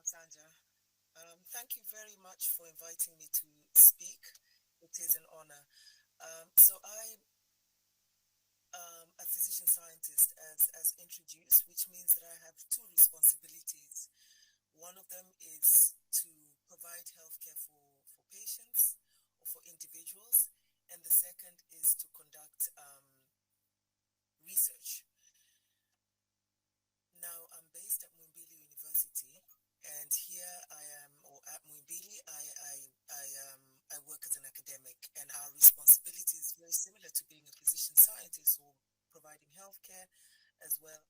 Sandra. Thank you very much for inviting me to speak. It is an honor. I a physician scientist, as introduced, which means that I have two responsibilities. One of them is to provide healthcare for patients or for individuals, and the second is to conduct research. Now, I'm based at Muimbili University, and here I am, or at Muimbili, I work as an academic, and our responsibility is very similar to being a physician scientist or providing healthcare as well.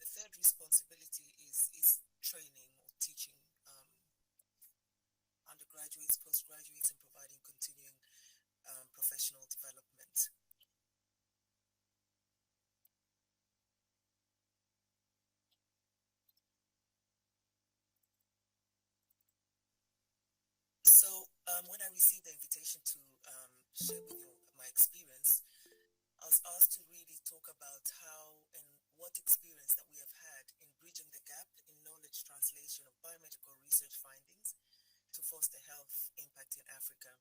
The third responsibility is training or teaching undergraduates, postgraduates, and providing continuing professional development. When I received the invitation to share with you my experience, I was asked to really talk about how and what experience that we have had in bridging the gap in knowledge translation of biomedical research findings to foster health impact in Africa.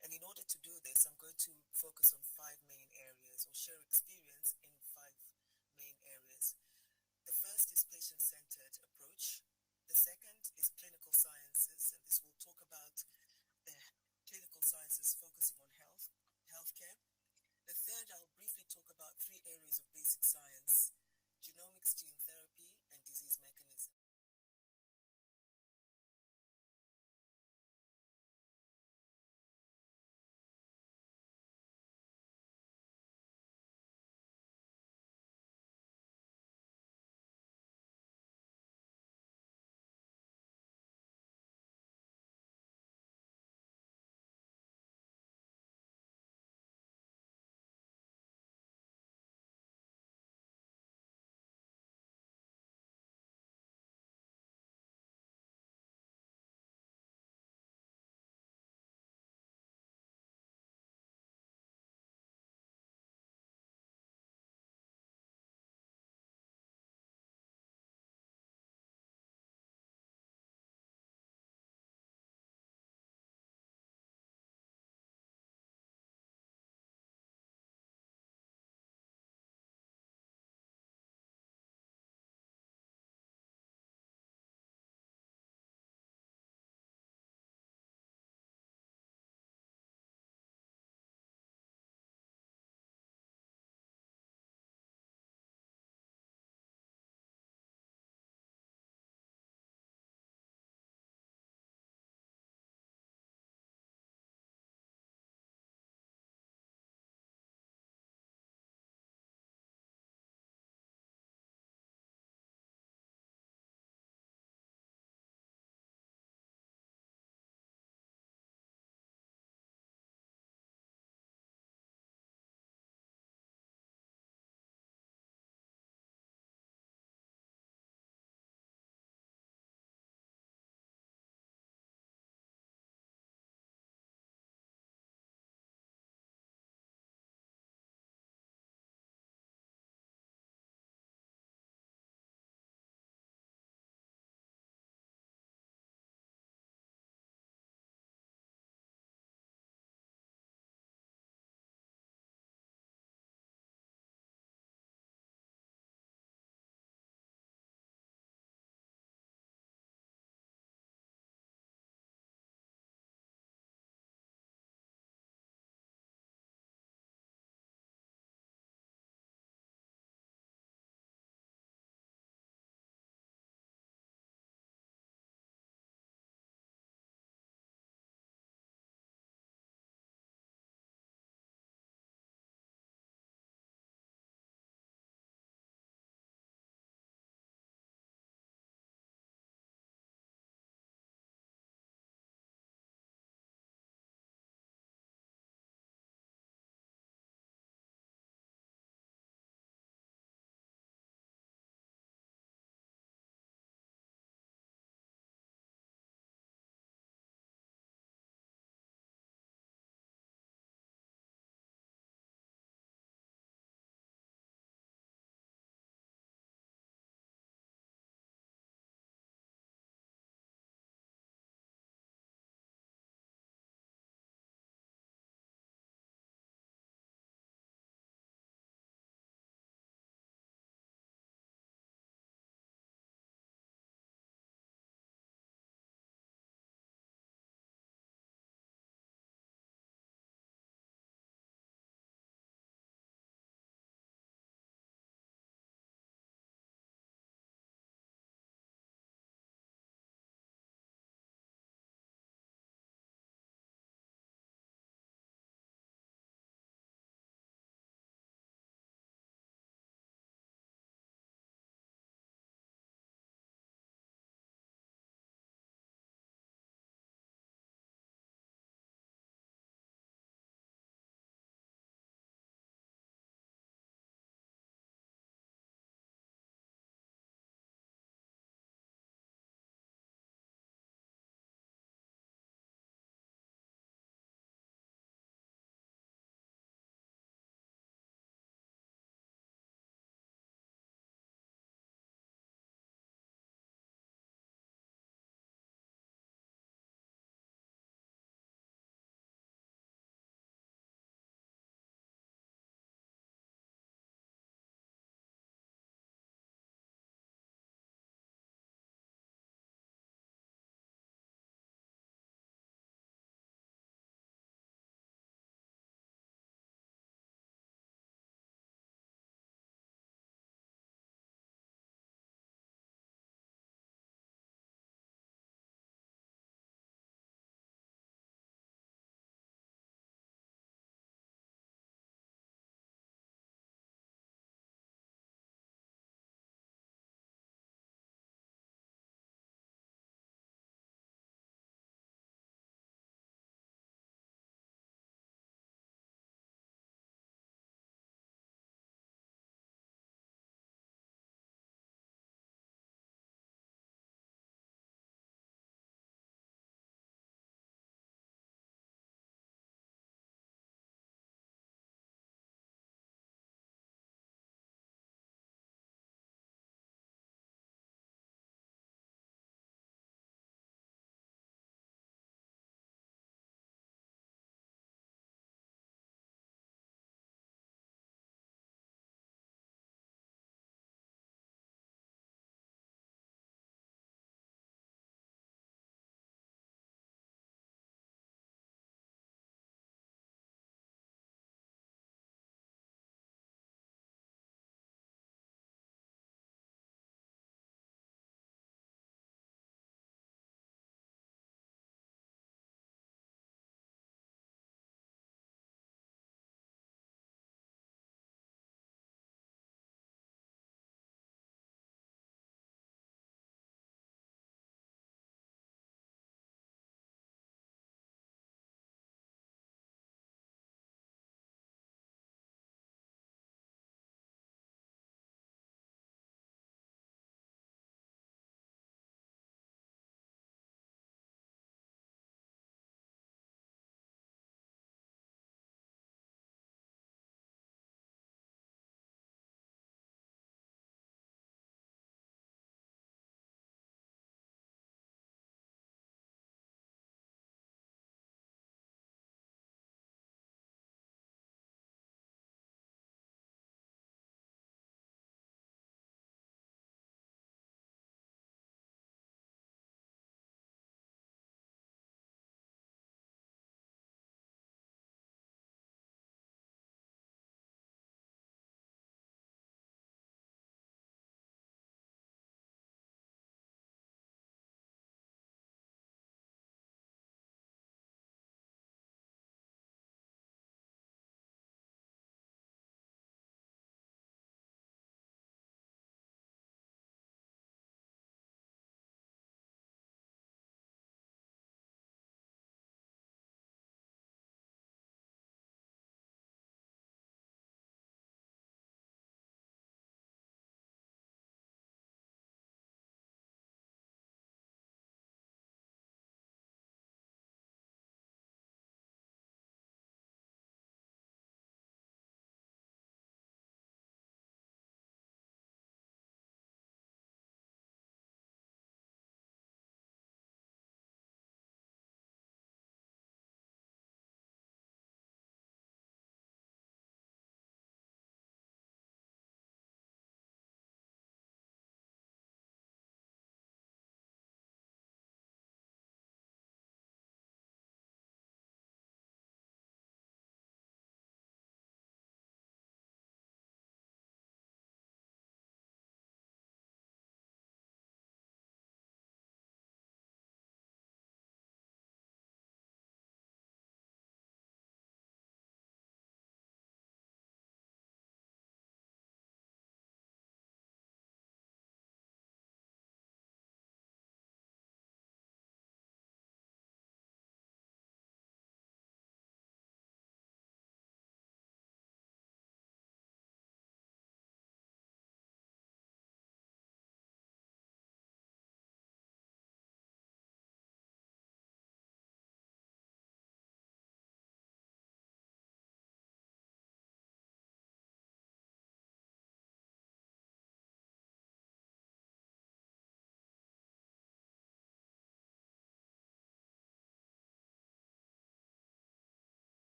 And in order to do this, I'm going to focus on five main areas or share experience in five main areas. The first is patient-centered approach. The second is clinical sciences, and this will talk about the clinical sciences focusing on healthcare. The third, I'll briefly talk about three areas of basic science: genomics, gene therapy, and disease mechanism.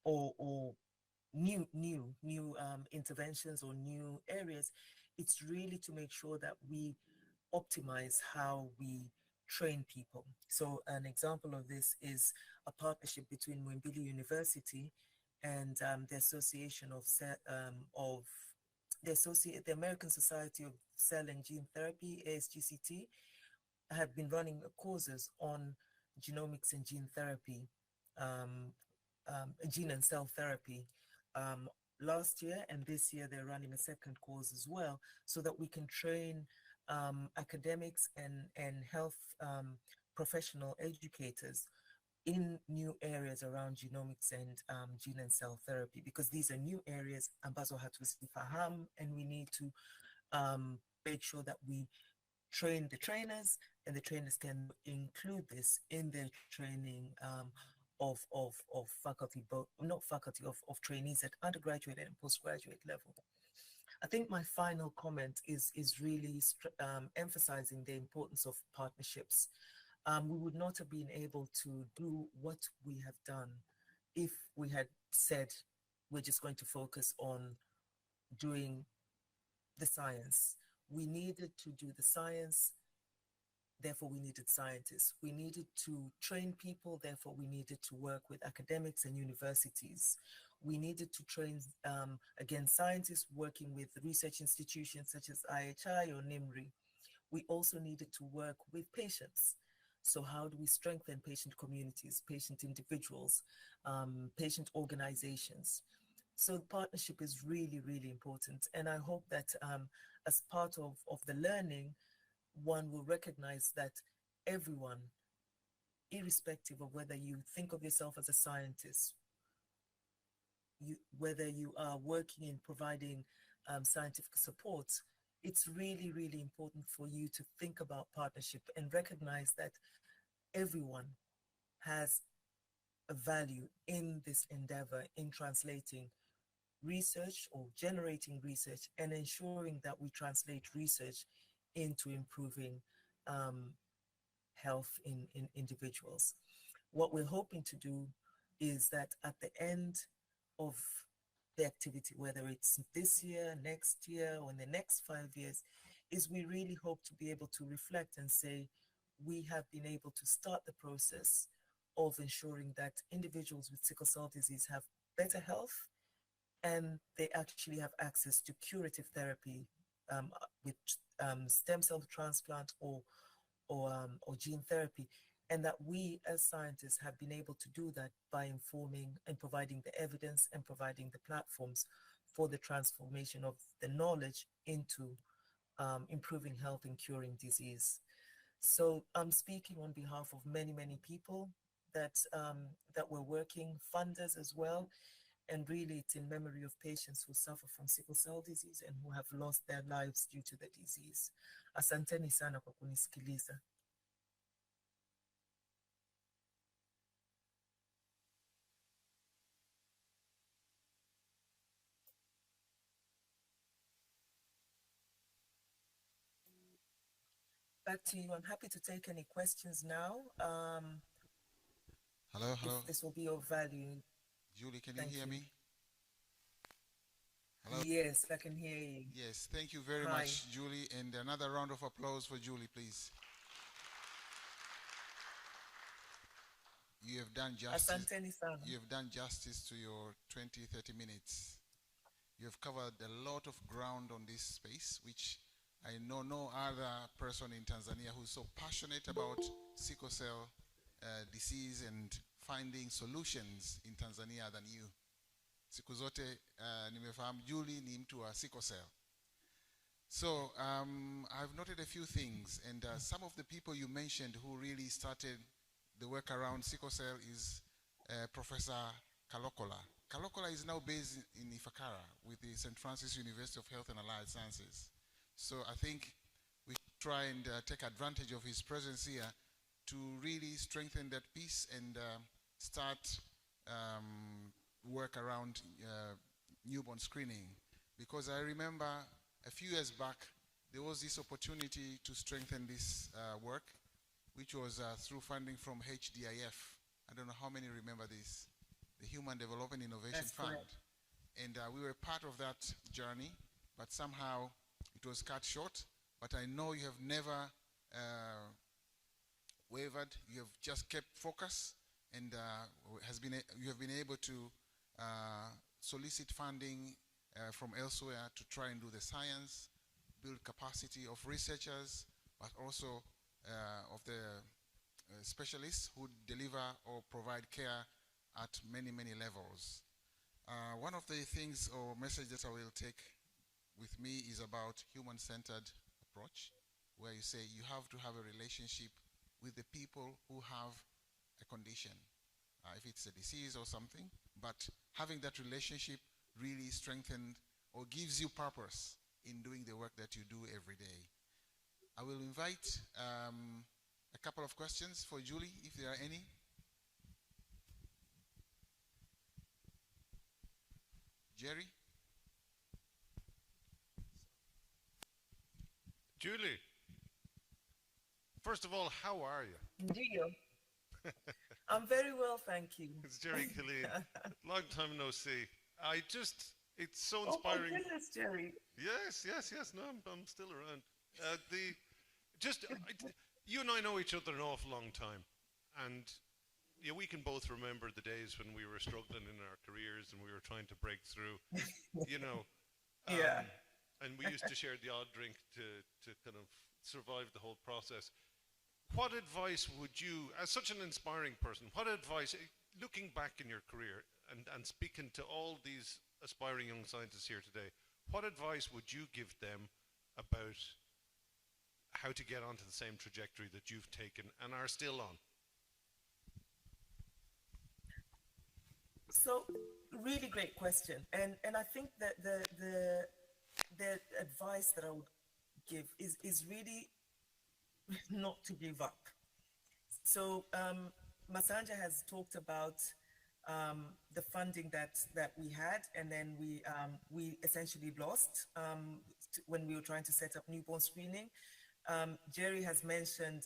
or new interventions or new areas. It's really to make sure that we optimize how we train people. So an example of this is a partnership between Muimbili University and the Association of the American Society of Cell and Gene Therapy, ASGCT, have been running courses on genomics and gene therapy, um, gene and cell therapy. Um, Last year and this year, they're running a second course as well, so that we can train academics and health professional educators in new areas around genomics and gene and cell therapy, because these are new areas ambazo hatuzifahamu, and we need to make sure that we train the trainers, and the trainers can include this in their training of faculty, but not faculty, of trainees at undergraduate and postgraduate level. I think my final comment is really emphasizing the importance of partnerships. We would not have been able to do what we have done if we had said we're just going to focus on doing the science. We needed to do the science, therefore we needed scientists. We needed to train people, therefore we needed to work with academics and universities. We needed to train, again, scientists working with research institutions such as IHI or NIMRI. We also needed to work with patients. So how do we strengthen patient communities, patient individuals, patient organizations? So partnership is really, really important. And I hope that as part of the learning, one will recognize that everyone, irrespective of whether you think of yourself as a scientist, whether you are working in providing scientific support, it's really, really important for you to think about partnership and recognize that everyone has a value in this endeavor in translating research or generating research and ensuring that we translate research into improving health in individuals. What we're hoping to do is that at the end of the activity, whether it's this year, next year, or in the next 5 years, is we really hope to be able to reflect and say, we have been able to start the process of ensuring that individuals with sickle cell disease have better health, and they actually have access to curative therapy with stem cell transplant or gene therapy, and that we as scientists have been able to do that by informing and providing the evidence and providing the platforms for the transformation of the knowledge into improving health and curing disease. So I'm speaking on behalf of many, many people that we're working, funders as well, and really it's in memory of patients who suffer from sickle cell disease and who have lost their lives due to the disease. Asanteni sana kwa kunisikiliza. Back to you. I'm happy to take any questions now. Hello. If this will be of value. Julie, can you hear me? Hello? Yes, I can hear you. Yes, thank you very much, Julie. And another round of applause for Julie, please. You have done justice. You have done justice to your 20-30 minutes. You have covered a lot of ground on this space, which I know no other person in Tanzania who's so passionate about sickle cell disease and finding solutions in Tanzania than you. Siku zote nimefahamu Julie ni mtu wa sickle cell. So I've noted a few things, and some of the people you mentioned who really started the work around sickle cell is Professor Kalokola. Kalokola is now based in Ifakara with the St. Francis University of Health and Allied Sciences. So I think we should try and take advantage of his presence here to really strengthen that piece and start work around newborn screening. Because I remember a few years back, there was this opportunity to strengthen this work, which was through funding from HDIF. I don't know how many remember this. the Human Development Innovation That's Fund. correct. And we were part of that journey, but somehow it was cut short. But I know you have never wavered. You have just kept focus, and you have been able to solicit funding from elsewhere to try and do the science, build capacity of researchers, but also of the specialists who deliver or provide care at many, many levels. One of the things or messages I will take with me is about human-centered approach, where you say you have to have a relationship with the people who have a condition, if it's a disease or something, but having that relationship really strengthened or gives you purpose in doing the work that you do every day. I will invite a couple of questions for Julie, if there are any. Jerry? Julie, first of all, how are you? Gio. I'm very well, thank you. It's Jerry Killeen. Long time no see. It's so inspiring. Oh my goodness, Jerry. Yes. No, I'm still around. You and I know each other an awful long time, and yeah, we can both remember the days when we were struggling in our careers and we were trying to break through. Yeah. And we used to share the odd drink to kind of survive the whole process. What advice would you, as such an inspiring person, what advice, looking back in your career and speaking to all these aspiring young scientists here today, what advice would you give them about how to get onto the same trajectory that you've taken and are still on? So, really great question, and I think that the advice that I would give is really not to give up. So, Masanja has talked about the funding that we had, and then we essentially lost when we were trying to set up newborn screening. Jerry has mentioned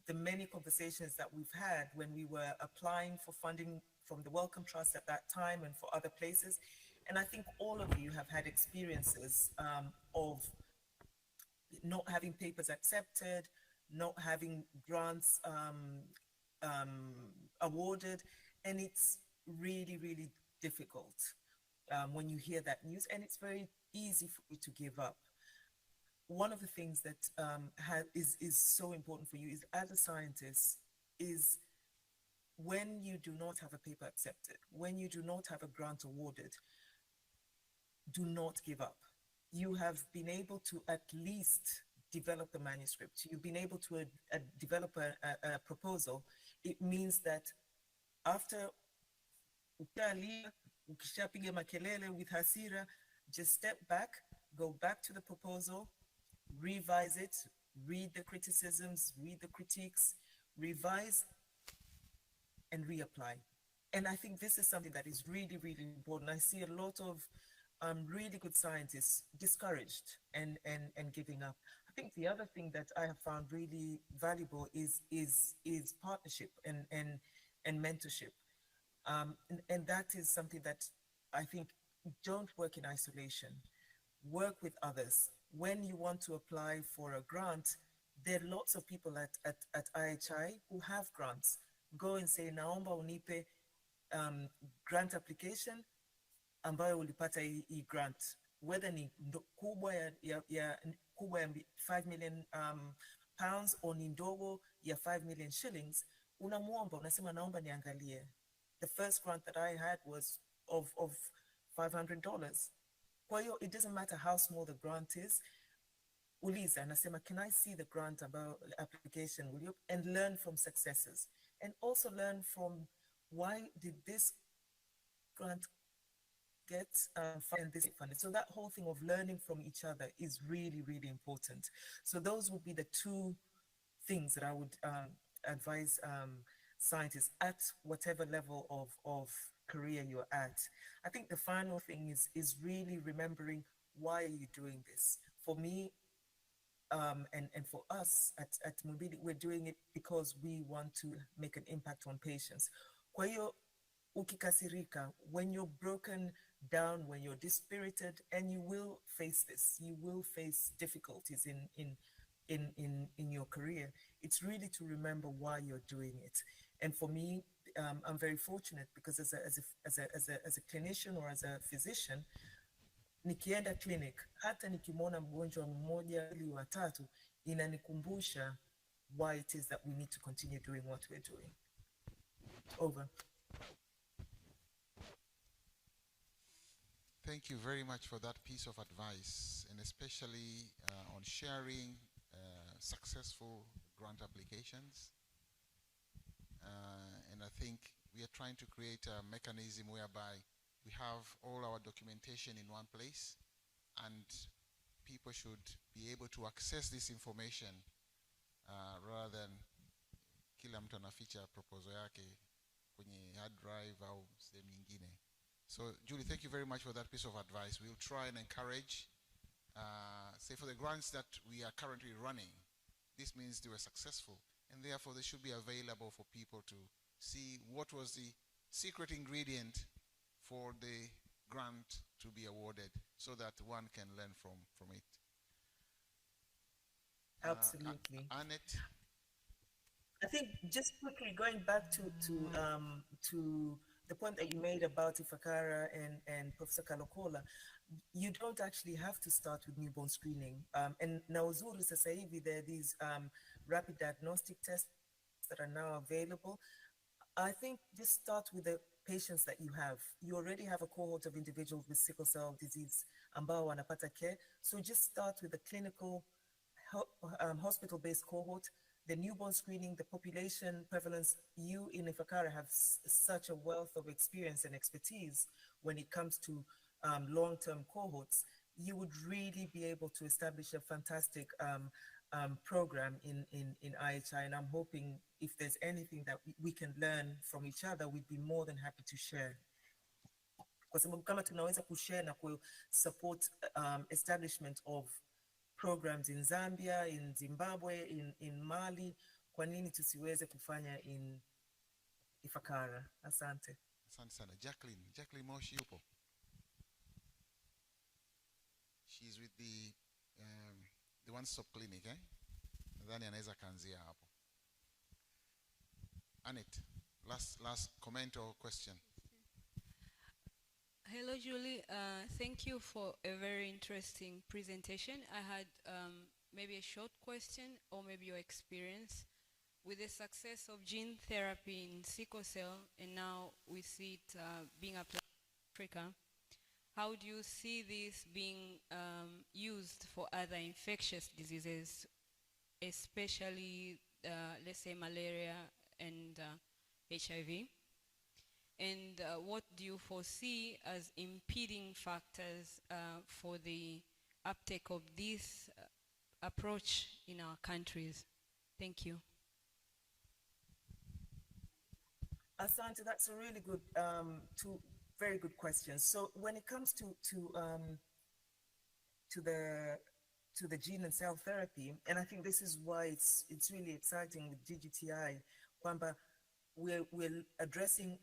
the many conversations that we've had when we were applying for funding from the Wellcome Trust at that time and for other places. And I think all of you have had experiences of not having papers accepted, not having grants awarded, and it's really, really difficult when you hear that news, and it's very easy for you to give up. One of the things that is so important for you is, as a scientist, is when you do not have a paper accepted, when you do not have a grant awarded, do not give up. You have been able to at least develop the manuscript. You've been able to develop a proposal. It means that after ukishapiga makelele with hasira, just step back, go back to the proposal, revise it, read the criticisms, read the critiques, revise, and reapply. And I think this is something that is really, really important. I see a lot of really good scientists discouraged and giving up. I think the other thing that I have found really valuable is partnership and mentorship. And that is something that I think, don't work in isolation. Work with others. When you want to apply for a grant, there are lots of people at IHI who have grants. Go and say, naomba unipe grant application ambayo ulipata hii grant, whether ni kubwa ya 5 million pounds or ni ndogo ya 5 million shillings, unamuomba, unasema naomba niangalie. The first grant that I had was of $500. Kwa hiyo, it doesn't matter how small the grant is. Uliza, nasema, can I see the grant about application? Will you? And learn from successes. And also learn from, why did this grant get funded? So that whole thing of learning from each other is really, really important. So those would be the two things that I would advise scientists at whatever level of career you're at. I think the final thing is really remembering, why are you doing this? For me, and for us at Mubidi, we're doing it because we want to make an impact on patients. Kwa hiyo, ukikasirika, when you're broken down, when you're dispirited, and you will face this, you will face difficulties in your career. It's really to remember why you're doing it. And for me, I'm very fortunate because as a clinician or as a physician, nikienda clinic, hata nikimwona mgonjwa mmoja ili watatu, inanikumbusha why it is that we need to continue doing what we're doing. Over. Thank you very much for that piece of advice, and especially on sharing successful grant applications. And I think we are trying to create a mechanism whereby we have all our documentation in one place, and people should be able to access this information rather than kila mtu anaficha proposal yake kwenye hard drive au sehemu nyingine. So Julie, thank you very much for that piece of advice. We'll try and encourage, say for the grants that we are currently running, this means they were successful, and therefore they should be available for people to see what was the secret ingredient for the grant to be awarded, so that one can learn from it. Absolutely. Annette? I think just quickly going back to the point that you made about Ifakara and Professor Kalokola, you don't actually have to start with newborn screening. And na uzuri sasa hivi there are these rapid diagnostic tests that are now available. I think just start with the patients that you have. You already have a cohort of individuals with sickle cell disease ambao wanapata care. So just start with the clinical hospital-based cohort, the newborn screening, the population prevalence. You in Ifakara have such a wealth of experience and expertise when it comes to long-term cohorts. You would really be able to establish a fantastic program in IHI, and I'm hoping if there's anything that we can learn from each other, we'd be more than happy to share. Kwa sababu kama tunaweza kushare na support establishment of programs in Zambia, in Zimbabwe, in Mali, kwa nini tusiweze kufanya in Ifakara? Asante. Asante sana. Jacqueline Moshi yupo. She's with the one-stop clinic, eh? Nadhani anaweza kaanzia hapo. Annette, last comment or question. Hello, Julie. Thank you for a very interesting presentation. I had maybe a short question or maybe your experience with the success of gene therapy in sickle cell, and now we see it being applied in Africa. How do you see this being used for other infectious diseases, especially, let's say, malaria and HIV? And what do you foresee as impeding factors for the uptake of this approach in our countries? Thank you. Asante, that's a really good, two very good questions. So when it comes to the gene and cell therapy, and I think this is why it's really exciting with GGTI, kwamba we're addressing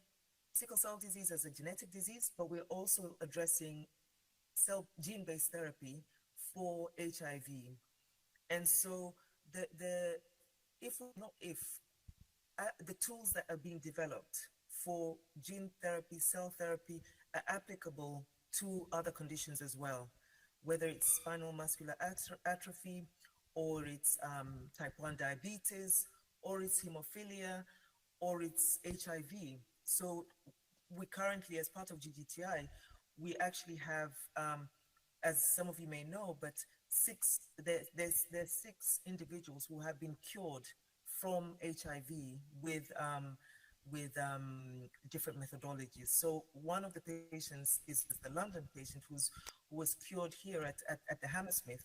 sickle cell disease as a genetic disease, but we're also addressing gene-based therapy for HIV. And so the tools that are being developed for gene therapy, cell therapy, are applicable to other conditions as well, whether it's spinal muscular atrophy, or it's type 1 diabetes, or it's hemophilia, or it's HIV. So we currently, as part of GGTI, we actually have, as some of you may know, but there's 6 individuals who have been cured from HIV with different methodologies. So one of the patients is the London patient who was cured here at the Hammersmith,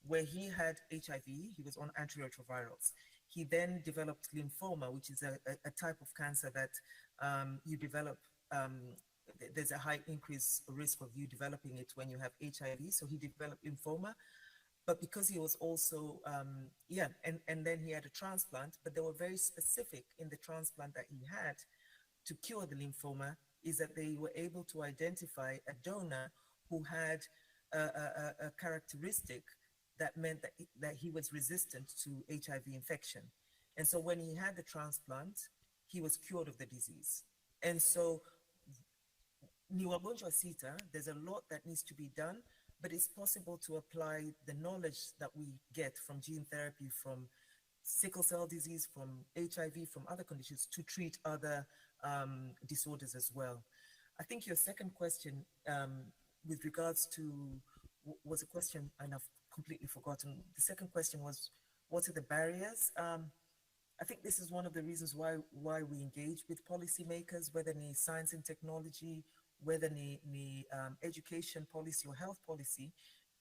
where he had HIV. He was on antiretrovirals. He then developed lymphoma, which is a type of cancer that you develop. There's a high increase risk of you developing it when you have HIV. So he developed lymphoma, but because he was also, and then he had a transplant, but they were very specific in the transplant that he had to cure the lymphoma is that they were able to identify a donor who had a characteristic that meant that he was resistant to HIV infection. And so when he had the transplant, he was cured of the disease. And so ni wagonjwa sita, there's a lot that needs to be done, but it's possible to apply the knowledge that we get from gene therapy, from sickle cell disease, from HIV, from other conditions to treat other disorders as well. I think your second question with regards to, was a question, and I've completely forgotten. The second question was, what are the barriers? I think this is one of the reasons why we engage with policymakers, whether in science and technology, whether in education policy or health policy,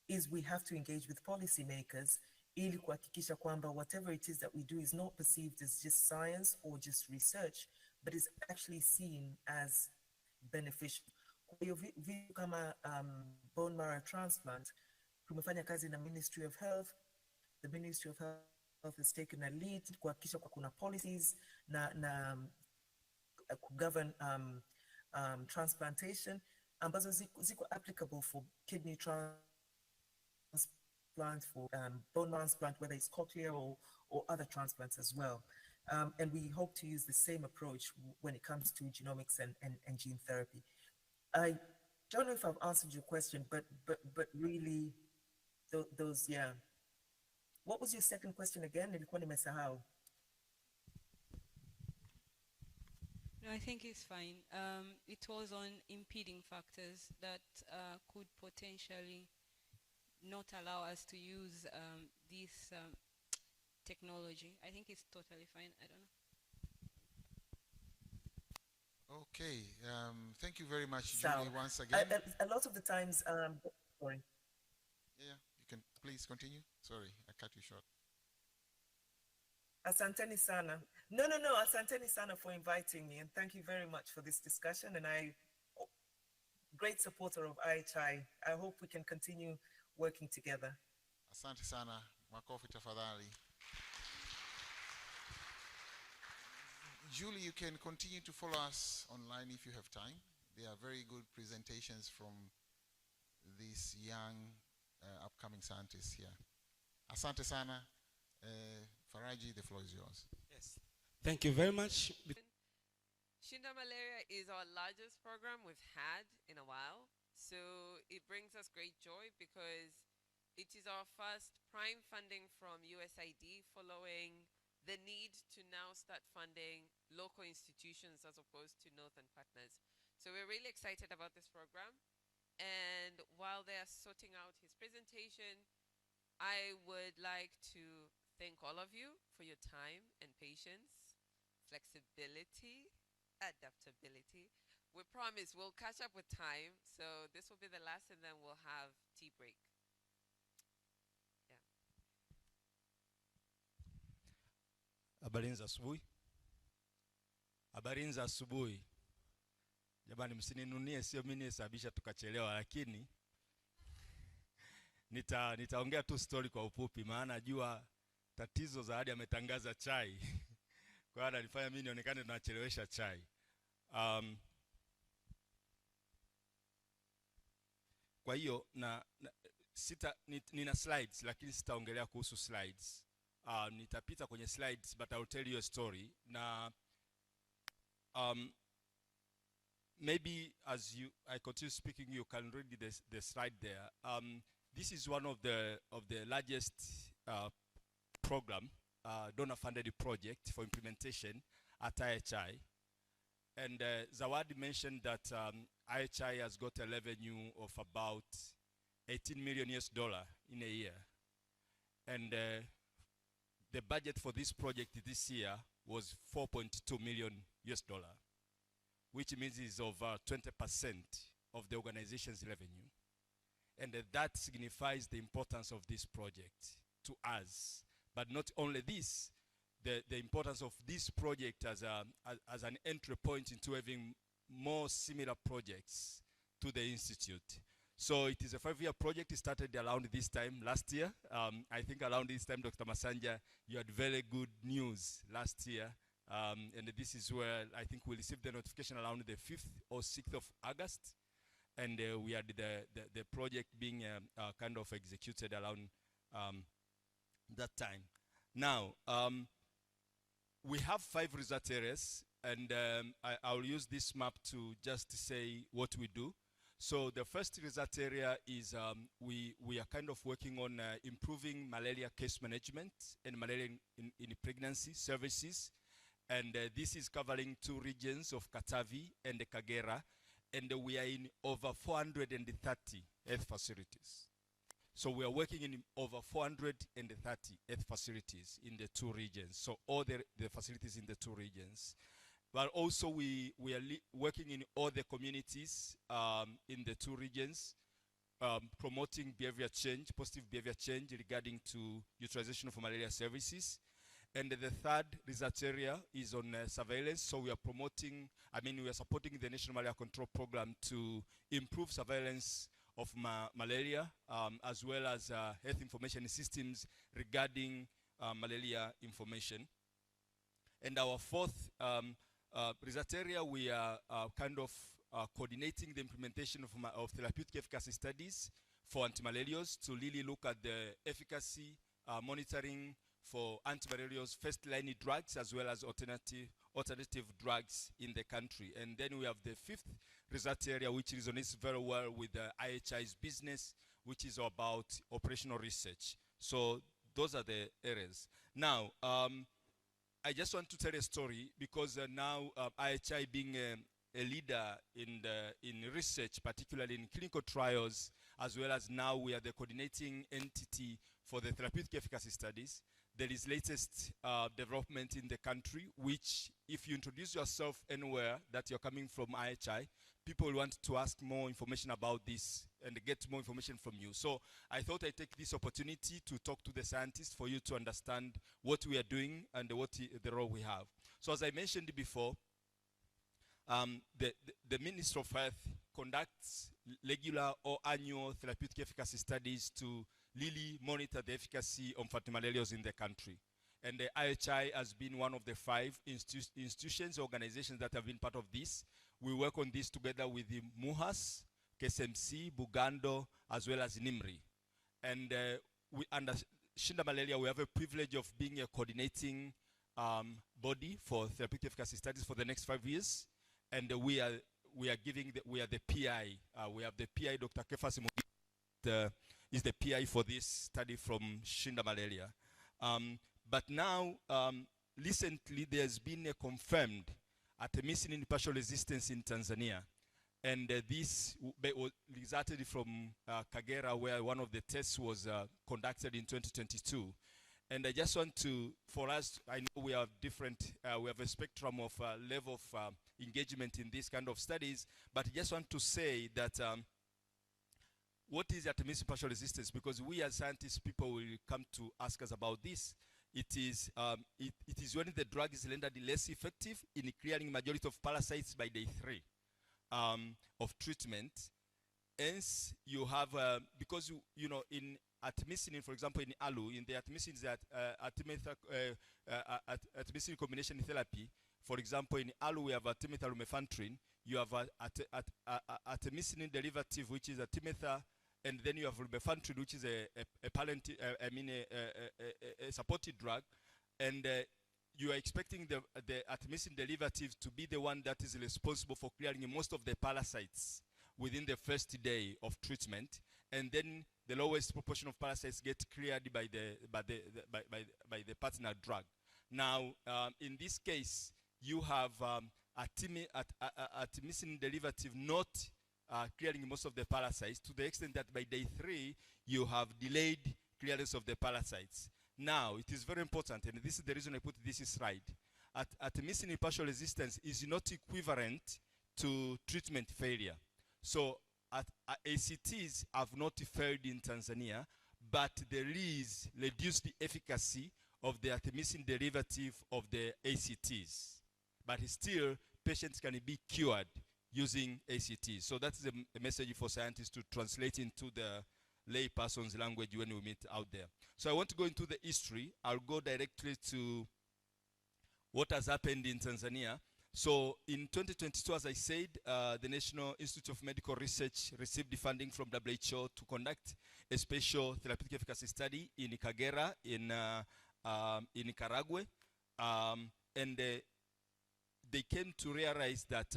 is we have to engage with policymakers ili kuhakikisha kwamba whatever it is that we do is not perceived as just science or just research, but is actually seen as beneficial. Kwa hiyo vitu kama bone marrow transplant, tumefanya kazi na Ministry of Health. The Ministry of Health has taken a lead kuhakikisha kwa kuna policies na govern transplantation ambazo ziko applicable for kidney transplant, for bone transplant, whether it's cochlear or other transplants as well. And we hope to use the same approach when it comes to genomics and gene therapy. I don't know if I've answered your question, but really, those, yeah. What was your second question again? Nilikuwa nimesahau. No, I think it's fine. It was on impeding factors that could potentially not allow us to use this technology. I think it's totally fine. I don't know. Okay, thank you very much, Julie, once again. A lot of the times, sorry. Yeah, you can please continue. Sorry, I cut you short. Asanteni sana. No, asanteni sana for inviting me, and thank you very much for this discussion. And great supporter of IHI. I hope we can continue working together. Asante sana, makofi tafadhali. Julie, you can continue to follow us online if you have time. There are very good presentations from these young upcoming scientists here. Asante sana. Faraji, the floor is yours. Yes. Thank you very much. Shinda Malaria is our largest program we've had in a while. So it brings us great joy because it is our first prime funding from USAID following the need to now start funding local institutions as opposed to Northern partners. So we're really excited about this program. And while they're sorting out his presentation, I would like to thank all of you for your time and patience, flexibility, adaptability. We promise we'll catch up with time. So this will be the last and then we'll have tea break. Habari za asubuhi. Habari za asubuhi. Jamani, msininunie, sio mimi nisababisha tukachelewa, lakini nitaongea tu story kwa ufupi, maana najua tatizo Zawadi ametangaza chai. Kwa hiyo ananifanya mimi nionekane tunachelewesha chai. Kwa hiyo nina slides, lakini sitaongelea kuhusu slides. Nitapita kwenye slides, but I'll tell you a story. Na maybe as I continue speaking, you can read the slide there. This is one of the largest program, donor-funded project for implementation at IHI. And Zawadi mentioned that IHI has got a revenue of about $18 million in a year. And the budget for this project this year was $4.2 million, which means it's over 20% of the organization's revenue. And that signifies the importance of this project to us. But not only this, the importance of this project as an entry point into having more similar projects to the Institute. So it is a 5-year project. It started around this time last year. I think around this time, Dr. Masanja, you had very good news last year And this is where I think we received the notification around the 5th or 6th of August. And we had the project being kind of executed around that time. Now, we have 5 research areas, and I'll use this map to just say what we do. So the first research area is we are kind of working on improving malaria case management and malaria in pregnancy services. And this is covering 2 regions of Katavi and Kagera. And we are in over 430 health facilities. So we are working in over 430 health facilities in the 2 regions. So all the facilities in the 2 regions. But also we are working in all the communities in the 2 regions, promoting behavior change, positive behavior change regarding to utilization of malaria services. And the third research area is on surveillance. So we are promoting, we are supporting the National Malaria Control Program to improve surveillance of malaria, as well as health information systems regarding malaria information. And our fourth research area, we are kind of coordinating the implementation of therapeutic efficacy studies for antimalarials to really look at the efficacy monitoring for antimalarials, first-line drugs, as well as alternative drugs in the country. And then we have the 5th research area, which resonates very well with the IHI's business, which is about operational research. So those are the areas. Now, I just want to tell a story because now IHI being a leader in research, particularly in clinical trials, as well as now we are the coordinating entity for the therapeutic efficacy studies. There is latest development in the country, which if you introduce yourself anywhere that you're coming from IHI, people want to ask more information about this and get more information from you. So I thought I'd take this opportunity to talk to the scientists for you to understand what we are doing and what the role we have. So as I mentioned before, the Ministry of Health conducts regular or annual therapeutic efficacy studies to really monitor the efficacy of antimalarials in the country. And the IHI has been one of the 5 institutions, organizations that have been part of this. We work on this together with the MUHAS, KSMC, Bugando, as well as NIMRI. And we under Shinda Malaria, we have a privilege of being a coordinating body for therapeutic efficacy studies for the next 5 years. And we are the PI. We have the PI, Dr. Kefas is the PI for this study from Shinda Malaria. But now, recently, there's been a confirmed artemisinin partial resistance in Tanzania. And this resulted from Kagera, where one of the tests was conducted in 2022. And I just want to, for us, I know we have different, we have a spectrum of level of engagement in these kind of studies, but I just want to say that what is artemisinin partial resistance? Because we as scientists, people will come to ask us about this. It is when the drug is rendered less effective in clearing majority of parasites by day 3 of treatment. Hence, you have, because you know, in artemisinin, for example, in ALU, in the artemisinin that artemisinin combination therapy, for example, in ALU we have artemether-lumefantrine, you have artemisinin derivative, which is artemether, and then you have lumefantrine, which is a supported drug, and you are expecting the artemisinin derivative to be the one that is responsible for clearing most of the parasites within the first day of treatment, and then the lowest proportion of parasites get cleared by the partner drug. Now, in this case, you have artemisinin derivative not clearing most of the parasites, to the extent that by day 3 you have delayed clearance of the parasites. Now, it is very important, and this is the reason I put this slide. Artemisinin partial resistance is not equivalent to treatment failure. So ACTs have not failed in Tanzania, but there is reduced efficacy of the artemisinin derivative of the ACTs. But still, patients can be cured using ACTs. So that's a message for scientists to translate into the lay person's language when we meet out there. So I want to go into the history. I'll go directly to what has happened in Tanzania. So in 2022, as I said, the National Institute of Medical Research received funding from WHO to conduct a special therapeutic efficacy study in Kagera, in Karagwe. And they came to realize that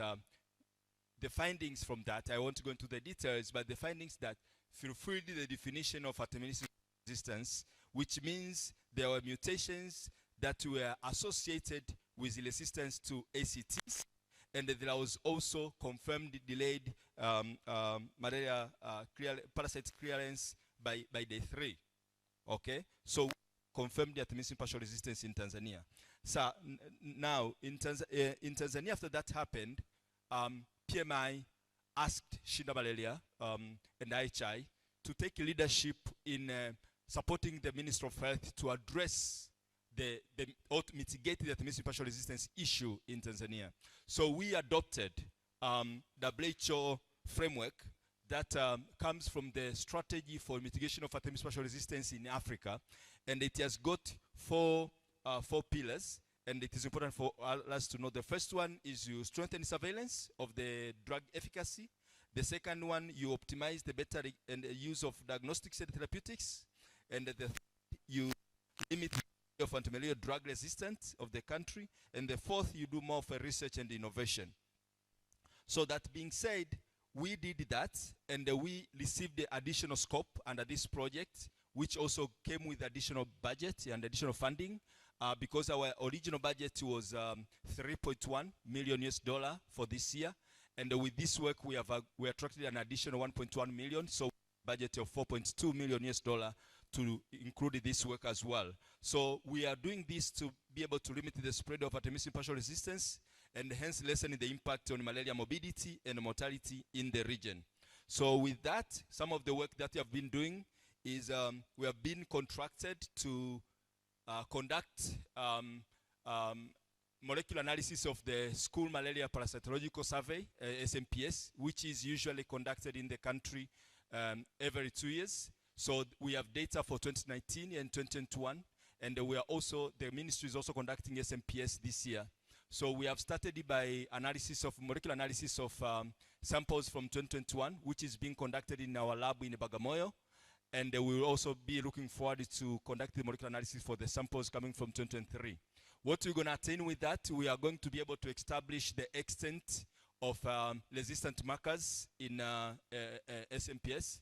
the findings from that, I won't go into the details, but the findings that fulfilled the definition of artemisinin resistance, which means there were mutations that were associated with resistance to ACTs, and there was also confirmed delayed malaria parasite clearance by day 3. Okay, so confirmed the artemisinin partial resistance in Tanzania. So now in Tanzania, after that happened, PMI asked Shinda Malaria and IHI to take leadership in supporting the Minister of Health to address or to mitigate the artemisinin partial resistance issue in Tanzania. So we adopted WHO framework that comes from the strategy for mitigation of artemisinin partial resistance in Africa, and it has got four pillars, and it is important for us to know. The first one is you strengthen surveillance of the drug efficacy. The second one, you optimize the better and use of diagnostics and therapeutics, and the third, you limit of antimalarial drug resistance of the country, and the fourth, you do more for research and innovation. So that being said, we did that, and we received the additional scope under this project, which also came with additional budget and additional funding, because our original budget was $3.1 million for this year, and with this work we attracted an additional 1.1 million, so budget of $4.2 million to include this work as well. So we are doing this to be able to limit the spread of artemisinin partial resistance, and hence lessening the impact on malaria morbidity and mortality in the region. So with that, some of the work that we have been doing is we have been contracted to conduct molecular analysis of the school malaria parasitological survey, SMPS, which is usually conducted in the country every 2 years. So we have data for 2019 and 2021, and we are also, the ministry is also conducting SMPS this year. So we have started by molecular analysis of samples from 2021, which is being conducted in our lab in Bagamoyo. And we will also be looking forward to conduct the molecular analysis for the samples coming from 2023. What we're going to attain with that, we are going to be able to establish the extent of resistant markers in SMPS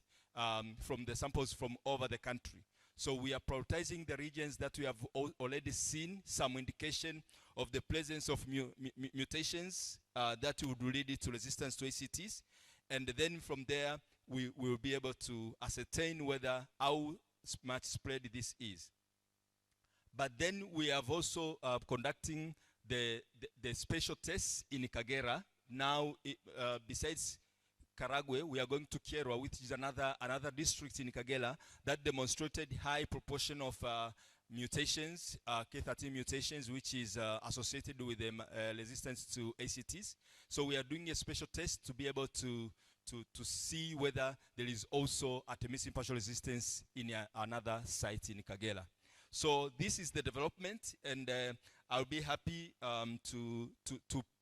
from the samples from over the country. So we are prioritizing the regions that we have already seen some indication of the presence of mutations that would lead to resistance to ACTs. And then from there, we will be able to ascertain how much spread this is. But then we have also conducting the special tests in Kagera. Now, besides Karagwe, we are going to Kyerwa, which is another district in Kagera that demonstrated high proportion of mutations, K13 mutations, which is associated with resistance to ACTs. So we are doing a special test to be able to see whether there is also artemisinin partial resistance in another site in Kagera. So this is the development, and I'll be happy to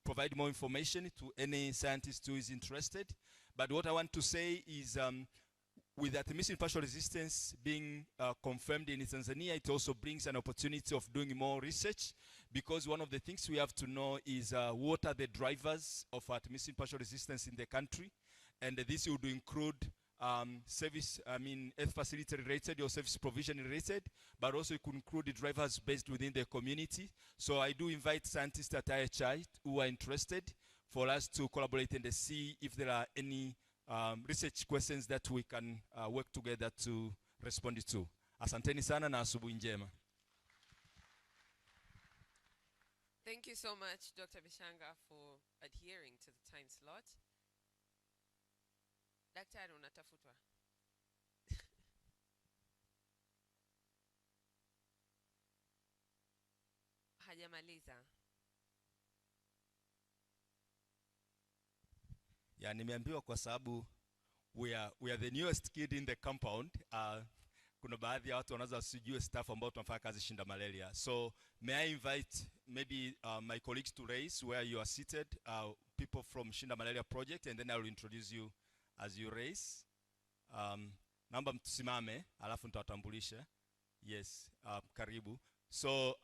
provide more information to any scientist who is interested. But what I want to say is with artemisinin partial resistance being confirmed in Tanzania, it also brings an opportunity of doing more research, because one of the things we have to know is what are the drivers of artemisinin partial resistance in the country. And this would include health facility related or service provision related, but also it could include the drivers based within the community. So I do invite scientists at IHI who are interested for us to collaborate and see if there are any research questions that we can work together to respond to. Asanteni sana na asubuhi njema. Thank you so much, Dr. Bishanga, for adhering to the time slot. Daktari unatafutwa. Hajamaliza. Ya, nimeambiwa kwa sababu we are the newest kid in the compound. Kuna baadhi ya watu wanaweza sijue staff ambao tunafanya kazi Shinda Malaria. So may I invite maybe my colleagues to raise where you are seated, people from Shinda Malaria Project, and then I will introduce you as you raise. Naomba mtusimame, alafu nitawatambulisha. Yes, karibu. So,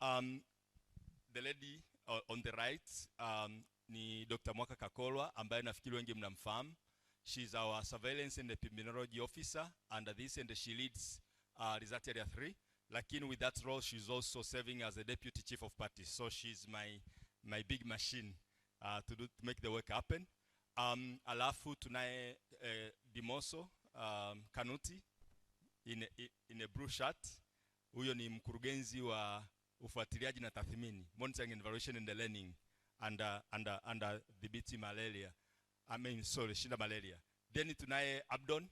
the lady on the right ni Dr. Mwaka Kakolwa, ambaye nafikiri wengi mnamfahamu. She's our surveillance and epidemiology officer under this, and she leads Result Area 3. Lakini with that role, she's also serving as a deputy chief of party. So she's my big machine to make the work happen. Alafu tunaye Dimoso Kanuti in a blue shirt. Huyo ni mkurugenzi wa ufuatiliaji na tathmini, monitoring and evaluation and learning under dhibiti malaria. Shinda malaria. Then tunaye Abdon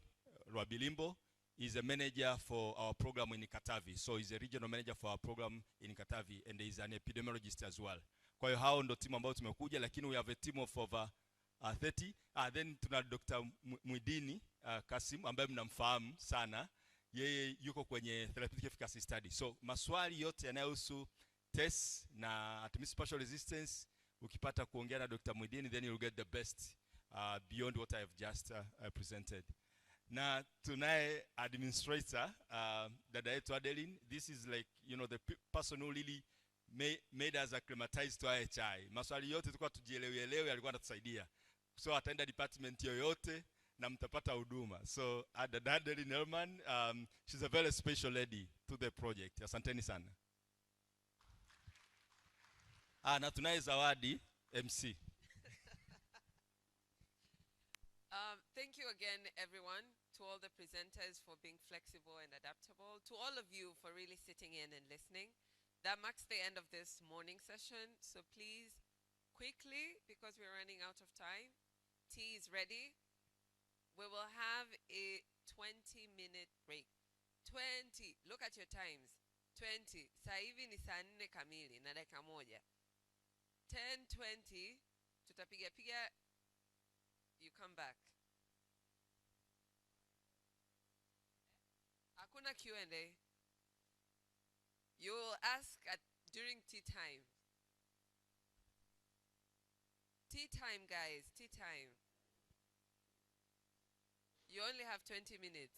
Rwabilimbo. He's a manager for our program in Katavi. So he's a regional manager for our program in Katavi, and he's an epidemiologist as well. Kwa hiyo hao ndo timu ambao tumekuja, lakini we have a team of over 30. Then tuna Dr. Mwidini Kasim, ambaye mnamfahamu sana. Yeye yuko kwenye therapeutic efficacy study. So maswali yote yanayohusu tests na antimicrobial resistance, ukipata kuongea na Dr. Mwidini, then you'll get the best beyond what I have just presented. Na tunaye administrator, dada yetu Adeline. This is like, you know, the person who really made us acclimatize to IHI. Maswali yote tulikuwa tujielewe alikuwa anatusaidia. So ataenda department yoyote na mtapata huduma. So dada Adeline Elman, she's a very special lady to the project. Asanteni sana. Na tunaye Zawadi MC. Thank you again, everyone, to all the presenters for being flexible and adaptable, to all of you for really sitting in and listening. That marks the end of this morning session, so please, quickly, because we're running out of time, tea is ready. We will have a 20-minute break. 20, look at your times. 20, saa hivi ni saa 4 kamili na dakika moja. 10:20, tutapiga, you come back. Hakuna Q&A. You will ask during tea time. Tea time, guys, tea time. You only have 20 minutes.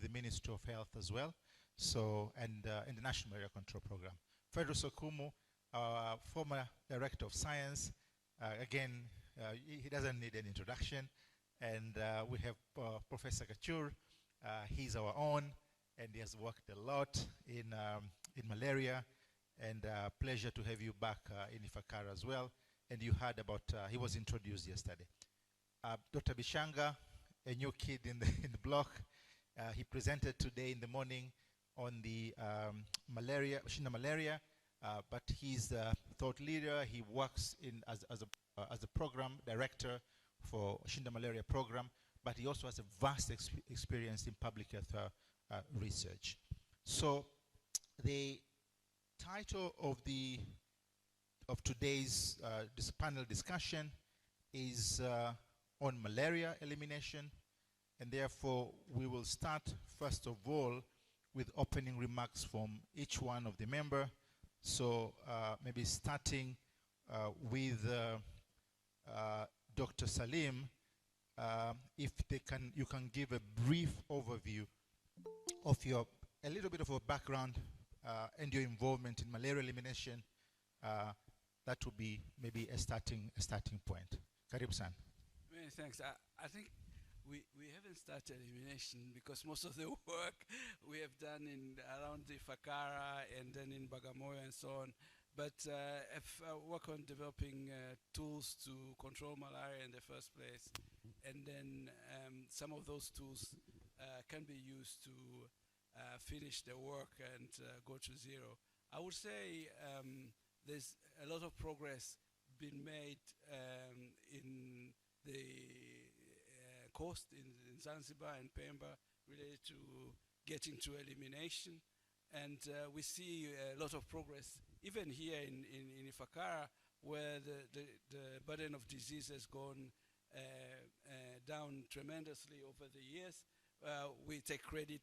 with the Ministry of Health as well, so, and the National Malaria Control Program. Fredro Sokumu, our former Director of Science, again, he doesn't need an introduction. And we have Professor Kachur. He's our own, and he has worked a lot in malaria. And pleasure to have you back in Ifakara as well. And you heard about, he was introduced yesterday. Dr. Bishanga, a new kid in the block, he presented today in the morning on the Shinda malaria, but he's a thought leader. He works as a program director for Shinda malaria program, but he also has a vast experience in public health research. So the title of today's this panel discussion is on malaria elimination, and therefore we will start first of all with opening remarks from each one of the member. So maybe starting with Dr. Salim, if you can give a brief overview of a little bit of a background and your involvement in malaria elimination. That would be maybe a starting point. Karibu-san. Many thanks. I think we haven't started elimination because most of the work we have done around the Ifakara and then in Bagamoyo and so on. But if work on developing tools to control malaria in the first place, and then some of those tools can be used to finish the work and go to zero. I would say there's a lot of progress been made in the coast in Zanzibar and Pemba related to getting to elimination. And we see a lot of progress even here in Ifakara, where the burden of disease has gone down tremendously over the years. We take credit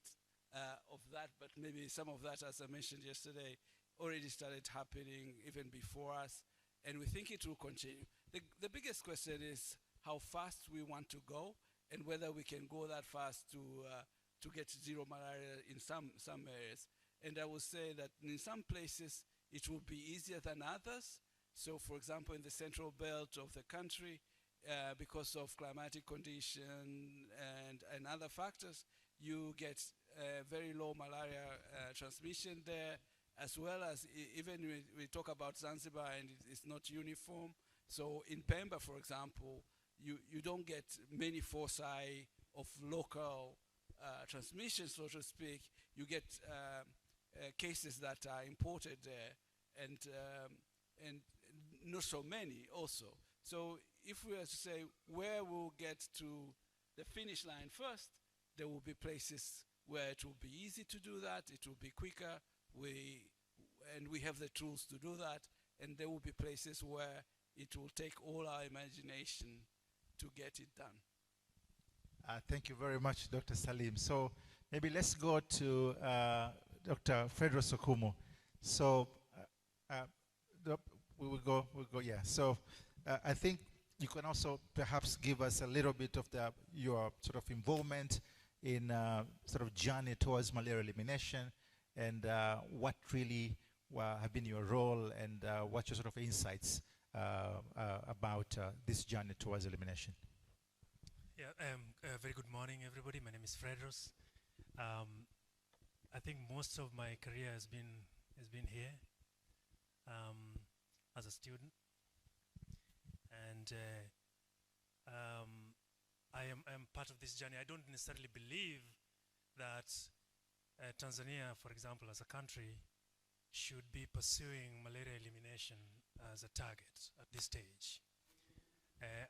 of that, but maybe some of that, as I mentioned yesterday, already started happening even before us, and we think it will continue. The biggest question is how fast we want to go, and whether we can go that fast to get zero malaria in some areas. And I will say that in some places it will be easier than others. So for example, in the central belt of the country, because of climatic condition and other factors, you get very low malaria transmission there, as well as even we talk about Zanzibar and it's not uniform. So in Pemba, for example, you don't get many foci of local transmission, so to speak. You get cases that are imported there, and not so many also. So if we are to say where we'll get to the finish line first, there will be places where it will be easy to do that, it will be quicker, and we have the tools to do that, and there will be places where it will take all our imagination to get it done. Thank you very much, Dr. Salim. So maybe let's go to Dr. Fredro Sokumu. So we will go, yeah. So I think you can also perhaps give us a little bit of your sort of involvement in sort of journey towards malaria elimination, and what really have been your role, and what your sort of insights about this journey towards elimination. Yeah, very good morning, everybody. My name is Fredros. I think most of my career has been here as a student, and I am part of this journey. I don't necessarily believe that Tanzania, for example, as a country, should be pursuing malaria elimination as a target at this stage.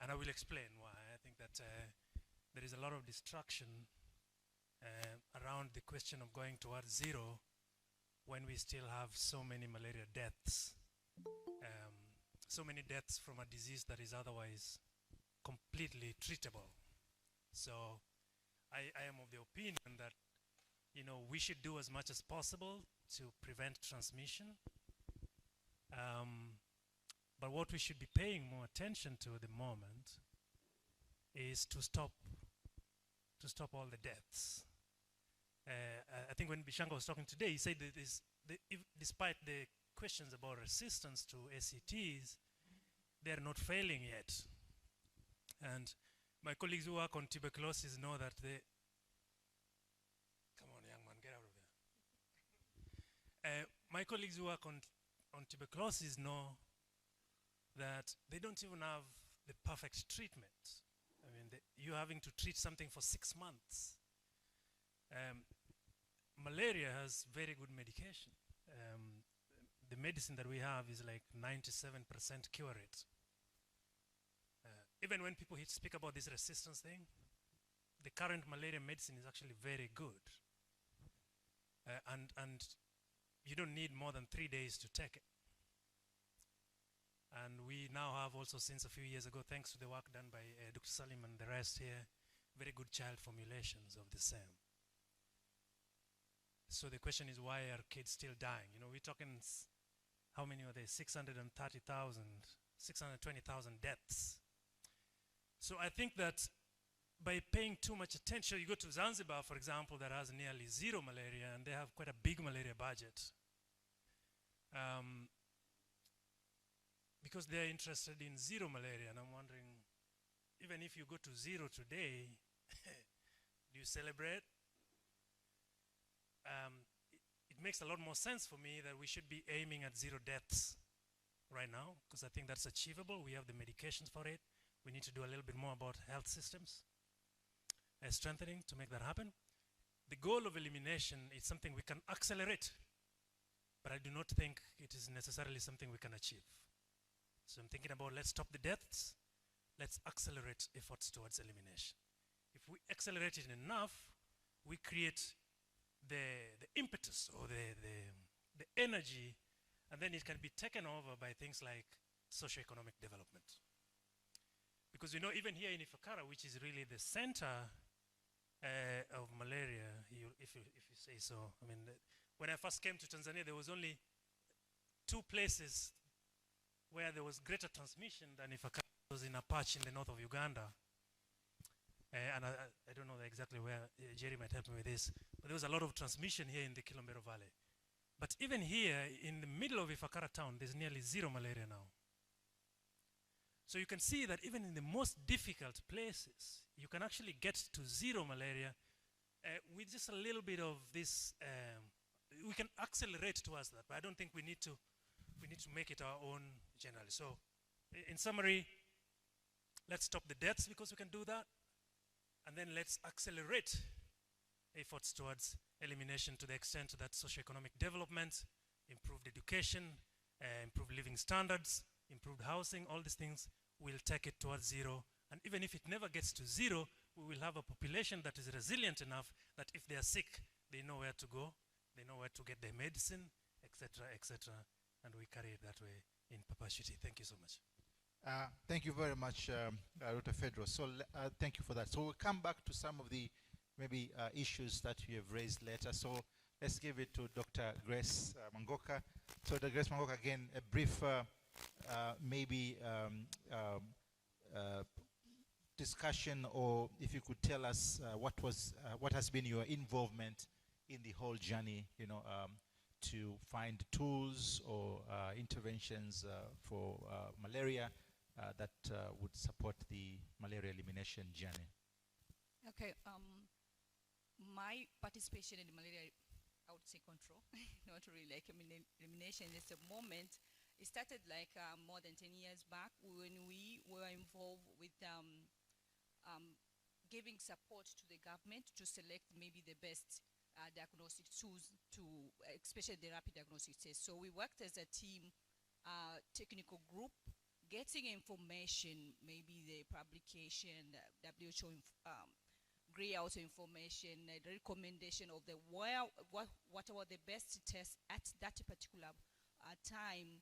And I will explain why. I think that there is a lot of distraction around the question of going towards zero when we still have so many malaria deaths. So many deaths from a disease that is otherwise completely treatable. So I am of the opinion that, you know, we should do as much as possible to prevent transmission. But what we should be paying more attention to at the moment is to stop all the deaths. I think when Bishanga was talking today, he said that despite the questions about resistance to ACTs, they're not failing yet. And my colleagues who work on tuberculosis know that they... Come on, young man, get out of there. My colleagues who work on tuberculosis know that they don't even have the perfect treatment. I mean, you're having to treat something for 6 months. Malaria has very good medication. The medicine that we have is like 97% cure rate. Even when people speak about this resistance thing, the current malaria medicine is actually very good. And you don't need more than 3 days to take it. And we now have also, since a few years ago, thanks to the work done by Dr. Salim and the rest here, very good child formulations of the same. So the question is, why are kids still dying? You know, we're talking, how many are there? 630,000, 620,000 deaths. So I think that by paying too much attention, you go to Zanzibar, for example, that has nearly zero malaria, and they have quite a big malaria budget. Because they're interested in zero malaria, and I'm wondering, even if you go to zero today, do you celebrate? It makes a lot more sense for me that we should be aiming at zero deaths right now, because I think that's achievable. We have the medications for it. We need to do a little bit more about health systems, strengthening to make that happen. The goal of elimination is something we can accelerate, but I do not think it is necessarily something we can achieve. So I'm thinking about, let's stop the deaths, let's accelerate efforts towards elimination. If we accelerate it enough, we create the impetus or the energy, and then it can be taken over by things like socioeconomic development. Because you know, even here in Ifakara, which is really the center of malaria, if you say so. I mean, when I first came to Tanzania, there was only 2 places where there was greater transmission than Ifakara. It was in a patch in the north of Uganda. And I don't know exactly where, Jerry might help me with this, but there was a lot of transmission here in the Kilombero Valley. But even here, in the middle of Ifakara town, there's nearly zero malaria now. So you can see that even in the most difficult places, you can actually get to zero malaria with just a little bit of this. We can accelerate towards that, but I don't think we need to make it our own generally. So in summary, let's stop the deaths because we can do that. And then let's accelerate efforts towards elimination to the extent that socioeconomic development, improved education, improved living standards, improved housing, all these things will take it towards zero. And even if it never gets to zero, we will have a population that is resilient enough that if they are sick, they know where to go, they know where to get their medicine, etc., etc. And we carry it that way in perpetuity. Thank you so much. Thank you very much, Dr. Fedro. So thank you for that. So we'll come back to some of the maybe issues that you have raised later. So let's give it to Dr. Grace Mangoka. So Dr. Grace Mangoka, again, a brief discussion, or if you could tell us what has been your involvement in the whole journey, you know, to find tools or interventions for malaria that would support the malaria elimination journey. Okay, my participation in the malaria, I would say control, not really like elimination. It's a moment. It started like more than 10 years back when we were involved with giving support to the government to select maybe the best diagnostic tools to, especially the rapid diagnostic test. So we worked as a team, technical group, getting information, maybe the publication, WHO gray out information, the recommendation of what were the best tests at that particular time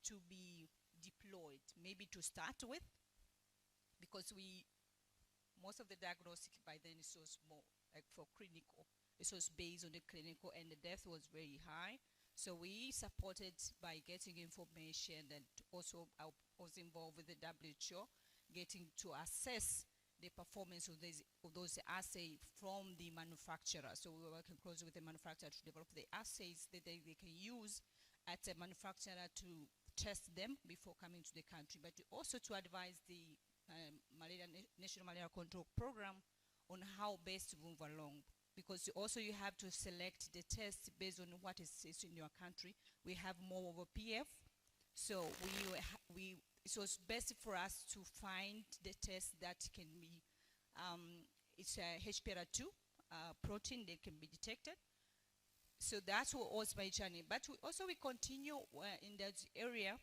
to be deployed, maybe to start with, because most of the diagnostic by then is so small, like for clinical. This was based on the clinical, and the death was very high. So we supported by getting information, and also I was involved with the WHO, getting to assess the performance of those assays from the manufacturer. So we were working closely with the manufacturer to develop the assays that they can use at a manufacturer to test them before coming to the country, but also to advise the National Malaria Control Program on how best to move along. Because also you have to select the test based on what is in your country. We have more of a PF, so it was best for us to find the test that can be, it's a HPR2 protein that can be detected. So that's what was my journey. But we continue in that area,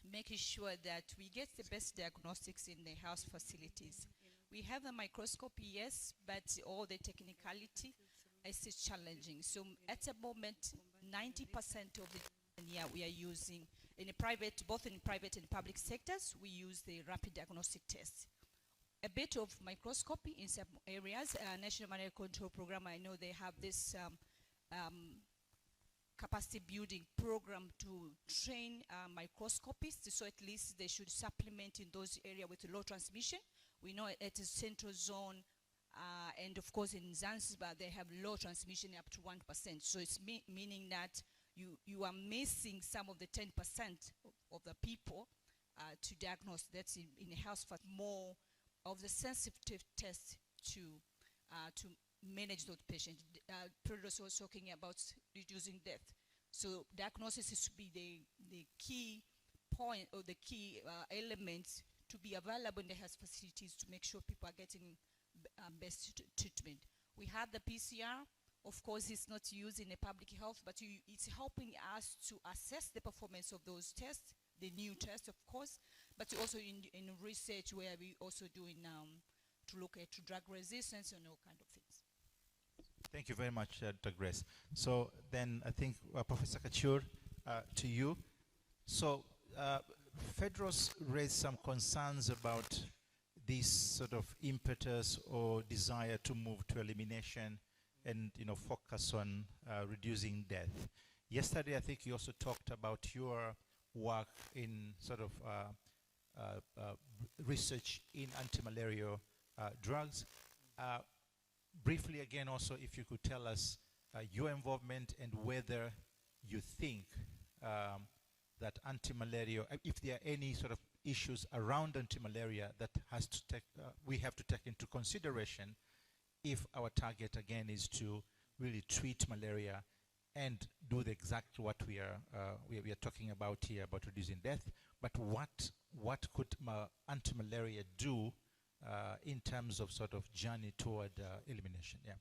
making sure that we get the best diagnostics in the health facilities. We have a microscope, yes, but all the technicality is challenging. So at the moment, 90% of the we are using in the private, both in private and public sectors, we use the rapid diagnostic test. A bit of microscopy in some areas. National Malaria Control Program, I know they have this capacity building program to train microscopists, so at least they should supplement in those areas with low transmission. We know at the central zone and of course in Zanzibar they have low transmission up to 1%. So it's meaning that you are missing some of the 10% of the people to diagnose. That's in health, but more of the sensitive tests to manage those patients. Previous was talking about reducing death. So diagnosis is to be the key point or the key elements to be available in the health facilities to make sure people are getting best treatment. We have the PCR. Of course, it's not used in the public health, but it's helping us to assess the performance of those tests, the new tests, of course, but also in research where we also doing to look at drug resistance and all kind of things. Thank you very much, Dr. Grace. So then I think Professor Kachur, to you. So FEDROS raised some concerns about this sort of impetus or desire to move to elimination and focus on reducing death. Yesterday, I think you also talked about your work in sort of research in anti-malarial drugs. Briefly again also, if you could tell us your involvement and whether you think that anti-malaria, if there are any sort of issues around anti-malaria that has to take, we have to take into consideration if our target again is to really treat malaria and do the exact what we are talking about here about reducing death, but what could anti-malaria do in terms of sort of journey toward elimination? Yeah.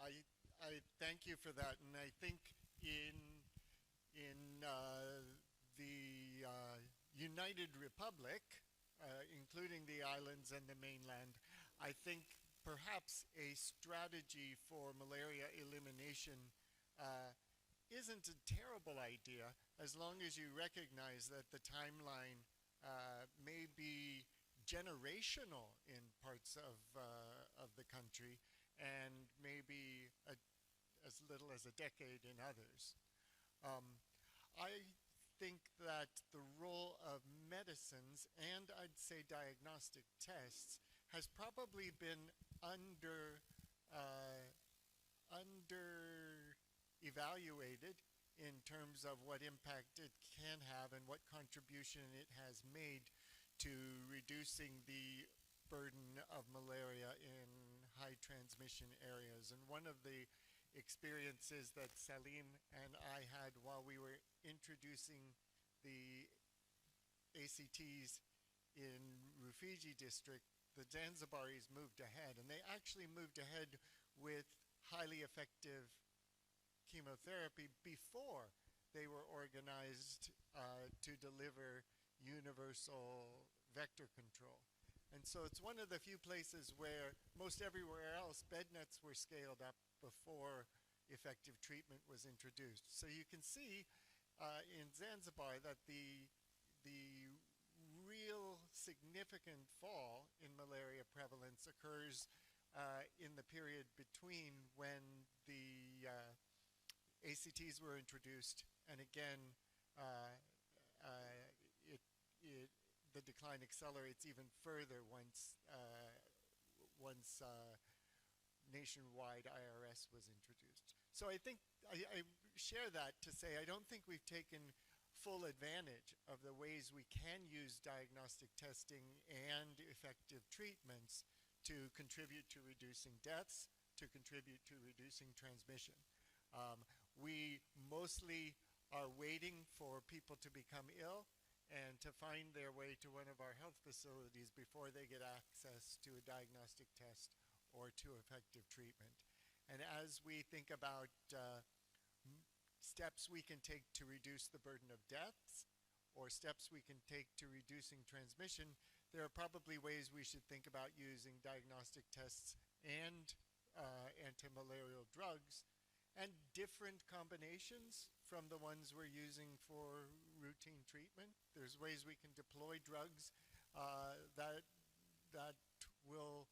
I thank you for that, and I think in the United Republic, including the islands and the mainland, I think perhaps a strategy for malaria elimination isn't a terrible idea as long as you recognize that the timeline may be generational in parts of the country and maybe as little as a decade in others. I think that the role of medicines and I'd say diagnostic tests has probably been under evaluated in terms of what impact it can have and what contribution it has made to reducing the burden of malaria in high transmission areas. And one of the experiences that Salim and I had while we were introducing the ACTs in Rufiji district, the Zanzibaris moved ahead, and they actually moved ahead with highly effective chemotherapy before they were organized to deliver universal vector control. And so it's one of the few places where most everywhere else bed nets were scaled up before effective treatment was introduced. So you can see in Zanzibar that the real significant fall in malaria prevalence occurs in the period between when the ACTs were introduced and again the decline accelerates even further once nationwide IRS was introduced. So I think I share that to say I don't think we've taken full advantage of the ways we can use diagnostic testing and effective treatments to contribute to reducing deaths, to contribute to reducing transmission. We mostly are waiting for people to become ill and to find their way to one of our health facilities before they get access to a diagnostic test or to effective treatment. And as we think about steps we can take to reduce the burden of deaths or steps we can take to reducing transmission, there are probably ways we should think about using diagnostic tests and anti-malarial drugs and different combinations from the ones we're using for routine treatment. There's ways we can deploy drugs that will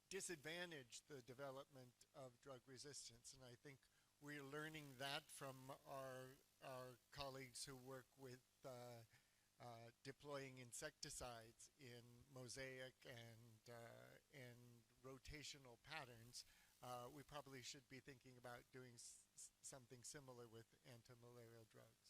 disadvantage the development of drug resistance. And I think we're learning that from our colleagues who work with deploying insecticides in mosaic and rotational patterns. We probably should be thinking about doing something similar with anti-malarial drugs.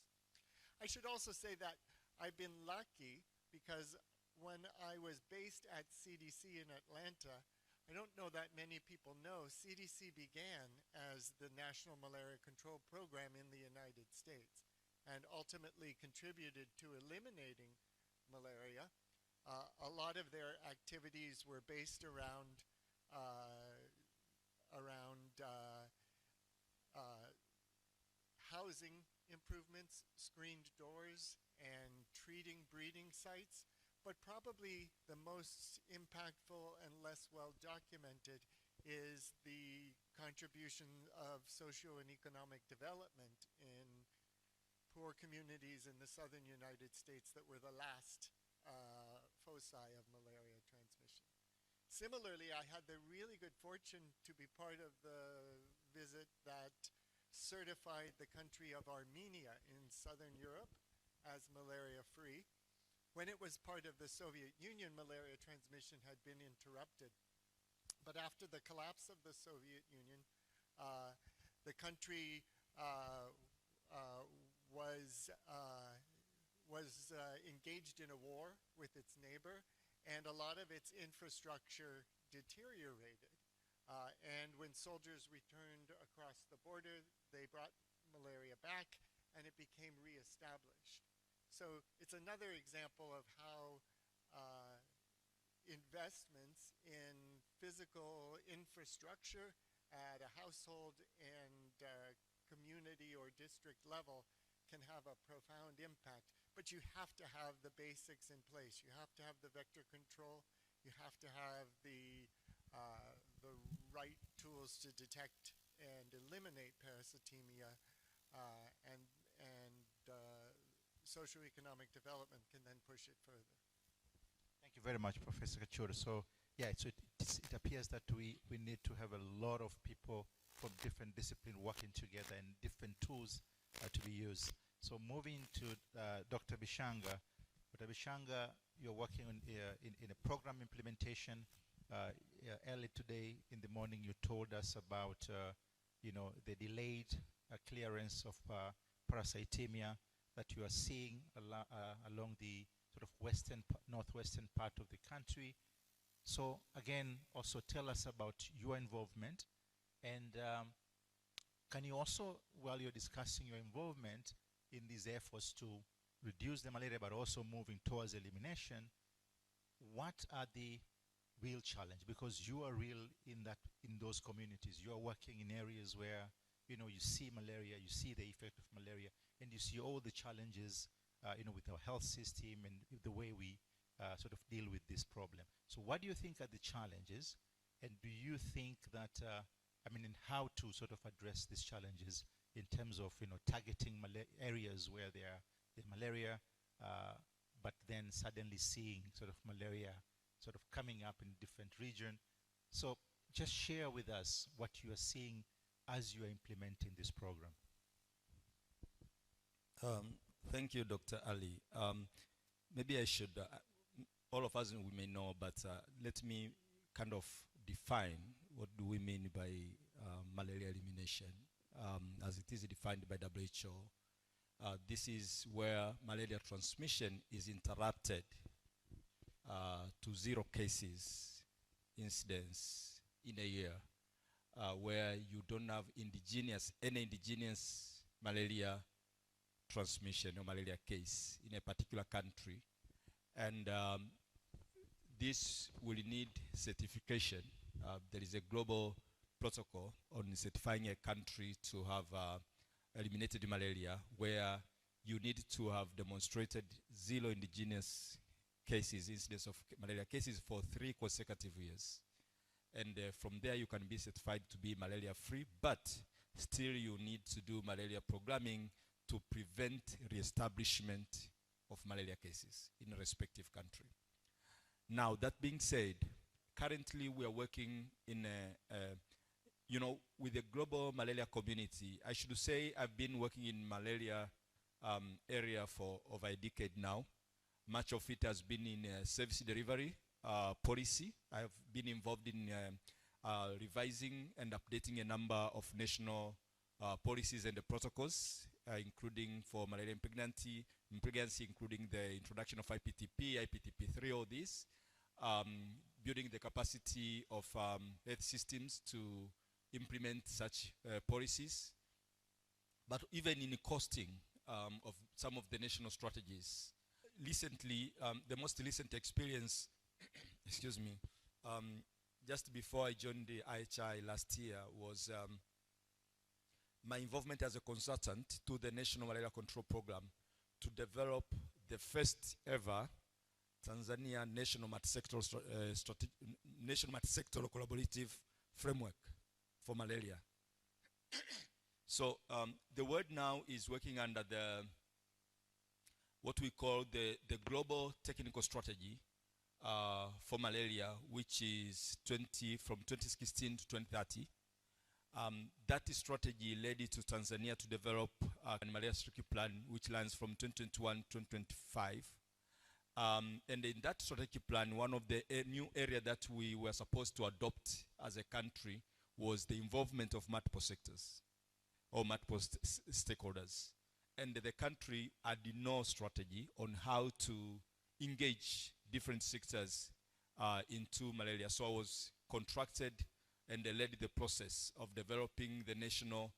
I should also say that I've been lucky because when I was based at CDC in Atlanta, I don't know that many people know, CDC began as the National Malaria Control Program in the United States and ultimately contributed to eliminating malaria. A lot of their activities were based around housing improvements, screened doors, and treating breeding sites. But probably the most impactful and less well documented is the contribution of socio and economic development in poor communities in the southern United States that were the last foci of malaria transmission. Similarly, I had the really good fortune to be part of the visit that certified the country of Armenia in southern Europe as malaria-free. When it was part of the Soviet Union, malaria transmission had been interrupted. But after the collapse of the Soviet Union, the country was engaged in a war with its neighbor, and a lot of its infrastructure deteriorated. And when soldiers returned across the border, they brought malaria back, and it became reestablished. So it's another example of how investments in physical infrastructure at a household and community or district level can have a profound impact. But you have to have the basics in place. You have to have the vector control. You have to have the right tools to detect and eliminate parasitemia, and socioeconomic development can then push it further. Thank you very much, Professor Kachura. So, yeah, so it appears that we need to have a lot of people from different disciplines working together and different tools to be used. So moving to Dr. Bishanga. Dr. Bishanga, you're working on, in a program implementation. Early today in the morning, you told us about the delayed clearance of parasitemia that you are seeing along the sort of northwestern part of the country. So again, also tell us about your involvement, and can you also, while you're discussing your involvement in these efforts to reduce the malaria but also moving towards elimination, what are the real challenge? Because you are real in those communities. You are working in areas where you see malaria, you see the effect of malaria, and you see all the challenges with our health system and the way we sort of deal with this problem. So what do you think are the challenges, and do you think that and how to sort of address these challenges in terms of targeting areas where there's malaria, but then suddenly seeing sort of malaria sort of coming up in different regions? So just share with us what you are seeing as you are implementing this program. Thank you, Dr. Ali. Maybe I should, all of us we may know, but let me kind of define what do we mean by malaria elimination as it is defined by WHO. This is where malaria transmission is interrupted to 0 cases incidents in a year, where you don't have any indigenous malaria transmission or malaria case in a particular country. And this will need certification. There is a global protocol on certifying a country to have eliminated malaria, where you need to have demonstrated 0 indigenous cases, incidence of malaria cases for 3 consecutive years. And from there you can be certified to be malaria free, but still you need to do malaria programming to prevent reestablishment of malaria cases in a respective country. Now, that being said, currently we are working in with the global malaria community. I should say I've been working in malaria area for over a decade now. Much of it has been in service delivery policy. I've been involved in revising and updating a number of national policies and the protocols, including for malaria pregnancy, including the introduction of IPTP, IPTP3, all these, building the capacity of health systems to implement such policies, but even in costing of some of the national strategies. Recently, the most recent experience, excuse me, just before I joined the IHI last year was my involvement as a consultant to the National Malaria Control Program to develop the first ever Tanzania National Multi-Sectoral Collaborative Framework for malaria. So the world now is working under what we call the Global Technical Strategy for malaria, which is from 2016 to 2030. That strategy led it to Tanzania to develop a malaria strategic plan, which runs from 2021 to 2025. And in that strategic plan, one of the new areas that we were supposed to adopt as a country was the involvement of multiple sectors or multiple stakeholders. And the country had no strategy on how to engage different sectors into malaria. So I was contracted and led the process of developing the National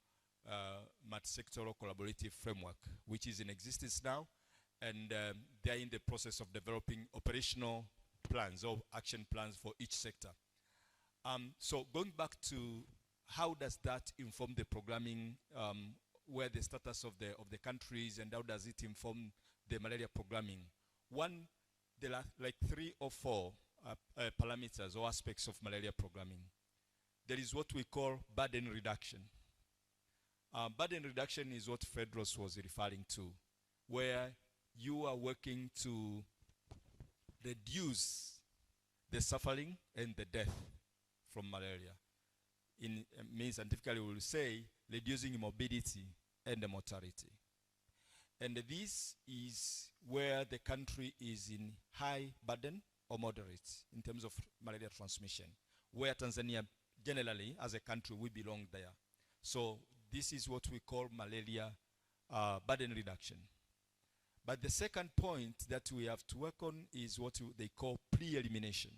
Multi-Sectoral Collaborative Framework, which is in existence now. And they're in the process of developing operational plans or action plans for each sector. So going back to how does that inform the programming, where the status of the countries, and how does it inform the malaria programming? One, there are like 3 or 4 parameters or aspects of malaria programming. There is what we call burden reduction. Burden reduction is what Fedros was referring to, where you are working to reduce the suffering and the death from malaria. Means scientifically we will say reducing morbidity and the mortality. And this is where the country is in high burden or moderate in terms of malaria transmission, where Tanzania generally as a country we belong there. So this is what we call malaria burden reduction. But the second point that we have to work on is what they call pre-elimination.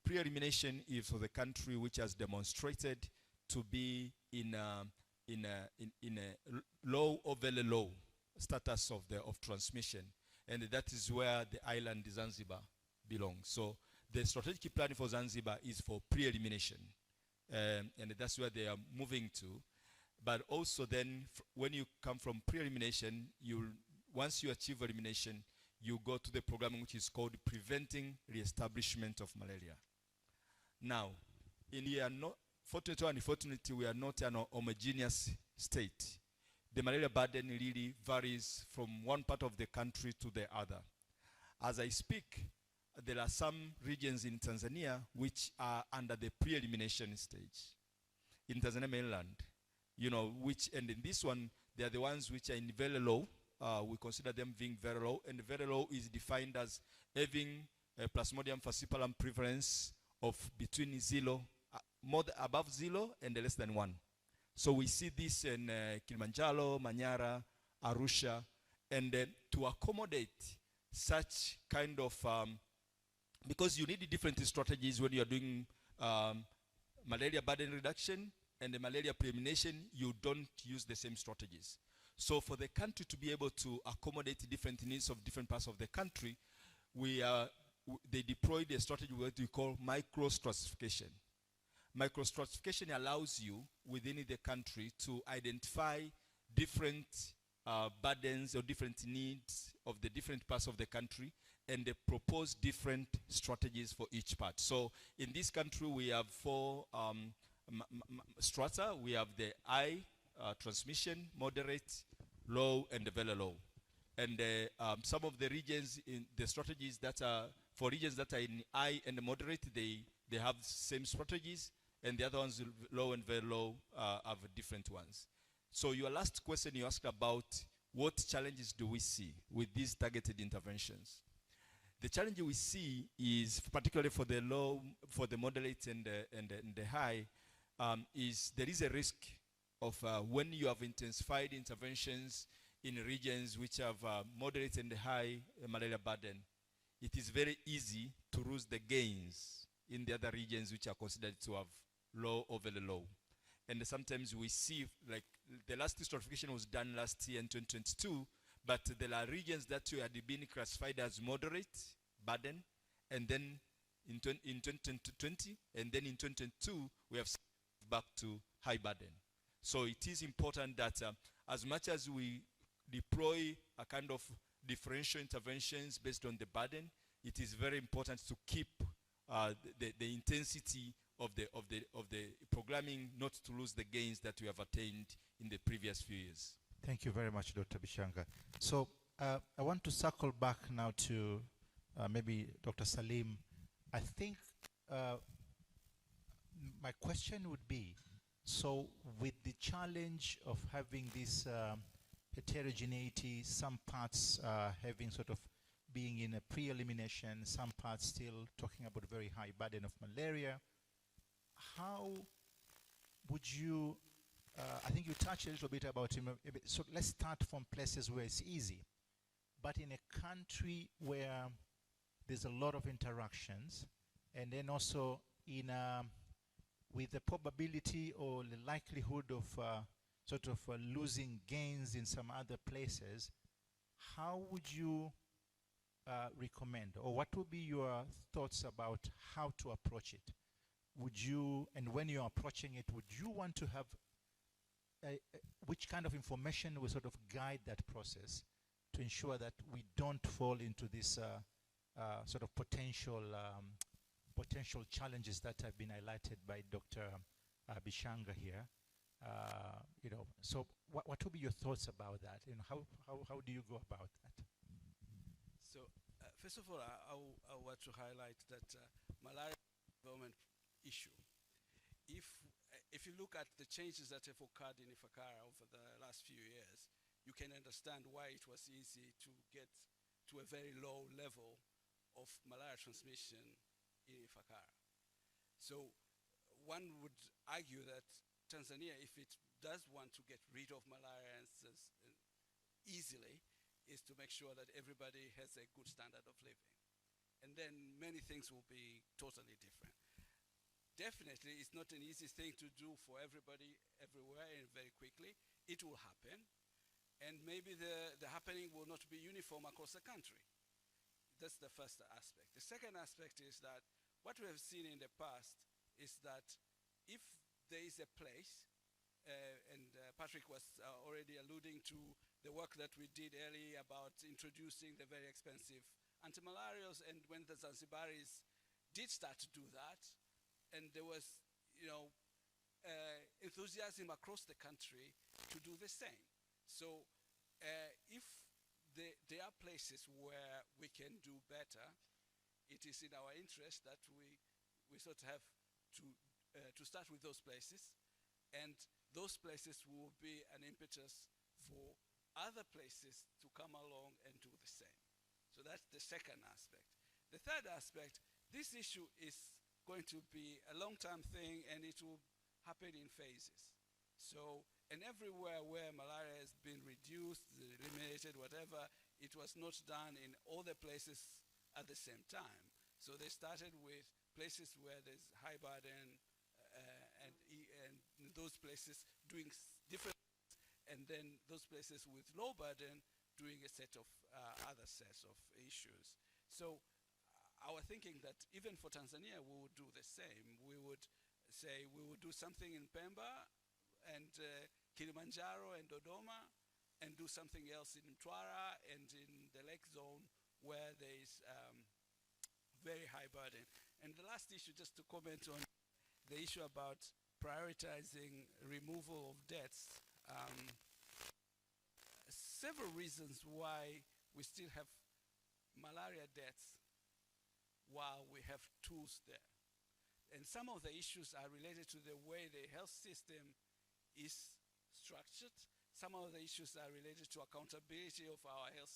Pre-elimination is for the country which has demonstrated to be in a low or very low status of transmission, and that is where the island Zanzibar belongs. So the strategic plan for Zanzibar is for pre-elimination, and that's where they are moving to. But also then, when you come from pre-elimination, once you achieve elimination, you go to the program which is called Preventing Reestablishment of Malaria. Now, fortunately or unfortunately, we are not an homogeneous state. The malaria burden really varies from one part of the country to the other. As I speak, there are some regions in Tanzania which are under the pre-elimination stage. In Tanzania mainland, and in this one, they are the ones which are in very low we consider them being very low, and very low is defined as having a Plasmodium falciparum prevalence of between 0, above 0 and less than 1. So we see this in Kilimanjaro, Manyara, Arusha, and to accommodate such kind of, because you need different strategies when you are doing malaria burden reduction and the malaria preelimination, you don't use the same strategies. So for the country to be able to accommodate different needs of different parts of the country, they deployed a strategy what we call micro-stratification. Micro-stratification allows you within the country to identify different burdens or different needs of the different parts of the country, and they propose different strategies for each part. So in this country, we have 4 strata. We have the high, transmission, moderate, low, and very low. And some of the regions in the strategies that are, for regions that are in high and moderate, they have same strategies, and the other ones, low and very low, have different ones. So your last question, you asked about what challenges do we see with these targeted interventions. The challenge we see is, particularly for the low, for the moderate and the high, is there is a risk of when you have intensified interventions in regions which have moderate and high malaria burden, it is very easy to lose the gains in the other regions which are considered to have low or very low. And sometimes we see, like the last stratification was done last year in 2022, but there are regions that had been classified as moderate burden, and then in 2020, and then in 2022, we have back to high burden. So it is important that as much as we deploy a kind of differential interventions based on the burden, it is very important to keep the intensity of the programming, not to lose the gains that we have attained in the previous few years. Thank you very much, Dr. Bishanga. So I want to circle back now to maybe Dr. Salim. I think my question would be, so with the challenge of having this heterogeneity, some parts having sort of being in a pre-elimination, some parts still talking about very high burden of malaria, how would you, I think you touched a little bit about it, so let's start from places where it's easy. But in a country where there's a lot of interactions, and then also in with the probability or the likelihood of sort of losing gains in some other places, how would you recommend, or what would be your thoughts about how to approach it? Would you, and when you're approaching it, would you want to have which kind of information will sort of guide that process to ensure that we don't fall into this sort of potential challenges that have been highlighted by Dr. Bishanga here? You know, so what would be your thoughts about that? You know, how do you go about that? So first of all, I want to highlight that malaria development issue. If you look at the changes that have occurred in Ifakara over the last few years, you can understand why it was easy to get to a very low level of malaria transmission in Ifakara. So one would argue that Tanzania, if it does want to get rid of malaria easily, is to make sure that everybody has a good standard of living. And then many things will be totally different. Definitely, it's not an easy thing to do for everybody everywhere and very quickly. It will happen. And maybe the happening will not be uniform across the country. That's the first aspect. The second aspect is that what we have seen in the past is that if there is a place, and Patrick was already alluding to the work that we did early about introducing the very expensive antimalarials, and when the Zanzibaris did start to do that, and there was, you know, enthusiasm across the country to do the same. So if there are places where we can do better, it is in our interest that we sort of have to start with those places, and those places will be an impetus for other places to come along and do the same. So that's the second aspect. The third aspect, this issue is going to be a long-term thing, and it will happen in phases. So, and everywhere where malaria has been reduced, eliminated, whatever, it was not done in all the places at the same time. So they started with places where there's high burden, and those places doing different, and then those places with low burden doing a set of other sets of issues. So our thinking that even for Tanzania, we would do the same. We would say we would do something in Pemba and Kilimanjaro and Dodoma, and do something else in Mtwara and in the lake zone where there is very high burden. And the last issue, just to comment on the issue about prioritizing removal of deaths. Several reasons why we still have malaria deaths while we have tools there. And some of the issues are related to the way the health system is structured. Some of the issues are related to accountability of our health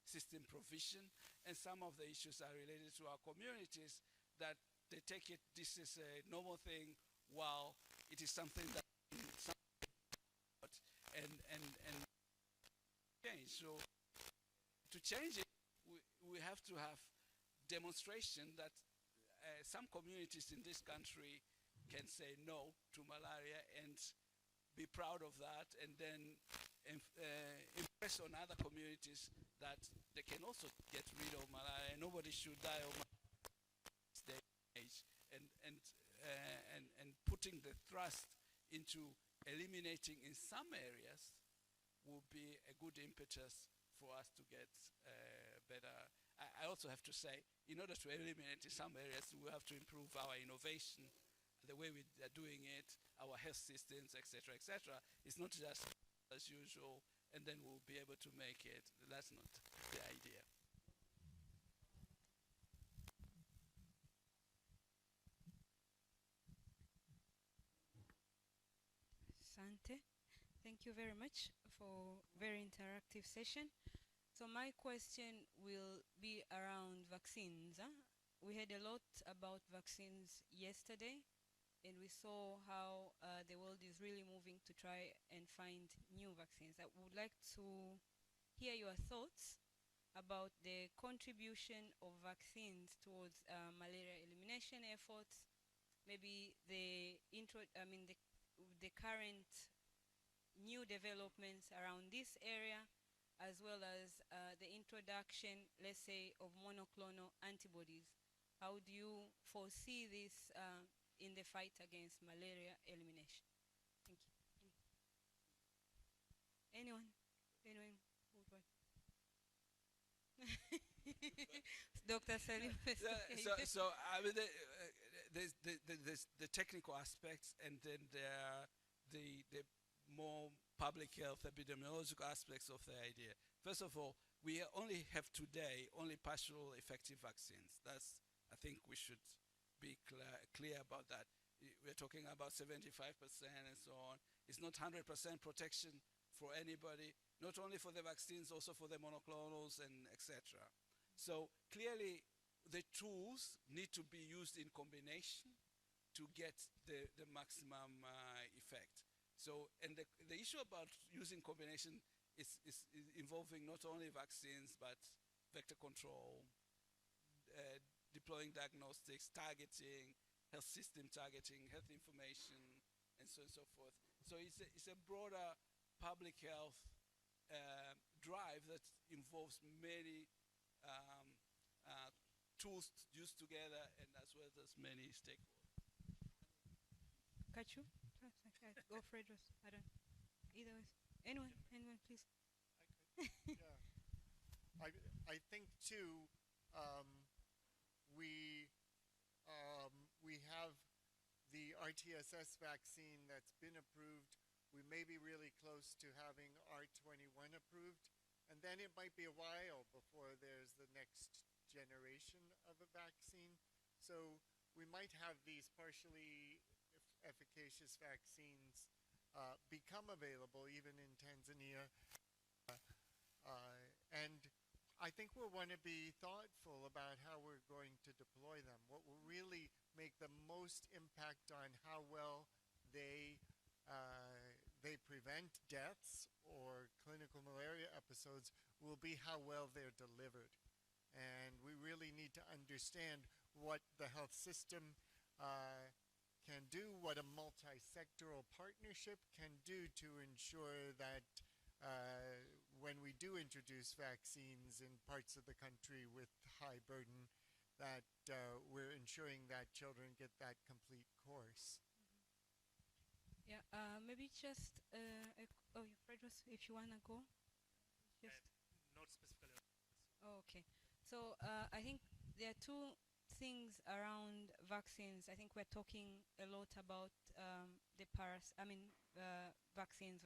system provision. And some of the issues are related to our communities, that they take it, this is a normal thing, while it is something that and change. So to change it, we have to have demonstration that some communities in this country can say no to malaria and be proud of that, and then impress on other communities that they can also get rid of malaria. Nobody should die of malaria age, and putting the thrust into eliminating in some areas will be a good impetus for us to get better. I also have to say, in order to eliminate in some areas, we have to improve our innovation, the way we are doing it, our health systems, etc., etc. It's not just as usual, and then we'll be able to make it. That's not the idea. Sante. Thank you very much for very interactive session. So my question will be around vaccines. We heard a lot about vaccines yesterday, and we saw how the world is really moving to try and find new vaccines. I would like to hear your thoughts about the contribution of vaccines towards malaria elimination efforts, maybe the current new developments around this area, as well as the introduction, let's say, of monoclonal antibodies. How do you foresee this in the fight against malaria elimination? Thank you. Anyone? Anyone? Dr. Salim. So I mean, there's the technical aspects, and then there are the more public health epidemiological aspects of the idea. First of all, we only have today only partial effective vaccines. That's, I think we should be clear about that. We're talking about 75% and so on. It's not 100% protection for anybody, not only for the vaccines, also for the monoclonals and etc. So clearly the tools need to be used in combination to get the maximum effect. So, and the issue about using combination is involving not only vaccines, but vector control, deploying diagnostics, targeting, health system targeting, health information, and so on and so forth. So it's a broader public health drive that involves many tools used together, and as well as many stakeholders. Kachu? Go Fredros. I don't. Either way. Anyone, please. Yeah. I think too. We have the RTSS vaccine that's been approved. We may be really close to having R21 approved, and then it might be a while before there's the next generation of a vaccine. So we might have these partially efficacious vaccines become available even in Tanzania And I think we'll want to be thoughtful about how we're going to deploy them. What will really make the most impact on how well they prevent deaths or clinical malaria episodes will be how well they're delivered. And we really need to understand what the health system can do, what a multi-sectoral partnership can do to ensure that when we do introduce vaccines in parts of the country with high burden, that we're ensuring that children get that complete course. Yeah, maybe just, oh, Fredros, if you want to go. Just. Not specifically. Oh, okay. So I think there are two things around vaccines. I think we're talking a lot about vaccines.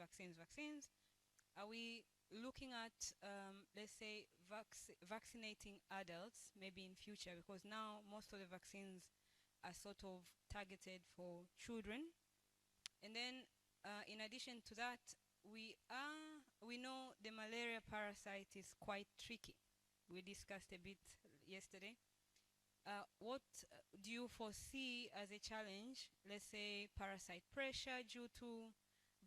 Are we looking at, let's say, vaccinating adults maybe in future? Because now most of the vaccines are sort of targeted for children. And then in addition to that, we know the malaria parasite is quite tricky. We discussed a bit yesterday. What do you foresee as a challenge, let's say parasite pressure due to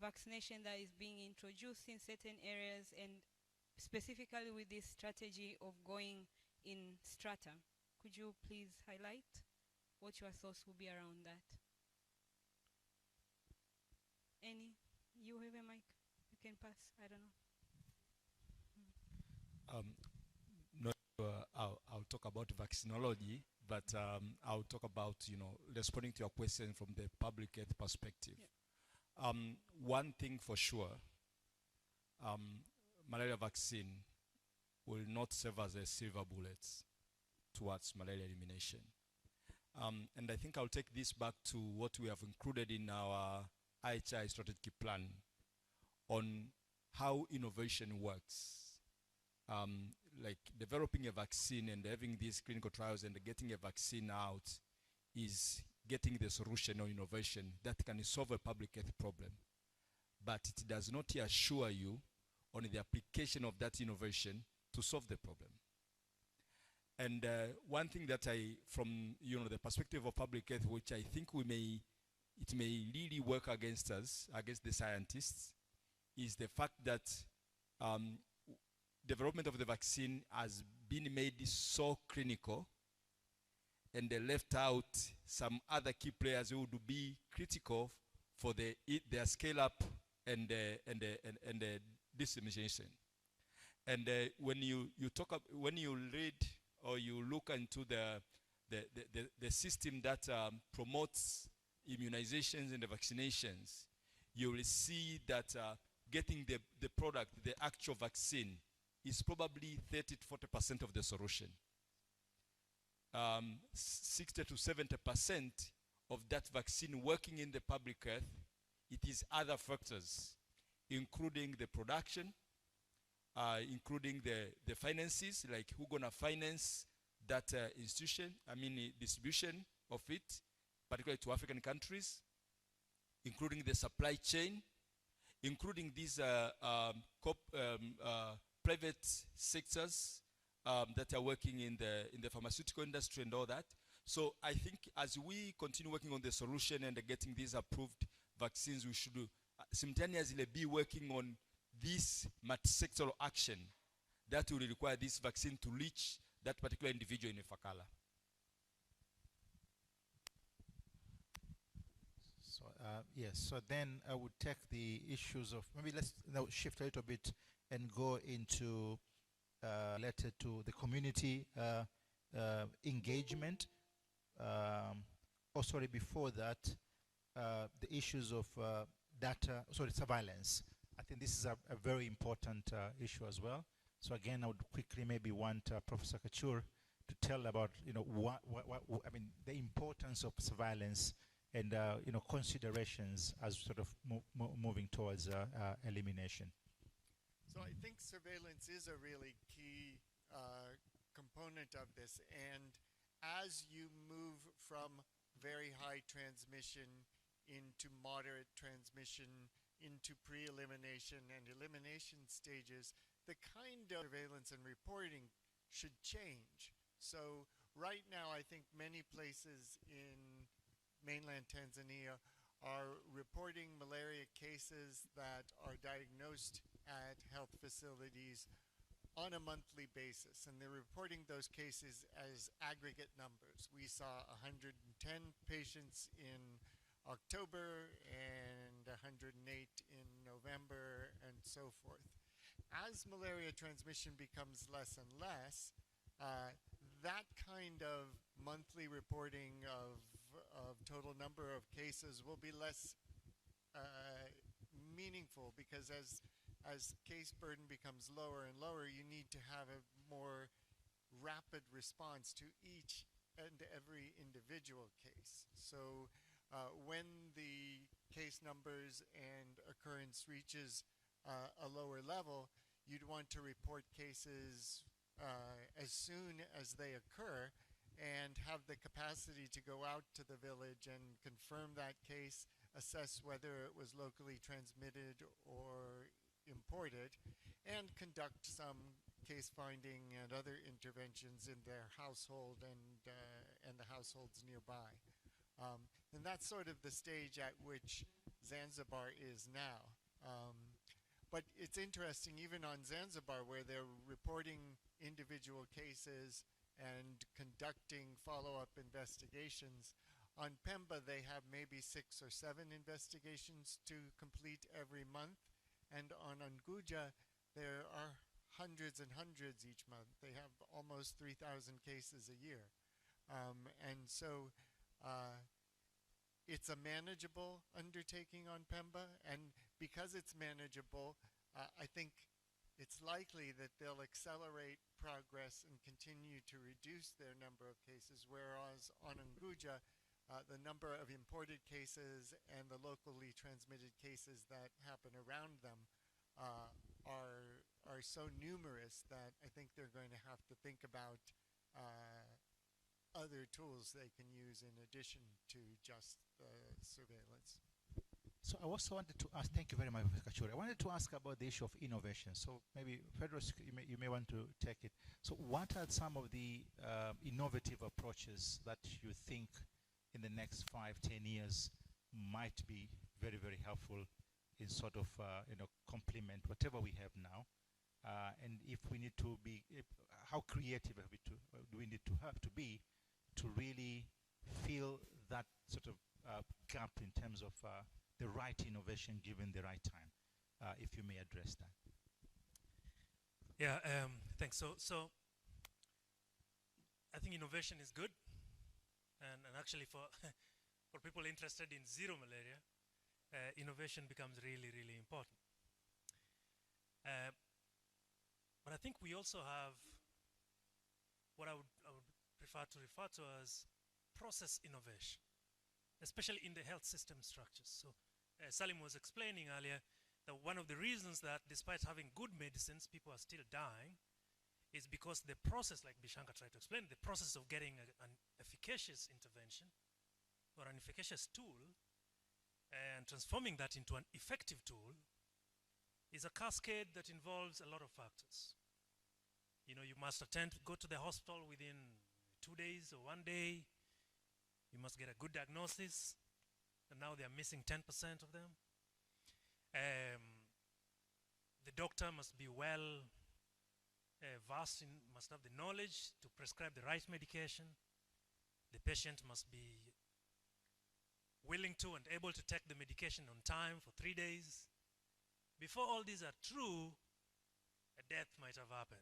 vaccination that is being introduced in certain areas, and specifically with this strategy of going in strata? Could you please highlight what your thoughts will be around that? Any? You have a mic? You can pass. I don't know. I'll talk about vaccinology, but I'll talk about, responding to your question from the public health perspective. Yeah. One thing for sure, malaria vaccine will not serve as a silver bullet towards malaria elimination. And I think I'll take this back to what we have included in our IHI strategic plan on how innovation works. Like developing a vaccine and having these clinical trials and getting a vaccine out is getting the solution or innovation that can solve a public health problem. But it does not assure you on the application of that innovation to solve the problem. And one thing that from the perspective of public health, which I think it may really work against us, against the scientists, is the fact that development of the vaccine has been made so clinical, and they left out some other key players who would be critical for their scale up and the dissemination. And when you read or you look into the system that promotes immunizations and the vaccinations, you will see that getting the product, the actual vaccine, is probably 30 to 40% of the solution. 60 to 70% of that vaccine working in the public health, it is other factors, including the production, including the finances, like who's gonna finance that institution, distribution of it, particularly to African countries, including the supply chain, including these private sectors that are working in the pharmaceutical industry and all that. So I think as we continue working on the solution and getting these approved vaccines, we should simultaneously be working on this multi-sectoral action that will require this vaccine to reach that particular individual in Ifakara. So yes, so then I would take the issues of, maybe let's now shift a little bit and go into related to the community engagement. Before that, the issues of surveillance. I think this is a very important issue as well. So again, I would quickly maybe want Professor Kachur to tell about, the importance of surveillance and, considerations as sort of moving towards elimination. So I think surveillance is a really key component of this. And as you move from very high transmission into moderate transmission, into pre-elimination and elimination stages, the kind of surveillance and reporting should change. So right now, I think many places in mainland Tanzania are reporting malaria cases that are diagnosed at health facilities on a monthly basis, and they're reporting those cases as aggregate numbers. We saw 110 patients in October and 108 in November and so forth. As malaria transmission becomes less and less, that kind of monthly reporting of total number of cases will be less meaningful, because as case burden becomes lower and lower, you need to have a more rapid response to each and every individual case. So when the case numbers and occurrence reaches a lower level, you'd want to report cases as soon as they occur and have the capacity to go out to the village and confirm that case, assess whether it was locally transmitted or imported, and conduct some case finding and other interventions in their household and the households nearby. And that's sort of the stage at which Zanzibar is now. But it's interesting, even on Zanzibar, where they're reporting individual cases and conducting follow-up investigations, on Pemba they have maybe 6 or 7 investigations to complete every month, and on Unguja there are hundreds and hundreds each month. They have almost 3,000 cases a year. And so it's a manageable undertaking on Pemba, and because it's manageable, I think it's likely that they'll accelerate progress and continue to reduce their number of cases, whereas on Unguja, the number of imported cases and the locally transmitted cases that happen around them are so numerous that I think they're going to have to think about other tools they can use in addition to just surveillance. So I also wanted to ask, thank you very much, Kachuri. I wanted to ask about the issue of innovation. So maybe, Fedros, you may want to take it. So what are some of the innovative approaches that you think in the next 5-10 years might be very, very helpful in sort of, complement whatever we have now? And if we need to be, how creative do we need to have to be to really fill that sort of gap in terms of the right innovation given the right time, if you may address that. Yeah, thanks. So I think innovation is good, and actually for for people interested in zero malaria, innovation becomes really, really important. But I think we also have what I would prefer to refer to as process innovation, especially in the health system structures. So Salim was explaining earlier that one of the reasons that despite having good medicines, people are still dying is because the process, like Bishanka tried to explain, the process of getting an efficacious intervention or an efficacious tool and transforming that into an effective tool is a cascade that involves a lot of factors. You know, you must go to the hospital within 2 days or 1 day. You must get a good diagnosis, and now they are missing 10% of them. The doctor must be well versed must have the knowledge to prescribe the right medication. The patient must be willing to and able to take the medication on time for 3 days. Before all these are true, a death might have happened.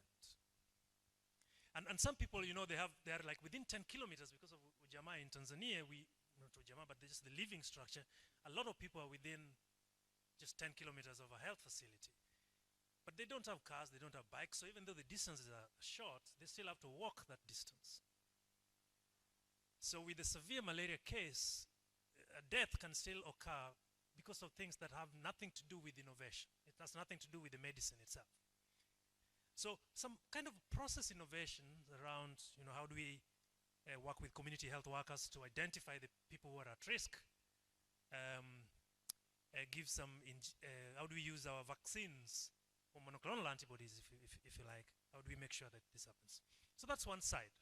And some people, you know, they're like within 10 kilometers because of Ujamaa in Tanzania, not Ujamaa, but just the living structure. A lot of people are within just 10 kilometers of a health facility. But they don't have cars, they don't have bikes, so even though the distances are short, they still have to walk that distance. So with a severe malaria case, a death can still occur because of things that have nothing to do with innovation. It has nothing to do with the medicine itself. So some kind of process innovation around, you know, how do we work with community health workers to identify the people who are at risk, give some, how do we use our vaccines or monoclonal antibodies, if you like, how do we make sure that this happens? So that's one side.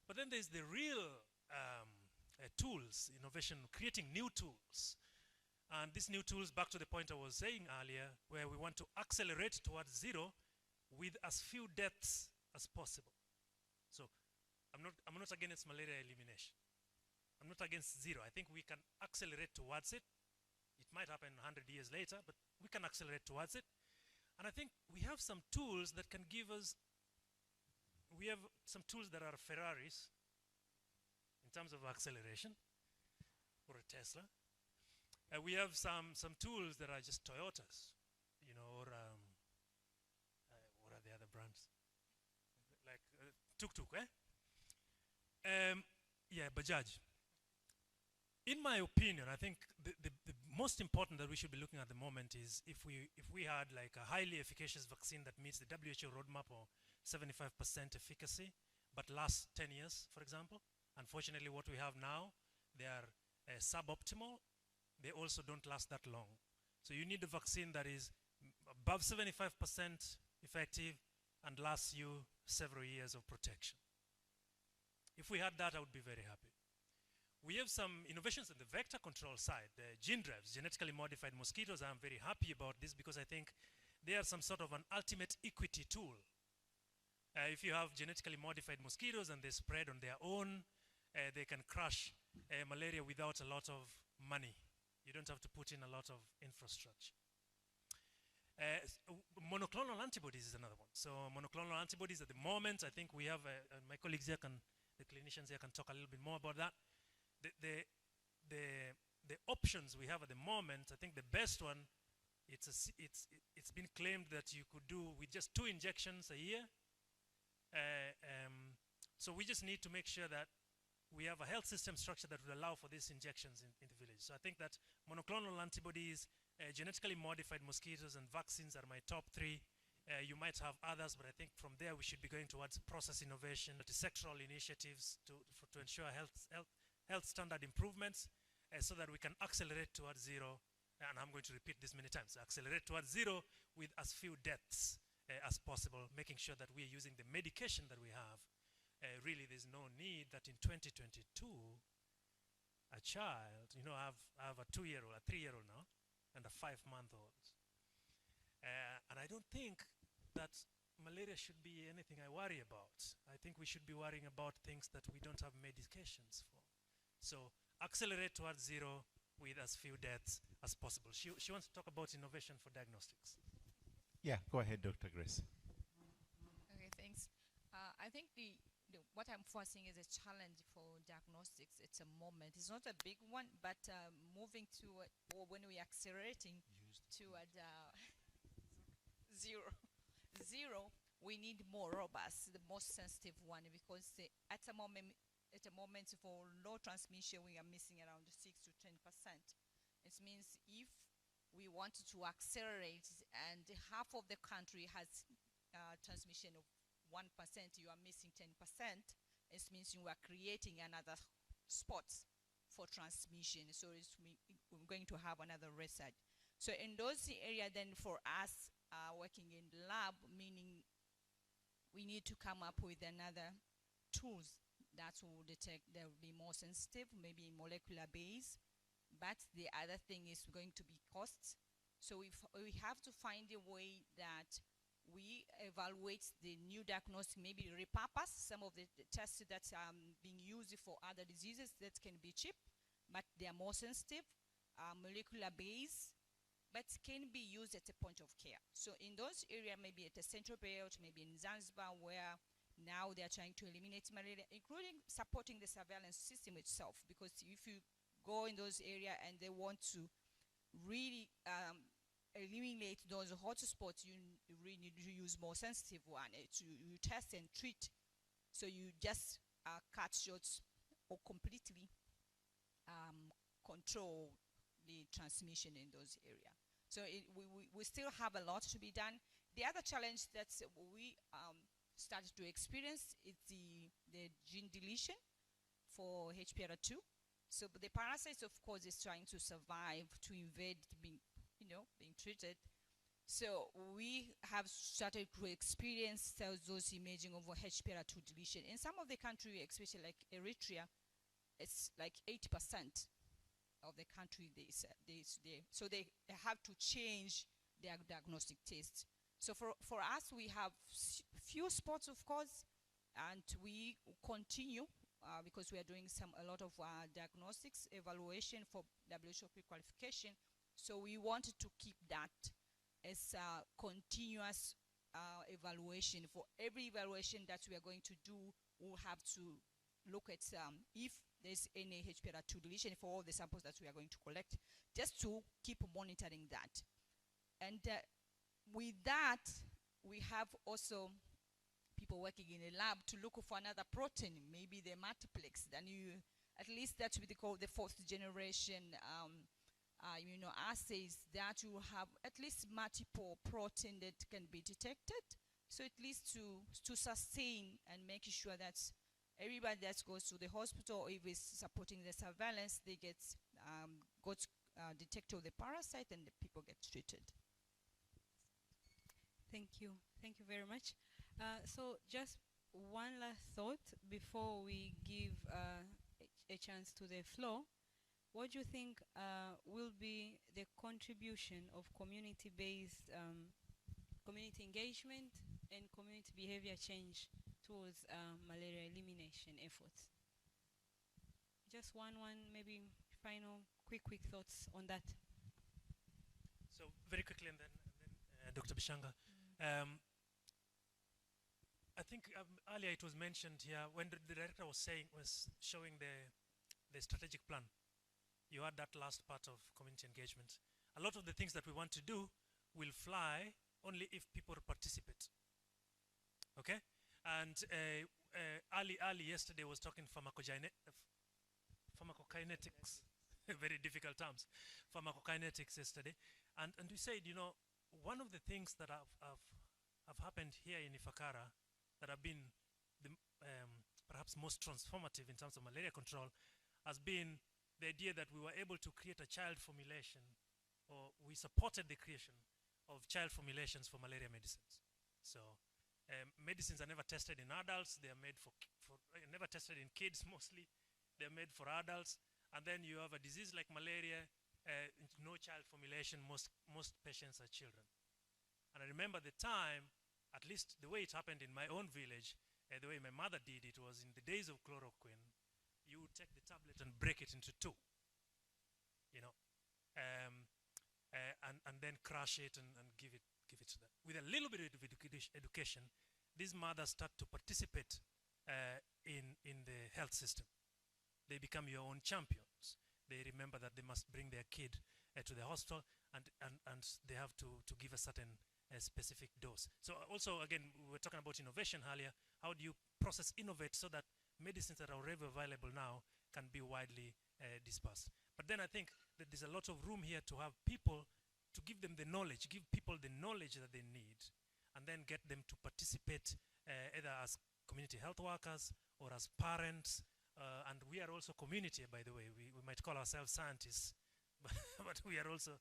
But then there's the real tools, innovation, creating new tools. And these new tools, back to the point I was saying earlier, where we want to accelerate towards zero with as few deaths as possible. So I'm not against malaria elimination. I'm not against zero. I think we can accelerate towards it. It might happen 100 years later, but we can accelerate towards it. And I think we have some tools that can give us, we have some tools that are Ferraris in terms of acceleration, or a Tesla. We have some tools that are just Toyotas, you know, or what are the other brands? Like tuk-tuk, eh? Yeah, Bajaj. In my opinion, I think the most important that we should be looking at the moment is if we had like a highly efficacious vaccine that meets the WHO roadmap or 75% efficacy, but lasts 10 years, for example. Unfortunately, what we have now, they are suboptimal. They also don't last that long. So you need a vaccine that is above 75% effective and lasts you several years of protection. If we had that, I would be very happy. We have some innovations on the vector control side, the gene drives, genetically modified mosquitoes. I'm very happy about this because I think they are some sort of an ultimate equity tool. If you have genetically modified mosquitoes and they spread on their own, they can crush malaria without a lot of money. You don't have to put in a lot of infrastructure. Monoclonal antibodies is another one. So monoclonal antibodies at the moment, I think we have, my colleagues here the clinicians here can talk a little bit more about that. The options we have at the moment, I think the best one, it's been claimed that you could do with just 2 injections a year. So we just need to make sure that we have a health system structure that would allow for these injections in the village. So I think that monoclonal antibodies, genetically modified mosquitoes, and vaccines are my top 3. You might have others, but I think from there we should be going towards process innovation, sectoral initiatives to ensure health standard improvements so that we can accelerate towards zero. And I'm going to repeat this many times, accelerate towards zero with as few deaths as possible, making sure that we're using the medication that we have. Really, there's no need that in 2022, a child, you know, I have a 2-year-old, a 3-year-old now, and a 5-month-old. And I don't think that malaria should be anything I worry about. I think we should be worrying about things that we don't have medications for. So accelerate towards zero with as few deaths as possible. She wants to talk about innovation for diagnostics. Yeah, go ahead, Dr. Grace. Okay, thanks. I think what I'm foreseeing is a challenge for diagnostics at a moment. It's not a big one, but moving to or when we're accelerating toward zero, we need more robust, the most sensitive one, because at a moment for low transmission, we are missing around 6 to 10%. It means if we wanted to accelerate and half of the country has transmission of 1%, you are missing 10%. It means you are creating another spot for transmission. So we're going to have another research. So in those areas, then for us working in the lab, meaning we need to come up with another tools that will detect, that will be more sensitive, maybe molecular base. But the other thing is going to be costs. So we have to find a way that we evaluate the new diagnostic, maybe repurpose some of the tests that are being used for other diseases that can be cheap, but they are more sensitive, molecular base, but can be used at a point of care. So in those areas, maybe at the central belt, maybe in Zanzibar, where now they are trying to eliminate malaria, including supporting the surveillance system itself, because if you go in those areas and they want to really eliminate those hotspots, you really need to use more sensitive one. You test and treat, so you just cut short or completely control the transmission in those areas. So we still have a lot to be done. The other challenge that we started to experience is the gene deletion for HPR2. So the parasite, of course, is trying to survive, to invade, being treated. So we have started to experience those imaging of HPR2 deletion. In some of the countries, especially like Eritrea, it's like 80% of the country so they have to change their diagnostic tests. So for us, we have few spots, of course, and we continue because we are doing a lot of diagnostics evaluation for WHO pre-qualification. So we wanted to keep that as a continuous evaluation. For every evaluation that we are going to do, we'll have to look at if there's any HPR2 deletion for all the samples that we are going to collect, just to keep monitoring that. And with that, we have also people working in a lab to look for another protein, maybe the multiplex. Then at least that's what they call the fourth generation immunoassays, that you have at least multiple protein that can be detected. So at least to sustain and making sure that everybody that goes to the hospital, or if it's supporting the surveillance, they get detected the parasite and the people get treated. Thank you very much. So just one last thought before we give a chance to the floor. What do you think will be the contribution of community-based community engagement and community behavior change towards malaria elimination efforts? Just one maybe final quick thoughts on that. So very quickly, and then Dr. Bishanga. I think earlier it was mentioned here when the director was showing the strategic plan. You had that last part of community engagement. A lot of the things that we want to do will fly only if people participate. Okay? And Ali yesterday was talking pharmacokinetics, very difficult terms, pharmacokinetics yesterday. And we said, one of the things that have happened here in Ifakara that have been perhaps most transformative in terms of malaria control has been the idea that we were able to create a child formulation, or we supported the creation of child formulations for malaria medicines. So medicines are never tested in adults. They are made never tested in kids mostly. They're made for adults. And then you have a disease like malaria, no child formulation, most patients are children. And I remember the time, at least the way it happened in my own village, the way my mother did it was in the days of chloroquine, you would take the tablet and break it into two, and then crush it and give it to them. With a little bit of education, these mothers start to participate in the health system. They become your own champions. They remember that they must bring their kid to the hospital, and they have to give a certain specific dose. So also, again, we were talking about innovation earlier. How do you innovate so that medicines that are already available now can be widely dispersed? But then I think that there's a lot of room here to have people, to give them the knowledge, give people the knowledge that they need, and then get them to participate either as community health workers or as parents. And we are also community, by the way. We might call ourselves scientists, but we are also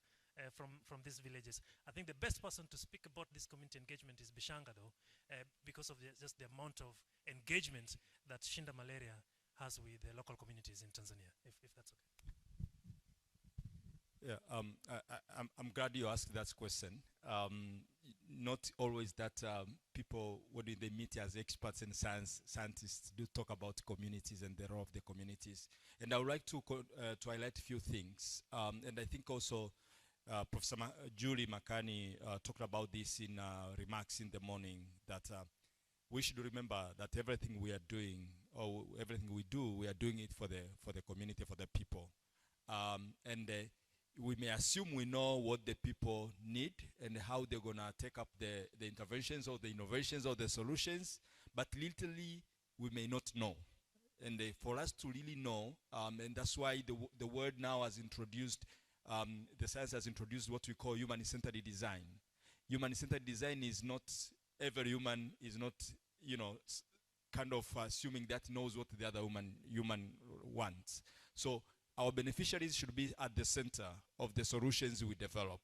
from these villages. I think the best person to speak about this community engagement is Bishanga, though, because of just the amount of engagement that Shinda Malaria has with the local communities in Tanzania, if that's okay. Yeah, I'm glad you asked that question. Not always that people, when they meet as experts and scientists, do talk about communities and the role of the communities. And I would like to highlight a few things. And I think also Professor Julie Makani talked about this in remarks in the morning, that we should remember that everything we are doing, or everything we do, we are doing it for the community, for the people. And we may assume we know what the people need and how they're going to take up the interventions or the innovations or the solutions, but literally we may not know. And for us to really know, and that's why the word now has introduced, the science has introduced what we call human-centered design. Human-centered design is not, every human is not, kind of assuming that knows what the other human wants. So our beneficiaries should be at the center of the solutions we develop.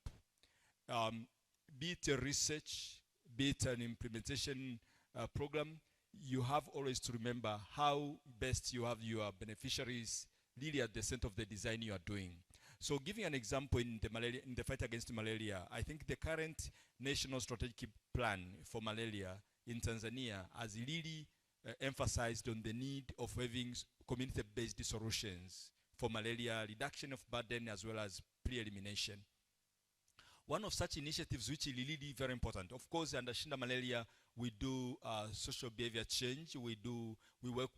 be it a research, be it an implementation program, you have always to remember how best you have your beneficiaries really at the center of the design you are doing. So giving an example in the fight against malaria, I think the current national strategic plan for malaria in Tanzania has really emphasized on the need of having community-based solutions for malaria, reduction of burden, as well as pre-elimination. One of such initiatives which is really very important, of course, under Shinda Malaria, we do social behavior change. We do work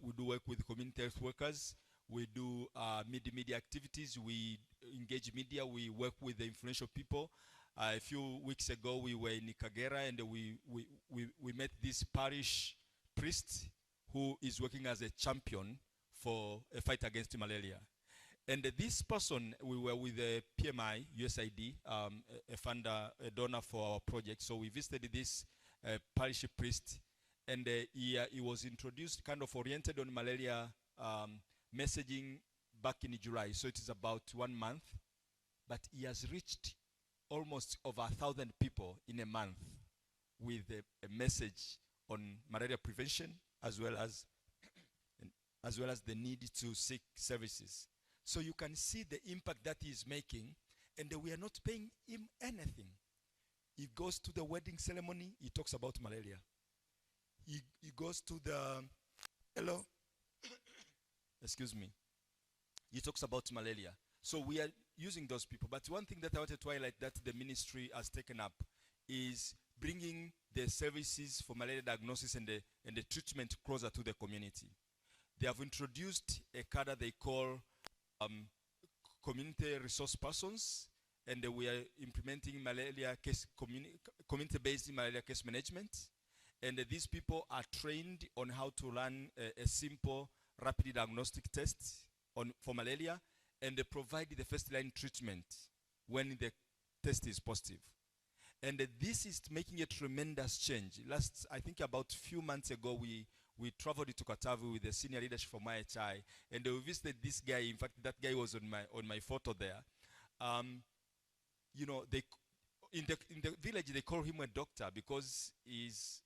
with community health workers. We do media activities. We engage media. We work with the influential people. A few weeks ago, we were in Kagera, and we met this parish priest who is working as a champion for a fight against malaria. And this person, we were with the PMI, USAID, a funder, a donor for our project. So we visited this parish priest, and he was introduced, kind of oriented on malaria messaging back in July. So it is about 1 month, but he has reached almost over 1,000 people in a month with a message on malaria prevention, as well as the need to seek services. So you can see the impact that he is making, and we are not paying him anything. He goes to the wedding ceremony, he talks about malaria. He goes to the, hello, excuse me, he talks about malaria. So we are using those people. But one thing that I wanted to highlight that the ministry has taken up is bringing the services for malaria diagnosis and the treatment closer to the community. They have introduced a cadre they call community resource persons, and we are implementing malaria case community-based malaria case management. And these people are trained on how to run a simple rapid diagnostic test for malaria, and they provide the first line treatment when the test is positive. And this is making a tremendous change. I think about a few months ago, we traveled to Katavi with the senior leadership from IHI, and we visited this guy. In fact, that guy was on my photo there. You know, in the village they call him a doctor because he's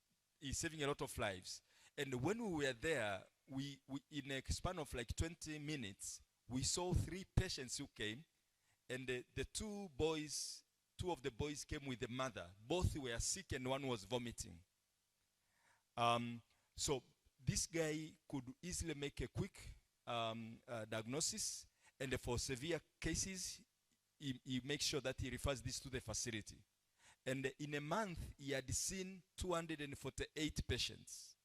saving a lot of lives. And when we were there, we in a span of like 20 minutes, we saw 3 patients who came, and the two of the boys came with the mother. Both were sick and one was vomiting. So this guy could easily make a quick diagnosis, and for severe cases, he makes sure that he refers this to the facility. And in a month, he had seen 248 patients.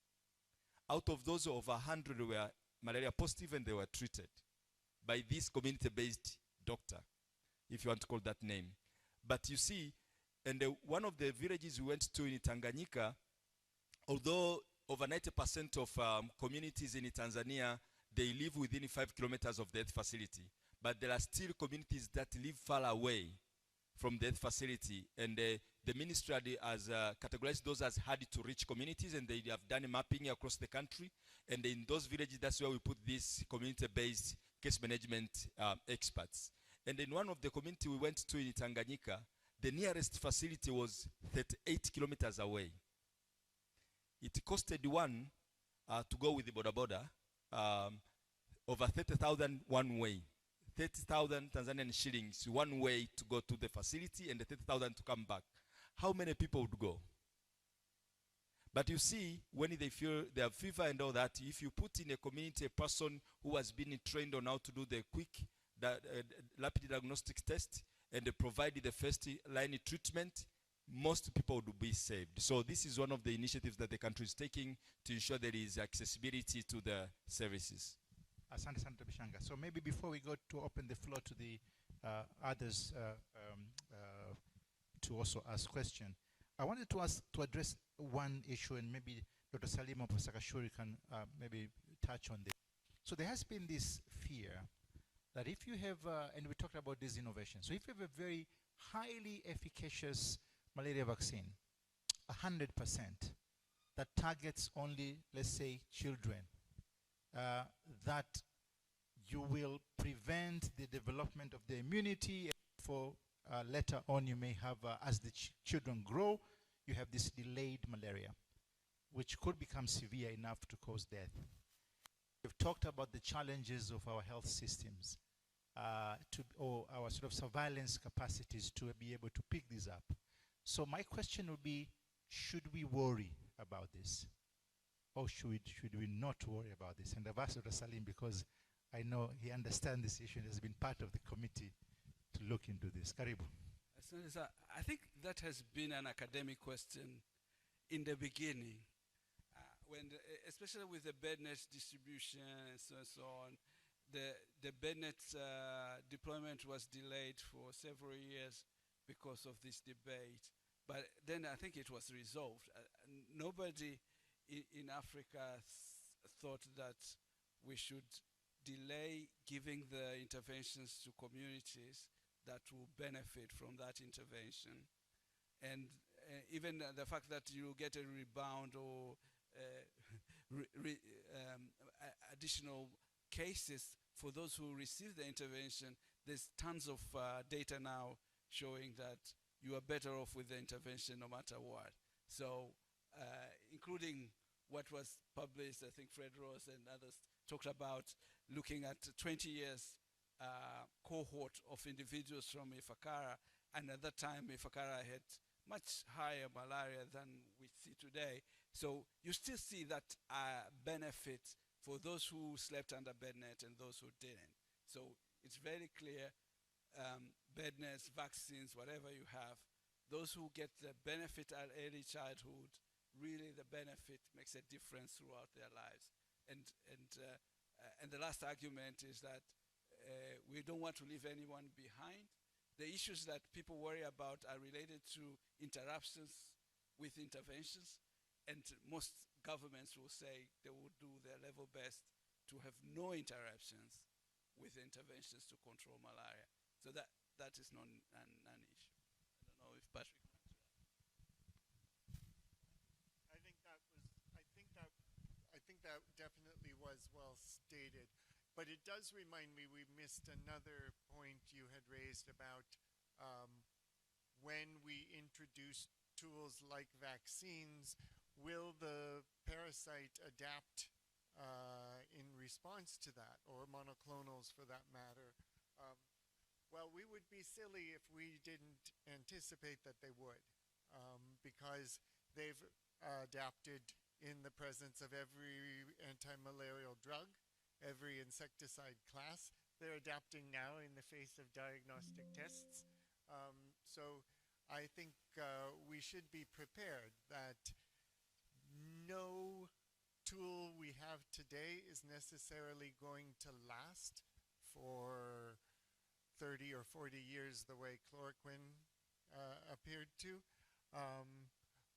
Out of those, over 100 were malaria positive, and they were treated by this community-based doctor, if you want to call that name. But you see, and one of the villages we went to in Tanganyika, although over 90% of communities in Tanzania, they live within 5 kilometers of the health facility. But there are still communities that live far away from the health facility. And the ministry has categorized those as hard to reach communities, and they have done mapping across the country. And in those villages, that's where we put these community-based case management experts. And in one of the community we went to in Tanganyika, the nearest facility was 38 kilometers away. It costed one to go with the boda over 30,000 one way. 30,000 Tanzanian shillings one way to go to the facility, and the 30,000 to come back. How many people would go? But you see, when they feel they have fever and all that, if you put in a community a person who has been trained on how to do the quick rapid diagnostic test, and they provide the first line treatment, most people would be saved. So this is one of the initiatives that the country is taking to ensure there is accessibility to the services. Asante Santa Bishanga. So maybe before we go to open the floor to the others to also ask questions, I wanted to address one issue, and maybe Dr. Salim or Professor Kashuri can maybe touch on this. So there has been this fear that if you have, and we talked about this innovation, so if you have a very highly efficacious malaria vaccine, 100%, that targets only, let's say, children, that you will prevent the development of the immunity for later on you may have, as the children grow, you have this delayed malaria, which could become severe enough to cause death. We've talked about the challenges of our health systems, or our sort of surveillance capacities to be able to pick these up. So my question would be, should we worry about this? Or should we not worry about this? And I've asked Dr. Salim because I know he understands this issue and has been part of the committee to look into this. Karibu. I think that has been an academic question in the beginning, especially with the bednet distribution and so on. The bednet deployment was delayed for several years because of this debate. But then I think it was resolved. Nobody in Africa thought that we should delay giving the interventions to communities that will benefit from that intervention. And even the fact that you get a rebound or additional cases for those who receive the intervention, there's tons of data now showing that you are better off with the intervention no matter what. So including what was published, I think Fred Ross and others talked about looking at 20 years cohort of individuals from Ifakara, and at that time Ifakara had much higher malaria than we see today. So you still see that benefit for those who slept under bednet and those who didn't. So it's very clear, bednets, vaccines, whatever you have, those who get the benefit at early childhood, really the benefit makes a difference throughout their lives. And the last argument is that we don't want to leave anyone behind. The issues that people worry about are related to interruptions with interventions, and most governments will say they will do their level best to have no interruptions with interventions to control malaria. So that is not an issue. I don't know if Patrick wants to add. I think that definitely was well stated. But it does remind me, we missed another point you had raised about when we introduce tools like vaccines, will the parasite adapt in response to that, or monoclonals for that matter? Well, we would be silly if we didn't anticipate that they would, because they've adapted in the presence of every anti-malarial drug, every insecticide class. They're adapting now in the face of diagnostic tests. So I think we should be prepared that no tool we have today is necessarily going to last for 30 or 40 years the way chloroquine appeared to.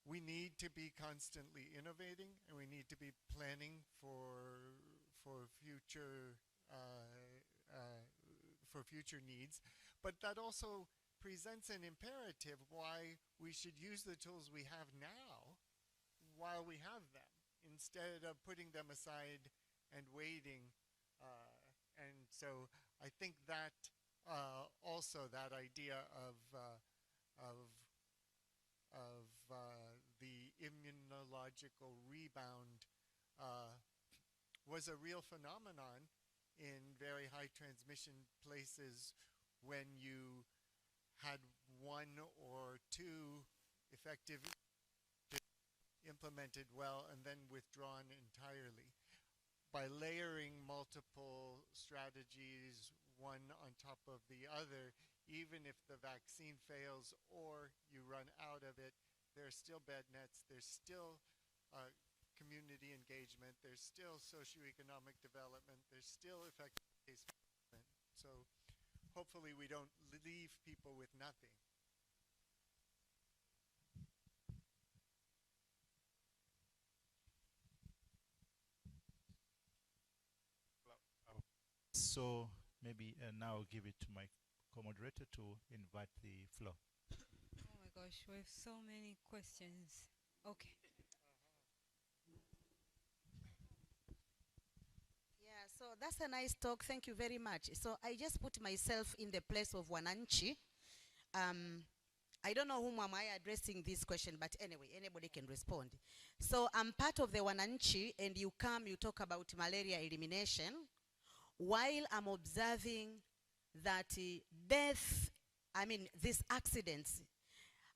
We need to be constantly innovating, and we need to be planning for future needs. But that also presents an imperative why we should use the tools we have now while we have them, instead of putting them aside and waiting. And so I think that also that idea of the immunological rebound was a real phenomenon in very high transmission places when you had one or two effective implemented well and then withdrawn entirely. By layering multiple strategies, one on top of the other, even if the vaccine fails or you run out of it, there's still bed nets, there's still community engagement, there's still socioeconomic development, there's still effective case management. So hopefully we don't leave people with nothing. So maybe now I'll give it to my co-moderator to invite the floor. Oh my gosh, we have so many questions. Okay. Yeah, so that's a nice talk. Thank you very much. So I just put myself in the place of Wananchi. I don't know whom am I addressing this question, but anyway, anybody can respond. So I'm part of the Wananchi, and you come, you talk about malaria elimination, while I'm observing that these accidents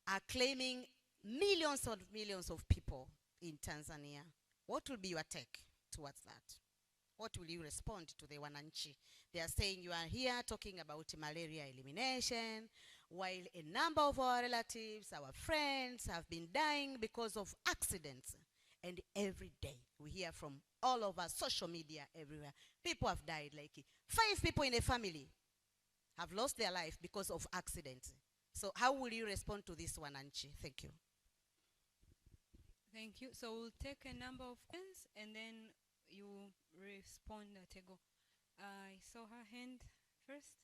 are claiming millions of people in Tanzania. What will be your take towards that? What will you respond to the Wananchi? They are saying you are here talking about malaria elimination, while a number of our relatives, our friends have been dying because of accidents. And every day we hear from all over social media everywhere. People have died, like 5 people in a family have lost their life because of accidents. So how will you respond to this one, Anchi? Thank you. Thank you. So we'll take a number of questions and then you respond, Tego. I saw her hand first.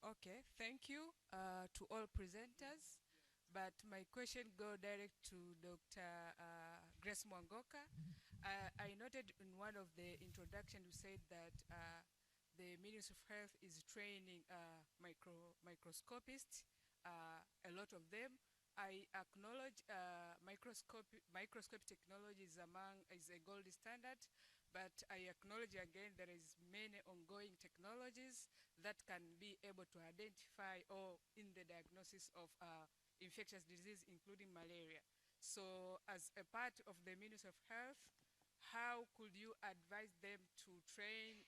Okay, thank you to all presenters. But my question go direct to Dr. Grace Mwangoka. I noted in one of the introduction you said that the Ministry of Health is training microscopists, a lot of them. I acknowledge microscope technology is a gold standard, but I acknowledge again there is many ongoing technologies that can be able to identify or in the diagnosis of infectious disease, including malaria. So as a part of the Ministry of Health, how could you advise them to train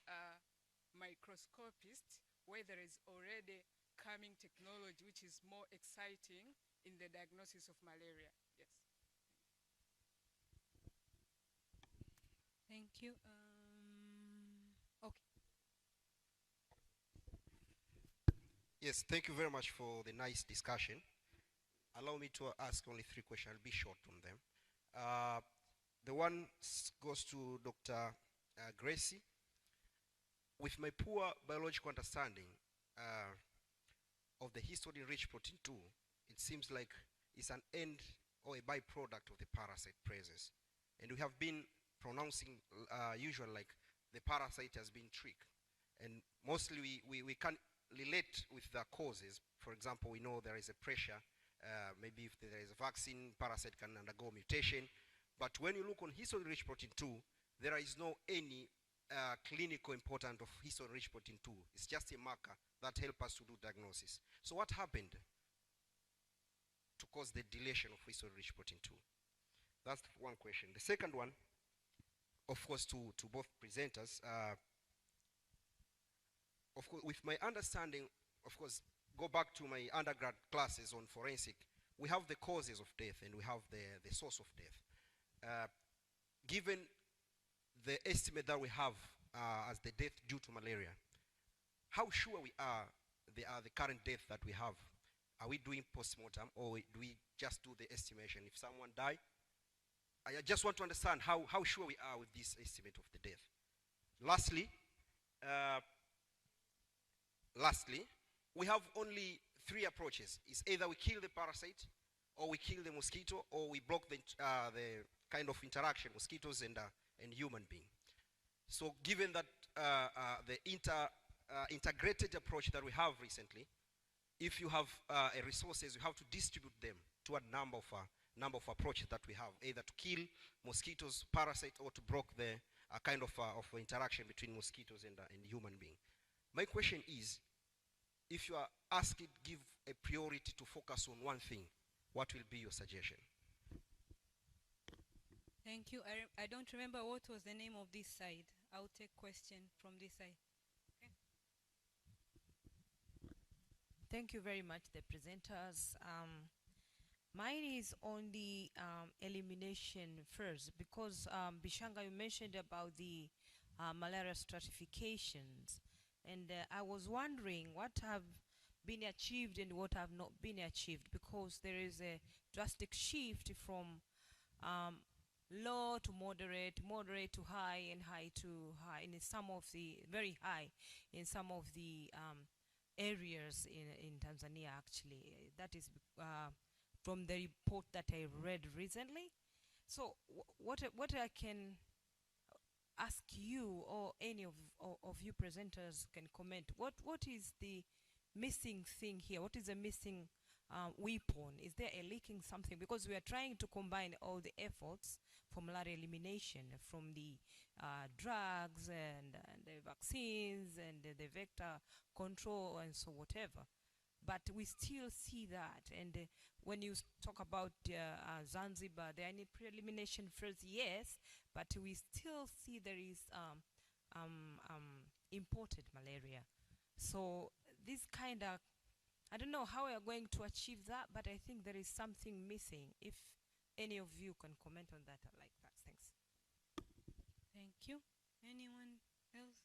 microscopists where there is already coming technology which is more exciting in the diagnosis of malaria? Yes. Thank you. Okay. Yes, thank you very much for the nice discussion. Allow me to ask only 3 questions. I'll be short on them. The one goes to Dr. Gracie. With my poor biological understanding of the history-rich protein 2, it seems like it's an end or a byproduct of the parasite presence. And we have been pronouncing usually like the parasite has been tricked. And mostly we can relate with the causes. For example, we know there is a pressure. Maybe if there is a vaccine, parasite can undergo mutation. But when you look on history-rich protein 2, there is no any clinical importance of history-rich protein 2. It's just a marker that helps us to do diagnosis. So what happened to cause the deletion of history-rich protein 2? That's one question. The second one, of course, to both presenters, of course, with my understanding, of course, go back to my undergrad classes on forensic, we have the causes of death and we have the source of death. Given the estimate that we have as the death due to malaria, how sure we are the current death that we have? Are we doing post-mortem or do we just do the estimation? If someone died, I just want to understand how sure we are with this estimate of the death. Lastly, we have only 3 approaches. It's either we kill the parasite, or we kill the mosquito, or we block the kind of interaction mosquitoes and human being. So given that the integrated approach that we have recently, if you have resources, you have to distribute them to a number of approaches that we have, either to kill mosquitoes, parasites, or to block the kind of interaction between mosquitoes and human being. My question is, if you are asked to give a priority to focus on one thing, what will be your suggestion? Thank you. I don't remember what was the name of this side. I'll take question from this side. Okay. Thank you very much, the presenters. Mine is on the elimination first, because Bishanga, you mentioned about the malaria stratifications, and I was wondering what have been achieved and what have not been achieved, because there is a drastic shift from low to moderate, moderate to high, and high to high, and in some of the very high in some of the areas in Tanzania. Actually, that is from the report that I read recently. So what I can ask you or any of you presenters can comment. What is the missing thing here? What is the missing weapon? Is there a leaking something? Because we are trying to combine all the efforts for malaria elimination, from the drugs and the vaccines and the vector control and so whatever. But we still see that. And when you talk about Zanzibar, there are any pre-elimination first, yes, but we still see there is imported malaria. So this kind of, I don't know how we are going to achieve that, but I think there is something missing. If any of you can comment on that, I like that. Thanks. Thank you. Anyone else?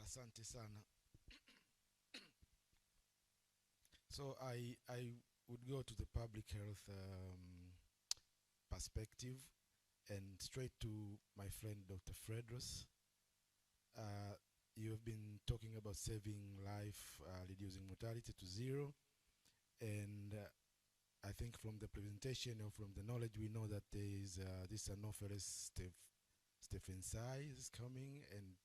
Asante sana. So I would go to the public health perspective and straight to my friend Dr. Fredros. You have been talking about saving life, reducing mortality to zero, and I think from the presentation or from the knowledge we know that there is this Anopheles stephensai is coming, and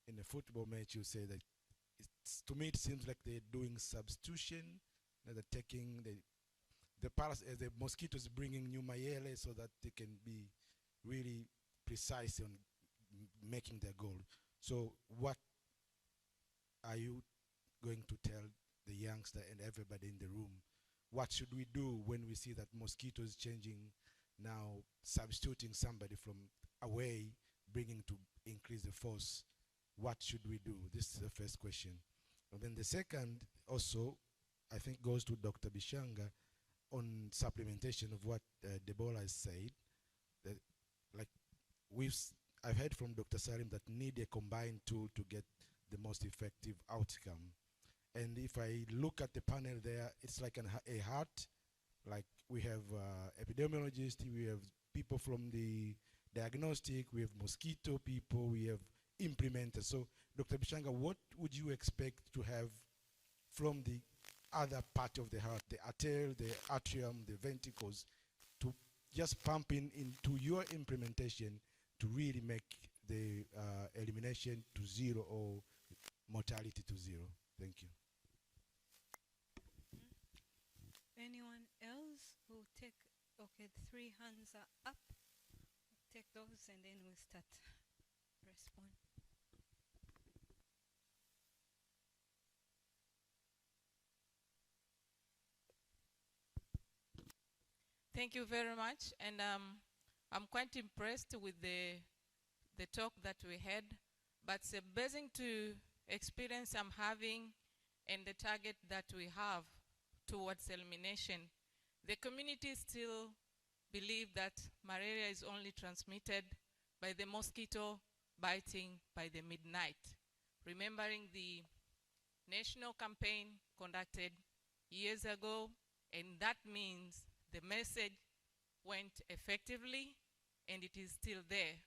in a football match you say that to me it seems like they're doing substitution, that they're taking the mosquitoes bringing new mayele so that they can be really precise on making their goal. So what are you going to tell the youngster and everybody in the room? What should we do when we see that mosquitoes changing now, substituting somebody from away, bringing to increase the force? What should we do? This is the first question. And then the second also, I think, goes to Dr. Bishanga on supplementation of what Debola has said. That, like, I've heard from Dr. Salim that need a combined tool to get the most effective outcome. And if I look at the panel there, it's like a heart. Like, we have epidemiologists, we have people from the diagnostic, we have mosquito people, we have implementers. So, Dr. Bishanga, what would you expect to have from the other part of the heart, the arterial, the atrium, the ventricles, to just pump into your implementation to really make the elimination to zero or mortality to zero? Thank you. Anyone else who take, okay, 3 hands are up. Take those and then we'll start respond. Thank you very much, and I'm quite impressed with the talk that we had, but basing to experience I'm having and the target that we have towards elimination, the community still believe that malaria is only transmitted by the mosquito biting by the midnight. Remembering the national campaign conducted years ago, and that means the message went effectively and it is still there.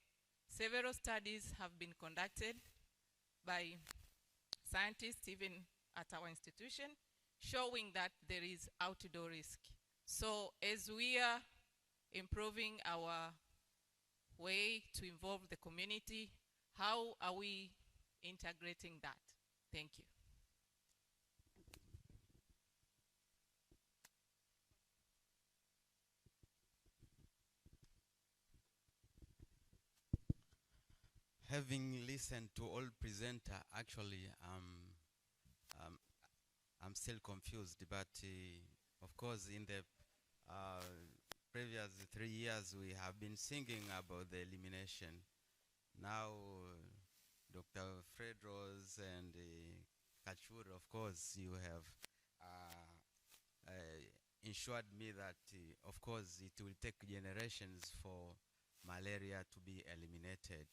Several studies have been conducted by scientists even at our institution showing that there is outdoor risk. So as we are improving our way to involve the community, how are we integrating that? Thank you. Having listened to all presenter, actually, I'm still confused. But of course, in the previous 3 years, we have been singing about the elimination. Now, Dr. Fredros and Kachur, of course, you have ensured me that, of course, it will take generations for malaria to be eliminated.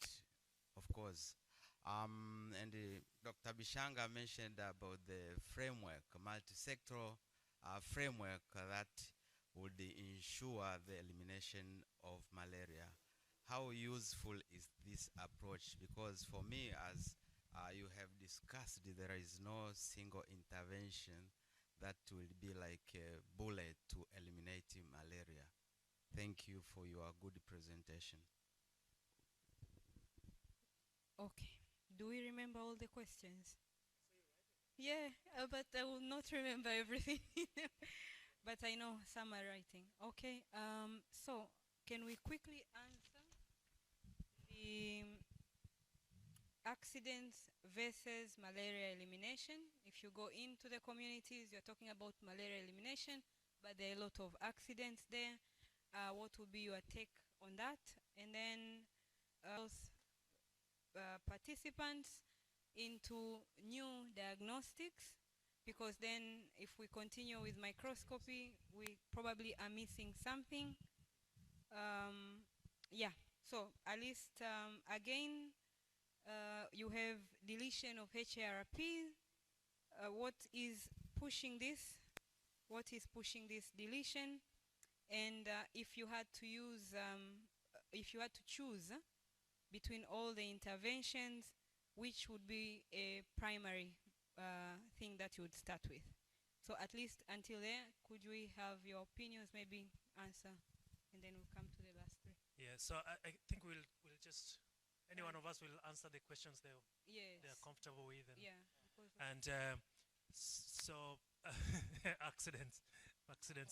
Of course. And Dr. Bishanga mentioned about the framework, multi-sectoral framework that would ensure the elimination of malaria. How useful is this approach? Because for me, as you have discussed, there is no single intervention that will be like a bullet to eliminate malaria. Thank you for your good presentation. Okay. Do we remember all the questions? Yeah, but I will not remember everything. But I know some are writing. Okay. So can we quickly answer the accidents versus malaria elimination? If you go into the communities, you're talking about malaria elimination, but there are a lot of accidents there. What would be your take on that? And then participants into new diagnostics, because then if we continue with microscopy, we probably are missing something. Yeah, so at least again, you have deletion of HARP. What is pushing this? What is pushing this deletion? And if you had to use, if you had to choose between all the interventions, which would be a primary thing that you would start with? So at least until there, could we have your opinions, maybe answer, and then we'll come to the last three. Yeah, so I think we'll just, any one of us will answer the questions they're comfortable with. And, yeah. And so, accidents,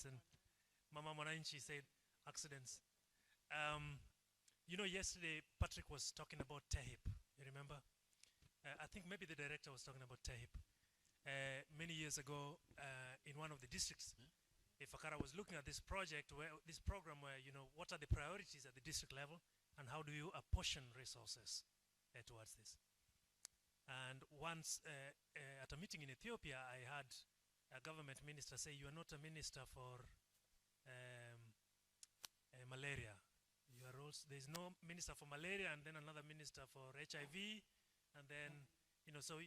and Mama Mwananchi said accidents. You know, yesterday Patrick was talking about TEHIP. You remember? I think maybe the director was talking about TEHIP. Many years ago, in one of the districts, Ifakara was looking at this project, this program where, you know, what are the priorities at the district level and how do you apportion resources towards this? And once at a meeting in Ethiopia, I had a government minister say, you are not a minister for malaria. You are also, there's no minister for malaria and then another minister for HIV. And then, you know, so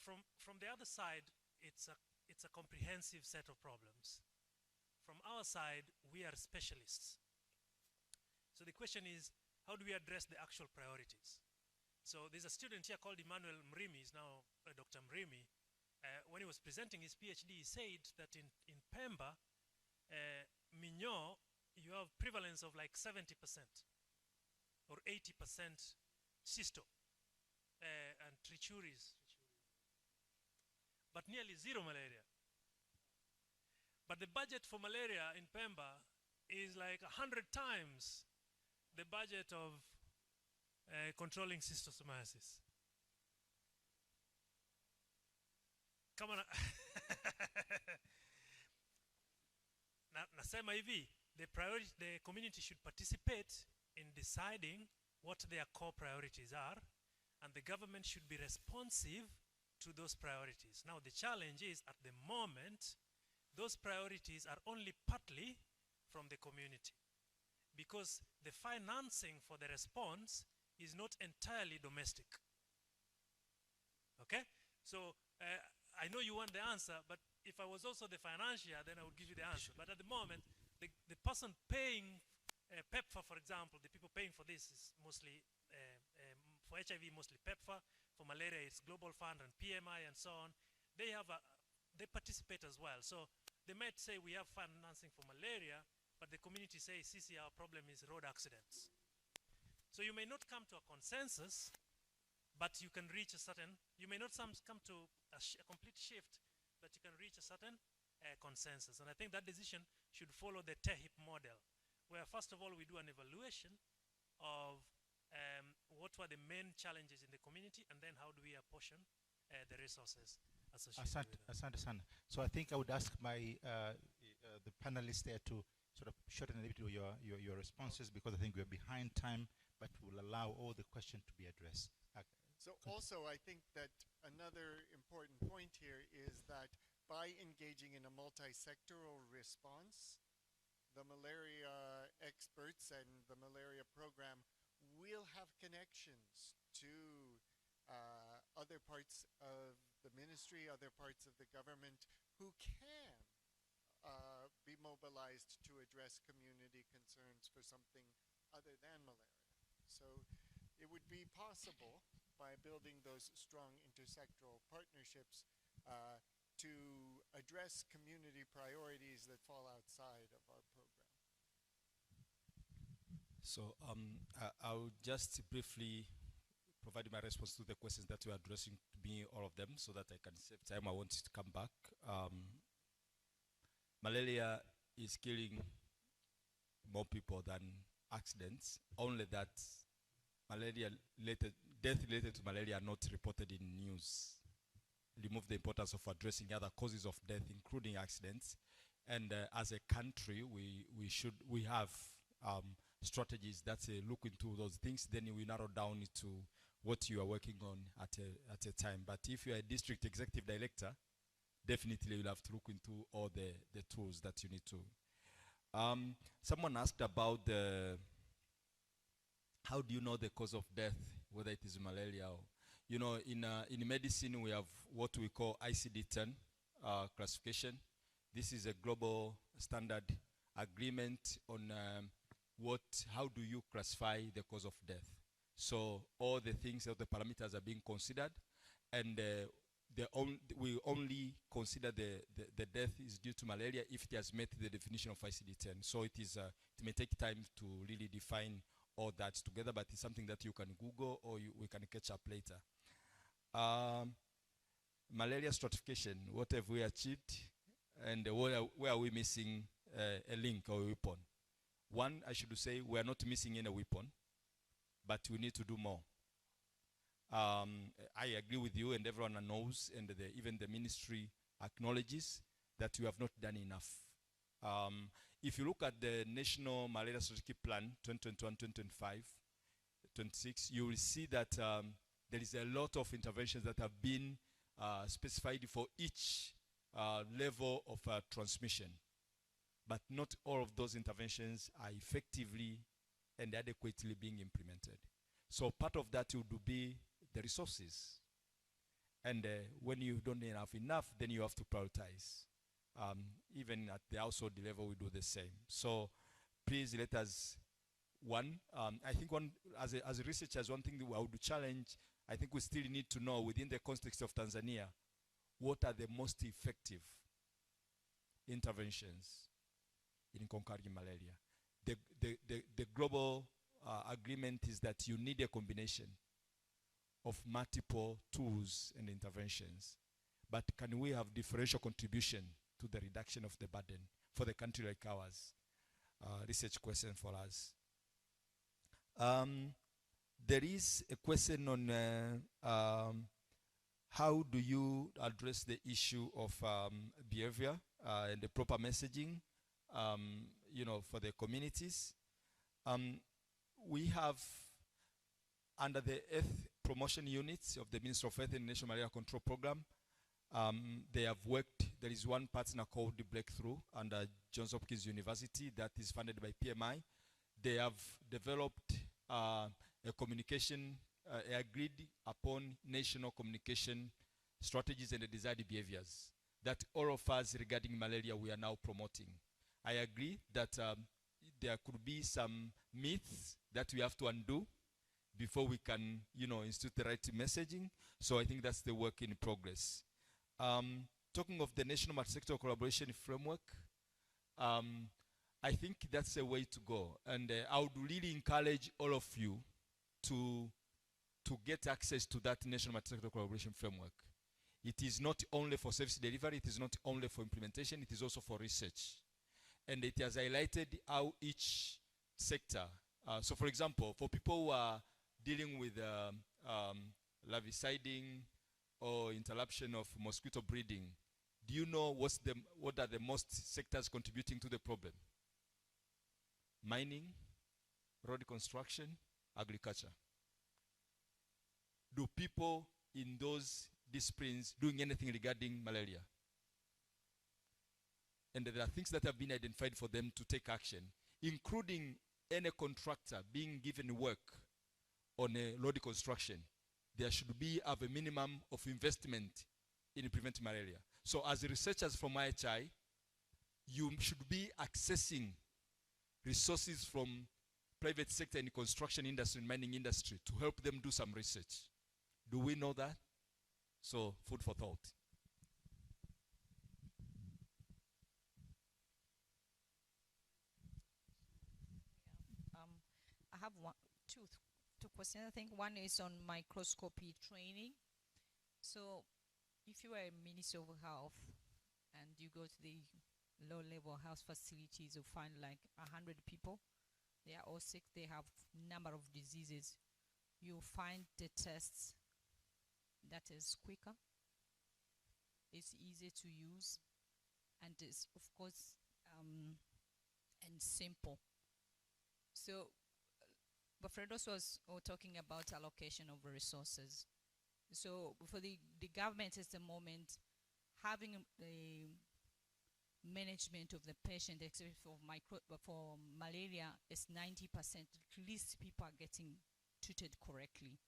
from the other side, it's a comprehensive set of problems. From our side, we are specialists. So the question is, how do we address the actual priorities? So there's a student here called Emmanuel Mrimi, is now Dr. Mrimi. When he was presenting his PhD, he said that in Pemba, Minyo, you have prevalence of like 70% or 80% cysto and trichuris, but nearly zero malaria. But the budget for malaria in Pemba is like 100 times the budget of controlling schistosomiasis. Come on. Nasema hivi, the community should participate in deciding what their core priorities are, and the government should be responsive to those priorities. Now the challenge is, at the moment, those priorities are only partly from the community, because the financing for the response is not entirely domestic. Okay? So I know you want the answer, but if I was also the financier, then I would give you the answer. But at the moment, the person paying PEPFAR, for example, the people paying for this is mostly, for HIV, mostly PEPFAR. For malaria, it's Global Fund and PMI and so on. They participate as well. So they might say we have financing for malaria, but the community says, Sisi, our problem is road accidents. So you may not come to a consensus, but you can reach a certain, you may not come to a complete shift, but you can reach a certain consensus. And I think that decision should follow the TEHIP model, where first of all we do an evaluation of what were the main challenges in the community, and then how do we apportion the resources associated with them. Asante sana. So I think I would ask my the panelists there to sort of shorten a little bit your responses, because I think we're behind time, but we'll allow all the questions to be addressed. So also, I think that another important point here is that by engaging in a multi-sectoral response, the malaria experts and the malaria program will have connections to other parts of the ministry, other parts of the government, who can be mobilized to address community concerns for something other than malaria. So it would be possible, by building those strong intersectoral partnerships, to address community priorities that fall outside of our program. So I'll just briefly provide my response to the questions that you are addressing to me, all of them, so that I can save time. I want to come back. Malaria is killing more people than accidents, only that death related to malaria are not reported in news. Remove the importance of addressing other causes of death, including accidents. And as a country, we have strategies that look into those things. Then we narrow down to what you are working on at a time. But if you are a district executive director, definitely you'll have to look into all the tools that you need to. Someone asked about how do you know the cause of death, whether it is malaria or, you know, in medicine we have what we call ICD-10 classification. This is a global standard agreement on how do you classify the cause of death. So all the things, all the parameters are being considered, and we only consider the death is due to malaria if it has met the definition of ICD-10. So it may take time to really define all that together, but it's something that you can Google or we can catch up later. Malaria stratification, what have we achieved, and where are we missing a link or a weapon? One, I should say, we are not missing any weapon, but we need to do more. I agree with you, and everyone knows, and even the ministry acknowledges that we have not done enough. If you look at the National Malaria Strategic Plan 2021-2025, 26, you will see that there is a lot of interventions that have been specified for each level of transmission. But not all of those interventions are effectively and adequately being implemented. So part of that would be the resources. And when you don't have enough, then you have to prioritize. Even at the household level, we do the same. So please let us, I think as researchers, one thing that I would challenge, I think we still need to know within the context of Tanzania, what are the most effective interventions in conquering malaria. The global agreement is that you need a combination of multiple tools and interventions. But can we have differential contribution to the reduction of the burden for the country like ours? Research question for us. There is a question on how do you address the issue of behavior and the proper messaging, you know, for the communities. We have, under the Health Promotion Units of the Ministry of Health and National Malaria Control Program, they have worked, there is one partner called the Breakthrough under Johns Hopkins University that is funded by PMI. They have developed a communication, agreed upon national communication strategies and the desired behaviors that all of us regarding malaria we are now promoting. I agree that there could be some myths that we have to undo before we can, you know, institute the right messaging. So I think that's the work in progress. Talking of the National Multi-Sector Collaboration Framework, I think that's a way to go. And I would really encourage all of you to get access to that National Multi-Sector Collaboration Framework. It is not only for service delivery, it is not only for implementation, it is also for research. And it has highlighted how each sector, so for example, for people who are dealing with larviciding or interruption of mosquito breeding, do you know what are the most sectors contributing to the problem? Mining, road construction, agriculture. Do people in those disciplines doing anything regarding malaria? And there are things that have been identified for them to take action, including any contractor being given work on a road construction. There should be a minimum of investment in preventing malaria. So as researchers from IHI, you should be accessing resources from private sector in construction industry and mining industry to help them do some research. Do we know that? So food for thought. have two questions. I think one is on microscopy training. So if you are a Minister of Health and you go to the low-level health facilities, you find like 100 people. They are all sick. They have number of diseases. You find the tests that is quicker. It's easy to use, and it's of course and simple. So, but Fredos was talking about allocation of resources. So for the government at the moment, having a management of the patient, except for malaria, is 90%. At least people are getting treated correctly.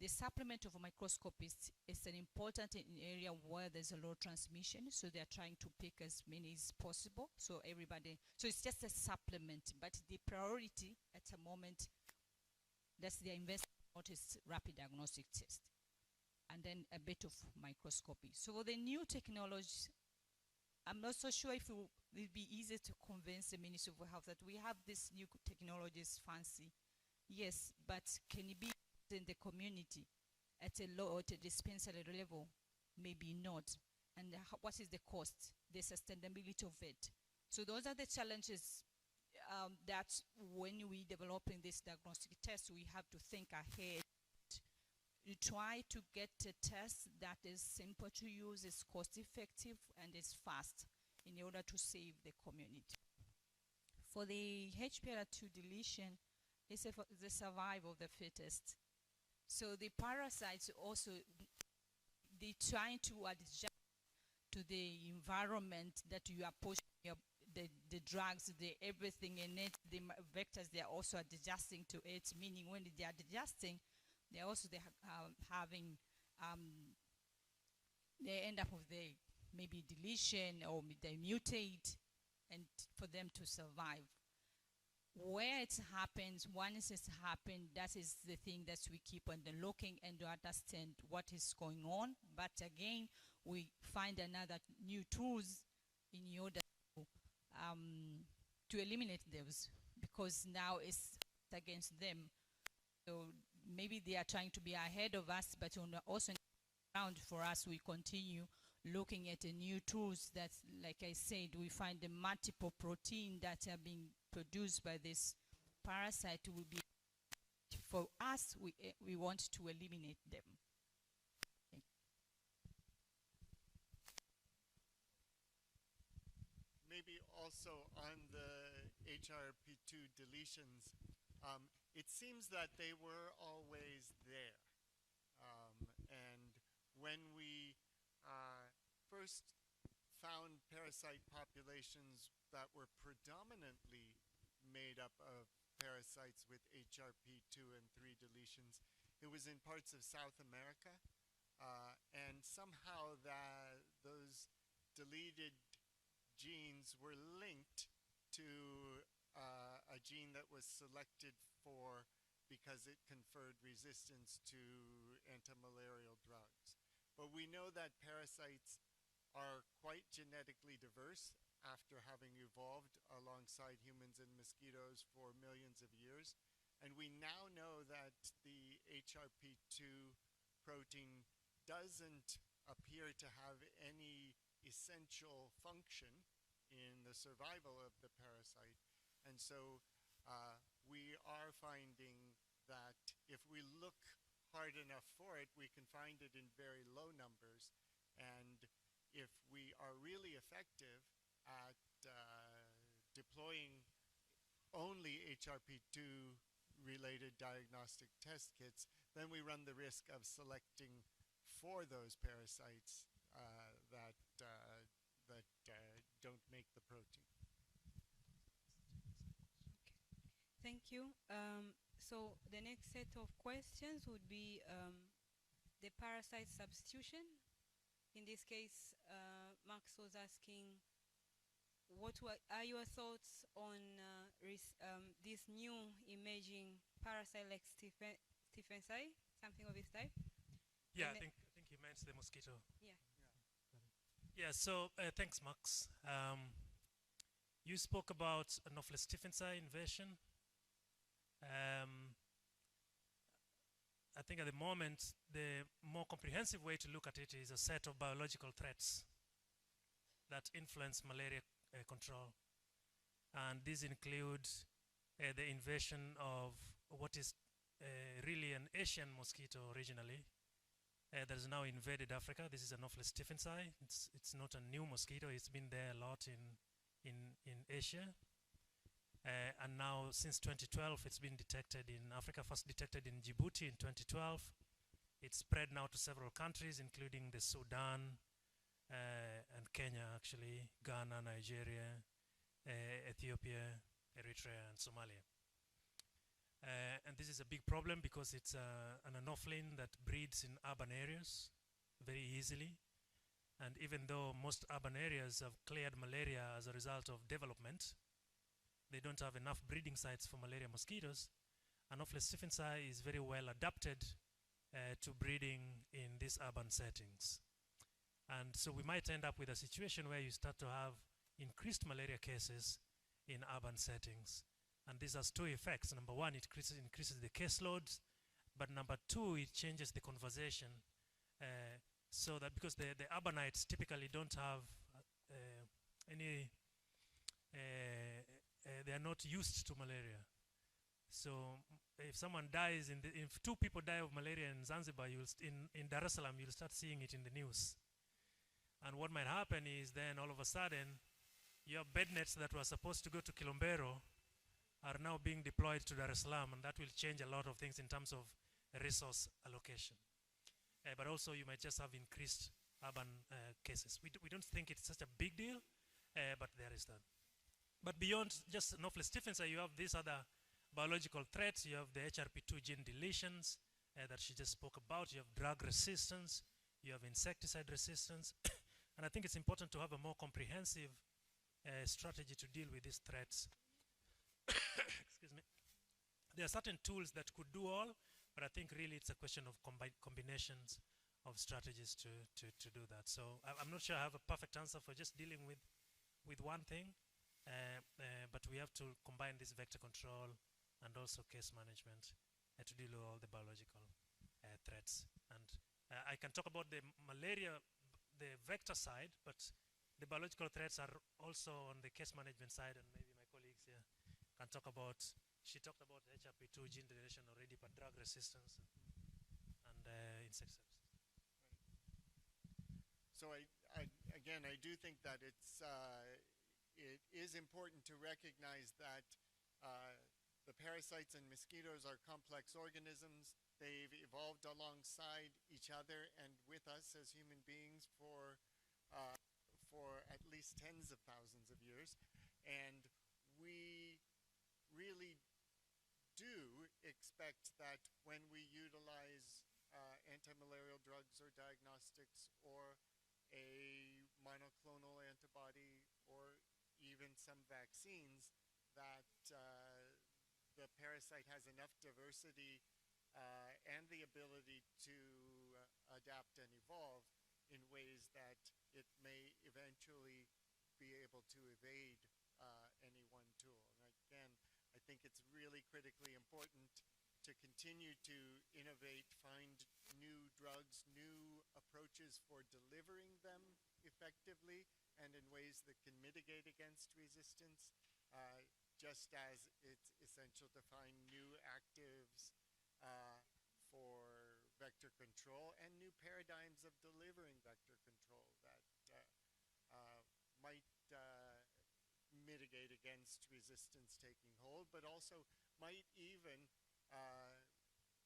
The supplement of a microscope is an important area where there's a low transmission, so they're trying to pick as many as possible. So everybody, so it's just a supplement, but the priority at the moment, that's the investment is rapid diagnostic test, and then a bit of microscopy. So the new technologies, I'm not so sure if it will be easy to convince the Ministry of Health that we have this new technologies fancy. Yes, but can it be in the community at a low or at a dispensary level? Maybe not. And what is the cost, the sustainability of it? So those are the challenges that when we developing this diagnostic test, we have to think ahead. You try to get a test that is simple to use, is cost effective, and is fast in order to save the community. For the HPR2 deletion, it's the survival of the fittest. So the parasites also, they try to adjust to the environment that you are pushing the drugs, the everything in it, the vectors, they are also adjusting to it, meaning when they are adjusting, they also having, they end up with the maybe deletion or they mutate, and for them to survive. Where it happens, once it's happened, that is the thing that we keep on the looking and to understand what is going on. But again, we find another new tools in order to eliminate those, because now it's against them. So maybe they are trying to be ahead of us, but on the also around for us, we continue looking at the new tools that, like I said, we find the multiple protein that are being produced by this parasite will be, for us, we want to eliminate them. Okay. Maybe also on the HRP2 deletions, it seems that they were always there. And when we first found parasite populations that were predominantly made up of parasites with HRP2 and 3 deletions, it was in parts of South America, and somehow those deleted genes were linked to a gene that was selected for because it conferred resistance to antimalarial drugs. But we know that parasites are quite genetically diverse after having evolved alongside humans and mosquitoes for millions of years. And we now know that the HRP2 protein doesn't appear to have any essential function in the survival of the parasite. And so we are finding that if we look hard enough for it, we can find it in very low numbers. And if we are really effective at deploying only HRP2 related diagnostic test kits, then we run the risk of selecting for those parasites that don't make the protein. Okay. Thank you. So the next set of questions would be the parasite substitution. In this case, Max was asking, what are your thoughts on this new emerging parasite like Stephensii, something of this type? Yeah, I think he meant the mosquito. Yeah. Yeah, so thanks, Max. You spoke about Anopheles Stephensii invasion. Um, I think at the moment, the more comprehensive way to look at it is a set of biological threats that influence malaria control. And these include the invasion of what is really an Asian mosquito originally that has now invaded Africa. This is Anopheles stephensi. It's not a new mosquito. It's been there a lot in Asia. And now, since 2012, it's been detected in Africa, first detected in Djibouti in 2012. It's spread now to several countries, including the Sudan and Kenya, actually, Ghana, Nigeria, Ethiopia, Eritrea, and Somalia. And this is a big problem because it's an anopheline that breeds in urban areas very easily. And even though most urban areas have cleared malaria as a result of development, they don't have enough breeding sites for malaria mosquitoes. Anopheles stephensi is very well adapted to breeding in these urban settings. And so we might end up with a situation where you start to have increased malaria cases in urban settings. And this has two effects. Number one, it increases the caseloads. But number two, it changes the conversation. So that because the urbanites typically don't have any they are not used to malaria. So if someone dies, if two people die of malaria in Zanzibar, in Dar es Salaam, you'll start seeing it in the news. And what might happen is then all of a sudden, your bed nets that were supposed to go to Kilombero are now being deployed to Dar es Salaam, and that will change a lot of things in terms of resource allocation. But also you might just have increased urban cases. We don't think it's such a big deal, but there is that. But beyond just Anopheles stephensi, you have these other biological threats. You have the HRP2 gene deletions that she just spoke about. You have drug resistance. You have insecticide resistance. And I think it's important to have a more comprehensive strategy to deal with these threats. Excuse me. There are certain tools that could do all, but I think really it's a question of combinations of strategies to do that. So I'm not sure I have a perfect answer for just dealing with one thing. But we have to combine this vector control and also case management to deal with all the biological threats. And I can talk about the malaria, the vector side, but the biological threats are also on the case management side, and maybe my colleagues here can talk about, she talked about HRP2 gene deletion already, but drug resistance and insecticide resistance. So again, I do think that it is important to recognize that the parasites and mosquitoes are complex organisms. They've evolved alongside each other and with us as human beings for at least tens of thousands of years. And we really do expect that when we utilize anti-malarial drugs or diagnostics or a monoclonal antibody or even some vaccines, that the parasite has enough diversity and the ability to adapt and evolve in ways that it may eventually be able to evade any one tool. And again, I think it's really critically important to continue to innovate, find new drugs, new approaches for delivering them effectively and in ways that can mitigate against resistance, just as it's essential to find new actives for vector control and new paradigms of delivering vector control that might mitigate against resistance taking hold, but also might even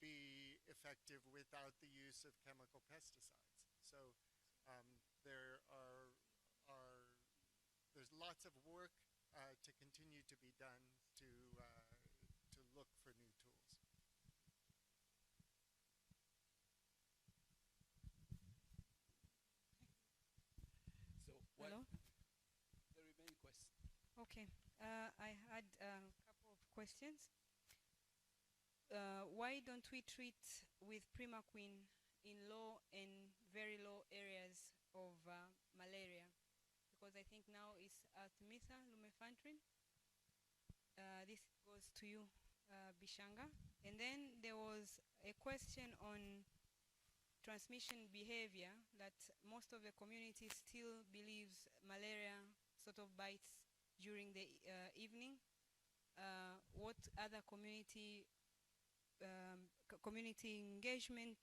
be effective without the use of chemical pesticides. So there's lots of work to continue to be done to look for new tools. So hello? The remaining question. Okay, I had a couple of questions. Why don't we treat with primaquine in low and very low areas of malaria? Because I think now it's artemether lumefantrine. This goes to you, Bishanga. And then there was a question on transmission behavior, that most of the community still believes malaria sort of bites during the evening. What other community community engagement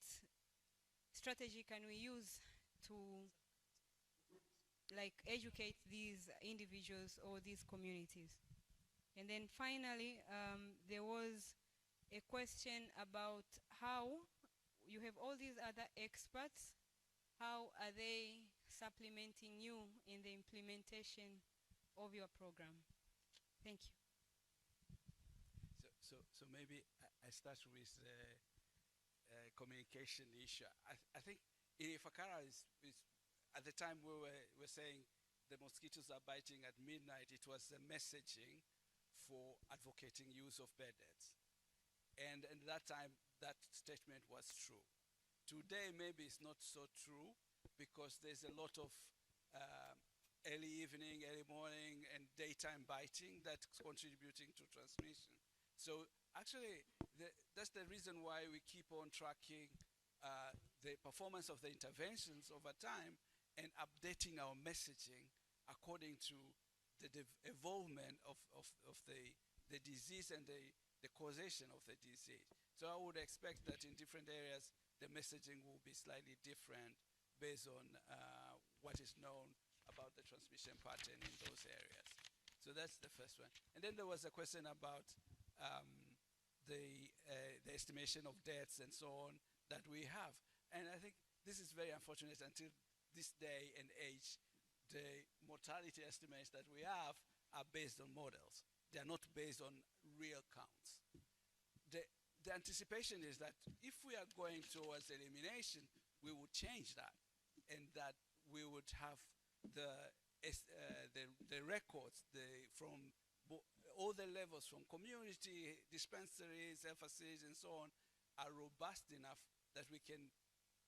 strategy can we use to like educate these individuals or these communities? And then finally, there was a question about how you have all these other experts, how are they supplementing you in the implementation of your program? Thank you. So maybe I start with the communication issue. I think in Ifakara is at the time we were saying the mosquitoes are biting at midnight, it was the messaging for advocating use of bed nets. And at that time, that statement was true. Today, maybe it's not so true because there's a lot of early evening, early morning, and daytime biting that's contributing to transmission. So actually, that's the reason why we keep on tracking the performance of the interventions over time and updating our messaging according to the evolvement of the disease and the causation of the disease. So I would expect that in different areas, the messaging will be slightly different based on what is known about the transmission pattern in those areas. So that's the first one. And then there was a question about the estimation of deaths and so on that we have. And I think this is very unfortunate. Until this day and age, the mortality estimates that we have are based on models. They are not based on real counts. The anticipation is that if we are going towards elimination, we would change that, and that we would have the records from all the levels, from community, dispensaries, FSCs, and so on, are robust enough that we can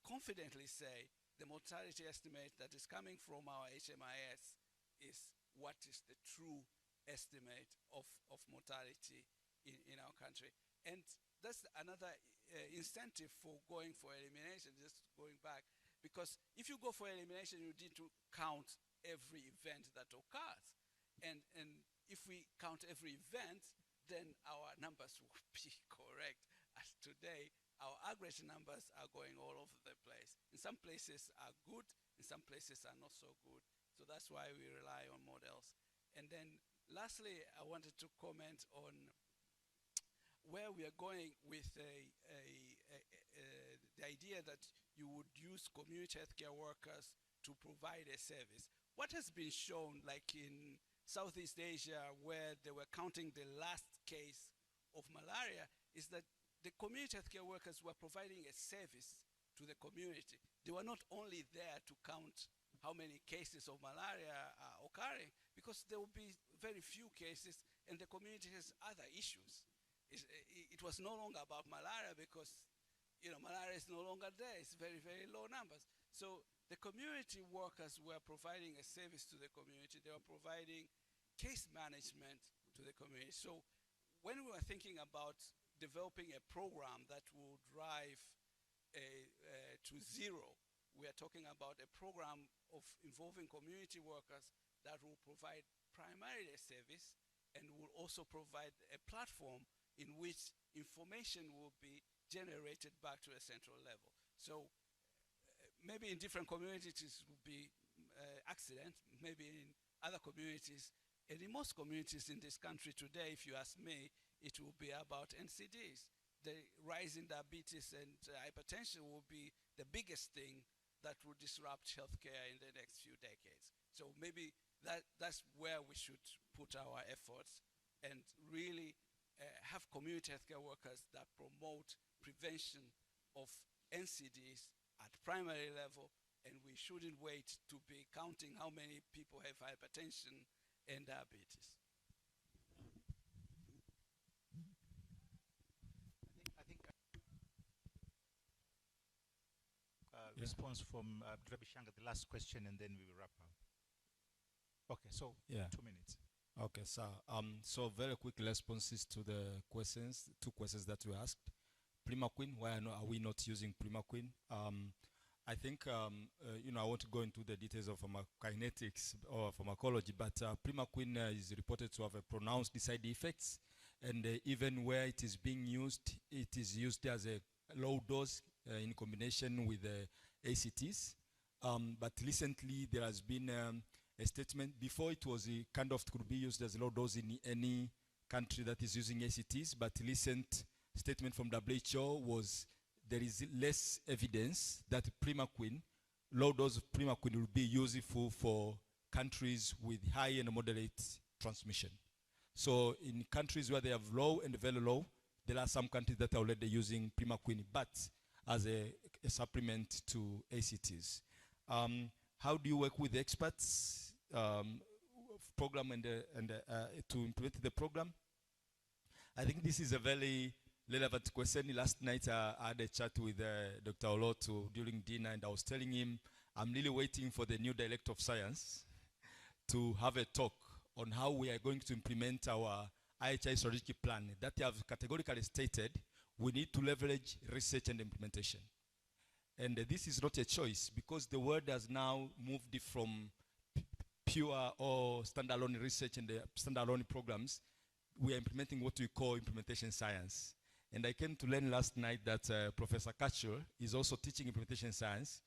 confidently say the mortality estimate that is coming from our HMIS is what is the true estimate of mortality in our country. And that's another incentive for going for elimination, just going back. Because if you go for elimination, you need to count every event that occurs. And if we count every event, then our numbers will be correct. As today, our aggregate numbers are going all over the place. In some places are good, in some places are not so good. So that's why we rely on models. And then lastly, I wanted to comment on where we are going with the idea that you would use community healthcare workers to provide a service. What has been shown, like in Southeast Asia, where they were counting the last case of malaria, is that the community healthcare workers were providing a service to the community. They were not only there to count how many cases of malaria are occurring, because there will be very few cases and the community has other issues. It was no longer about malaria because malaria is no longer there. It's very, very low numbers. So the community workers were providing a service to the community. They were providing case management to the community. So when we were thinking about developing a program that will drive to zero, we are talking about a program of involving community workers that will provide primarily a service and will also provide a platform in which information will be generated back to a central level. So maybe in different communities it will be accident, maybe in other communities, and in most communities in this country today, if you ask me, it will be about NCDs. The rise in diabetes and hypertension will be the biggest thing that will disrupt healthcare in the next few decades. So maybe that's where we should put our efforts and really have community healthcare workers that promote prevention of NCDs at primary level, and we shouldn't wait to be counting how many people have hypertension and diabetes. Response from Dr. Bishanga, the last question, and then we will wrap up. Okay, so 2 minutes. Okay, sir. So very quick responses to the questions, two questions that you asked. Primaquine, why are we not using primaquine? I think, I won't go into the details of pharmacokinetics or pharmacology, but primaquine is reported to have a pronounced side effects, and even where it is being used, it is used as a low dose in combination with ACTs. But recently there has been a statement. Before it was could be used as low dose in any country that is using ACTs, but recent statement from WHO was there is less evidence that primaquine, low dose of primaquine, will be useful for countries with high and moderate transmission. So in countries where they have low and very low, there are some countries that are already using primaquine, but as a supplement to ACTs. How do you work with experts program and to implement the program? I think this is a very relevant question. Last night I had a chat with Dr. Olotu during dinner, and I was telling him I'm really waiting for the new director of science to have a talk on how we are going to implement our IHI strategic plan that they have categorically stated we need to leverage research and implementation. And this is not a choice, because the world has now moved from pure or standalone research and standalone programs. We are implementing what we call implementation science. And I came to learn last night that Professor Kachur is also teaching implementation science.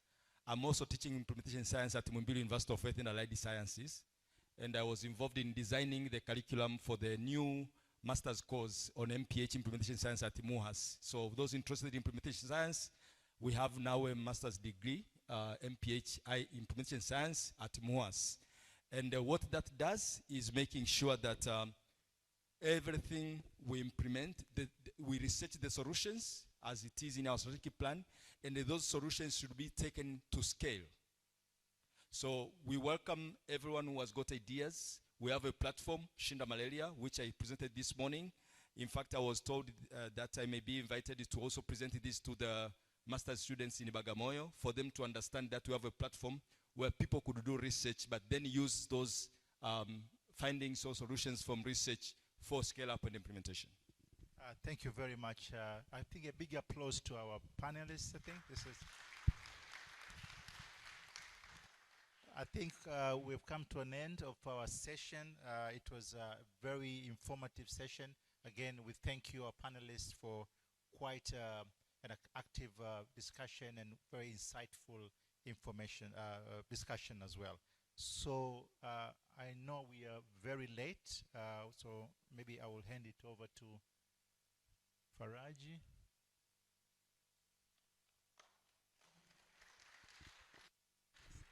I'm also teaching implementation science at Mumbiri University of Health and Allied Sciences. And I was involved in designing the curriculum for the new master's course on MPH implementation science at MUHAS. So those interested in implementation science, we have now a master's degree, MPHI implementation science at MUHAS. And what that does is making sure that everything we implement, we research the solutions as it is in our strategic plan, and those solutions should be taken to scale. So we welcome everyone who has got ideas. We have a platform, Shinda Malaria, which I presented this morning. In fact, I was told that I may be invited to also present this to the master's students in Bagamoyo for them to understand that we have a platform where people could do research, but then use those findings or solutions from research for scale-up and implementation. Thank you very much. I think a big applause to our panelists. I think we've come to an end of our session. It was a very informative session. Again, we thank you, our panelists, for quite an active discussion and very insightful information discussion as well. So I know we are very late, so maybe I will hand it over to Faraji.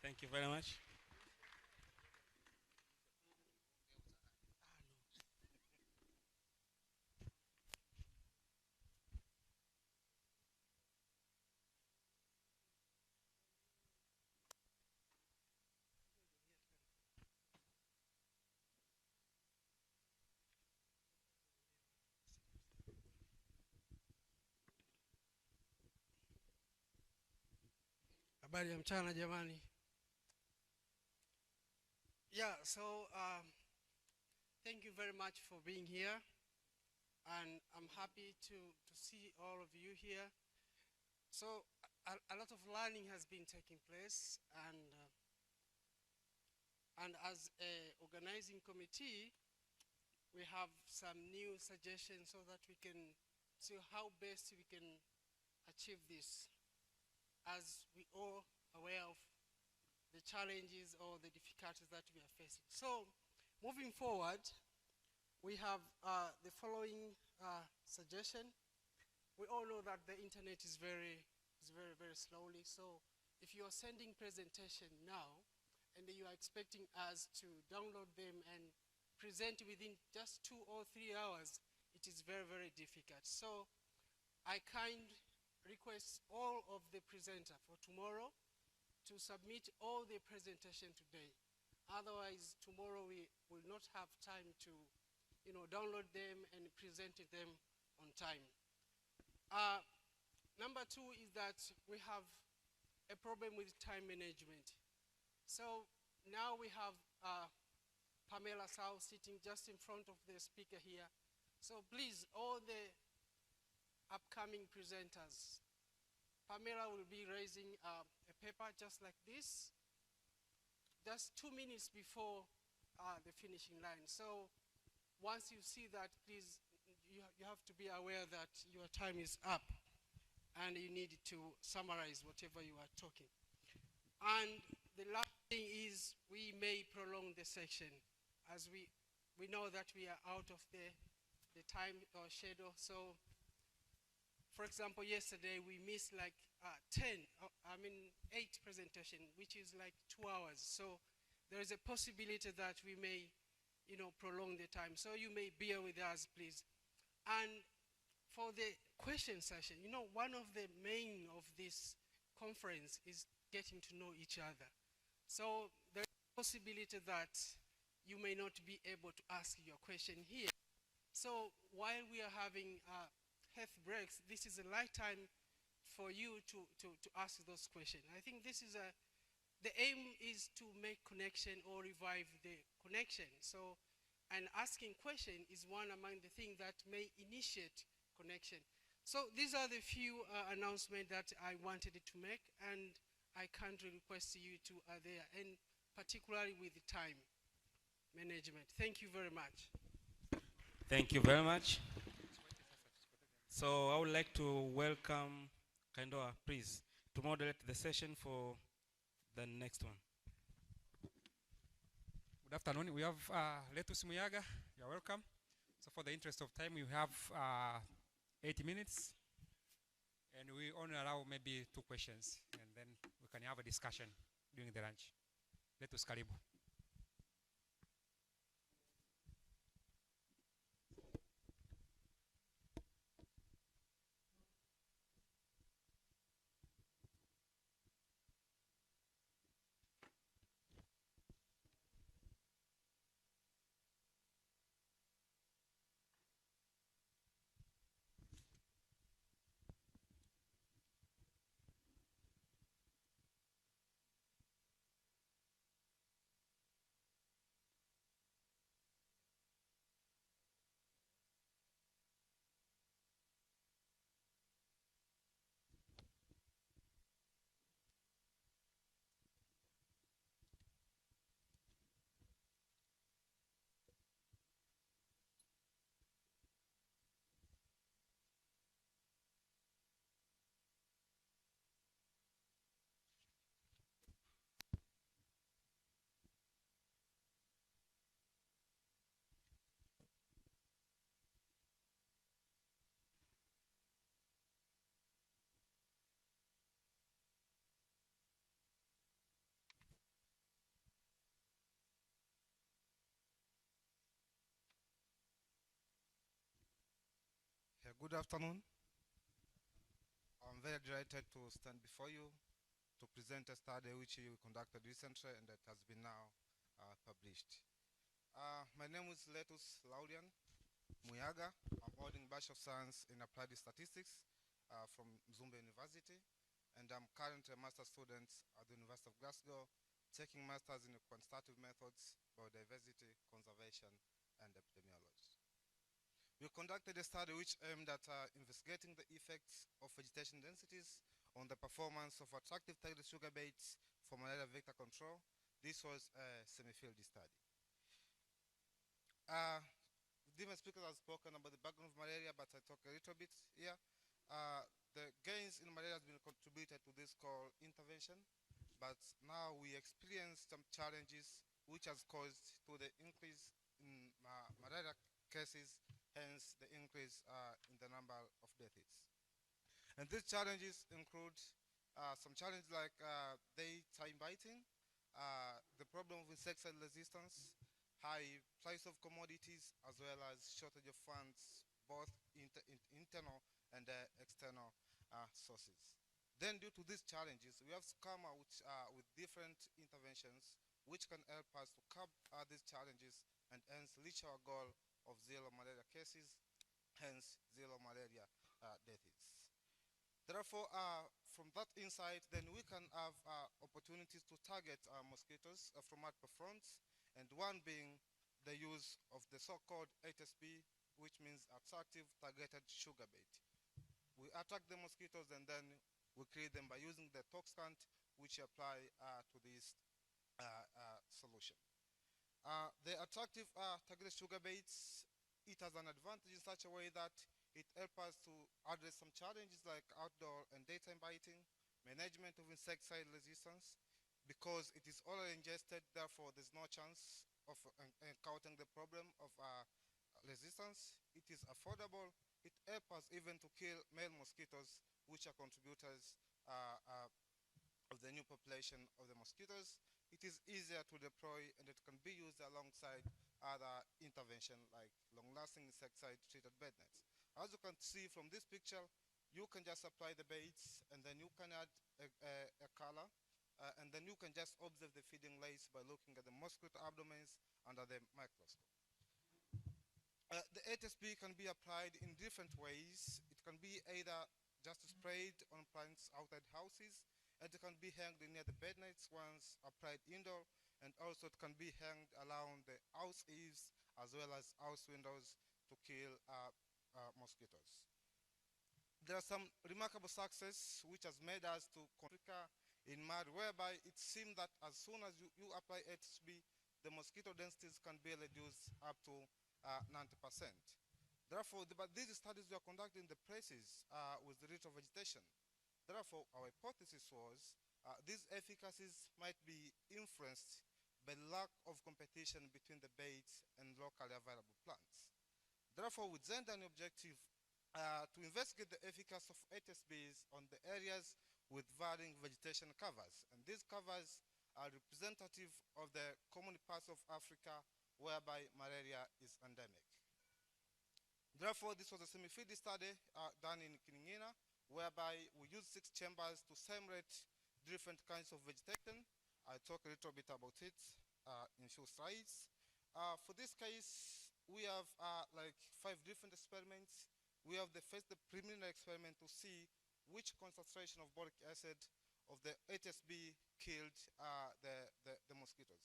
Thank you very much. Habari ya mchana jamani. Yeah, so thank you very much for being here, and I'm happy to see all of you here. So a lot of learning has been taking place, and as a organizing committee, we have some new suggestions so that we can see how best we can achieve this, as we all aware of the challenges or the difficulties that we are facing. So, moving forward, we have the following suggestion. We all know that the internet is very slowly. So, if you are sending presentation now, and you are expecting us to download them and present within just 2 or 3 hours, it is very difficult. So, I request all of the presenter for tomorrow to submit all the presentation today. Otherwise, tomorrow we will not have time to, download them and present them on time. Number 2 is that we have a problem with time management. So now we have Pamela's house, sitting just in front of the speaker here. So please, all the upcoming presenters, Pamela will be raising a paper just like this, just 2 minutes before the finishing line. So once you see that, please, you have to be aware that your time is up and you need to summarize whatever you are talking. And the last thing is we may prolong the section as we know that we are out of the time or schedule. So for example, yesterday we missed like 8 presentation, which is like 2 hours. So there is a possibility that we may, prolong the time. So you may bear with us, please. And for the question session, one of the main of this conference is getting to know each other. So there is a possibility that you may not be able to ask your question here. So while we are having health breaks, this is a light time for you to ask those questions. I think this is the aim is to make connection or revive the connection. So, and asking question is one among the things that may initiate connection. So these are the few announcements that I wanted to make, and I kindly request you to are there, and particularly with the time management. Thank you very much. Thank you very much. So I would like to welcome Kandoa, please, to moderate the session for the next one. Good afternoon. We have Letus Muyaga. You're welcome. So for the interest of time, we have 80 minutes. And we only allow maybe 2 questions. And then we can have a discussion during the lunch. Letus Karibu. Good afternoon. I'm very delighted to stand before you to present a study which we conducted recently and that has been now published. My name is Letus Laudian Muyaga. I'm holding Bachelor of Science in Applied Statistics from Mzumbe University, and I'm currently a master's student at the University of Glasgow, taking masters in quantitative methods, biodiversity, conservation, and epidemiology. We conducted a study which aimed at investigating the effects of vegetation densities on the performance of attractive targeted sugar beets for malaria vector control. This was a semi-field study. Different speakers have spoken about the background of malaria, but I talk a little bit here. The gains in malaria has been contributed to this called intervention, but now we experience some challenges which has caused to the increase in malaria cases, hence the increase in the number of deaths. And these challenges include some challenges like daytime biting, the problem of insecticide resistance, high price of commodities, as well as shortage of funds, both internal and external sources. Then due to these challenges, we have come out with different interventions which can help us to curb these challenges and hence reach our goal of zero malaria cases, hence zero malaria deaths. Therefore, from that insight, then we can have opportunities to target mosquitoes from multiple fronts, and one being the use of the so-called HSB, which means attractive targeted sugar bait. We attract the mosquitoes and then we kill them by using the toxicant which apply to this solution. The attractive targeted sugar baits, it has an advantage in such a way that it helps us to address some challenges like outdoor and daytime biting, management of insecticide resistance, because it is already ingested, therefore there's no chance of encountering the problem of resistance. It is affordable. It helps us even to kill male mosquitoes, which are contributors of the new population of the mosquitoes. It is easier to deploy and it can be used alongside other intervention like long-lasting insecticide-treated bed nets. As you can see from this picture, you can just apply the baits and then you can add a color and then you can just observe the feeding lace by looking at the mosquito abdomens under the microscope. The HSB can be applied in different ways. It can be either just sprayed on plants outside houses, and it can be hanged near the bed nets once applied indoor, and also it can be hanged around the house eaves as well as house windows to kill mosquitoes. There are some remarkable success which has made us to Africa in mud, whereby it seemed that as soon as you apply HSB, the mosquito densities can be reduced up to 90%. Therefore, but these studies were conducted in the places with the rate of vegetation. Therefore, our hypothesis was these efficacies might be influenced by lack of competition between the baits and locally available plants. Therefore, we then an objective to investigate the efficacy of HSBs on the areas with varying vegetation covers. And these covers are representative of the common parts of Africa whereby malaria is endemic. Therefore, this was a semi-field study done in Kiningina, whereby we used 6 chambers to simulate different kinds of vegetation. I'll talk a little bit about it in few slides. For this case, we have like 5 different experiments. We have the preliminary experiment to see which concentration of boric acid of the HSB killed the mosquitoes.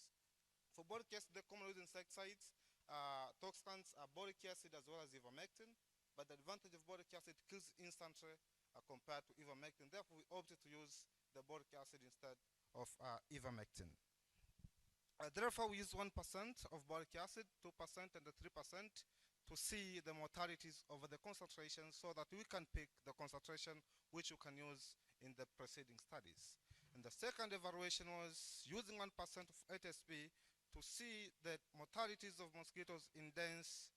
For boric acid, the common used insecticides, toxicants are boric acid as well as ivermectin, but the advantage of boric acid kills instantly compared to ivermectin. Therefore, we opted to use the boric acid instead of ivermectin. Therefore, we use 1% of boric acid, 2% and 3% to see the mortalities over the concentration so that we can pick the concentration which you can use in the preceding studies. And the second evaluation was using 1% of HSB to see the mortalities of mosquitoes in dense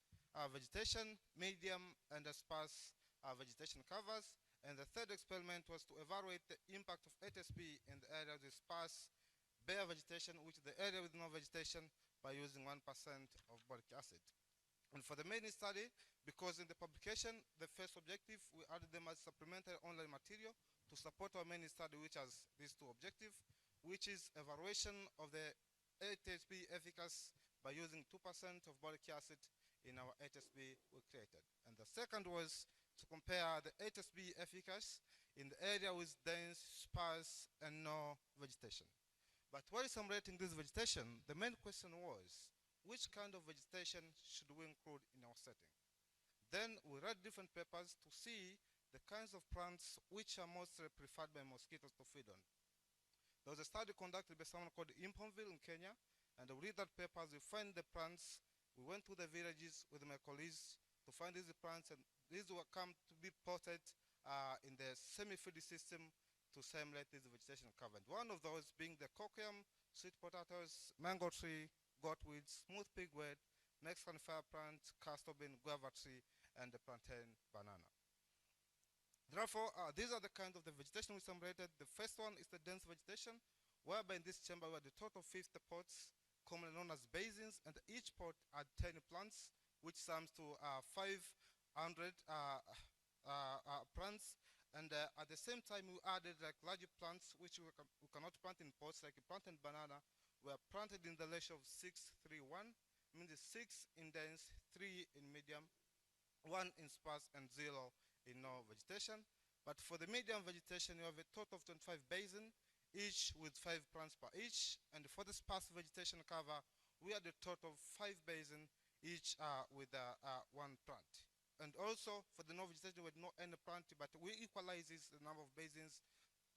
vegetation, medium, and sparse vegetation covers. And the third experiment was to evaluate the impact of HSB in the area with sparse bare vegetation, which is the area with no vegetation, by using 1% of boric acid. And for the main study, because in the publication, the first objective, we added them as supplementary online material to support our main study, which has these 2 objectives, which is evaluation of the HSB efficacy by using 2% of boric acid in our HSB we created. And the second was to compare the HSB efficacy in the area with dense, sparse, and no vegetation. But while simulating this vegetation, the main question was, which kind of vegetation should we include in our setting? Then we read different papers to see the kinds of plants which are mostly preferred by mosquitoes to feed on. There was a study conducted by someone called Imponville in Kenya, and we read that papers, we find the plants. We went to the villages with my colleagues to find these plants, and these will come to be potted in the semi-field system to simulate this vegetation cover. One of those being the cocoyam, sweet potatoes, mango tree, goatweed, smooth pigweed, Mexican fire plant, castor bean, guava tree, and the plantain banana. Therefore, these are the kinds of the vegetation we simulated. The first one is the dense vegetation, whereby in this chamber we had a total of 50 pots, commonly known as basins, and each pot had 10 plants, which sums to 500 plants. And at the same time, we added like larger plants, which we cannot plant in pots, like a plantain banana, were planted in the ratio of 6:3:1, means 6 in dense, 3 in medium, 1 in sparse, and 0 in no vegetation. But for the medium vegetation, you have a total of 25 basins, each with 5 plants per each. And for the sparse vegetation cover, we had a total of 5 basins, each with one plant. And also for the no vegetation, we had no any plant, but we equalize the number of basins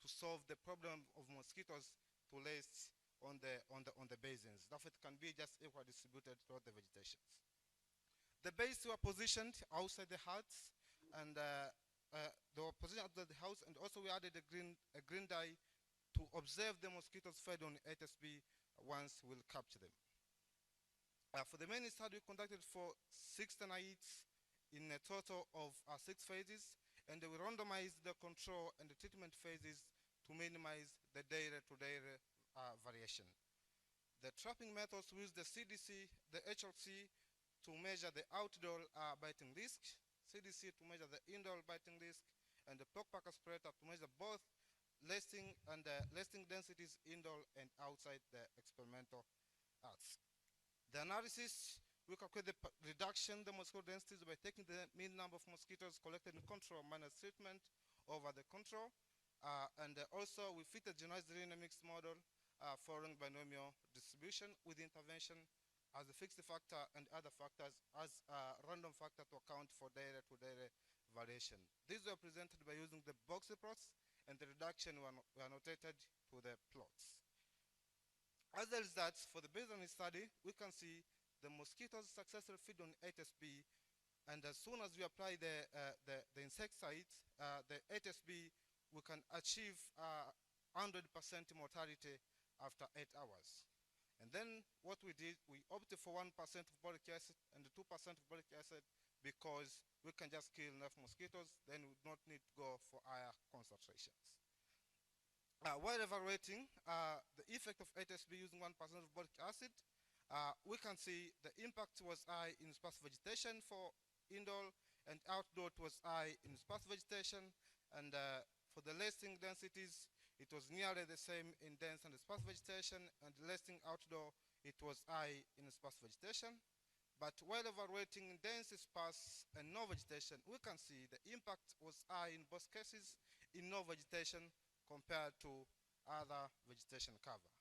to solve the problem of mosquitoes to last on the basins. Therefore, it can be just equally distributed throughout the vegetations. The bases were positioned outside the huts, and they were positioned outside the house, and also we added a green dye to observe the mosquitoes fed on HSB once we'll capture them. For the main study, we conducted for 6 nights in a total of 6 phases, and we randomized the control and the treatment phases to minimize the day-to-day variation. The trapping methods use the CDC, the HLC to measure the outdoor biting risk, CDC to measure the indoor biting risk, and the POCPAC aspirator to measure both lasting and lasting densities indoor and outside the experimental arts. The analysis, we calculate the reduction the mosquito densities by taking the mean number of mosquitoes collected in control minus treatment over the control. And also we fit a generalized dynamics model following binomial distribution with intervention as a fixed factor and other factors as a random factor to account for day-to-day variation. These were presented by using the box plots, and the reduction were annotated to the plots. As a result, for the baseline study, we can see the mosquitoes successfully feed on HSB, and as soon as we apply the insecticide, the HSB, we can achieve 100% mortality after 8 hours. And then what we did, we opted for 1% of boric acid and 2% of boric acid because we can just kill enough mosquitoes, then we don't need to go for higher concentrations. While evaluating the effect of HSB using 1% of boric acid, we can see the impact was high in sparse vegetation for indoor, and outdoor it was high in sparse vegetation, and for the lasting densities, it was nearly the same in dense and sparse vegetation, and lasting outdoor, it was high in sparse vegetation. But while evaluating dense, sparse, and no vegetation, we can see the impact was high in both cases in no vegetation compared to other vegetation cover.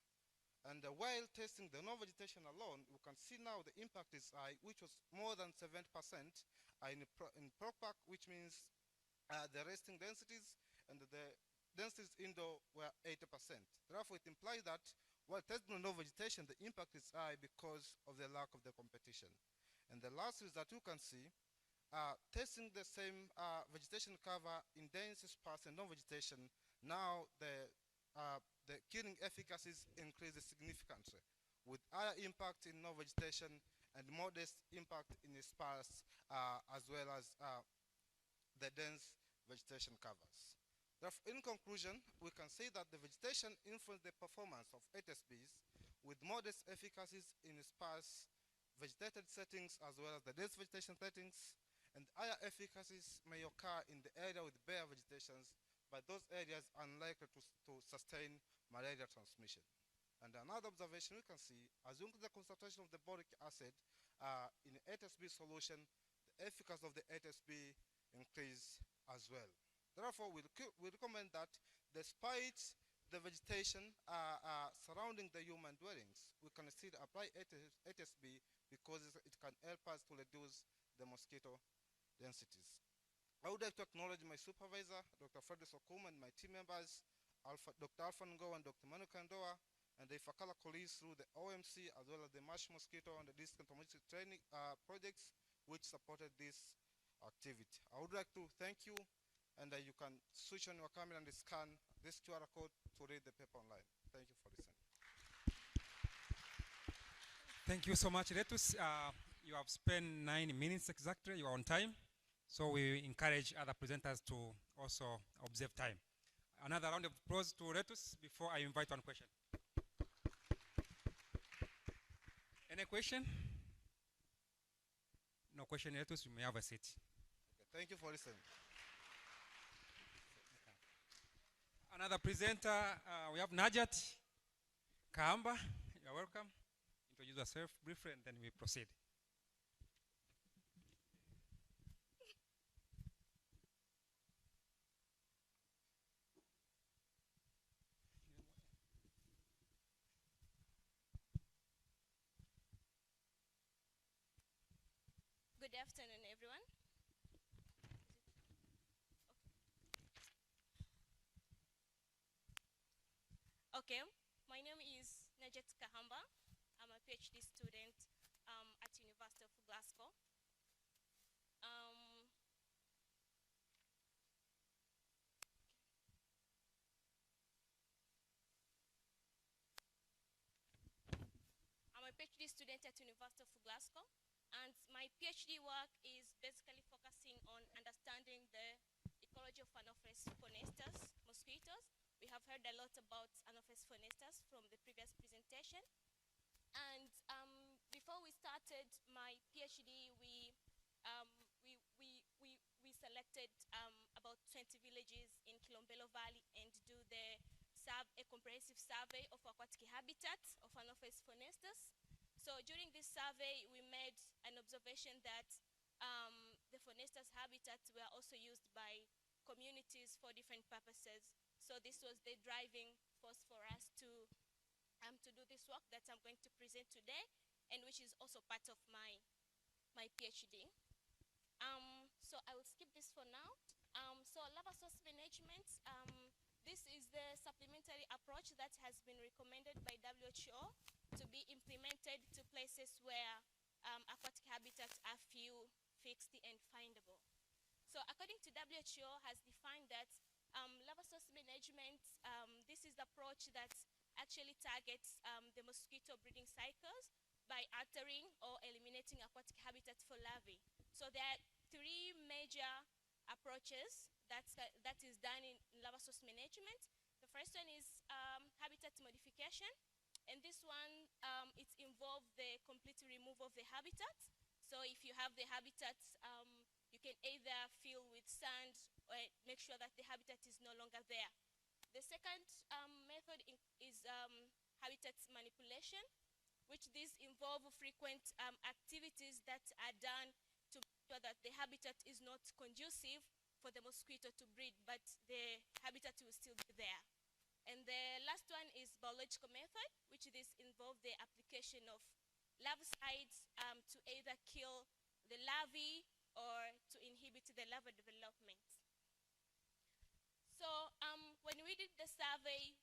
And while testing the no vegetation alone, we can see now the impact is high, which was more than 70% in POCPAC, which means the resting densities and the densities indoor were 80%. Therefore, it implies that while testing no vegetation, the impact is high because of the lack of the competition. And the last is that you can see testing the same vegetation cover in dense, sparse, and no vegetation, now the killing efficacies increases significantly, with higher impact in no vegetation and modest impact in the sparse, as well as the dense vegetation covers. Therefore, in conclusion, we can say that the vegetation influences the performance of HSBs with modest efficacies in sparse vegetated settings as well as the dense vegetation settings, and higher efficacies may occur in the area with bare vegetations, but those areas are unlikely to sustain malaria transmission. And another observation we can see, as you increase the concentration of the boric acid in HSB solution, the efficacy of the HSB increase as well. Therefore, we recommend that despite the vegetation surrounding the human dwellings, we can still apply HSB because it can help us to reduce the mosquito densities. I would like to acknowledge my supervisor, Dr. Frederick Sokum, and my team members, Dr. Alpha Ngo and Dr. Manu Kandoa, and the Ifakara colleagues through the OMC as well as the Marsh Mosquito and the District Community Training projects which supported this activity. I would like to thank you, and you can switch on your camera and scan this QR code to read the paper online. Thank you for listening. Thank you so much, Letus. You have spent 9 minutes exactly. You are on time. So we encourage other presenters to also observe time. Another round of applause to Letus before I invite one question. Any question? No question, Letus. You may have a seat. Okay, thank you for listening. Another presenter, we have Najat Kaamba. You're welcome. Introduce yourself briefly and then we proceed. Good afternoon, everyone. Okay, my name is Najet Kahamba. I'm a PhD student at University of Glasgow. I'm a PhD student at University of Glasgow, and my PhD work is basically focusing on understanding the ecology of Anopheles funestus mosquitoes. We have heard a lot about Anopheles funestus from the previous presentation. And before we started my PhD, we selected about 20 villages in Kilombero Valley and do a comprehensive survey of aquatic habitats of Anopheles funestus. So during this survey, we made an observation that the funestus habitats were also used by communities for different purposes. So this was the driving force for us to do this work that I'm going to present today, and which is also part of my PhD. So I will skip this for now. So lava source management, this is the supplementary approach that has been recommended by WHO to be implemented to places where aquatic habitats are few, fixed, and findable. So according to WHO has defined that lava source management, this is the approach that actually targets the mosquito breeding cycles by altering or eliminating aquatic habitats for larvae. So there are three major approaches that is done in lava source management. The first one is habitat modification, and this one, it involves the complete removal of the habitat. So if you have the habitat, you can either fill with sand or make sure that the habitat is no longer there. The second method is habitat manipulation, which these involve frequent activities that are done to make sure that the habitat is not conducive for the mosquito to breed, but the habitat will still be there. And the last one is biological method, which this involve the application of larvicides to either kill the larvae or to inhibit the larva development. So when we did the survey,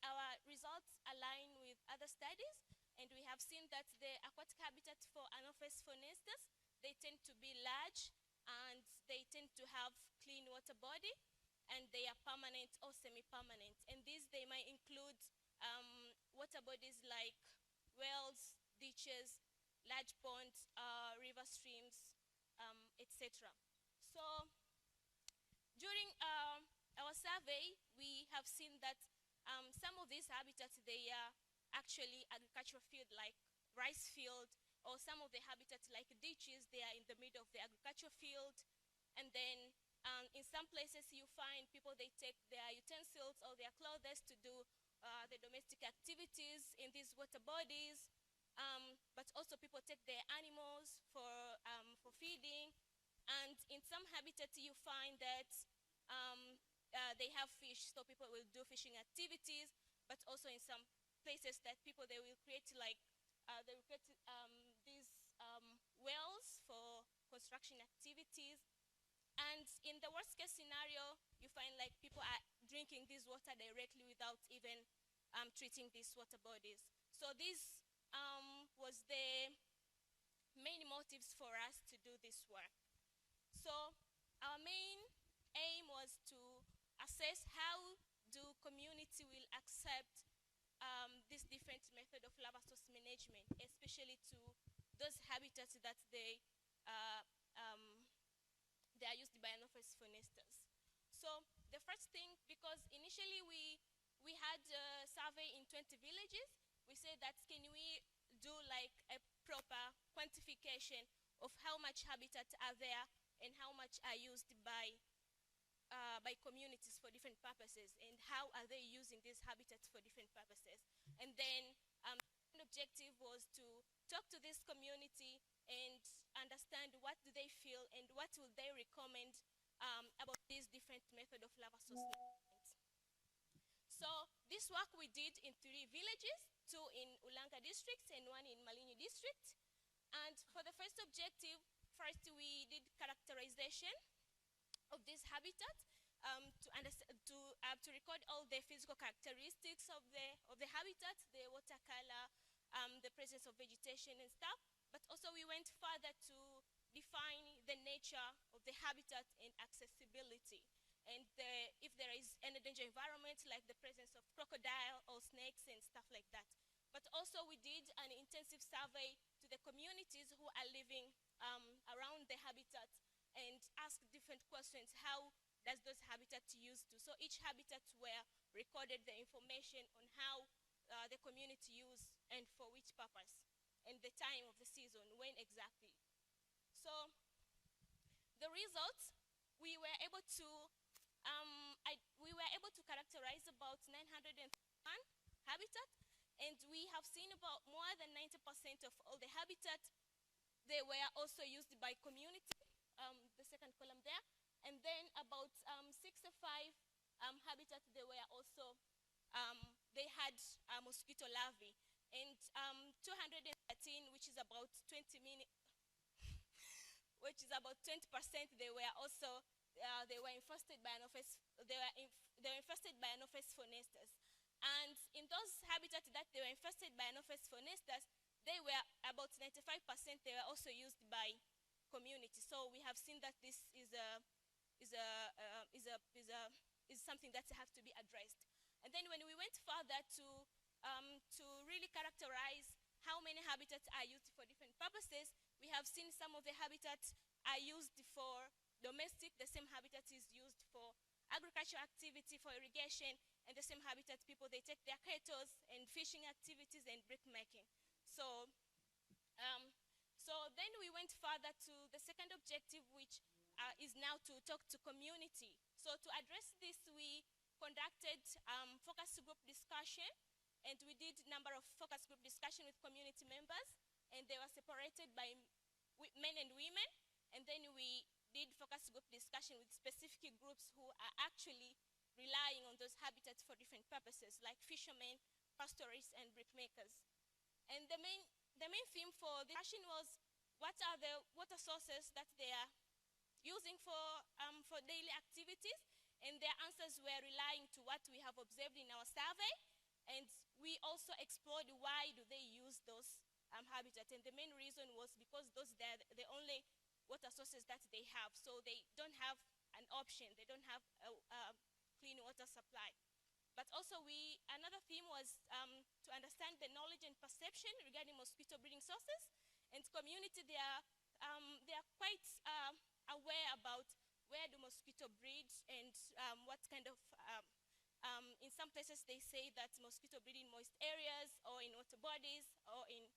our results align with other studies, and we have seen that the aquatic habitat for Anopheles funestus, they tend to be large, and they tend to have clean water body, and they are permanent or semi-permanent. And these, they might include water bodies like wells, ditches, large ponds, river streams, etc. So during our survey, we have seen that some of these habitats, they are actually agricultural field like rice field, or some of the habitats like ditches, they are in the middle of the agricultural field. And then in some places you find people, they take their utensils or their clothes to do the domestic activities in these water bodies. But also people take their animals for feeding. And in some habitats you find that they have fish, so people will do fishing activities. But also in some places that people, they will create like, they will create these wells for construction activities. And in the worst case scenario, you find like people are drinking this water directly without even treating these water bodies. So this was the main motives for us to do this work. So our main aim was to assess how do community will accept this different method of lava source management, especially to those habitats that they are used by Anopheles funestus. So the first thing, because initially we had a survey in 20 villages, we said that can we do like a proper quantification of how much habitat are there and how much are used by communities for different purposes, and how are they using these habitats for different purposes. And then the objective was to talk to this community and understand what do they feel and what will they recommend about this different method of lava source management. So this work we did in 3 villages, 2 in Ulanga district and 1 in Malinyi district. And for the first objective, first we did characterization of this habitat to record all the physical characteristics of the habitat, the water color, the presence of vegetation and stuff. But also we went further to define the nature of the habitat and accessibility, and if there is any danger environment like the presence of crocodile or snakes and stuff like that. But also we did an intensive survey to the communities who are living around the habitat and asked different questions. How does those habitats used to? So each habitat were recorded the information on how the community used and for which purpose, and the time of the season, when exactly. So the results, we were able to characterize about 901 habitat, and we have seen about more than 90% of all the habitat. They were also used by community, the second column there, and then about 65 habitat, they were also they had mosquito larvae, and 213, which is about 20%, they were also they were infested by Anopheles phonestas. And in those habitats that they were infested by Anopheles phonestas, they were about 95%. They were also used by community. So we have seen that this is something that has to be addressed. And then when we went further to really characterize how many habitats are used for different purposes, we have seen some of the habitats are used for domestic, the same habitat is used for agricultural activity, for irrigation, and the same habitat people, they take their kettles and fishing activities and brick making. So then we went further to the second objective, which is now to talk to community. So to address this, we conducted focus group discussion, and we did a number of focus group discussion with community members, and they were separated by men and women. And then we did focus group discussion with specific groups who are actually relying on those habitats for different purposes, like fishermen, pastorists, and brick makers. And the main theme for the discussion was, what are the water sources that they are using for daily activities? And their answers were relying to what we have observed in our survey. And we also explored why do they use those habitats. And the main reason was because those are the only water sources that they have. So they don't have an option. They don't have a clean water supply. But also another theme was to understand the knowledge and perception regarding mosquito breeding sources. And community, they are quite aware about where do mosquito breed and what kind of, in some places they say that mosquito breed in moist areas or in water bodies or in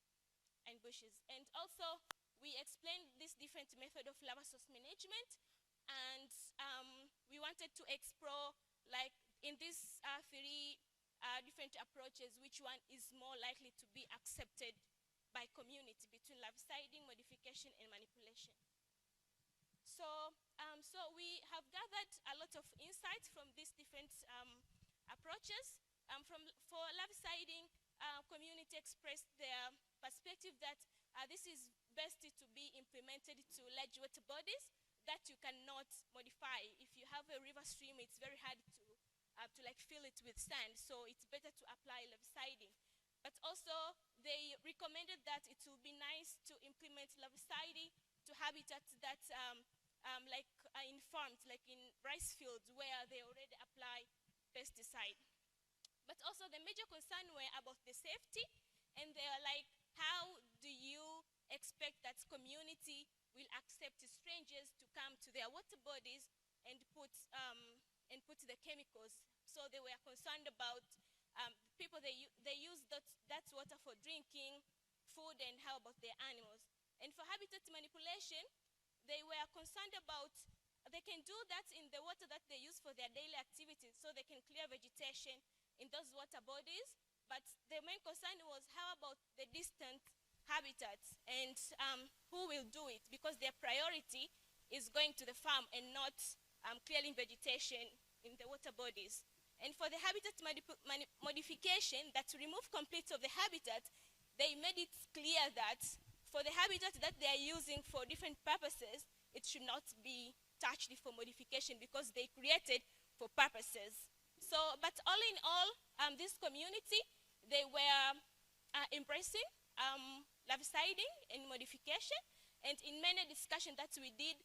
bushes. And also we explained this different method of larva source management, and we wanted to explore, like in these three different approaches, which one is more likely to be accepted by community between larviciding, modification, and manipulation. So we have gathered a lot of insights from these different approaches. For larviciding, community expressed their perspective that this is best to be implemented to large water bodies that you cannot modify. If you have a river stream, it's very hard to like fill it with sand, so it's better to apply larviciding. But also they recommended that it would be nice to implement larviciding to habitats that like in farms, like in rice fields where they already apply pesticide. But also the major concern were about the safety, and they are like, how do you expect that community will accept strangers to come to their water bodies and put the chemicals? So they were concerned about people, they use that water for drinking, food, and how about their animals? And for habitat manipulation, they were concerned about, they can do that in the water that they use for their daily activities, so they can clear vegetation in those water bodies. But the main concern was, how about the distant habitats, and who will do it? Because their priority is going to the farm and not clearing vegetation in the water bodies. And for the habitat modification, that to remove complete of the habitat, they made it clear that for the habitat that they are using for different purposes, it should not be touched for modification because they created for purposes. So, but all in all, this community, they were embracing larviciding and modification. And in many discussions that we did,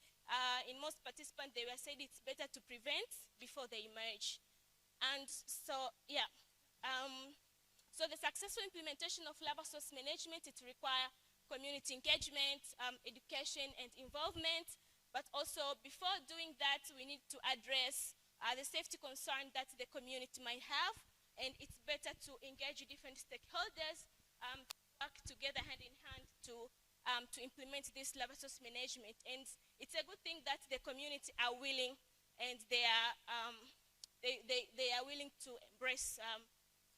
in most participants, they were saying it's better to prevent before they emerge. And so, yeah. So the successful implementation of larval source management, it requires community engagement, education, and involvement. But also, before doing that, we need to address the safety concern that the community might have. And it's better to engage different stakeholders, work together hand in hand to implement this larval source management. And it's a good thing that the community are willing, and they are willing to embrace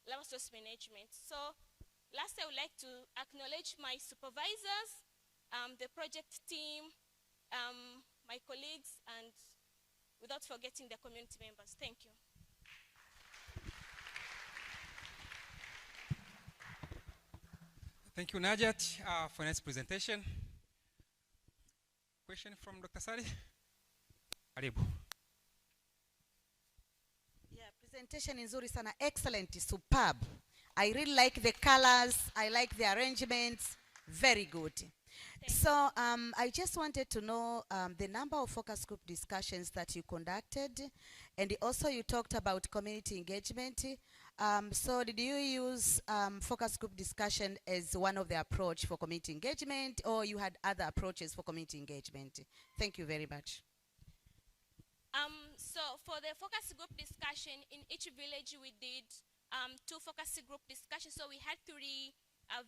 larval source management. So last, I would like to acknowledge my supervisors, the project team, my colleagues, and without forgetting the community members. Thank you. Thank you, Najat, for nice presentation. Question from Dr. Sari? Karibu. Yeah, presentation is nzuri sana, excellent, superb. I really like the colors, I like the arrangements, very good. So I just wanted to know the number of focus group discussions that you conducted, and also you talked about community engagement. So did you use focus group discussion as one of the approach for community engagement, or you had other approaches for community engagement? Thank you very much. So for the focus group discussion, in each village we did 2 focus group discussions. So we had 3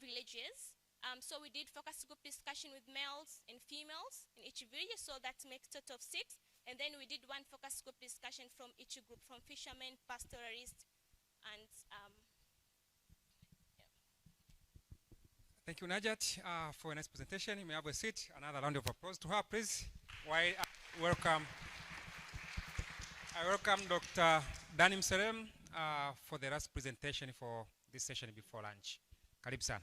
villages. So we did focus group discussion with males and females in each village, so that makes a total of 6. And then we did 1 focus group discussion from each group, from fishermen, pastoralists, and yeah. Thank you, Najat, for a nice presentation. You may have a seat. Another round of applause to her, please. While I welcome Dr. Danim Serem for the last presentation for this session before lunch. Karibu sana.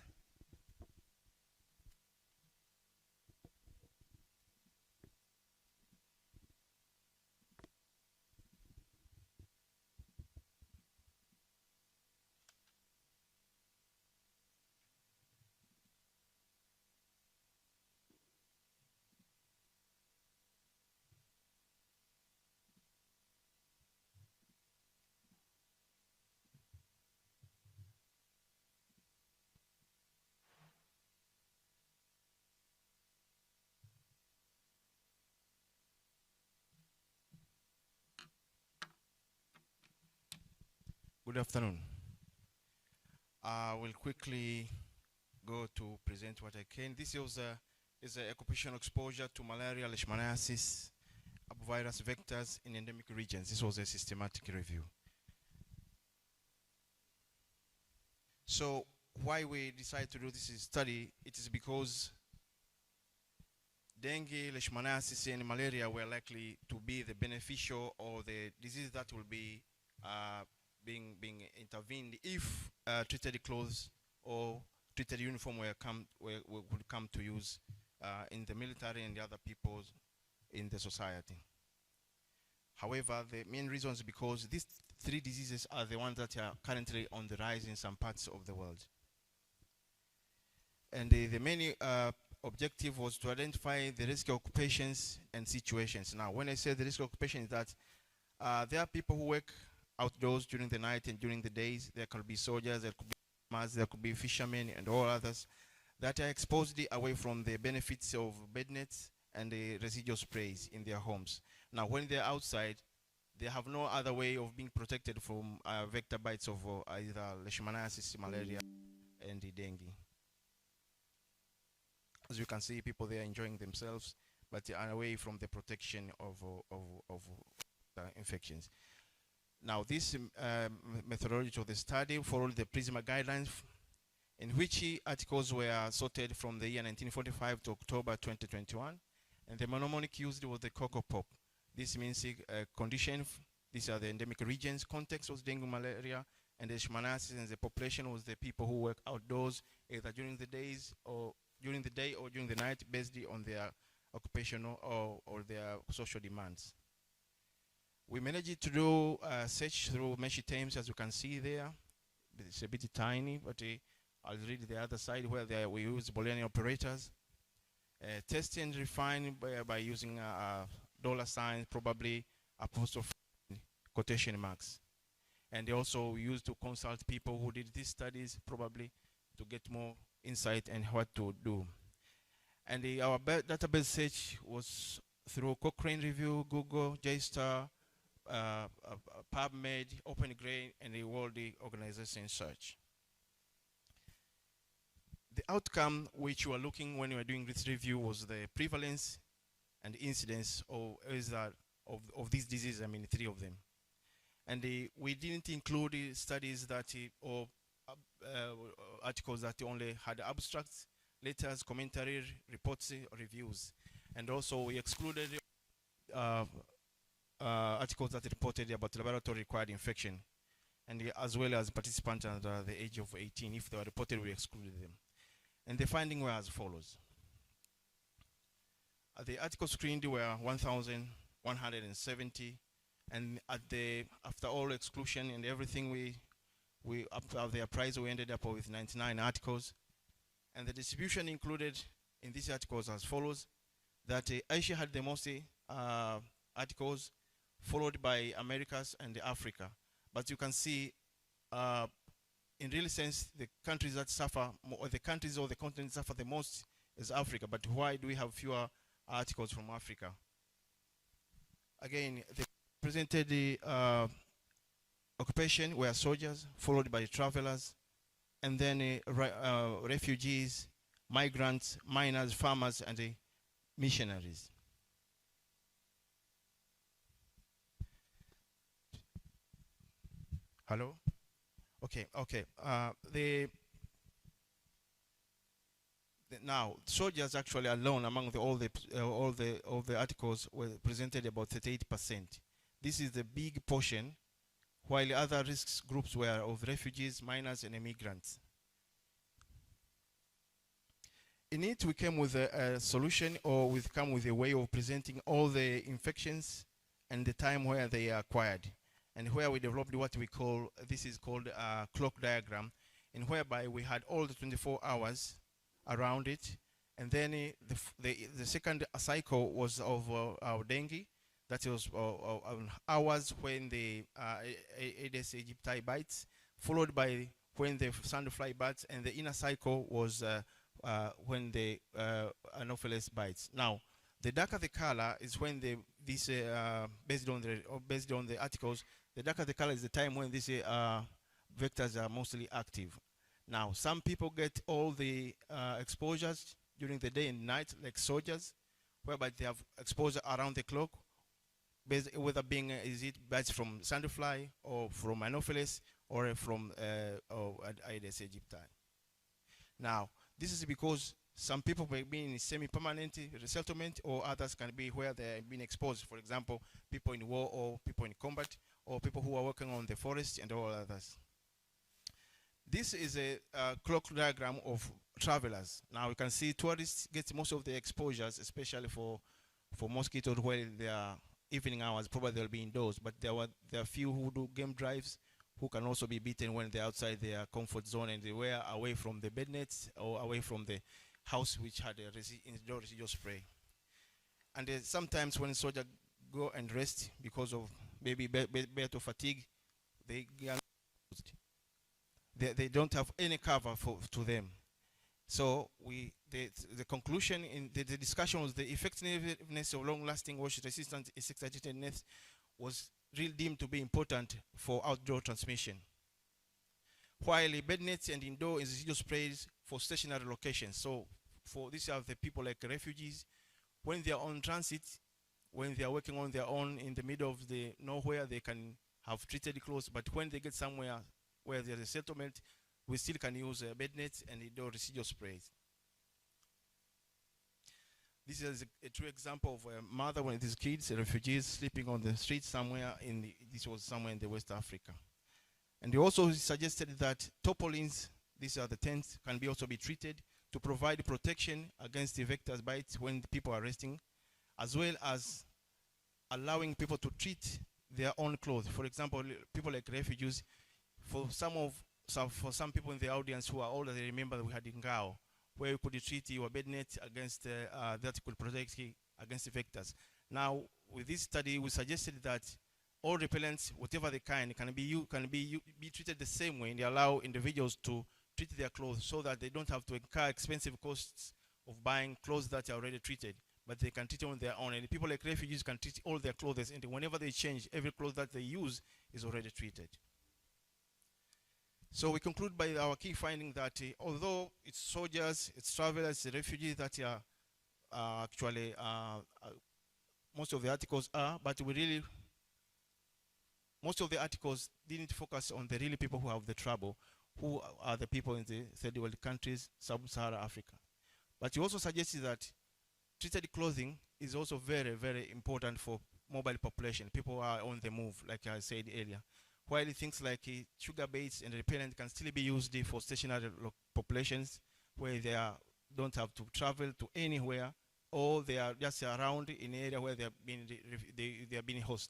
Good afternoon. I will quickly go to present what I can. This is a occupational exposure to malaria, leishmaniasis, virus vectors in endemic regions. This was a systematic review. So why we decided to do this study, it is because dengue, leishmaniasis, and malaria were likely to be the beneficial or the disease that will be being intervened if treated clothes or treated uniform would come to use in the military and the other people in the society. However, the main reason is because these 3 diseases are the ones that are currently on the rise in some parts of the world. And the main objective was to identify the risk occupations and situations. Now, when I say the risk occupations, that there are people who work outdoors during the night and during the days. There could be soldiers, there could be farmers, there could be fishermen and all others that are exposed away from the benefits of bed nets and the residual sprays in their homes. Now, when they're outside, they have no other way of being protected from vector bites of either leishmaniasis, malaria, and the dengue. As you can see, people there enjoying themselves, but they are away from the protection of infections. Now, this methodology of the study followed the PRISMA guidelines, in which articles were sorted from the year 1945 to October 2021, and the mnemonic used was the cocoa pop. This means condition, these are the endemic regions, context was dengue, malaria, and the leishmaniasis, and the population was the people who work outdoors, either during the days or during the day or during the night based on their occupational or their social demands. We managed to do search through mesh terms, as you can see there. It's a bit tiny, but I'll read the other side where we use Boolean operators. Test and refine by using dollar signs, probably apostrophe quotation marks. And they also used to consult people who did these studies, probably to get more insight and what to do. And our database search was through Cochrane Review, Google, JSTOR, PubMed, OpenGray, and the World Organization Search. The outcome which you are looking when you are doing this review was the prevalence and incidence of these diseases, I mean 3 of them. And we didn't include studies that or articles that only had abstracts, letters, commentary, reports, or reviews. And also we excluded articles that reported about laboratory required infection, and as well as participants under the age of 18. If they were reported, we excluded them. And the findings were as follows. The articles screened were 1,170, and after all exclusion and everything, after the appraisal, we ended up with 99 articles. And the distribution included in these articles as follows: that Asia had the most articles, followed by Americas and Africa. But you can see, in real sense, the countries that suffer, or the countries or the continents suffer the most is Africa. But why do we have fewer articles from Africa? Again, they presented the occupation were soldiers, followed by travelers, and then refugees, migrants, miners, farmers, and missionaries. Hello? Okay. Now, soldiers actually alone among all the articles were presented about 38%. This is the big portion, while other risk groups were of refugees, minors, and immigrants. In it, we came with a solution, or we come with a way of presenting all the infections and the time where they are acquired, and where we developed what we call, this is called a clock diagram, and whereby we had all the 24 hours around it. And then the second cycle was of our dengue. That was hours when the Aedes aegypti bites, followed by when the sandfly bites, and the inner cycle was when the Anopheles bites. Now, the darker the color is when based on the articles, the darker the color is the time when these vectors are mostly active. Now, some people get all the exposures during the day and night, like soldiers, whereby they have exposure around the clock, whether being is it bites from sandfly or from Anopheles or from Aedes aegypti. Now, this is because some people may be in semi-permanent resettlement, or others can be where they have been exposed. For example, people in war or people in combat, or people who are working on the forest and all others. This is a clock diagram of travelers. Now you can see tourists get most of the exposures, especially for mosquitoes, where they are evening hours, probably they'll be indoors, but there are few who do game drives who can also be bitten when they're outside their comfort zone and they were away from the bed nets or away from the house which had a indoor residual spray. And sometimes when soldiers go and rest because of maybe battle fatigue, they don't have any cover to them. So the conclusion in the discussion was the effectiveness of long-lasting wash-resistant insect-agitated nets was really deemed to be important for outdoor transmission, while bed nets and indoor residual sprays for stationary locations. So for these are the people like refugees, when they are on transit, when they are working on their own in the middle of the nowhere, they can have treated clothes, but when they get somewhere where there's a settlement, we still can use bed nets and indoor residual sprays. This is a true example of a mother with these kids, refugees, sleeping on the street somewhere this was somewhere in the West Africa. And they also suggested that tarpaulins, these are the tents, can also be treated to provide protection against the vectors bites when the people are resting, as well as allowing people to treat their own clothes. For example, people like refugees, for some people in the audience who are older, they remember that we had Ngao, where you could treat your bed net against that could protect you against the vectors. Now, with this study, we suggested that all repellents, whatever they can be treated the same way, and they allow individuals to treat their clothes so that they don't have to incur expensive costs of buying clothes that are already treated, but they can treat it on their own. And people like refugees can treat all their clothes, and whenever they change, every clothes that they use is already treated. So we conclude by our key finding that although it's soldiers, it's travelers, it's refugees that are actually most of the articles are, but most of the articles didn't focus on the really people who have the trouble, who are the people in the third world countries, sub-Saharan Africa. But he also suggested that treated clothing is also very, very important for mobile population. People are on the move, like I said earlier. While things like sugar baits and repellent can still be used for stationary populations where they don't have to travel to anywhere, or they are just around in an area where they are being hosted.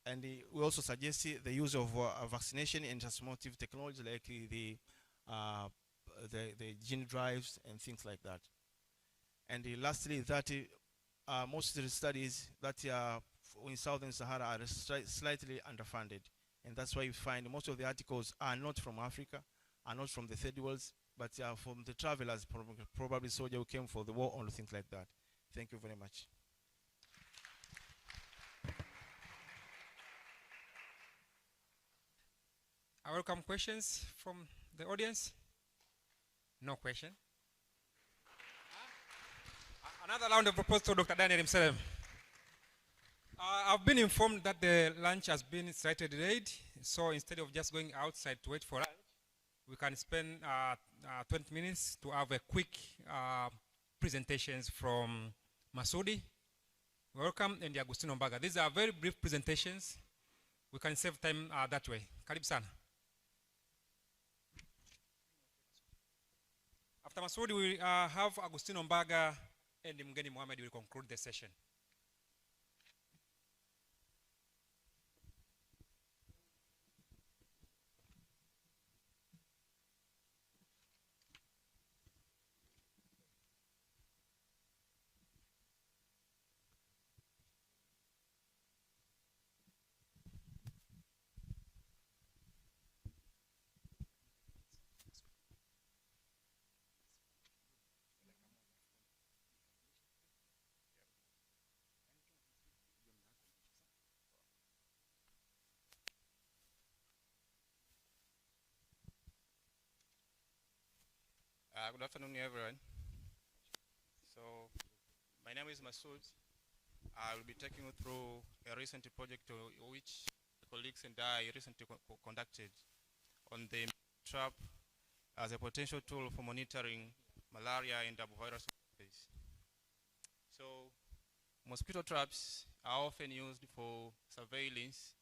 And we also suggest the use of vaccination and transformative technology like the gene drives and things like that. And lastly, that most of the studies that in Southern Sahara are slightly underfunded. And that's why you find most of the articles are not from Africa, are not from the third worlds, but from the travelers, probably soldiers who came for the war or things like that. Thank you very much. I welcome questions from the audience. No question. Another round of applause to Dr. Daniel himself. I've been informed that the lunch has been slightly delayed, so instead of just going outside to wait for lunch, we can spend 20 minutes to have a quick presentations from Masudi. Welcome, and Agustino Mbaga. These are very brief presentations. We can save time that way. Karibu sana. After Masudi, we have Agustino Mbaga and Mgeni Mohamed will conclude the session. Good afternoon, everyone. So, my name is Masood. I will be taking you through a recent project which colleagues and I recently conducted on the trap as a potential tool for monitoring malaria and arbovirus. So, mosquito traps are often used for surveillance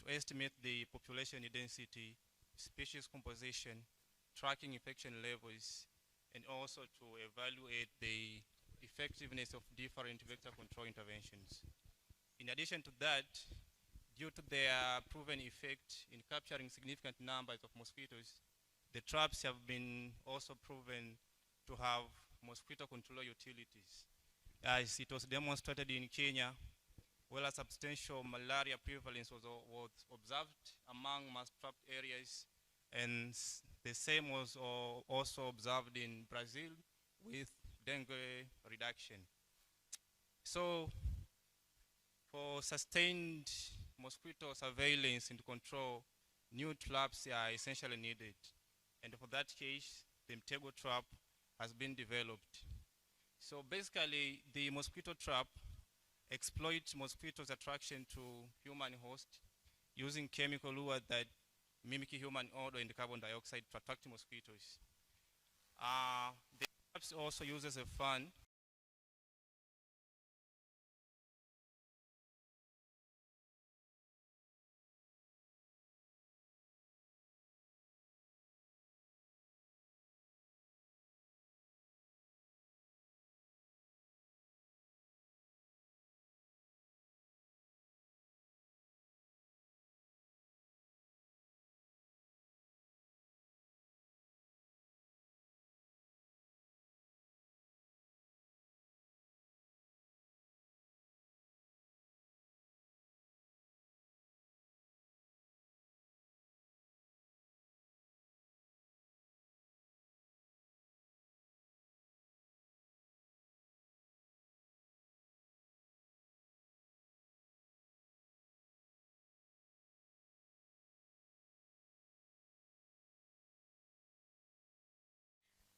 to estimate the population density, species composition, tracking infection levels, and also to evaluate the effectiveness of different vector control interventions. In addition to that, due to their proven effect in capturing significant numbers of mosquitoes, the traps have been also proven to have mosquito control utilities. As it was demonstrated in Kenya, where a substantial malaria prevalence was observed among mass-trapped areas, and the same was also observed in Brazil with dengue reduction. So, for sustained mosquito surveillance and control, new traps are essentially needed. And for that case, the Mtego trap has been developed. So basically, the mosquito trap exploits mosquitoes' attraction to human host using chemical lure that mimic human odor and carbon dioxide to attract mosquitoes. The traps also uses a fan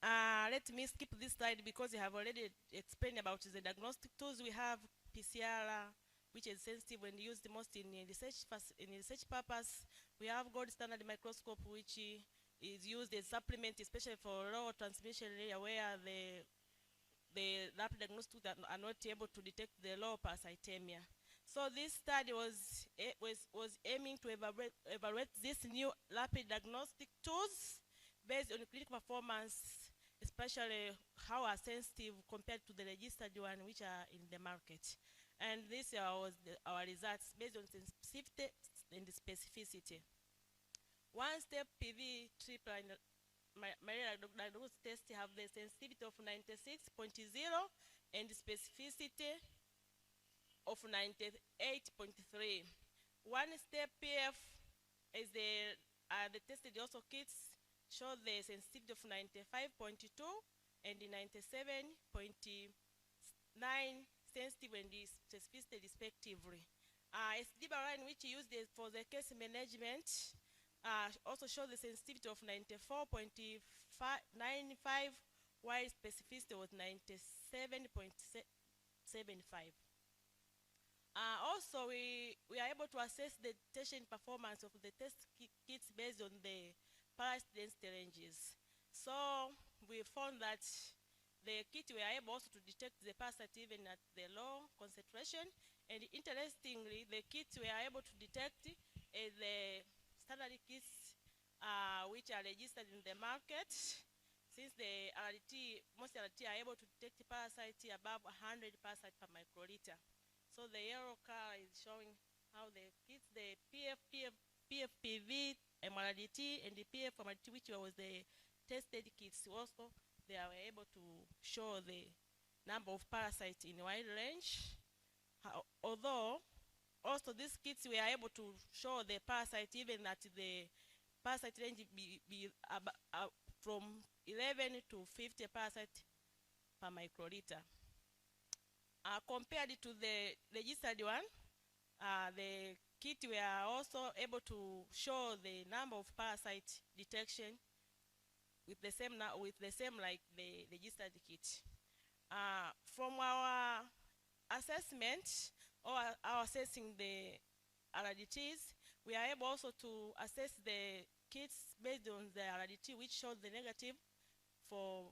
Let me skip this slide because I have already explained about the diagnostic tools. We have PCR, which is sensitive and used most in research purpose. We have gold standard microscope, which is used as supplement, especially for low transmission area where the rapid diagnostic tools are not able to detect the low parasitemia. So this study was aiming to evaluate these new rapid diagnostic tools based on clinical performance, especially how are sensitive compared to the registered one which are in the market. And this was our results based on sensitivity and specificity. One-step PV triple malaria diagnosis test have the sensitivity of 96.0 and specificity of 98.3. One-step PF is the tested also kits show the sensitivity of 95.2 and 97.9 sensitive and specificity respectively. SD line, which used for the case management, also show the sensitivity of 94.95, while specificity was 97.75. Also, we are able to assess the detection performance of the test kits based on the parasite density ranges. So we found that the kit were able also to detect the parasite even at the low concentration. And interestingly, the kits were able to detect the standard kits which are registered in the market, since the most RT are able to detect parasite above 100 parasite per microliter. So the yellow color is showing how the kits, the PFPV, MRDT, and the PFMRT, which was the tested kits, also they are able to show the number of parasites in a wide range. Although also these kits were able to show the parasite even at the parasite range be from 11 to 50 parasites per microliter. Compared to the registered one, the kit were also able to show the number of parasite detection with the same like the registered kit. From our assessment or our assessing the RDTs, we are able also to assess the kits based on the RDT, which showed the negative for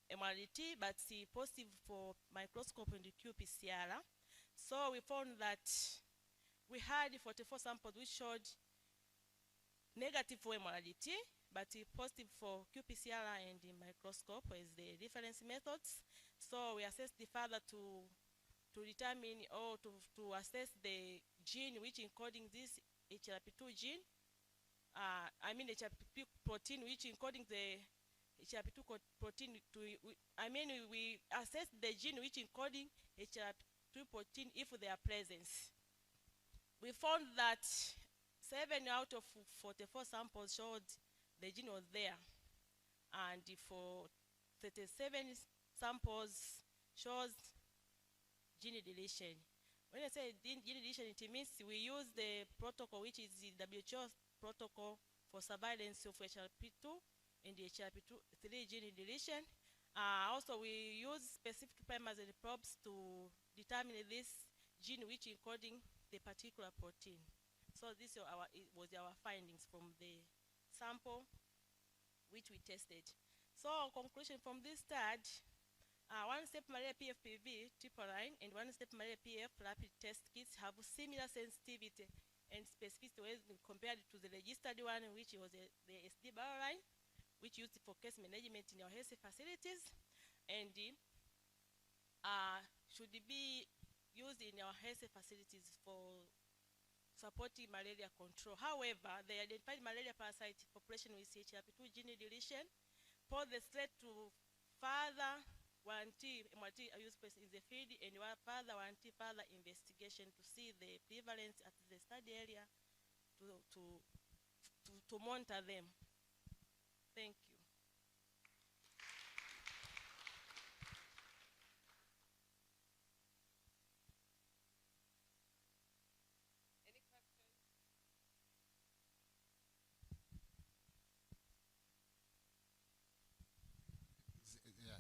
MRDT, but the positive for microscope and the qPCR. So we found that we had 44 samples which showed negative for MRDT, but positive for qPCR and the microscope as the reference methods. So we assessed further to determine or to assess the gene which encoding this HRP2 gene. HRP2 protein which encoding the HRP2 protein we assess the gene which encoding HRP2 protein if they are present. We found that 7 out of 44 samples showed the gene was there, and for 37 samples shows gene deletion. When I say gene deletion, it means we use the protocol which is the WHO protocol for surveillance of HRP2 and the HRP3 gene deletion. Also, we use specific primers and probes to determine this gene which encoding the particular protein. So this was our findings from the sample which we tested. So conclusion from this study, one-step malaria PFPV triple line and one-step malaria PF rapid test kits have similar sensitivity and specificity when compared to the registered one, which was the SD bar line, which used for case management in our health facilities, and should be used in our health facilities for supporting malaria control. However, they identified malaria parasite population with HRP2 gene deletion, pose the threat to further warranty MRT use in the field and further investigation to see the prevalence at the study area to monitor them. Thank you.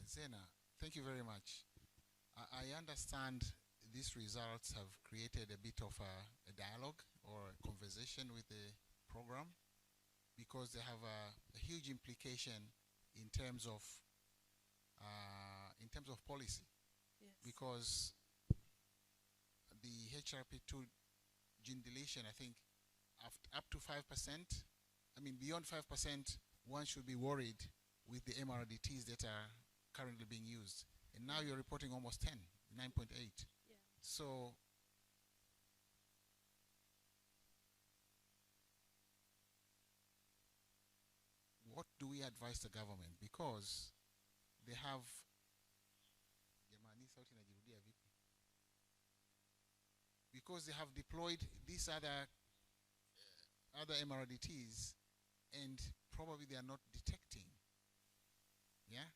Zena, thank you very much. I understand these results have created a bit of a dialogue or a conversation with the program because they have a huge implication in terms of policy. Yes. Because the HRP2 gene deletion, I think, up to 5%, I mean beyond 5%, one should be worried with the MRDTs that are currently being used. And now you're reporting almost 10, 9.8. Yeah. So what do we advise the government? Because they have deployed these other MRDTs and probably they are not detecting. Yeah?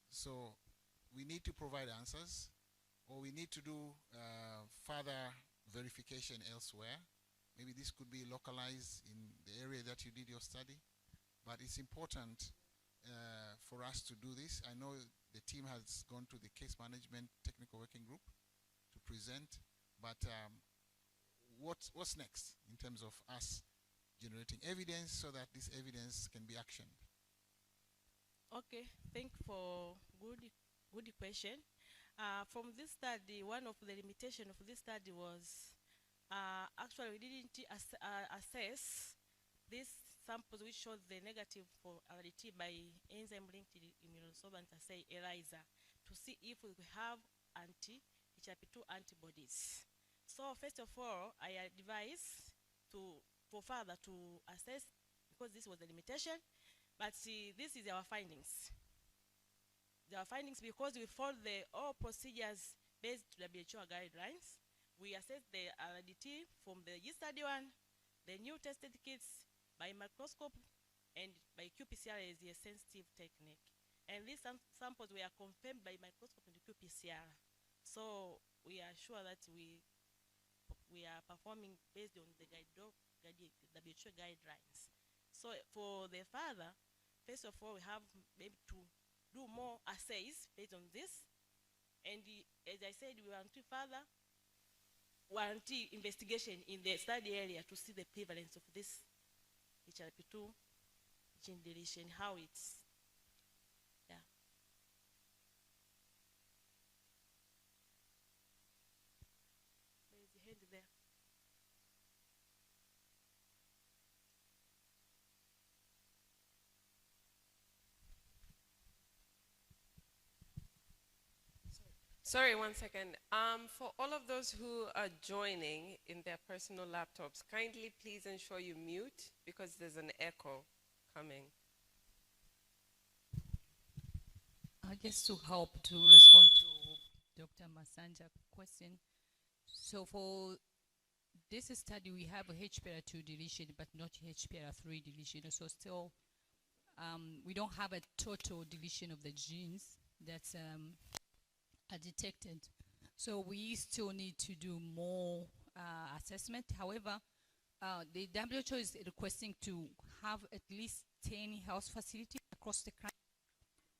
So we need to provide answers, or we need to do further verification elsewhere. Maybe this could be localized in the area that you did your study, but it's important for us to do this. I know the team has gone to the case management technical working group to present, but what's next in terms of us generating evidence so that this evidence can be actioned? Okay, thank you for good question. From this study, one of the limitations of this study was actually we didn't assess these samples which showed the negative for RDT by enzyme-linked immunosorbent assay ELISA to see if we have anti-HRP2 antibodies. So first of all, I advise for further to assess, because this was the limitation, but see, this is our findings. Our findings, because we followed all procedures based to WHO guidelines. We assessed the RDT from the G-Study 1, the new tested kits by microscope, and by qPCR as a sensitive technique. And these samples were confirmed by microscope and qPCR. So we are sure that we are performing based on the WHO guidelines. So for the further, first of all, we have maybe to do more assays based on this. And as I said, we want to further warranty investigation in the study area to see the prevalence of this HRP2 gene deletion, how it's, yeah. There's a hand there. Sorry, 1 second. For all of those who are joining in their personal laptops, kindly please ensure you mute because there's an echo coming. Just to help to respond to Dr. Masanja's question. So for this study, we have a HPR2 deletion, but not HPR3 deletion. So still, we don't have a total deletion of the genes that's are detected. So we still need to do more assessment. However, the WHO is requesting to have at least 10 health facilities across the country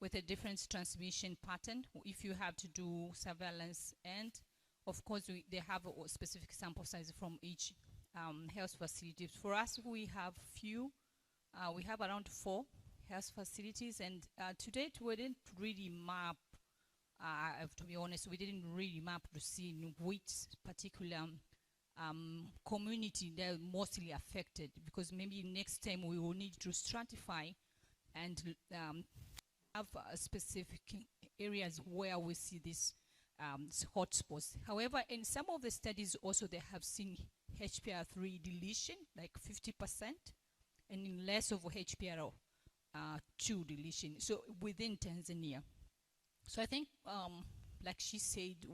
with a different transmission pattern if you have to do surveillance. And of course, they have a specific sample size from each health facility. For us, we have few. We have around 4 health facilities, and to date, we didn't really map. To be honest, we didn't really map to see in which particular community they're mostly affected, because maybe next time we will need to stratify and have specific areas where we see these hotspots. However, in some of the studies also they have seen HPR3 deletion, like 50%, and in less of HPR2 deletion, so within Tanzania. So I think, like she said,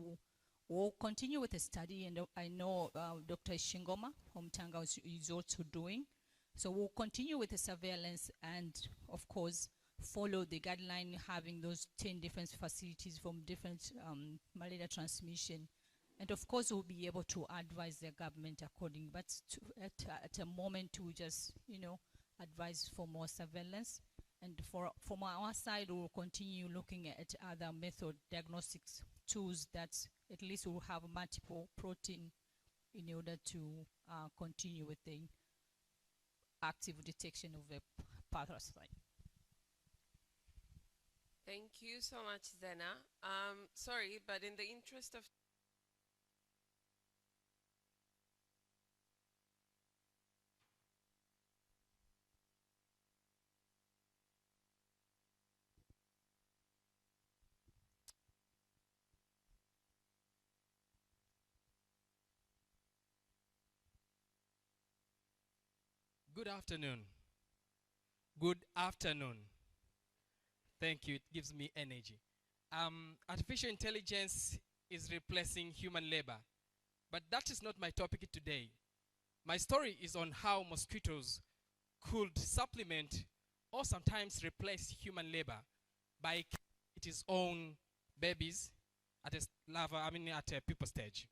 we'll continue with the study, and I know Dr. Shingoma from Tanga is also doing. So we'll continue with the surveillance and, of course, follow the guideline, having those 10 different facilities from different malaria transmission. And of course, we'll be able to advise the government according, but at a moment, we just, advise for more surveillance. And from our side, we will continue looking at other method diagnostics tools that at least will have multiple protein in order to continue with the active detection of the parasite. Thank you so much, Zena. Sorry, but in the interest of Good afternoon. Good afternoon. Thank you. It gives me energy. Artificial intelligence is replacing human labor, but that is not my topic today. My story is on how mosquitoes could supplement or sometimes replace human labor by its own babies at a pupa stage.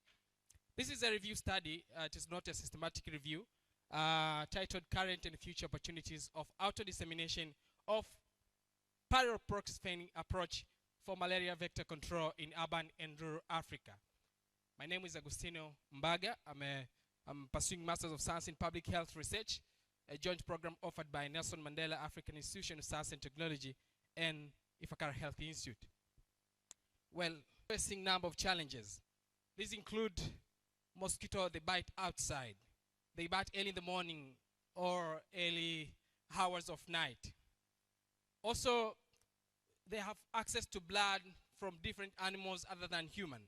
This is a review study. It is not a systematic review. Titled Current and Future Opportunities of Auto-Dissemination of Pyroproxifene Approach for Malaria Vector Control in Urban and Rural Africa. My name is Agustino Mbaga. I'm pursuing Masters of Science in Public Health Research, a joint program offered by Nelson Mandela African Institution of Science and Technology and Ifakara Health Institute. Well, facing number of challenges. These include mosquito, they bite outside. They bite early in the morning or early hours of night. Also, they have access to blood from different animals other than human.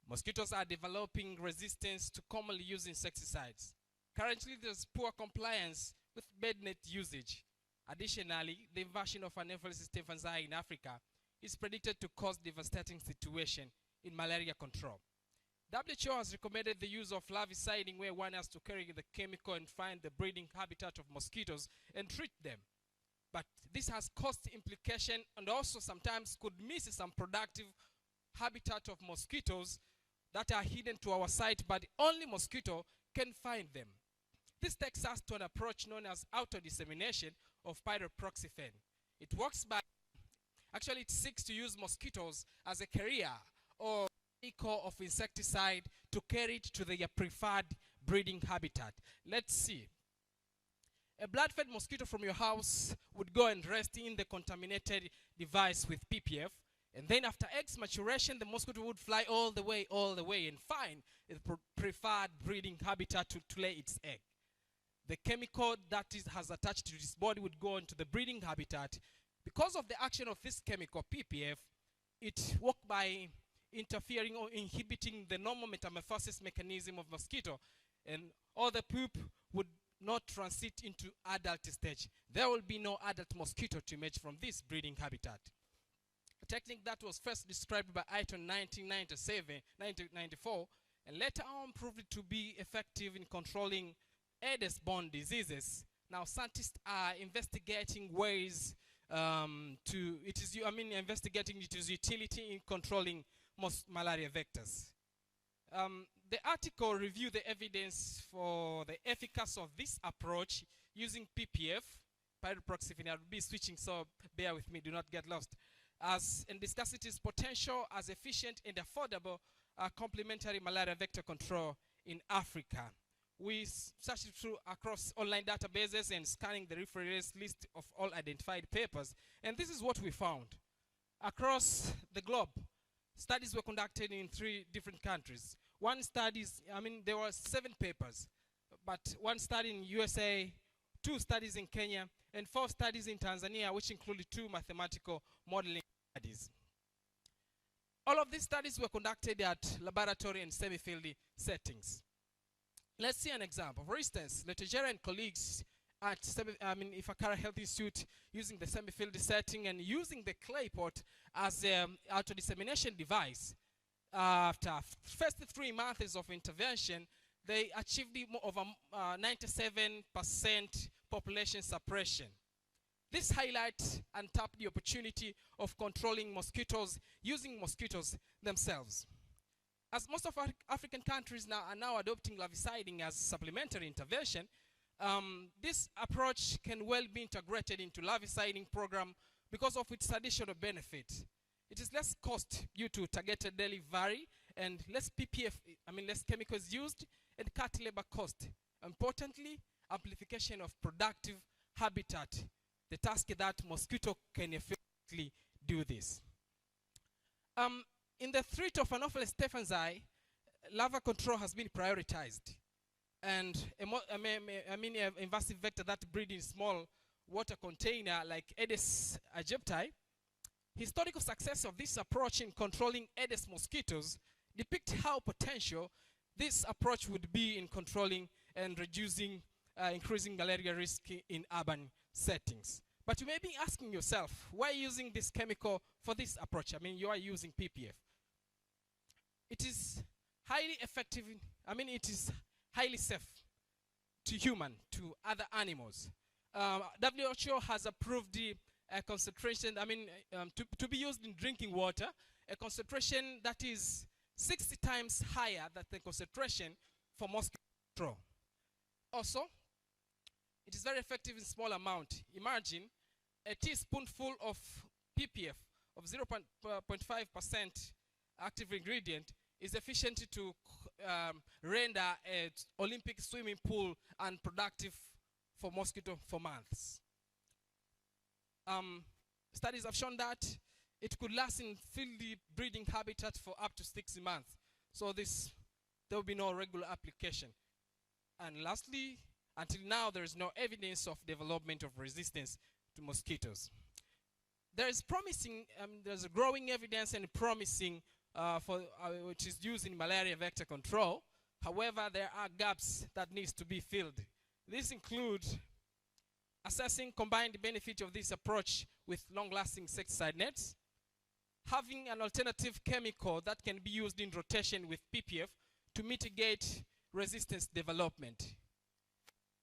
Mosquitoes are developing resistance to commonly used insecticides. Currently, there's poor compliance with bed net usage. Additionally, the invasion of Anopheles stephensi in Africa is predicted to cause devastating situation in malaria control. WHO has recommended the use of larviciding, where one has to carry the chemical and find the breeding habitat of mosquitoes and treat them. But this has cost implication and also sometimes could miss some productive habitat of mosquitoes that are hidden to our sight, but only mosquito can find them. This takes us to an approach known as auto-dissemination of pyroproxifene. It works by, actually it seeks to use mosquitoes as a carrier or vehicle of insecticide to carry it to their preferred breeding habitat. Let's see. A blood-fed mosquito from your house would go and rest in the contaminated device with PPF, and then after eggs maturation, the mosquito would fly all the way and find the preferred breeding habitat to lay its egg. The chemical that has attached to its body would go into the breeding habitat. Because of the action of this chemical, PPF, it works by interfering or inhibiting the normal metamorphosis mechanism of mosquito, and all the poop would not transit into adult stage. There will be no adult mosquito to emerge from this breeding habitat. A technique that was first described by Aiton in 1994, and later on proved to be effective in controlling Aedes-borne diseases. Now scientists are investigating ways investigating its utility in controlling most malaria vectors. The article reviewed the evidence for the efficacy of this approach using PPF, pyroproxifene. I'll be switching, so bear with me, do not get lost. And discuss its potential as efficient and affordable complementary malaria vector control in Africa. We searched through across online databases and scanning the reference list of all identified papers, and this is what we found. Across the globe, studies were conducted in 3 different countries. One study, there were 7 papers, but one study in USA, 2 studies in Kenya, and 4 studies in Tanzania, which included 2 mathematical modeling studies. All of these studies were conducted at laboratory and semi-field settings. Let's see an example. For instance, Letogera and colleagues at Ifakara Health Institute, using the semi-field setting and using the clay pot as an auto-dissemination device. After first 3 months of intervention, they achieved over 97% population suppression. This highlights and tapped the opportunity of controlling mosquitoes using mosquitoes themselves. As most of our African countries are now adopting larviciding as supplementary intervention, This approach can well be integrated into larviciding program because of its additional benefit. It is less cost due to targeted delivery and less PPF, less chemicals used, and cut labor cost. Importantly, amplification of productive habitat, the task that mosquito can effectively do this. In the threat of Anopheles stephensii, larva control has been prioritized. And invasive vector that breed in small water container like Aedes aegypti. Historical success of this approach in controlling Aedes mosquitoes depict how potential this approach would be in controlling and reducing, increasing malaria risk in urban settings. But you may be asking yourself, why using this chemical for this approach? You are using PPF. It is highly effective, it is highly safe to human, to other animals. WHO has approved the concentration, to be used in drinking water, a concentration that is 60 times higher than the concentration for mosquito control. Also, it is very effective in small amount. Imagine a teaspoonful of PPF of 0.5% active ingredient is efficient to render an Olympic swimming pool unproductive for mosquito for months. Studies have shown that it could last in field breeding habitat for up to 6 months. So there will be no regular application. And lastly, until now, there is no evidence of development of resistance to mosquitoes. There is promising, there's a growing evidence and promising which is used in malaria vector control. However, there are gaps that needs to be filled. These include assessing combined benefit of this approach with long-lasting insecticide nets, having an alternative chemical that can be used in rotation with PPF to mitigate resistance development.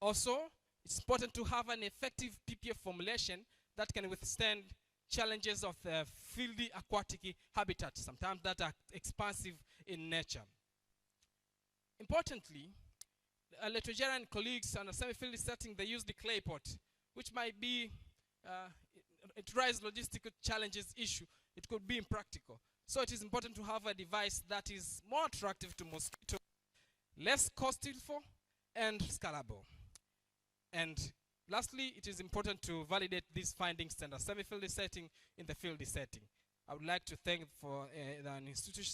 Also, it's important to have an effective PPF formulation that can withstand challenges of the fieldy aquatic habitat, sometimes that are expansive in nature. Importantly, Letrogeria and colleagues on a semi-field setting, they use the clay pot, which might be, it raises logistical challenges issue. It could be impractical. So it is important to have a device that is more attractive to mosquitoes, less costly and scalable. And lastly, it is important to validate these findings in a semi-field setting, in the field setting. I would like to thank for the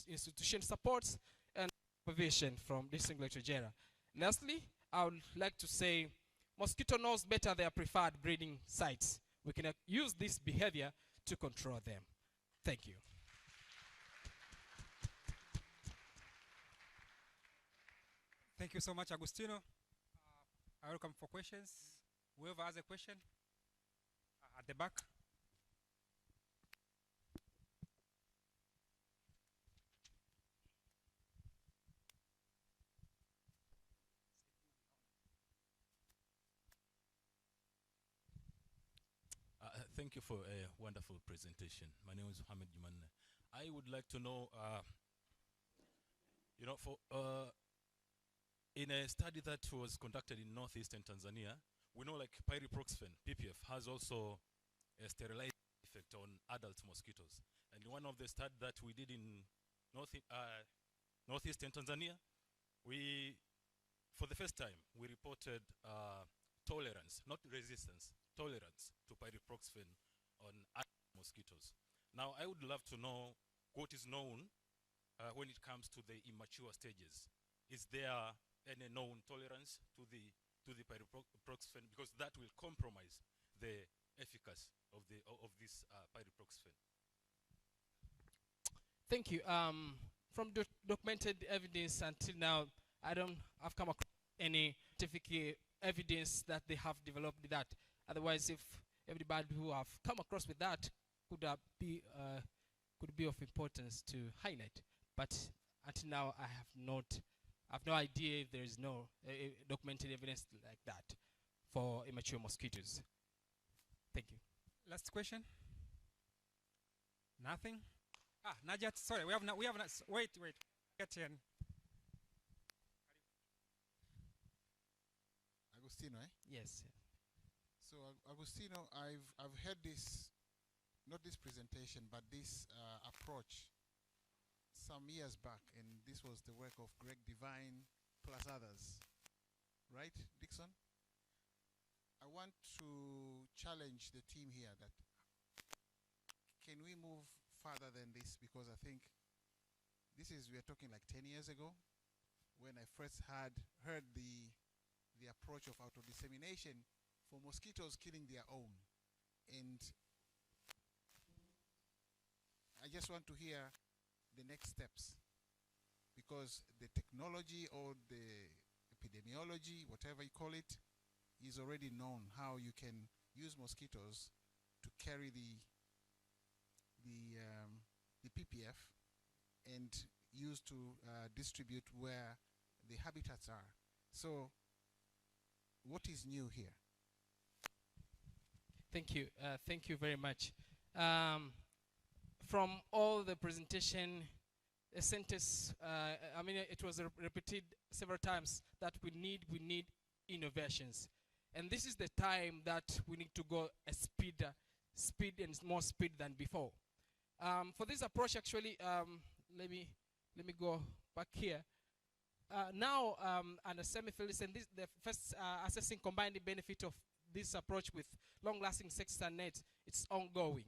institution supports and supervision from District Letrogeria. Lastly, I would like to say mosquito knows better their preferred breeding sites. We can use this behavior to control them. Thank you. Thank you so much, Agustino. I welcome for questions. Whoever has a question, at the back. Thank you for a wonderful presentation. My name is Mohamed Jumanne. I would like to know, in a study that was conducted in northeastern Tanzania, we know like pyriproxfen, PPF, has also a sterilizing effect on adult mosquitoes. And one of the studies that we did in northeastern Tanzania, for the first time, we reported tolerance, not resistance, tolerance to pyriproxfen on adult mosquitoes. Now, I would love to know what is known when it comes to the immature stages. Is there any known tolerance to the pyriproxfen, because that will compromise the efficacy of this pyriproxfen? Thank you. From documented evidence until now, I've come across any scientific evidence that they have developed that. Otherwise, if everybody who have come across with that could be of importance to highlight. But until now, I have no idea if there is no documented evidence like that for immature mosquitoes. Thank you. Last question. Nothing. Najat, sorry, we have not. Wait. Get in. Agostino, eh? Yes. So Agostino, I've heard this, not this presentation, but this approach some years back, and this was the work of Greg Devine plus others, right, Dixon? I want to challenge the team here that can we move further than this, because I think we're talking like 10 years ago when I first heard the approach of auto-dissemination for mosquitoes killing their own. And I just want to hear the next steps, because the technology or the epidemiology, whatever you call it, is already known how you can use mosquitoes to carry the PPF and use to distribute where the habitats are. So what is new here? Thank you. Thank you very much. From all the presentation, a sentence, I mean, it was repeated several times that we need innovations. And this is the time that we need to go a speed and more speed than before. For this approach, actually, let me go back here. Now, under semi-fields, and this, the first assessing combined benefit of this approach with long-lasting sexes and nets, it's ongoing.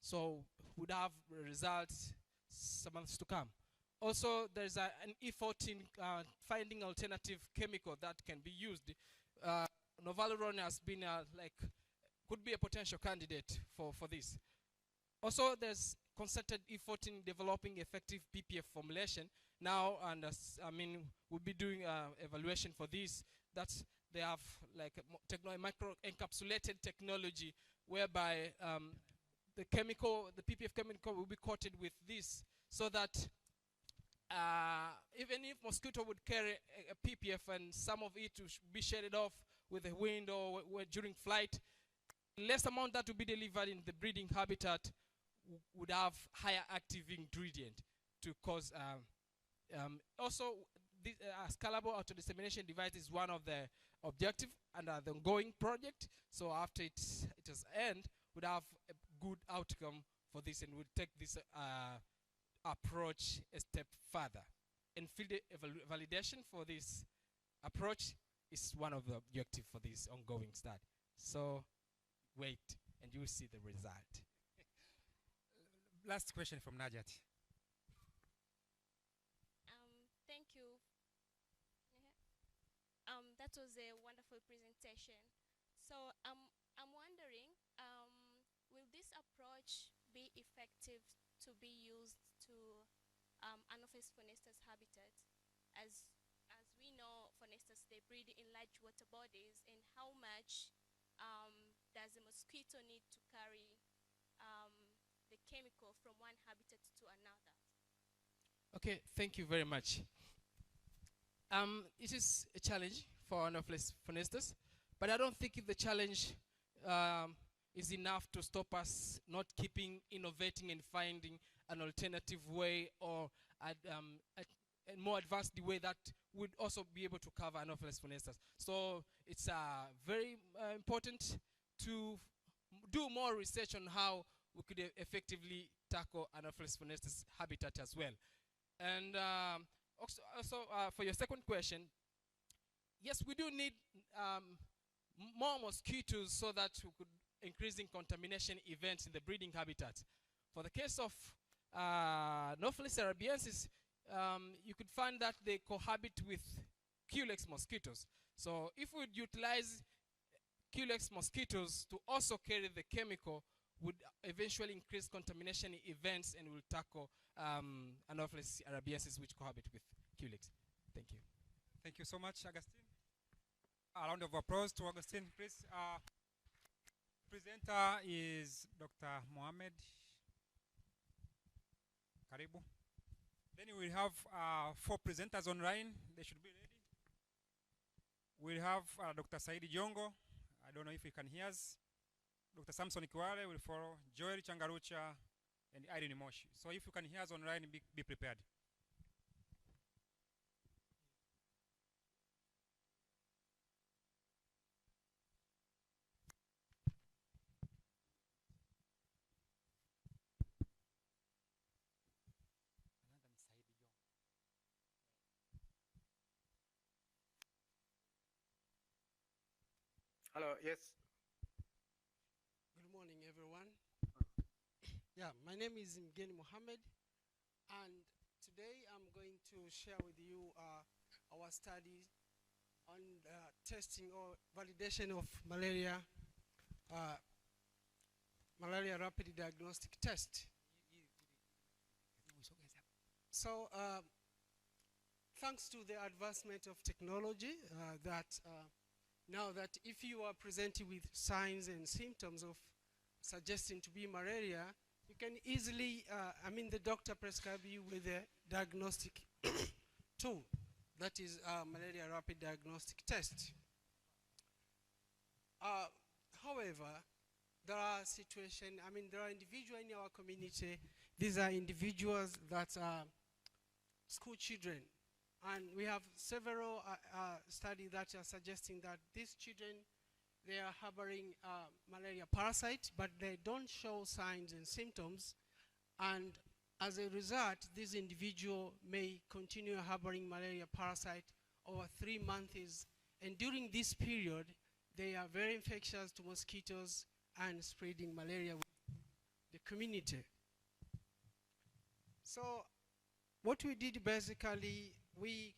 So we'd have results some months to come. Also, there's an E14 finding alternative chemical that can be used. Novaluron has been could be a potential candidate for this. Also, there's concerted effort in developing effective PPF formulation now, and we'll be doing evaluation for this. That's they have like a micro encapsulated technology whereby the PPF chemical will be coated with this, so that even if mosquito would carry a PPF and some of it will be shaded off with the wind or during flight, less amount that will be delivered in the breeding habitat would have higher active ingredient to cause. Also, this scalable auto-dissemination device is one of the objective under the ongoing project. So after it has ended, we'd have a good outcome for this, and we'll take this approach a step further. And field validation for this approach is one of the objectives for this ongoing study. So wait, and you'll see the result. Last question from Najat. Thank you. That was a wonderful presentation. So I'm wondering, will this approach be effective to be used to Anopheles phonestus habitat? As we know, phonestus, they breed in large water bodies, and how much does a mosquito need to carry the chemical from one habitat to another? Okay, thank you very much. It is a challenge for Anopheles phonestus, but I don't think the challenge is enough to stop us not keeping innovating and finding an alternative way or a more advanced way that would also be able to cover Anopheles phonestus. So it's very important to do more research on how we could effectively tackle Anopheles phonestus habitat as well. And also for your second question, yes, we do need more mosquitoes so that we could increase in contamination events in the breeding habitat. For the case of Anopheles arabiensis, you could find that they cohabit with Culex mosquitoes. So if we would utilize Culex mosquitoes to also carry the chemical, would eventually increase contamination events and will tackle Anopheles arabiensis which cohabit with Culex. Thank you. Thank you so much, Agustin. A round of applause to Agustin, please. Presenter is Dr. Mohammed. Karibu. Then we have 4 presenters online. They should be ready. We'll have Dr. Saidi Jongo. I don't know if he can hear us. Dr. Samson Kiwale will follow, Joel Changarucha, and Irene Moshi. So if you can hear us online, be prepared. Hello, yes. Good morning, everyone. Yeah, my name is Mgeni Mohammed, and today I'm going to share with you our study on testing or validation of malaria, malaria rapid diagnostic test. So, thanks to the advancement of technology, now that if you are presented with signs and symptoms of suggesting to be malaria, you can easily, the doctor prescribe you with a diagnostic tool, that is malaria rapid diagnostic test. However, there are situations, there are individuals in our community, these are individuals that are school children. And we have several studies that are suggesting that these children, they are harboring malaria parasite, but they don't show signs and symptoms. And as a result, this individual may continue harboring malaria parasite over 3 months. And during this period, they are very infectious to mosquitoes and spreading malaria with the community. So what we did basically, we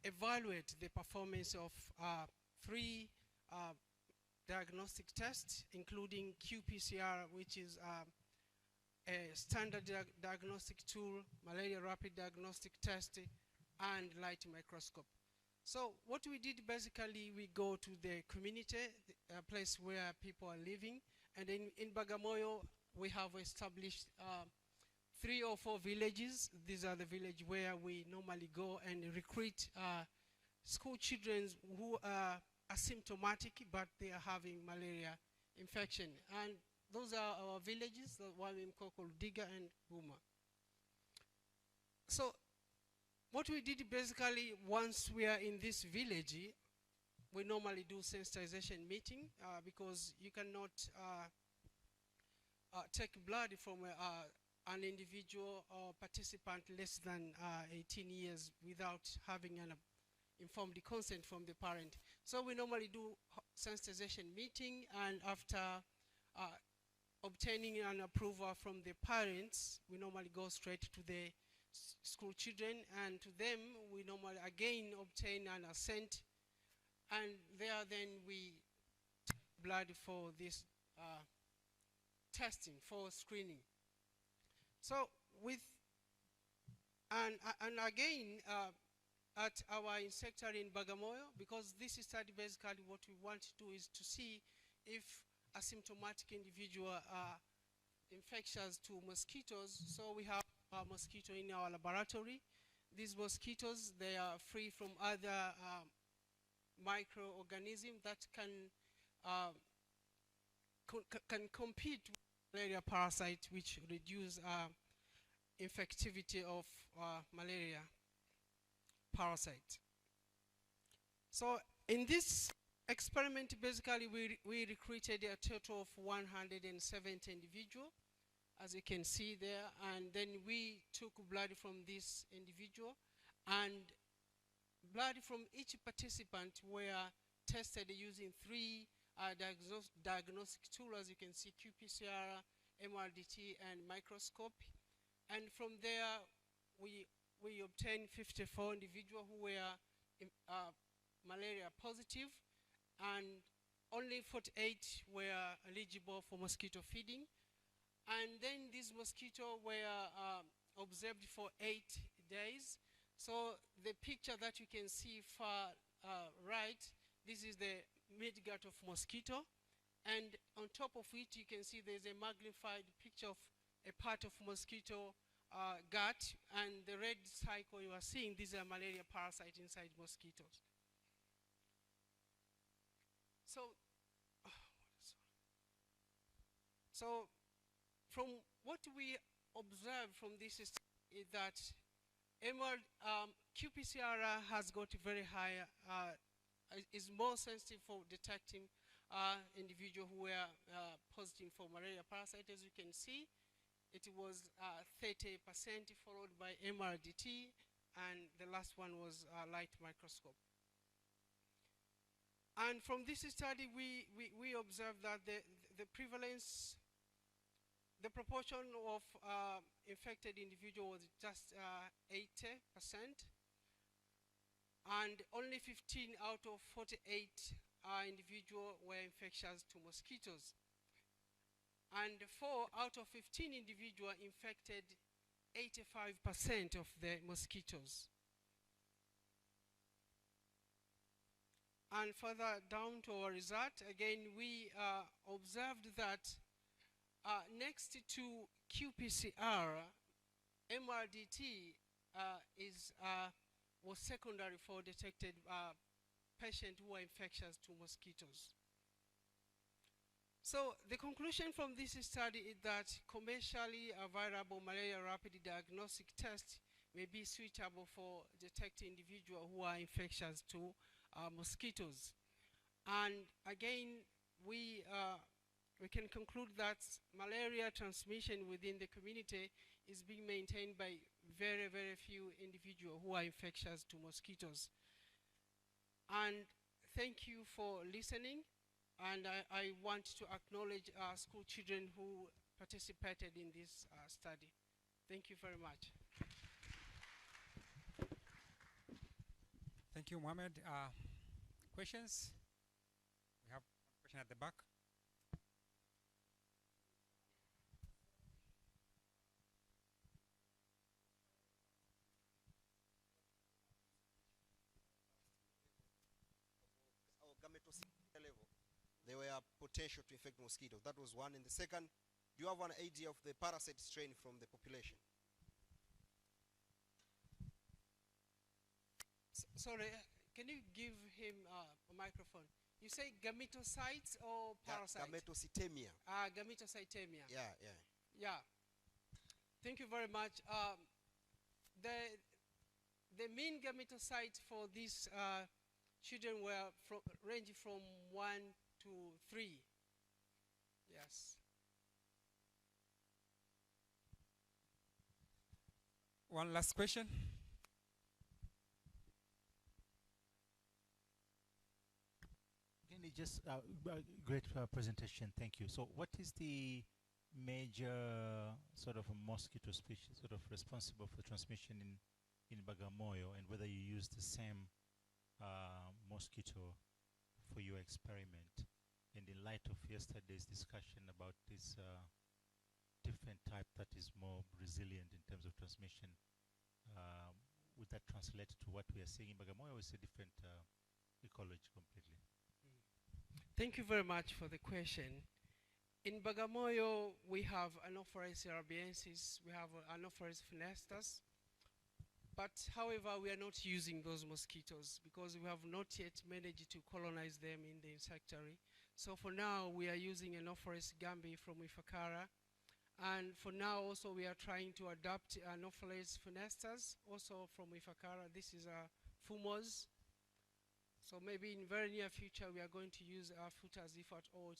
evaluate the performance of 3 diagnostic tests, including qPCR, which is a standard diagnostic tool, malaria rapid diagnostic test, and light microscope. So what we did basically, we go to the community, a place where people are living, and in Bagamoyo, we have established 3 or 4 villages. These are the villages where we normally go and recruit school children who are asymptomatic, but they are having malaria infection. And those are our villages, the one in Kokol, Diga, and Buma. So what we did basically, once we are in this village, we normally do sensitization meeting because you cannot take blood from an individual or participant less than 18 years without having an informed consent from the parent. So we normally do sensitization meeting, and after obtaining an approval from the parents, we normally go straight to the school children, and to them we normally again obtain an assent, and there then we take blood for this testing, for screening. So with, and again, at our insectary in Bagamoyo, because this study basically what we want to do is to see if asymptomatic individual are infectious to mosquitoes. So we have a mosquito in our laboratory. These mosquitoes, they are free from other microorganisms that can compete with malaria parasite, which reduce infectivity of malaria parasite. So in this experiment, basically we recruited a total of 170 individuals, as you can see there, and then we took blood from this individual, and blood from each participant were tested using 3 diagnostic tools, as you can see, qPCR, MRDT, and microscope. And from there, we obtained 54 individuals who were malaria positive, and only 48 were eligible for mosquito feeding. And then these mosquitoes were observed for 8 days. So the picture that you can see far right, this is the midgut of mosquito, and on top of it you can see there's a magnified picture of a part of mosquito gut, and the red cycle you are seeing, these are malaria parasites inside mosquitoes. So from what we observe from this is that qPCR has got very high, is more sensitive for detecting individuals who were positive for malaria parasite. As you can see, it was 30%, followed by MRDT, and the last one was light microscope. And from this study, we observed that the prevalence, the proportion of infected individuals was just 80%, and only 15 out of 48 individuals were infectious to mosquitoes. And 4 out of 15 individuals infected 85% of the mosquitoes. And further down to our result, again, we observed that next to qPCR, MRDT was secondary for detected patients who are infectious to mosquitoes. So the conclusion from this study is that commercially available malaria rapid diagnostic tests may be suitable for detecting individuals who are infectious to mosquitoes. And again, we can conclude that malaria transmission within the community is being maintained by very, very few individuals who are infectious to mosquitoes. And thank you for listening. And I want to acknowledge our school children who participated in this study. Thank you very much. Thank you, Mohammed. Questions? We have one question at the back. They were potential to infect mosquitoes. That was one. And the second, do you have an idea of the parasite strain from the population? Sorry, can you give him a microphone? You say gametocytes or parasites? Gametocytemia. Gametocytemia. Yeah. Yeah. Thank you very much. The mean gametocytes for these children were ranging from 1 to 3. Yes. One last question. Again, just great presentation. Thank you. So, what is the major sort of a mosquito species sort of responsible for transmission in Bagamoyo, and whether you use the same mosquito for your experiment? And in light of yesterday's discussion about this different type that is more resilient in terms of transmission, would that translate to what we are seeing in Bagamoyo, or is it a different ecology completely? Thank you very much for the question. In Bagamoyo, we have Anopheles arabiensis, we have Anopheles funestus, but however, we are not using those mosquitoes because we have not yet managed to colonize them in the insectary. So for now, we are using Anopheles gambi from Ifakara. And for now, also, we are trying to adopt Anopheles funestus, also from Ifakara. This is a fumose. So maybe in very near future, we are going to use our filters if at all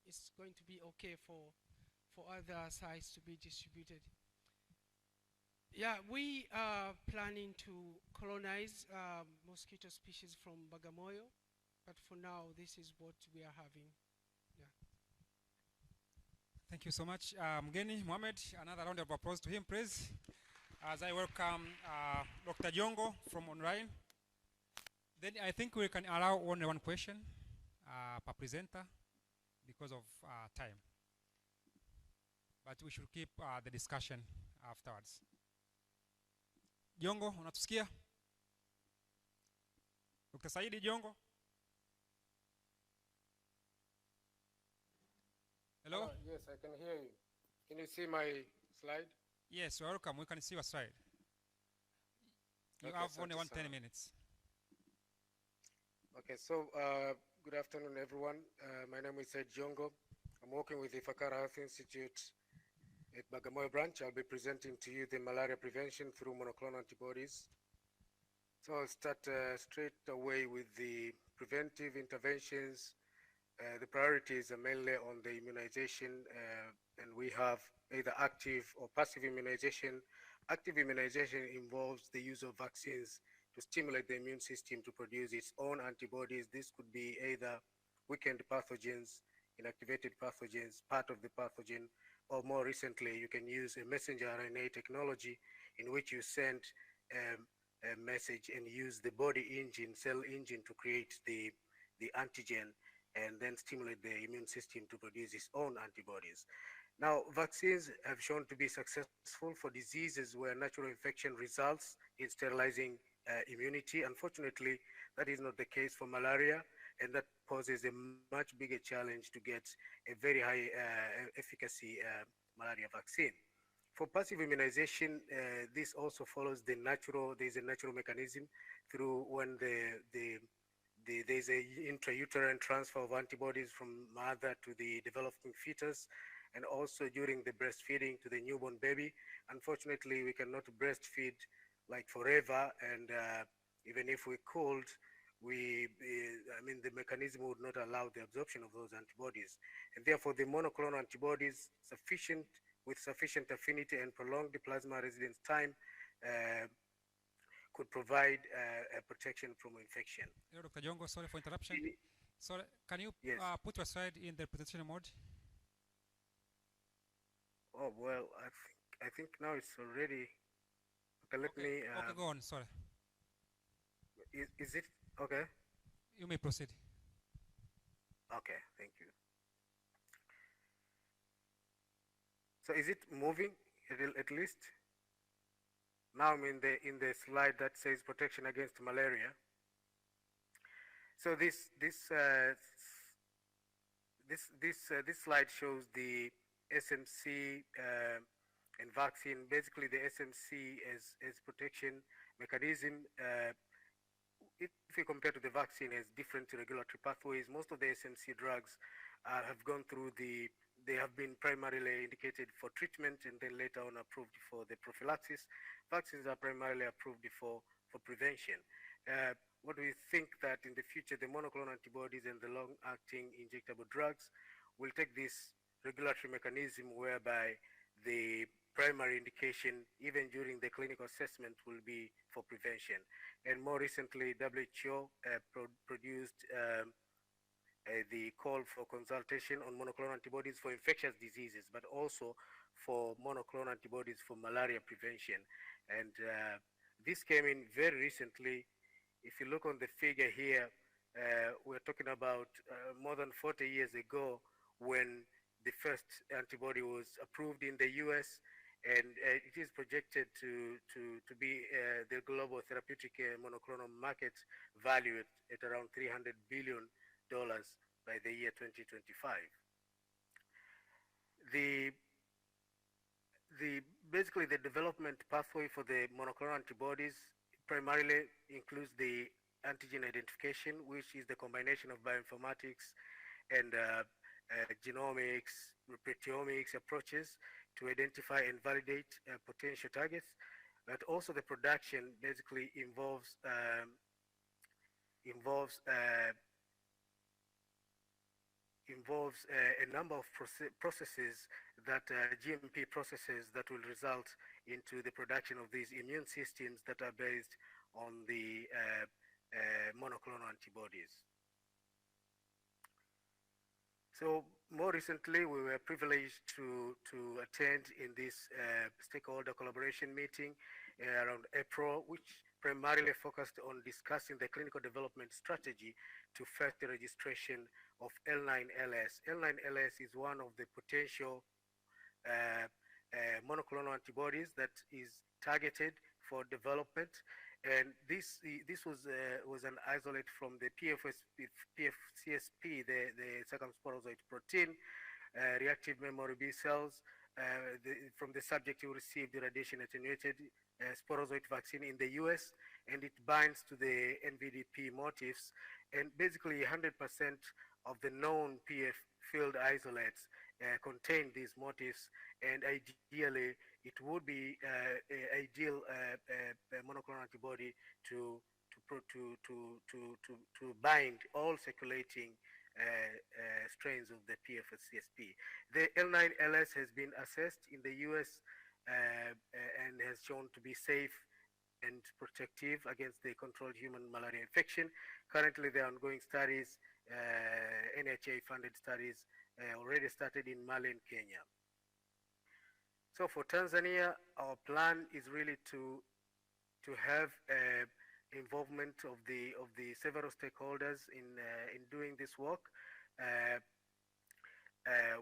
it's going to be okay for other sites to be distributed. Yeah, we are planning to colonize mosquito species from Bagamoyo, but for now, this is what we are having. Yeah. Thank you so much. Mgeni Mohammed, another round of applause to him, please. As I welcome Dr. Jongo from online. Then I think we can allow only one question per presenter because of time. But we should keep the discussion afterwards. Jongo, unatusikia? Dr. Saidi Jongo? Hello? Yes, I can hear you. Can you see my slide? Yes, welcome. We can see your slide. You have only 10 minutes. Okay, so good afternoon, everyone. My name is Ed Jongo. I'm working with the Ifakara Health Institute at Bagamoyo branch. I'll be presenting to you the malaria prevention through monoclonal antibodies. So I'll start straight away with the preventive interventions. The priorities are mainly on the immunization, and we have either active or passive immunization. Active immunization involves the use of vaccines to to stimulate the immune system to produce its own antibodies. This could be either weakened pathogens, inactivated pathogens, part of the pathogen, or more recently, you can use a messenger RNA technology in which you send a message and use the body engine, cell engine to create the antigen and then stimulate the immune system to produce its own antibodies. Now, vaccines have shown to be successful for diseases where natural infection results in sterilizing immunity. Unfortunately, that is not the case for malaria, and that poses a much bigger challenge to get a very high efficacy malaria vaccine. For passive immunization, this also follows the natural, there's a natural mechanism through when there's a intrauterine transfer of antibodies from mother to the developing fetus, and also during the breastfeeding to the newborn baby. Unfortunately, we cannot breastfeed like forever, and even if we could, the mechanism would not allow the absorption of those antibodies. And therefore, the monoclonal antibodies with sufficient affinity and prolonged plasma residence time could provide a protection from infection. Hello, Dr. Jongo, sorry for interruption. Sorry, can you put your slide in the presentation mode? Oh, well, I think now it's already, okay, let me... okay, go on, sorry. Is it, okay? You may proceed. Okay, thank you. So is it moving at least? Now I'm in the slide that says protection against malaria. So this slide shows the SMC and vaccine. Basically, the SMC as protection mechanism. If you compare to the vaccine, has different regulatory pathways. Most of the SMC drugs have gone through they have been primarily indicated for treatment and then later on approved for the prophylaxis. Vaccines are primarily approved for prevention. What we think that in the future, the monoclonal antibodies and the long-acting injectable drugs will take this regulatory mechanism whereby the primary indication, even during the clinical assessment, will be for prevention. And more recently, WHO produced the call for consultation on monoclonal antibodies for infectious diseases, but also for monoclonal antibodies for malaria prevention. And this came in very recently. If you look on the figure here, we're talking about more than 40 years ago when the first antibody was approved in the US, and it is projected to be the global therapeutic monoclonal market valued at around $300 billion by the year 2025. Basically the development pathway for the monoclonal antibodies primarily includes the antigen identification, which is the combination of bioinformatics and genomics, proteomics approaches to identify and validate potential targets. But also the production basically involves a number of processes that GMP processes that will result into the production of these immune systems that are based on the monoclonal antibodies. So more recently, we were privileged to attend in this stakeholder collaboration meeting around April, which primarily focused on discussing the clinical development strategy to first the registration of L9LS. L9LS is one of the potential monoclonal antibodies that is targeted for development, and this was an isolate from the PFCSP, the circumsporozoite protein, reactive memory B cells. From the subject who received the radiation attenuated sporozoite vaccine in the US, and it binds to the NVDP motifs, and basically 100% of the known PF field isolates contain these motifs, and ideally it would be ideal monoclonal antibody to bind all circulating strains of the PFCSP. The L9LS has been assessed in the US and has shown to be safe and protective against the controlled human malaria infection. Currently, there are ongoing studies, NHA-funded studies, already started in Mali and Kenya. So for Tanzania, our plan is really to have involvement of the several stakeholders in doing this work.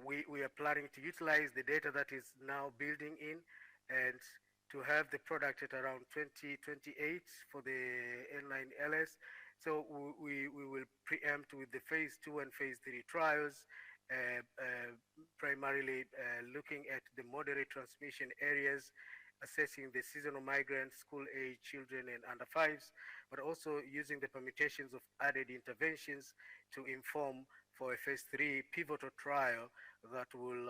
We are planning to utilize the data that is now building in and to have the product at around 2028 for the L9LS. So we will preempt with the phase 2 and phase 3 trials, primarily looking at the moderate transmission areas, assessing the seasonal migrants, school-age children and under fives, but also using the permutations of added interventions to inform for a phase 3 pivotal trial that will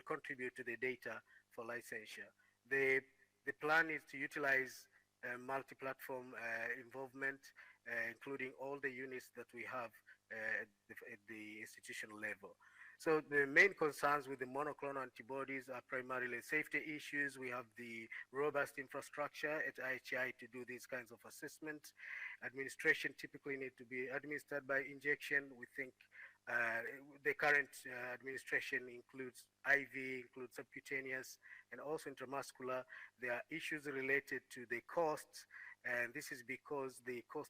contribute to the data for licensure. The plan is to utilize multi-platform involvement, including all the units that we have at the institutional level. So the main concerns with the monoclonal antibodies are primarily safety issues. We have the robust infrastructure at IHI to do these kinds of assessments. Administration typically need to be administered by injection. We think the current administration includes IV, includes subcutaneous, and also intramuscular. There are issues related to the costs, and this is because the cost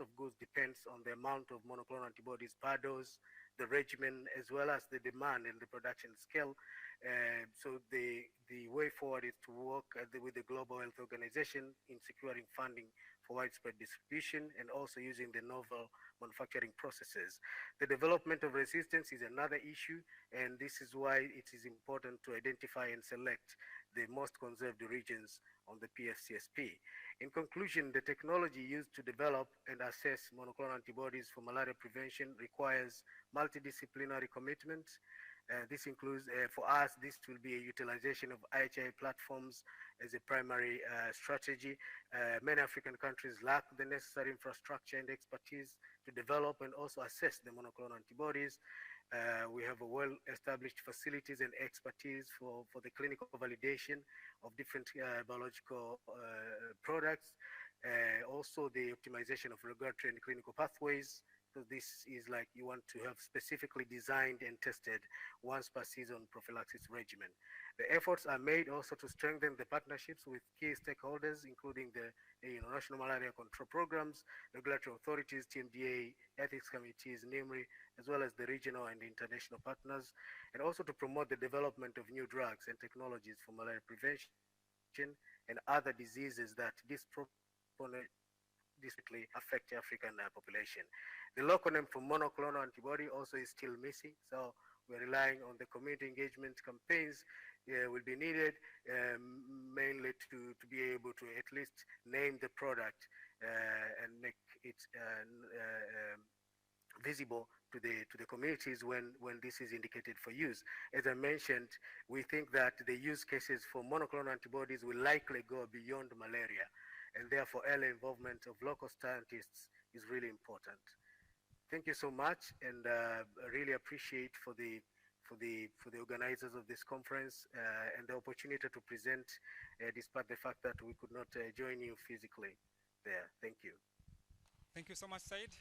of goods depends on the amount of monoclonal antibodies per dose, the regimen, as well as the demand and the production scale. So the way forward is to work with the Global Health Organization in securing funding for widespread distribution and also using the novel manufacturing processes. The development of resistance is another issue, and this is why it is important to identify and select the most conserved regions on the PFCSP. In conclusion, the technology used to develop and assess monoclonal antibodies for malaria prevention requires multidisciplinary commitment. This includes, for us, this will be a utilization of IHI platforms as a primary strategy. Many African countries lack the necessary infrastructure and expertise to develop and also assess the monoclonal antibodies. We have a well-established facilities and expertise for the clinical validation of different biological products. Also the optimization of regulatory and clinical pathways. So this is like you want to have specifically designed and tested once per season prophylaxis regimen. The efforts are made also to strengthen the partnerships with key stakeholders, including the national malaria control programs, regulatory authorities, TMDA, ethics committees, NIMRI, as well as the regional and international partners, and also to promote the development of new drugs and technologies for malaria prevention and other diseases that disproportionately affect the African population. The local name for monoclonal antibody also is still missing, so we're relying on the community engagement campaigns will be needed, mainly to be able to at least name the product and make it visible to the communities when this is indicated for use. As I mentioned, we think that the use cases for monoclonal antibodies will likely go beyond malaria, and therefore early involvement of local scientists is really important. Thank you so much, and I really appreciate for the organizers of this conference and the opportunity to present, despite the fact that we could not join you physically there. Thank you. Thank you so much, Said.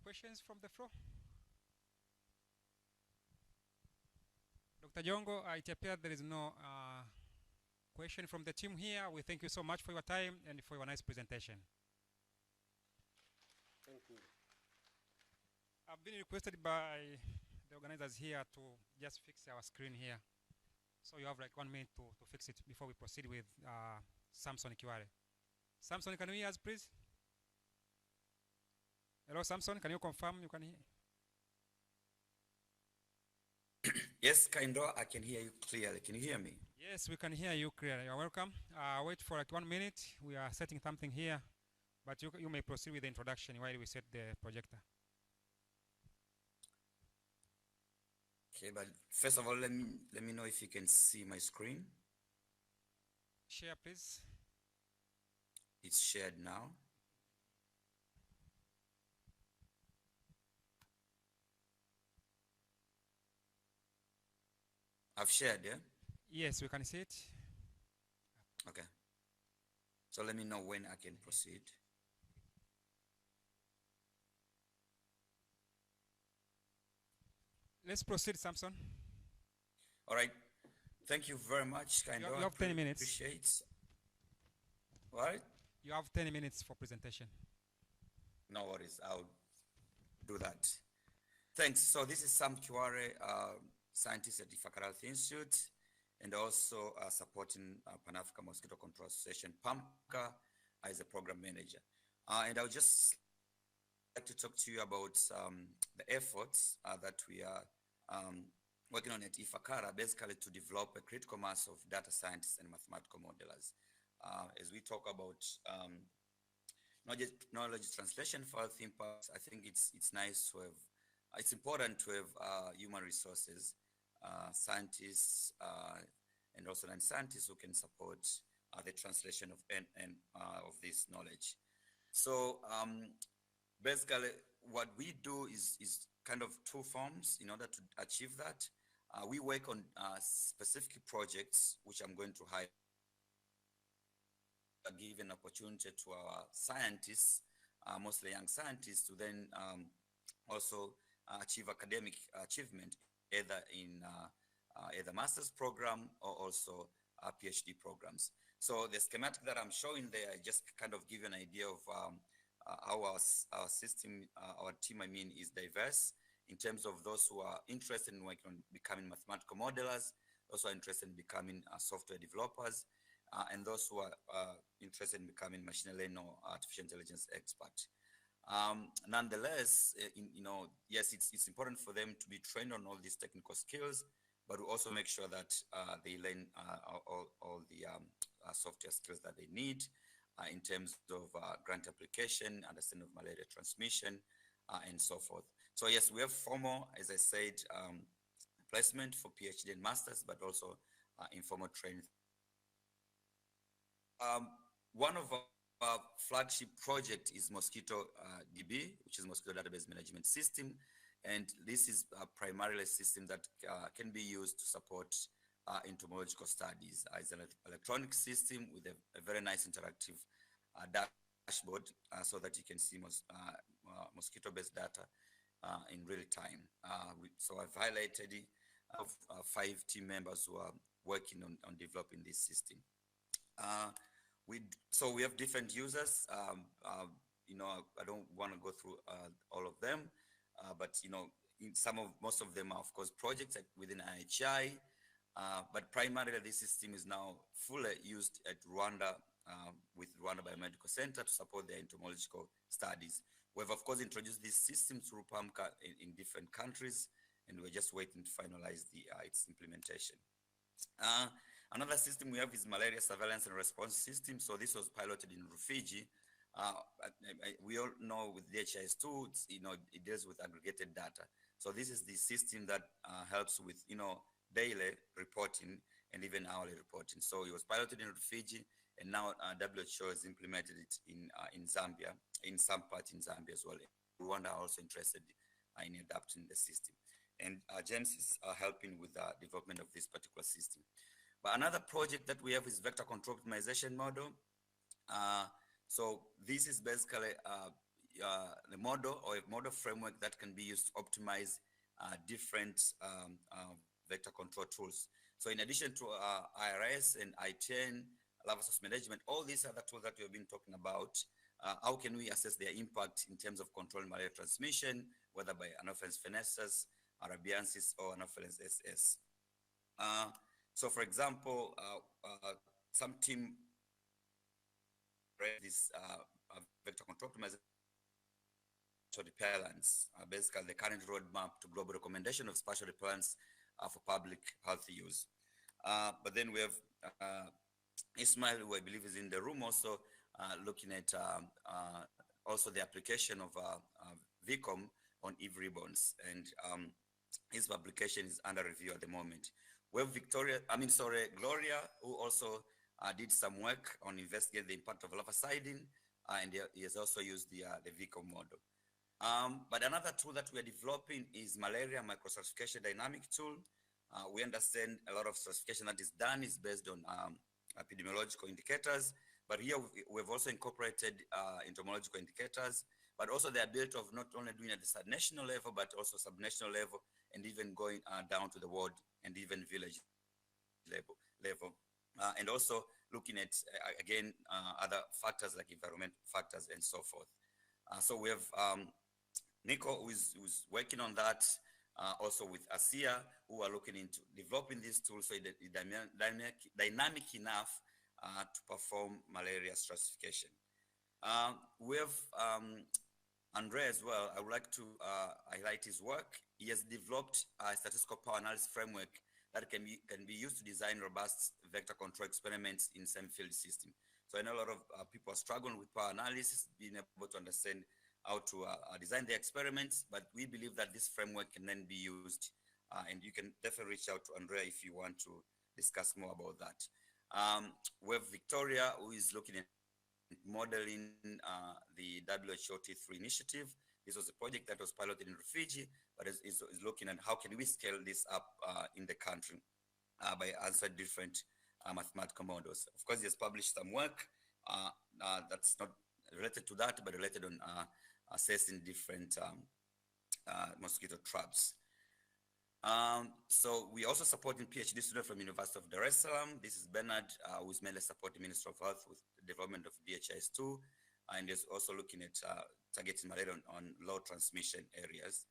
Questions from the floor? Dr. Jongo, it appears there is no question from the team here. We thank you so much for your time and for your nice presentation. Thank you. I've been requested by the organizers here to just fix our screen here. So you have like 1 minute to fix it before we proceed with Samson Kiwale. Samson, can you hear us, please? Hello, Samson, can you confirm you can hear? Yes, Kaindo, I can hear you clearly. Can you hear me? Yes, we can hear you clearly. You're welcome. Wait for like 1 minute. We are setting something here, but you may proceed with the introduction while we set the projector. Okay, but first of all, let me know if you can see my screen. Share, please. It's shared now. I've shared, yeah? Yes, we can see it. Okay. So let me know when I can proceed. Let's proceed, Samson. All right. Thank you very much, kind of. You have 10 minutes. Appreciate. All right. You have 10 minutes for presentation. No worries. I'll do that. Thanks. So this is Sam Kiware, scientist at Ifakara Health Institute, and also supporting Pan-African Mosquito Control Association, PAMCA, as a program manager. And I would just like to talk to you about the efforts that we are working on at Ifakara, basically to develop a critical mass of data scientists and mathematical modelers. As we talk about knowledge translation for health impacts, I think it's nice to have, it's important to have human resources, scientists, and also non-scientists who can support the translation of this knowledge. So basically, what we do is kind of two forms in order to achieve that. We work on specific projects, which I'm going to highlight. Give an opportunity to our scientists, mostly young scientists, to then also achieve academic achievement, either in either master's program or also PhD programs. So the schematic that I'm showing there, just kind of give you an idea of our system, our team, I mean, is diverse in terms of those who are interested in working on becoming mathematical modelers, also interested in becoming software developers, and those who are interested in becoming machine learning or artificial intelligence expert. Nonetheless, yes, it's important for them to be trained on all these technical skills, but we also make sure that they learn all the software skills that they need in terms of grant application, understanding of malaria transmission, and so forth. So yes, we have formal, as I said, placement for PhD and masters, but also informal training. One of our flagship project is Mosquito DB, which is Mosquito Database Management System. And this is primarily a system that can be used to support entomological studies. It's an electronic system with a very nice interactive dashboard so that you can see mosquito-based data in real time. So I've highlighted 5 team members who are working on developing this system. So we have different users. I don't want to go through all of them, but most of them are, of course, projects within IHI. But primarily, this system is now fully used at Rwanda with Rwanda Biomedical Center to support their entomological studies. We've, of course, introduced this system through PAMCA in different countries, and we're just waiting to finalize its implementation. Another system we have is malaria surveillance and response system. So this was piloted in Rufiji. We all know with DHIS2, it deals with aggregated data. So this is the system that helps with, daily reporting and even hourly reporting. So it was piloted in Rufiji, and now WHO has implemented it in Zambia, in some parts in Zambia as well. Rwanda are also interested in adapting the system. And James is helping with the development of this particular system. But another project that we have is vector control optimization model. So this is basically the model or a model framework that can be used to optimize different vector control tools. So in addition to IRS and I10, lava source management, all these other tools that we have been talking about, how can we assess their impact in terms of controlling malaria transmission, whether by Anopheles fenescens, arabiensis, or Anopheles SS. So for example, some team this vector control optimization repellents, basically the current roadmap to global recommendation of spatial repellents for public health use. But then we have Ismail, who I believe is in the room, also looking at also the application of VCOM on Eve ribbons, and his publication is under review at the moment. We have Gloria, who also did some work on investigating the impact of larvacidin, and he has also used the VCOM model. But another tool that we are developing is malaria microstratification dynamic tool. We understand a lot of stratification that is done is based on epidemiological indicators, but here we've also incorporated entomological indicators, but also the ability of not only doing at the national level, but also subnational level, and even going down to the ward and even village level. And also looking at, again, other factors like environmental factors and so forth. So we have Nico, who's working on that, also with ASIA, who are looking into developing these tools so it's dynamic enough to perform malaria stratification. We have Andre as well. I would like to highlight his work. He has developed a statistical power analysis framework that can be used to design robust vector control experiments in same field system. So I know a lot of people are struggling with power analysis, being able to understand how to design the experiments, but we believe that this framework can then be used, and you can definitely reach out to Andrea if you want to discuss more about that. We have Victoria, who is looking at modeling the WHO T3 initiative. This was a project that was piloted in Rufiji, but is looking at how can we scale this up in the country by answering different mathematical models. Of course, he has published some work that's not related to that, but related on assessing different mosquito traps. So we also supporting PhD students from University of Dar es Salaam. This is Bernard, who is mainly supporting Minister of Health with the development of DHIS2, and is also looking at targeting malaria on low transmission areas.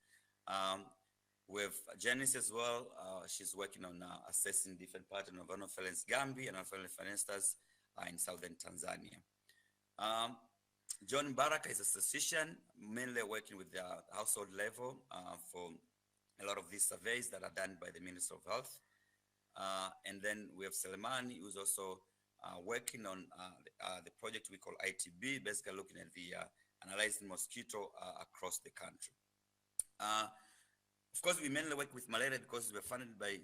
We have Janice as well. She's working on assessing different patterns of Anopheles gambi and Anopheles fenestas in southern Tanzania. John Baraka is a statistician, mainly working with the household level for a lot of these surveys that are done by the Minister of Health. And then we have Selemani, who's also working on the project we call ITB, basically looking at the analyzing mosquito across the country. Of course, we mainly work with malaria because we're funded by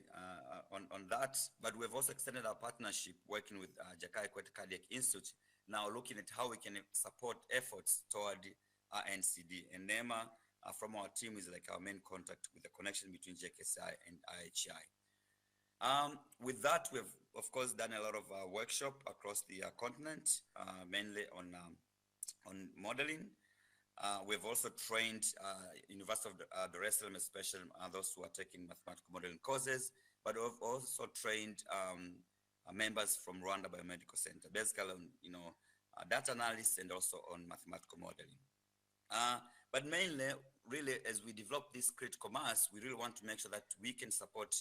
on that, but we've also extended our partnership working with Jakaya Kikwete Cardiac Institute, now looking at how we can support efforts toward NCD. And NEMA from our team is like our main contact with the connection between JKSI and IHI. With that, we've of course done a lot of workshop across the continent, mainly on modeling. We've also trained University of Dar es Salaam, especially those who are taking mathematical modeling courses, but we've also trained members from Rwanda Biomedical Center, basically on data analysis and also on mathematical modeling. But mainly, really, as we develop this critical mass, we really want to make sure that we can support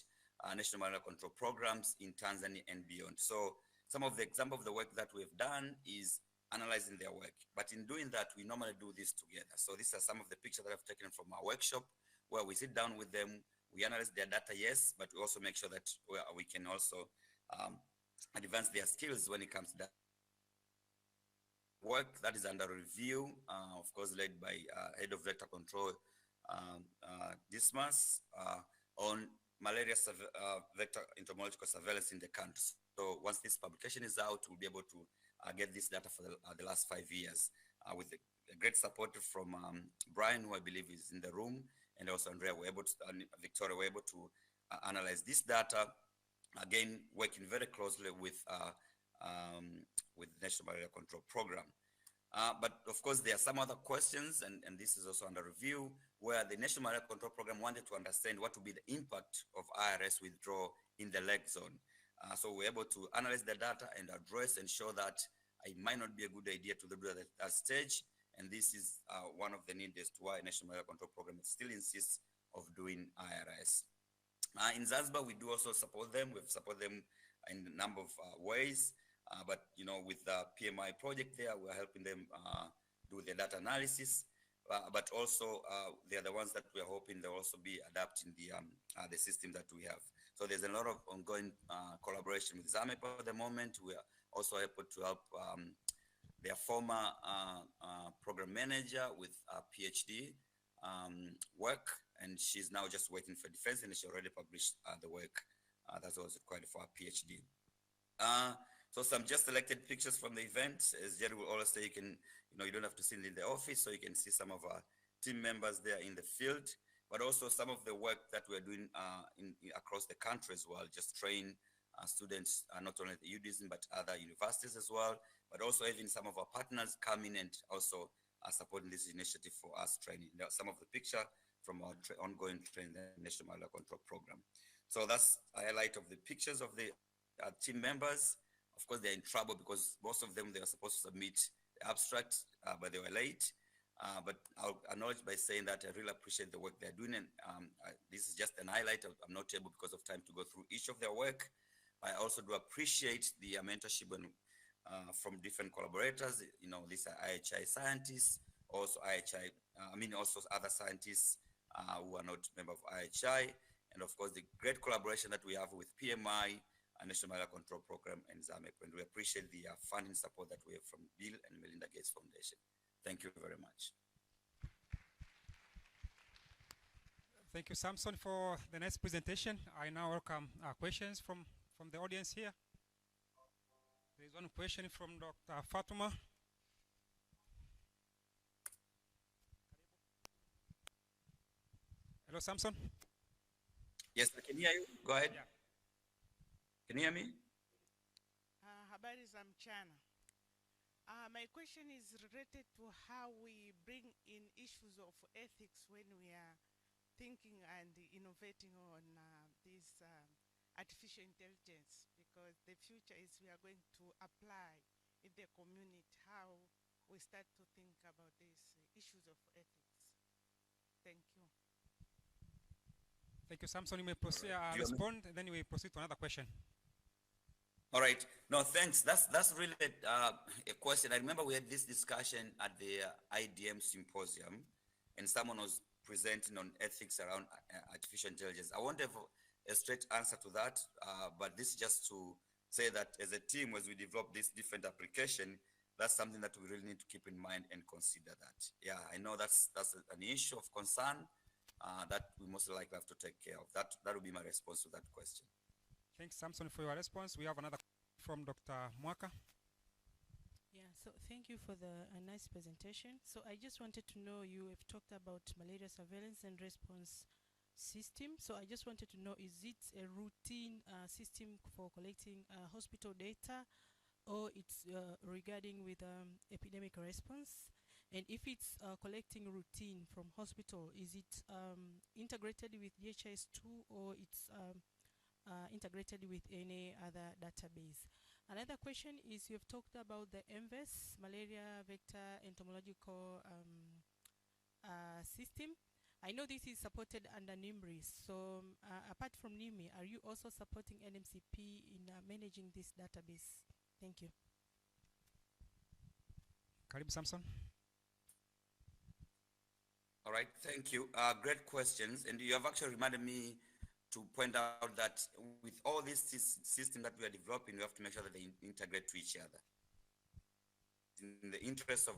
national malaria control programs in Tanzania and beyond. So some of the example of the work that we've done is analyzing their work. But in doing that, we normally do this together. So these are some of the pictures that I've taken from our workshop, where we sit down with them, we analyze their data, yes, but we also make sure that we can also advance their skills when it comes to that work that is under review, of course, led by Head of Vector Control, Dismas, on malaria vector entomological surveillance in the country. So once this publication is out, we'll be able to get this data for the last 5 years with a great support from Brian, who I believe is in the room, and also Andrea. Victoria were able to analyze this data, again, working very closely with National Malaria Control Program. But of course, there are some other questions, and this is also under review, where the National Malaria Control Program wanted to understand what would be the impact of IRS withdrawal in the lake zone. So we're able to analyze the data and address and show that it might not be a good idea to do that at that stage. And this is one of the needs as to why National Malaria Control Program still insists of doing IRS. In Zanzibar, we do also support them. We've supported them in a number of ways. But, with the PMI project there, we're helping them do the data analysis. But also, they're the ones that we're hoping they'll also be adapting the system that we have. So there's a lot of ongoing collaboration with ZAMEP at the moment. We are also able to help their former program manager with PhD work, and she's now just waiting for defense, and she already published the work that was required for a PhD. So some just selected pictures from the event. As Jerry will always say, you don't have to sit in the office, so you can see some of our team members there in the field, but also some of the work that we're doing across the country as well, just train students, not only at the UDSM, but other universities as well, but also even some of our partners come in and also are supporting this initiative for us training. There are some of the picture from our ongoing training, the National Malaria Control Program. So that's a highlight of the pictures of the team members. Of course, they're in trouble because most of them, they were supposed to submit the abstract, but they were late. But I'll acknowledge by saying that I really appreciate the work they're doing. And this is just an highlight. I'm not able because of time to go through each of their work. I also do appreciate the mentorship and, from different collaborators. You know, these are IHI scientists, also also other scientists who are not members of IHI. And of course, the great collaboration that we have with PMI, National Malaria Control Program, and ZAMEP. And we appreciate the funding support that we have from Bill and Melinda Gates Foundation. Thank you very much. Thank you, Samson, for the next presentation. I now welcome questions from the audience here. There is one question from Dr. Fatuma. Hello, Samson. Yes, I can hear you. Go ahead. Yeah. Can you hear me? Habari za mchana. My question is related to how we bring in issues of ethics when we are thinking and innovating on this artificial intelligence, because the future is we are going to apply in the community how we start to think about these issues of ethics. Thank you. Thank you, Samson. You may proceed, respond, and then we proceed to another question. All right. No, thanks. That's really a question. I remember we had this discussion at the IDM symposium, and someone was presenting on ethics around artificial intelligence. I won't have a straight answer to that, but this is just to say that as a team, as we develop this different application, that's something that we really need to keep in mind and consider that. Yeah, I know that's an issue of concern that we most likely have to take care of. That would be my response to that question. Thanks, Samson, for your response. We have another from Dr. Mwaka. Yeah, so thank you for the nice presentation. So I just wanted to know, you have talked about malaria surveillance and response system. So I just wanted to know, is it a routine system for collecting hospital data, or it's regarding with epidemic response? And if it's collecting routine from hospital, is it integrated with DHIS2, or it's integrated with any other database? Another question is, you've talked about the MVES, malaria vector entomological system. I know this is supported under NIMRI. So apart from NIMRI, are you also supporting NMCP in managing this database? Thank you. Karibu, Samson. All right, thank you. Great questions. And you have actually reminded me to point out that with all these systems that we are developing, we have to make sure that they integrate to each other. In the interest of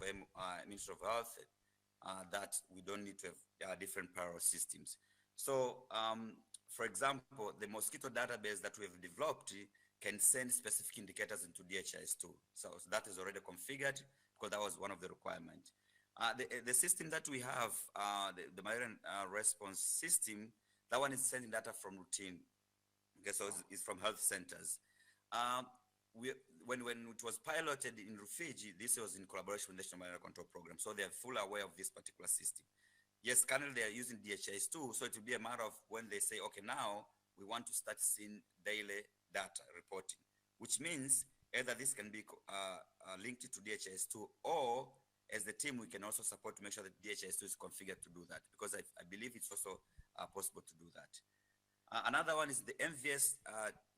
Ministry of Health, that we don't need to have different parallel systems. So, for example, the mosquito database that we have developed can send specific indicators into DHIS2. So that is already configured because that was one of the requirements. The system that we have, the malaria response system, that one is sending data from routine. Okay, so it's from health centers. When it was piloted in Rufiji, this was in collaboration with the National Malaria Control Program, so they're fully aware of this particular system. Yes, currently they are using DHIS2, so it will be a matter of when they say, okay, now we want to start seeing daily data reporting, which means either this can be linked to DHIS2, or as the team, we can also support to make sure that DHIS2 is configured to do that, because I believe it's also possible to do that. Another one is the MVS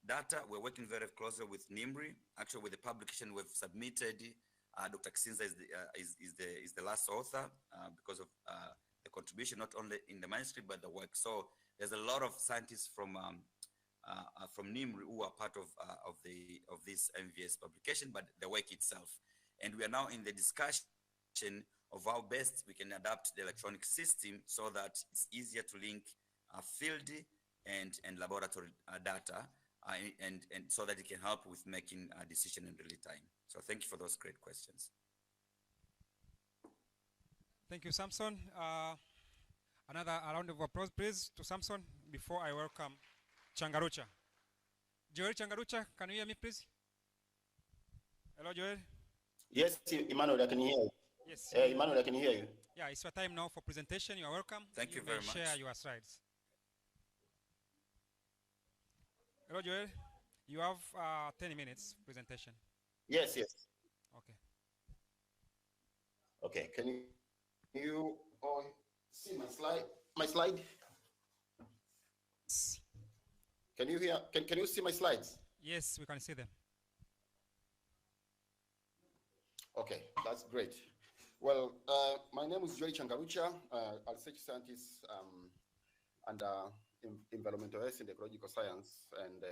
data. We're working very closely with NIMRI. Actually, with the publication we've submitted, Dr. Kisinza is the last author because of the contribution, not only in the manuscript, but the work. So there's a lot of scientists from NIMRI who are part of this MVS publication, but the work itself. And we are now in the discussion of how best we can adapt the electronic system so that it's easier to link field and laboratory data, and so that it can help with making a decision in real time. So thank you for those great questions. Thank you, Samson. Another round of applause, please, to Samson before I welcome Changarucha. Joel Changarucha, can you hear me, please? Hello, Joel. Yes, Emmanuel, I can hear you. Yes. Emmanuel, I can hear you. Yeah, it's your time now for presentation. You are welcome. Thank you may very share much. your slides. Hello, Joel. You have 10 minutes presentation. Yes, yes. Okay. Okay, can you all see my slide? My slide? Can you hear? Can you see my slides? Yes, we can see them. Okay, that's great. Well, my name is Joy Changarucha, a research scientist and environmental health and ecological science, and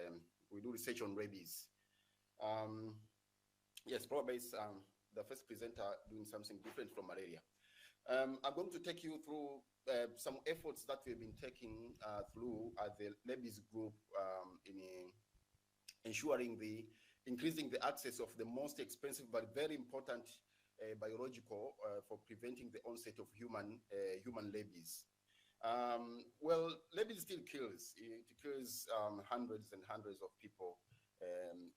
we do research on rabies. Yes, probably is the first presenter doing something different from malaria. I'm going to take you through some efforts that we've been taking through the rabies group in ensuring increasing the access of the most expensive but very important biological for preventing the onset of human rabies. Well, rabies still kills. It kills hundreds and hundreds of people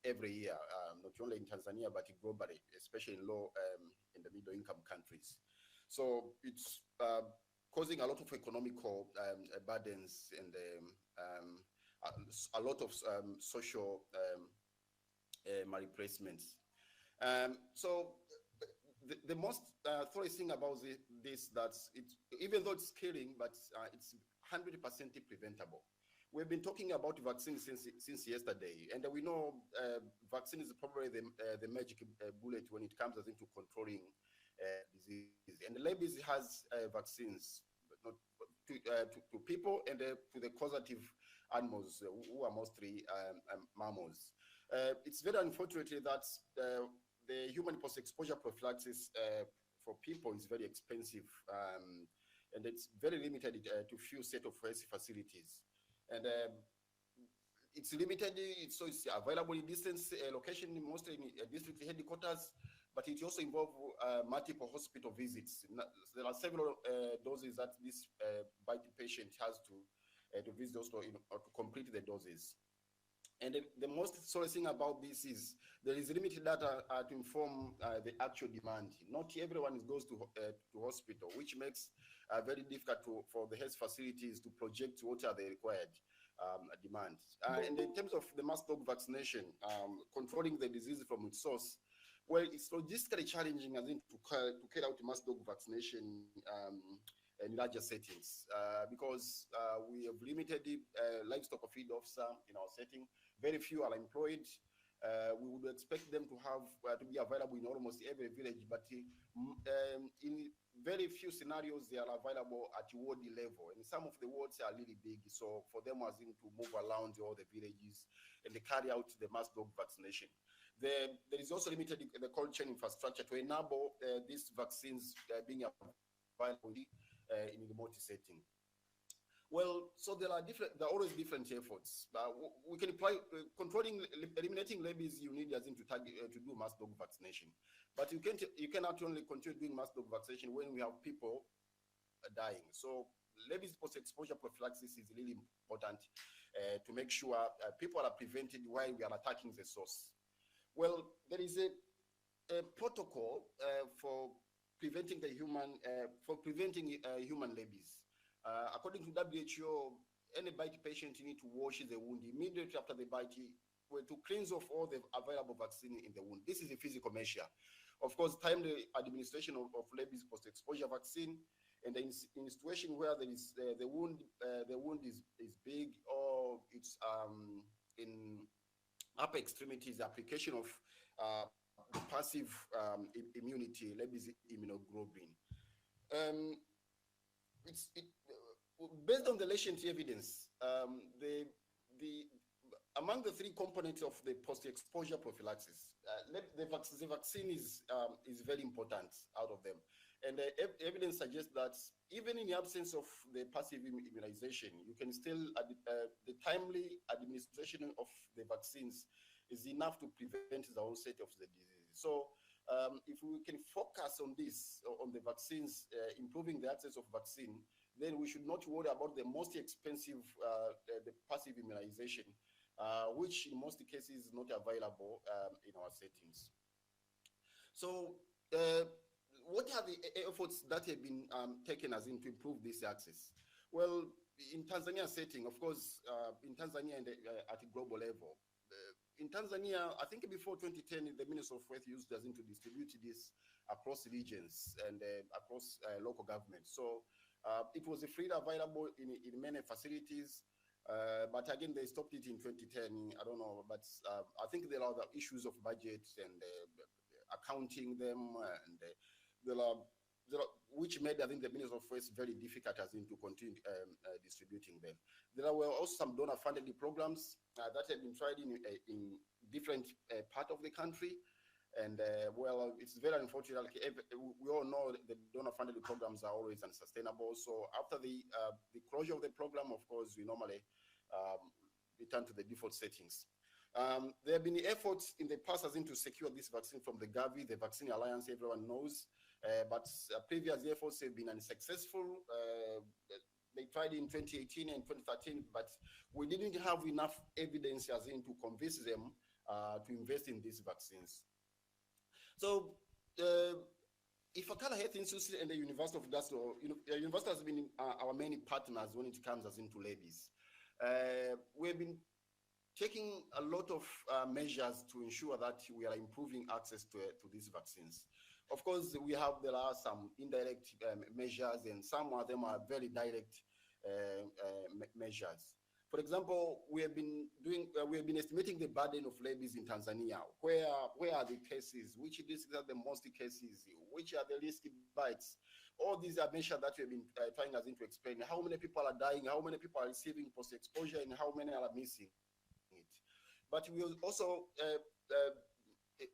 every year, not only in Tanzania but globally, especially in in the middle-income countries. So it's causing a lot of economical burdens and a lot of social malplacements. So the most thorny thing about this that even though it's killing, but it's 100% preventable. We've been talking about vaccines since yesterday, and we know vaccine is probably the magic bullet when it comes into controlling disease. And the rabies has vaccines, but not to people and to the causative animals who are mostly mammals. It's very unfortunate that the human post-exposure prophylaxis for people is very expensive, and it's very limited to few set of health facilities. And it's limited, so it's available in distance location, mostly in district headquarters, but it also involves multiple hospital visits. There are several doses that this bite patient has to visit also to complete the doses. And the most sorry thing about this is there is limited data to inform the actual demand. Not everyone goes to hospital, which makes very difficult for the health facilities to project what are the required demand. And in terms of the mass dog vaccination, controlling the disease from its source, well, it's logistically challenging as in to carry out mass dog vaccination in larger settings because we have limited livestock feed officer in our setting. Very few are employed. We would expect them to have to be available in almost every village, but in very few scenarios they are available at ward level, and some of the wards are really big. So for them as in to move around all the villages and they carry out the mass dog vaccination. There is also limited the cold chain infrastructure to enable these vaccines being available in remote setting. Well, so there are always different efforts. We can apply eliminating rabies. You need as in to target to do mass dog vaccination, but you cannot only continue doing mass dog vaccination when we have people dying. So rabies post-exposure prophylaxis is really important to make sure people are prevented while we are attacking the source. Well, there is a protocol for preventing human rabies. According to WHO, any bite patient need to wash the wound immediately after the bite to cleanse off all the available vaccine in the wound. This is a physical measure. Of course, timely administration of rabies post-exposure vaccine, and in situation where there is the wound is big or it's in upper extremities, application of passive immunity, rabies immunoglobulin. Based on the recent evidence, among the three components of the post-exposure prophylaxis, the vaccine is very important out of them. And evidence suggests that even in the absence of the passive immunization, you can still, the timely administration of the vaccines is enough to prevent the onset of the disease. So if we can focus on this, on the vaccines, improving the access of vaccine, then we should not worry about the most expensive, the passive immunization. which in most cases is not available in our settings. So what are the efforts that have been taken as in to improve this access? Well, in Tanzania setting, of course, in Tanzania and at a global level, in Tanzania, I think before 2010, the Ministry of Health used as in to distribute this across regions and across local governments. So it was freely available in many facilities, but again, they stopped it in 2010. I don't know, but I think there are the issues of budget and accounting them, and there are which made, I think, the Ministry of Health very difficult as in to continue distributing them. There were also some donor-funded programs that have been tried in different part of the country. And well, it's very unfortunate. We all know the donor-funded programs are always unsustainable. So after the closure of the program, of course, we normally return to the default settings. There have been efforts in the past as in to secure this vaccine from the Gavi, the Vaccine Alliance, everyone knows. But previous efforts have been unsuccessful. They tried in 2018 and 2013, but we didn't have enough evidence as in to convince them to invest in these vaccines. So Ifakara Health Institute and the University of Glasgow, the university has been our main partners when it comes as into ladies. We've been taking a lot of measures to ensure that we are improving access to these vaccines. Of course, there are some indirect measures, and some of them are very direct measures. For example, we have been estimating the burden of rabies in Tanzania. Where are the cases? Which districts are the most cases? Which are the risky bites? All these are measures that we have been trying as in to explain. How many people are dying? How many people are receiving post-exposure? And how many are missing it? But we will also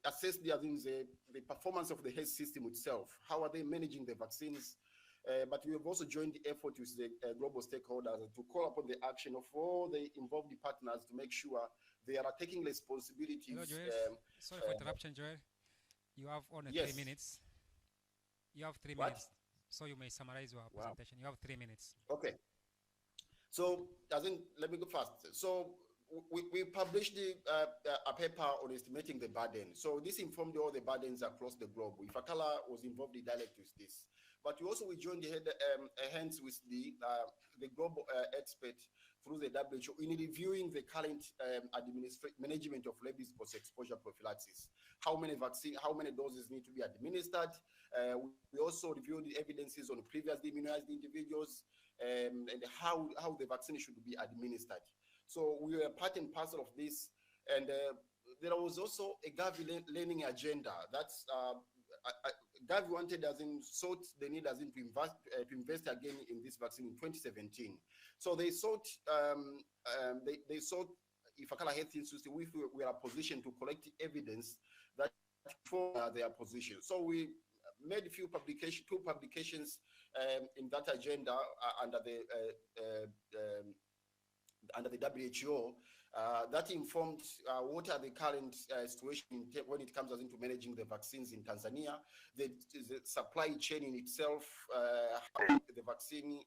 assess the performance of the health system itself. How are they managing the vaccines? But we have also joined the effort with the global stakeholders to call upon the action of all the involved partners to make sure they are taking responsibilities. Hello, Joel. Sorry for interruption, Joel. You have only 3 minutes. You have 3 minutes, so you may summarize your presentation. You have 3 minutes. Okay. So, let me go fast. So, we published a paper on estimating the burden. So this informed all the burdens across the globe. Ifakara was involved in direct with this. But we joined hands with the global expert through the WHO in reviewing the current management of rabies post-exposure prophylaxis. How many doses need to be administered? We also reviewed the evidences on previously immunized individuals and how the vaccine should be administered. So we were part and parcel of this, and there was also a Gavi learning agenda. That's Gavi sought the need to invest again in this vaccine in 2017. So they sought Ifakara Health Institute. We are positioned to collect evidence that for their position. So we made two publications in that agenda under the WHO that informed what are the current situation when it comes into managing the vaccines in Tanzania, the supply chain in itself, how the vaccine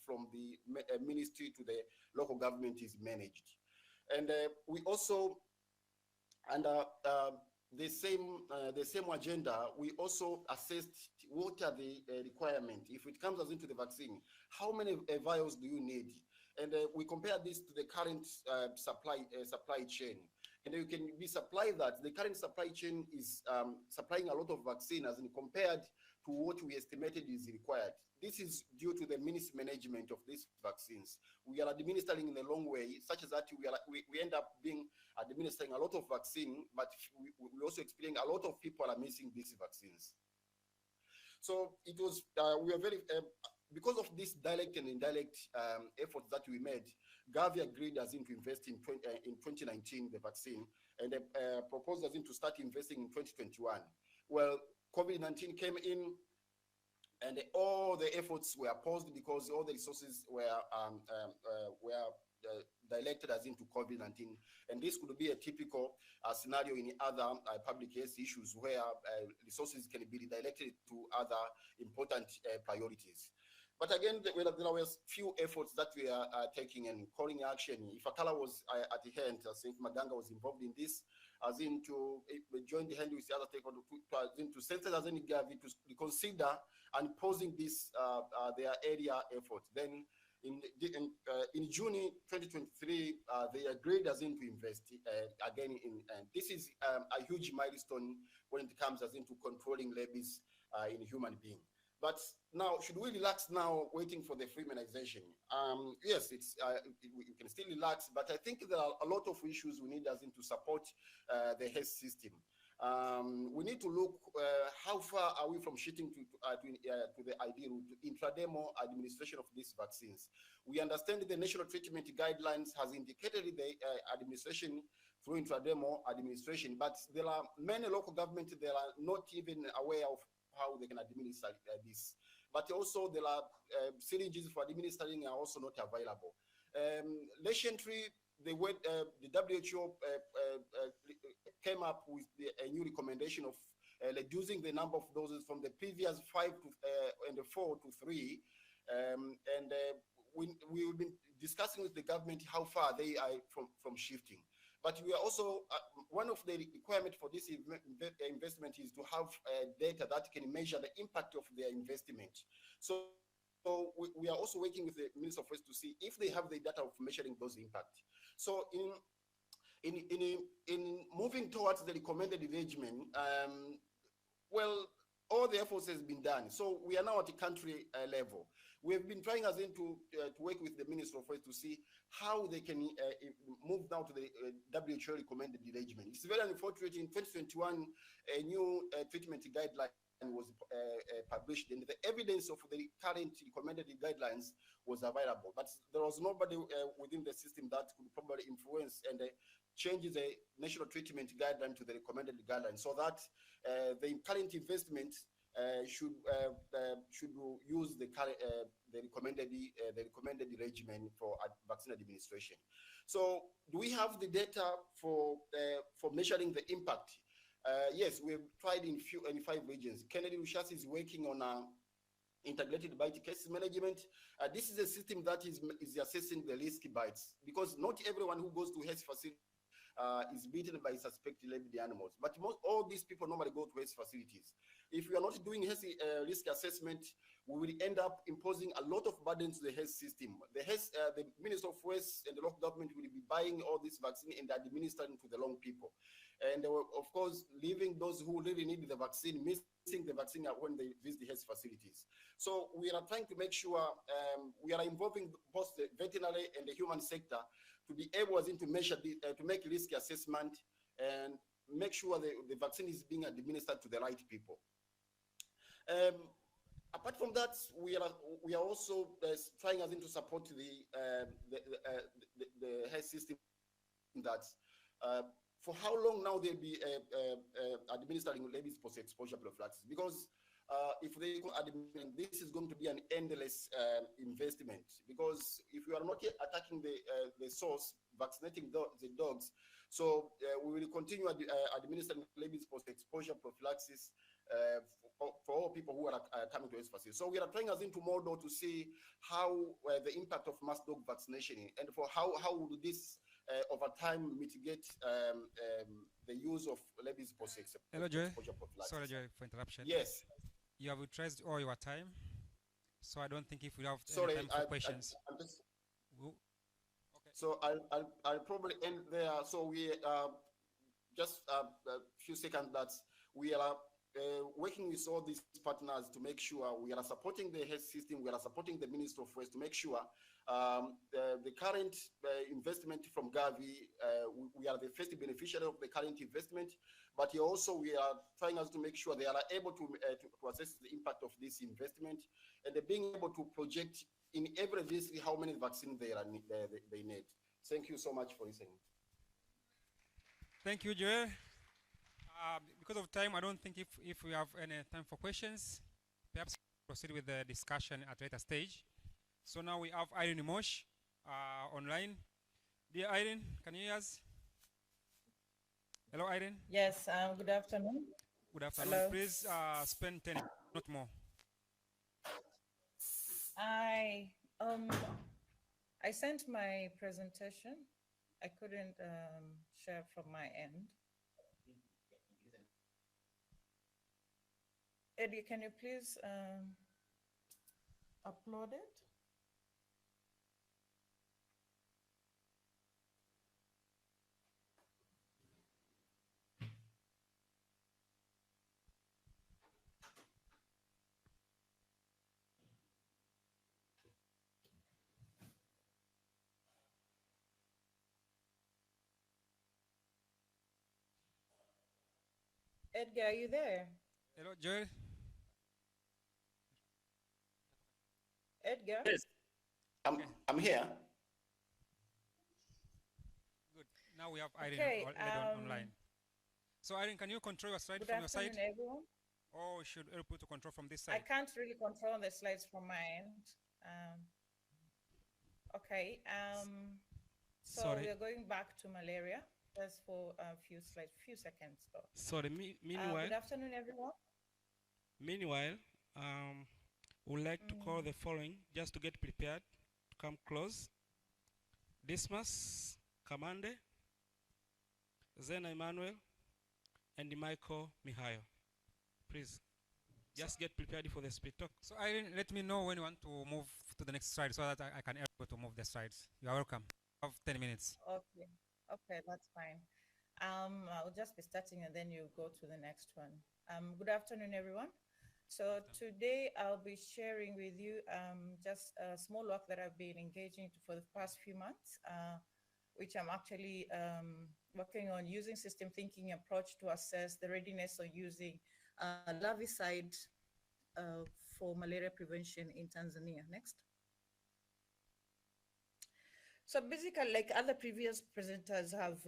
from the ministry to the local government is managed. And we also, under the same agenda, we also assessed what are the requirements. If it comes into the vaccine, how many vials do you need? And we compare this to the current supply chain. And you can be supplied that the current supply chain is supplying a lot of vaccine as in compared to what we estimated is required. This is due to the mismanagement of these vaccines. We are administering in the long way, such as that we end up administering a lot of vaccine, but we also experiencing a lot of people are missing these vaccines. So it was, we are very, because of this direct and indirect efforts that we made, Gavi agreed as in to invest in 2019, the vaccine, and proposed as in to start investing in 2021. Well, COVID-19 came in, and all the efforts were paused because all the resources were directed as into COVID-19. And this could be a typical scenario in other public health issues where resources can be redirected to other important priorities. But again, there were few efforts that we are taking and calling action. Ifakara was at the hand. I think Maganga was involved in this, as in to join the hand with the other stakeholders to sensitize any Gavi to reconsider and posing this their area effort. Then in June 2023, they agreed as in to invest again in, and this is a huge milestone when it comes as into controlling rabies in human being. But now, should we relax now, waiting for the free immunization? Yes, we can still relax, but I think there are a lot of issues we need as in to support the health system. We need to look how far are we from shifting to the idea to intradermal administration of these vaccines. We understand the national treatment guidelines has indicated the administration through intradermal administration, but there are many local governments that are not even aware of how they can administer this. But also there are syringes for administering are also not available. Recently, the WHO came up with a new recommendation of reducing the number of doses from the previous 5 and 4 to 3. We've been discussing with the government how far they are from shifting. But we are also, one of the requirements for this investment is to have data that can measure the impact of their investment. So we are also working with the Minister of Health to see if they have the data of measuring those impact. So in moving towards the recommended regimen, well, all the efforts has been done. So we are now at the country level. We have been trying as in to work with the Minister of Health to see how they can move down to the WHO recommended regimen. It's very unfortunate. In 2021, a new treatment guideline was published, and the evidence of the current recommended guidelines was available, but there was nobody within the system that could probably influence and change the national treatment guideline to the recommended guideline, so that the current investment should use the recommended regimen for vaccine administration. So, do we have the data for measuring the impact? Yes, we've tried in 5 regions. Kennedy Lushas is working on integrated bite case management. This is a system that is assessing the risk bites, because not everyone who goes to health facility is beaten by suspected rabid animals. But all these people normally go to health facilities. If we are not doing health risk assessment, we will end up imposing a lot of burden to the health system. The Minister of Health and the local government will be buying all this vaccine and administering to the wrong people. And of course, leaving those who really need the vaccine, missing the vaccine when they visit the health facilities. So we are trying to make sure we are involving both the veterinary and the human sector to be able to measure, to make risk assessment and make sure the vaccine is being administered to the right people. Apart from that, we are also trying to support the health system that for how long now they'll be administering rabies post-exposure prophylaxis, because if they this is going to be an endless investment, because if you are not yet attacking the source, vaccinating the dogs, so we will continue administering rabies post-exposure prophylaxis for all people who are coming to health. So we are trying as into model to see how the impact of mass dog vaccination, and for how would this over time mitigate the use of rabies post-exposure prophylaxis. Sorry, Joy, for interruption. Yes. You have utilized all your time, so I don't think if we have Sorry, any time for questions. Okay. So I'll probably end there. So we just a few seconds that we are working with all these partners to make sure we are supporting the health system, we are supporting the Ministry of Health to make sure the current investment from Gavi, we are the first beneficiary of the current investment, but also we are trying to make sure they are able to assess the impact of this investment, and being able to project in every district how many vaccines they need. Thank you so much for listening. Thank you, Joel. Because of time, I don't think if we have any time for questions, perhaps proceed with the discussion at a later stage. So now we have Irene Mosh online. Dear Irene, can you hear us? Hello, Irene. Yes, good afternoon. Good afternoon. Hello. Please spend 10 minutes, not more. I sent my presentation. I couldn't share from my end. Eddie, can you please upload it? Edgar, are you there? Hello, Joel. Edgar? Yes. I'm here. Good. Now we have Irene Okay, online. So Irene, can you control your slide Good from your side? afternoon, everyone. Or should help you to control from this I side? can't really control the slides from my end. Okay. So Sorry. we're going back to malaria. Just for a few slides, few seconds though. Sorry, meanwhile, Good afternoon, everyone. would like to call the following just to get prepared to come close. Dismas Kamande, Zena Emmanuel, and Michael Mihayo. Please, just get prepared for the speed talk. So Irene, let me know when you want to move to the next slide so that I can help you to move the slides. You are welcome. You have 10 minutes. Okay. Okay, that's fine. I'll just be starting and then you go to the next one. Good afternoon, everyone. So today I'll be sharing with you just a small work that I've been engaging for the past few months, which I'm actually working on using system thinking approach to assess the readiness of using larvicide for malaria prevention in Tanzania. Next. So basically, like other previous presenters have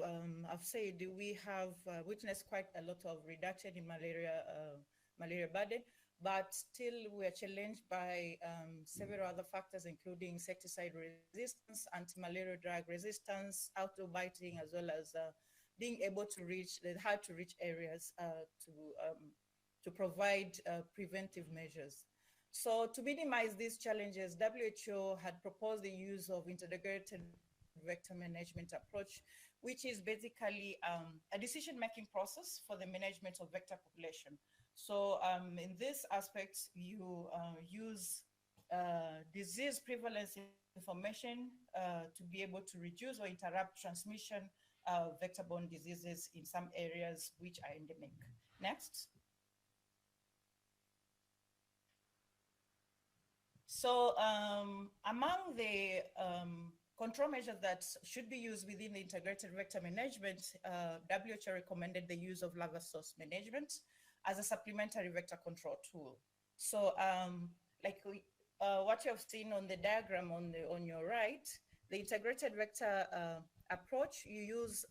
said, we have witnessed quite a lot of reduction in malaria burden, but still we are challenged by several other factors, including insecticide resistance, anti-malarial drug resistance, outdoor-biting, as well as being able to reach the hard-to-reach areas to provide preventive measures. So to minimize these challenges, WHO had proposed the use of integrated vector management approach, which is basically a decision-making process for the management of vector population. So in this aspect, you use disease prevalence information to be able to reduce or interrupt transmission of vector-borne diseases in some areas which are endemic. Next. So among the control measures that should be used within the integrated vector management, WHO recommended the use of larva source management as a supplementary vector control tool. So what you have seen on the diagram on your right, the integrated vector approach, you use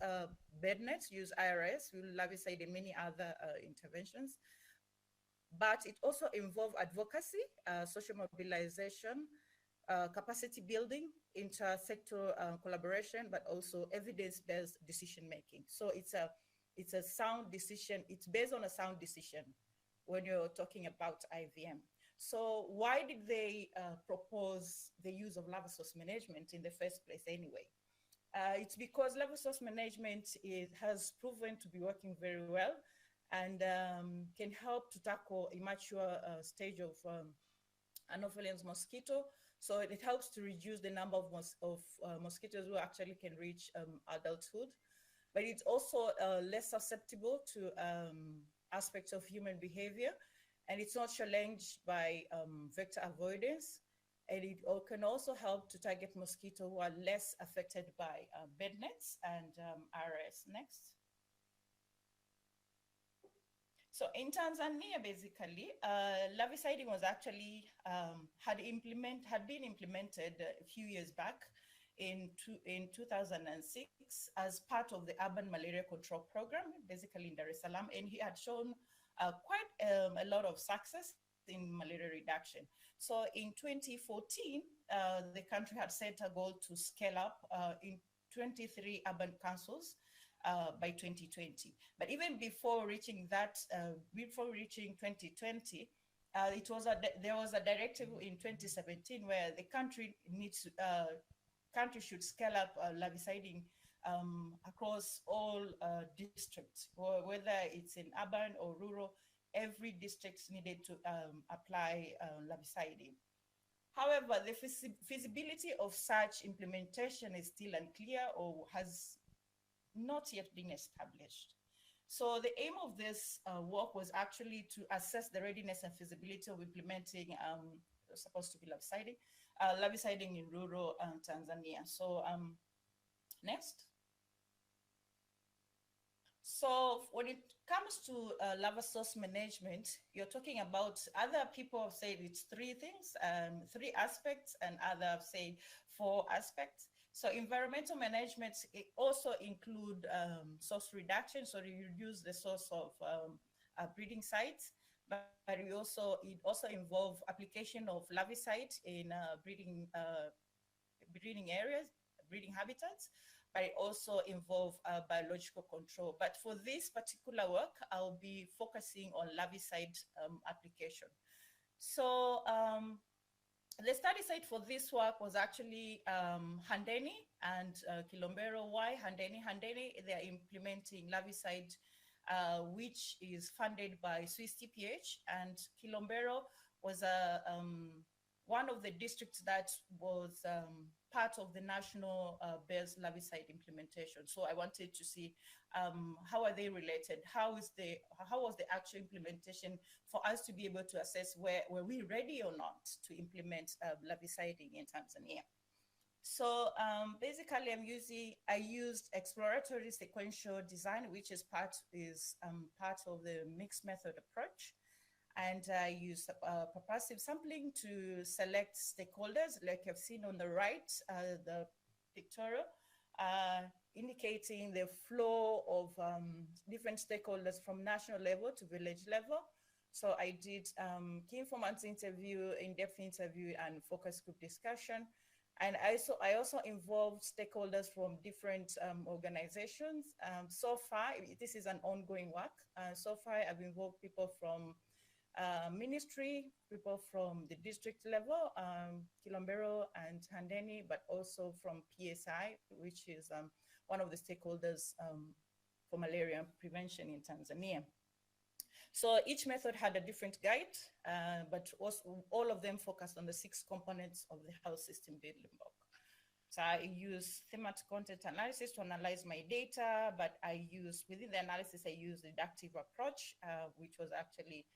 bed nets, use IRS, you larvicide and many other interventions. But it also involves advocacy, social mobilization, capacity building, inter-sector collaboration, but also evidence-based decision-making. So it's a sound decision. It's based on a sound decision when you're talking about IVM. So why did they propose the use of larva source management in the first place anyway? It's because larva source management has proven to be working very well and can help to tackle immature stage of Anopheles mosquito. So it helps to reduce the number of mosquitoes who actually can reach adulthood. But it's also less susceptible to aspects of human behavior, and it's not challenged by vector avoidance. And it can also help to target mosquitoes who are less affected by bed nets and RS. Next. So in Tanzania, basically, larviciding was actually had been implemented a few years back in 2006 as part of the urban malaria control program, basically in Dar es Salaam, and he had shown quite a lot of success in malaria reduction. So in 2014, the country had set a goal to scale up in 23 urban councils by 2020. But even before reaching that, before reaching 2020, there was a directive in 2017 where the country should scale up larviciding across all districts, or whether it's in urban or rural. Every district needed to apply larviciding. However, the feasibility of such implementation is still unclear or has not yet been established. So the aim of this work was actually to assess the readiness and feasibility of implementing supposed to be larviciding in rural Tanzania. So next. So when it comes to lava source management, you're talking about, other people have said it's three things, 3 aspects, and others say 4 aspects. So environmental management, it also include source reduction, so you reduce the source of breeding sites, but it also involve application of larvicide in breeding areas, breeding habitats, but it also involve biological control. But for this particular work, I'll be focusing on larvicide application. So the study site for this work was actually Handeni and Kilombero. Why Handeni? Handeni, they're implementing larvicide, which is funded by Swiss TPH, and Kilombero was one of the districts that was part of the national bears larvicide implementation. So I wanted to see how are they related? How was the actual implementation for us to be able to assess were we ready or not to implement larviciding in Tanzania? So basically, I used exploratory sequential design, which is part of the mixed method approach. And I use purposive sampling to select stakeholders, like you've seen on the right, the pictorial, indicating the flow of different stakeholders from national level to village level. So I did key informants interview, in-depth interview, and focus group discussion. And I also involved stakeholders from different organizations. So far, this is an ongoing work. So far, I've involved people from ministry, people from the district level, Kilombero and Handeni, but also from PSI, which is one of the stakeholders for malaria prevention in Tanzania. So each method had a different guide, but all of them focused on the 6 components of the health system building block. So I use thematic content analysis to analyze my data, but within the analysis, I use the deductive approach, which was actually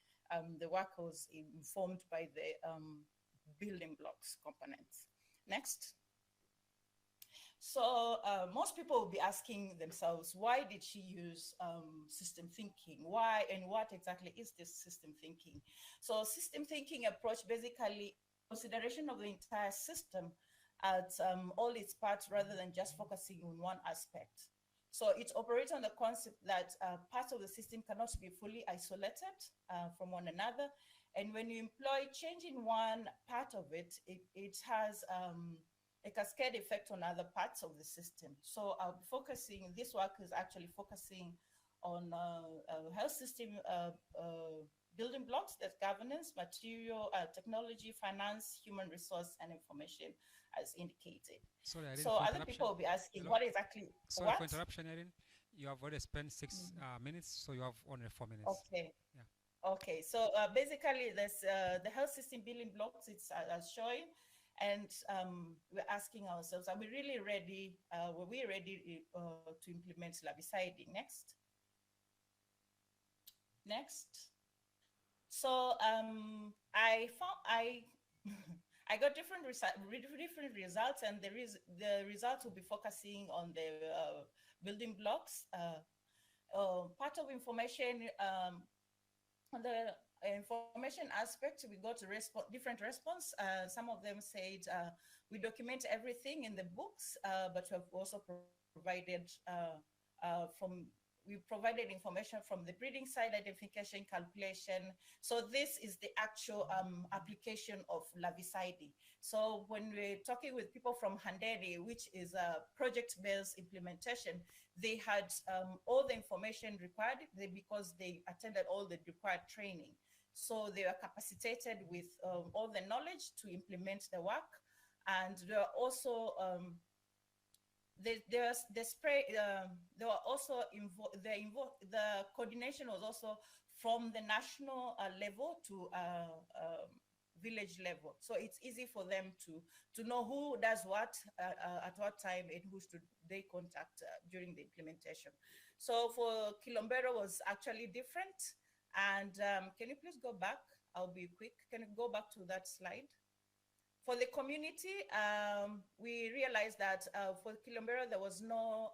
the work was informed by the building blocks components. Next. So most people will be asking themselves, why did she use system thinking? Why and what exactly is this system thinking? So system thinking approach, basically consideration of the entire system at all its parts rather than just focusing on one aspect. So it operates on the concept that parts of the system cannot be fully isolated from one another. And when you employ change in one part of it, it has a cascade effect on other parts of the system. So I'll be focusing, this work is actually focusing on health system building blocks, that's governance, material, technology, finance, human resource, and information as indicated. Sorry, Irene, so other people will be asking, Hello? what exactly? Sorry for interruption, Irene. You have already spent 6 minutes, so you have only 4 minutes. Okay. Yeah. Okay, so basically there's the health system building blocks, it's as showing, and we're asking ourselves, are we really ready? Were we ready to implement larviciding? Next. Next. So I got different results, and the results will be focusing on the building blocks. Part of information, on the information aspect, we got different response. Some of them said we document everything in the books, but we have also provided we provided information from the breeding site, identification, calculation. So this is the actual application of larviciding. So when we're talking with people from Handeni, which is a project-based implementation, they had all the information required because they attended all the required training. So they are capacitated with all the knowledge to implement the work. And there are also the coordination was also from the national level to village level. So it's easy for them to know who does what at what time and who should they contact during the implementation. So for Kilombero was actually different. And can you please go back? I'll be quick. Can you go back to that slide? For the community, we realized that for Kilombero, there was no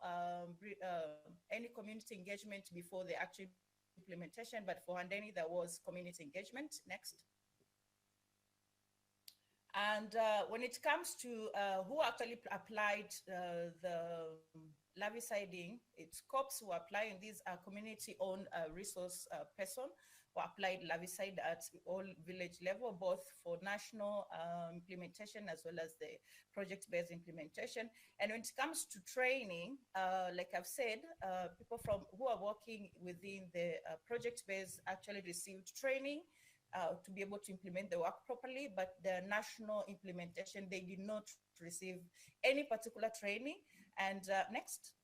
any community engagement before the actual implementation, but for Handeni, there was community engagement. Next. And when it comes to who actually applied the larviciding, it's COPs who are applying. These are community-owned resource person who applied larvicide at all village level, both for national implementation as well as the project-based implementation. And when it comes to training, like I've said, people who are working within the project-based actually received training to be able to implement the work properly, but the national implementation, they did not receive any particular training. And next.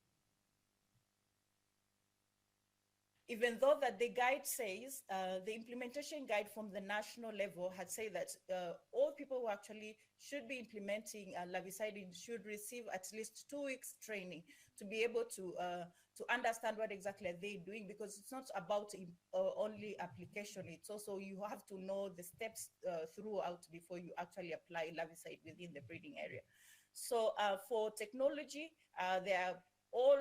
Even though that the guide says, the implementation guide from the national level had said that all people who actually should be implementing larviciding should receive at least 2 weeks training to be able to understand what exactly are they doing, because it's not about only application. It's also you have to know the steps throughout before you actually apply larvicide within the breeding area. So for technology, there are all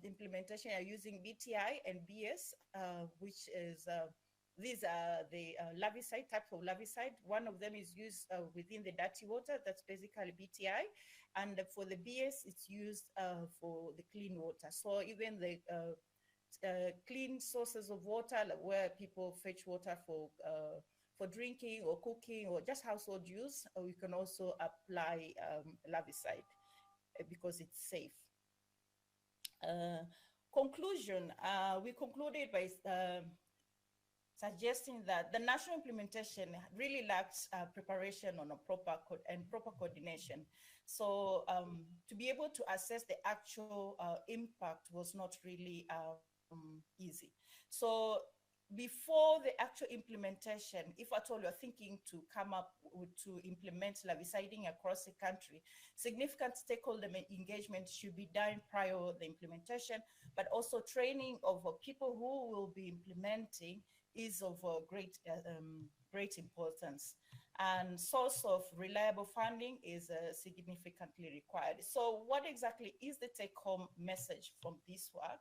implementation are using BTI and BS, which is, these are the larvicide, type of larvicide. One of them is used within the dirty water, that's basically BTI. And for the BS, it's used for the clean water. So even the clean sources of water, like where people fetch water for drinking or cooking or just household use, we can also apply larvicide because it's safe. Conclusion, we concluded by suggesting that the national implementation really lacks preparation on a proper coordination. So to be able to assess the actual impact was not really easy. So before the actual implementation, if at all you're thinking to come up to implement larviciding across the country, significant stakeholder engagement should be done prior to the implementation, but also training of people who will be implementing is of great importance. And source of reliable funding is significantly required. So what exactly is the take-home message from this work?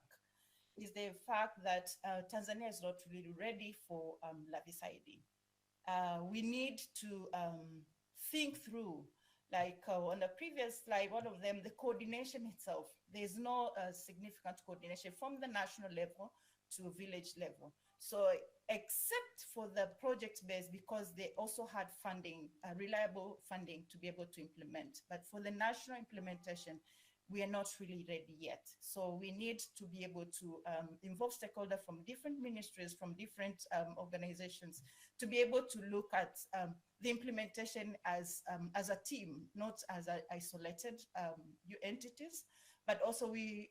Is the fact that Tanzania is not really ready for larviciding. We need to think through, like on the previous slide, one of them, the coordination itself. There's no significant coordination from the national level to village level. So except for the project base, because they also had funding, reliable funding to be able to implement. But for the national implementation, we are not really ready yet. So we need to be able to involve stakeholders from different ministries, from different organizations, to be able to look at the implementation as a team, not as isolated entities. But also we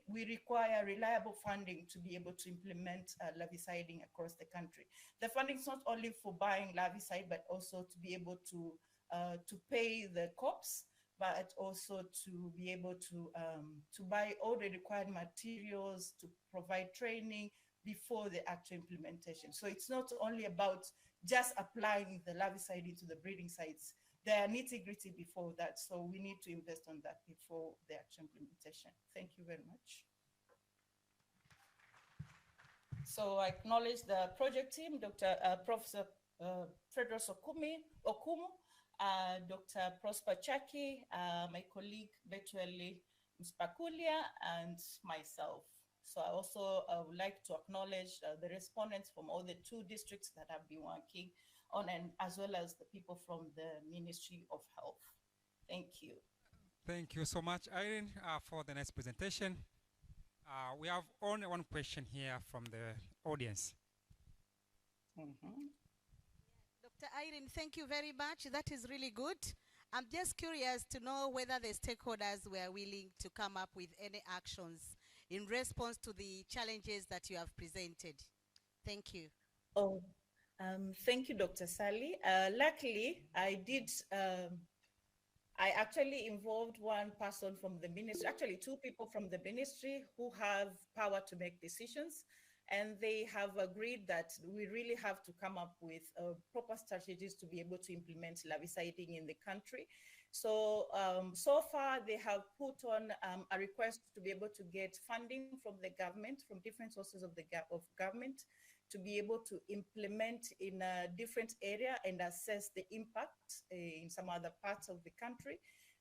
require reliable funding to be able to implement larviciding across the country. The funding is not only for buying larvicide, but also to be able to pay the COPs, but also to be able to buy all the required materials, to provide training before the actual implementation. So it's not only about just applying the larvicide into the breeding sites. There are nitty-gritty before that, so we need to invest on that before the actual implementation. Thank you very much. So I acknowledge the project team, Professor Fredros Okumu, Dr. Prosper Chaki, my colleague Betueli Mpakulia, and myself. So I also would like to acknowledge the respondents from all the 2 districts that have been working on, and as well as the people from the Ministry of Health. Thank you. Thank you so much, Irene, for the next presentation. We have only one question here from the audience. Dr. Irene, thank you very much. That is really good. I'm just curious to know whether the stakeholders were willing to come up with any actions in response to the challenges that you have presented. Thank you. Oh, thank you, Dr. Sally. Luckily, I actually involved one person from the ministry, actually two people from the ministry who have power to make decisions. And they have agreed that we really have to come up with proper strategies to be able to implement larviciding in the country. So, so far they have put on a request to be able to get funding from the government, from different sources of government, to be able to implement in a different area and assess the impact in some other parts of the country.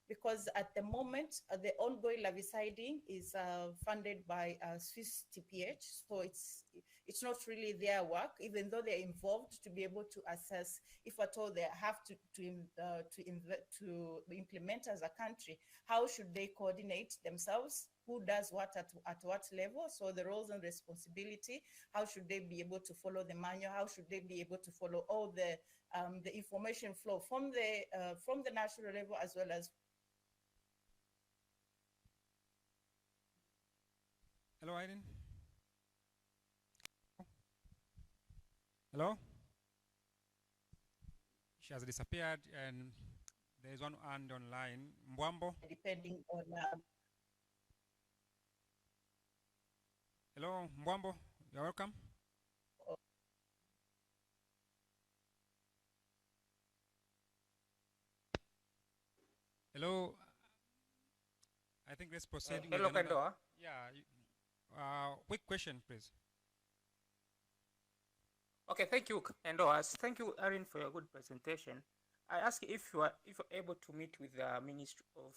Because at the moment, the ongoing larviciding is funded by Swiss TPH, so it's not really their work, even though they're involved to be able to assess if at all they have to implement as a country. How should they coordinate themselves? Who does what at what level? So the roles and responsibility. How should they be able to follow the manual? How should they be able to follow all the information flow from the national level as well as. Hello, Irene. Hello? She has disappeared, and there is one hand online. Mbwambo? Depending on... Hello, Mbwambo. You're welcome. Hello. I think let's proceed with hello, another. Kandoa. Yeah. Quick question, please. Okay, thank you, Kandoas. Thank you, Erin, for your good presentation. I ask if you're able to meet with the Ministry of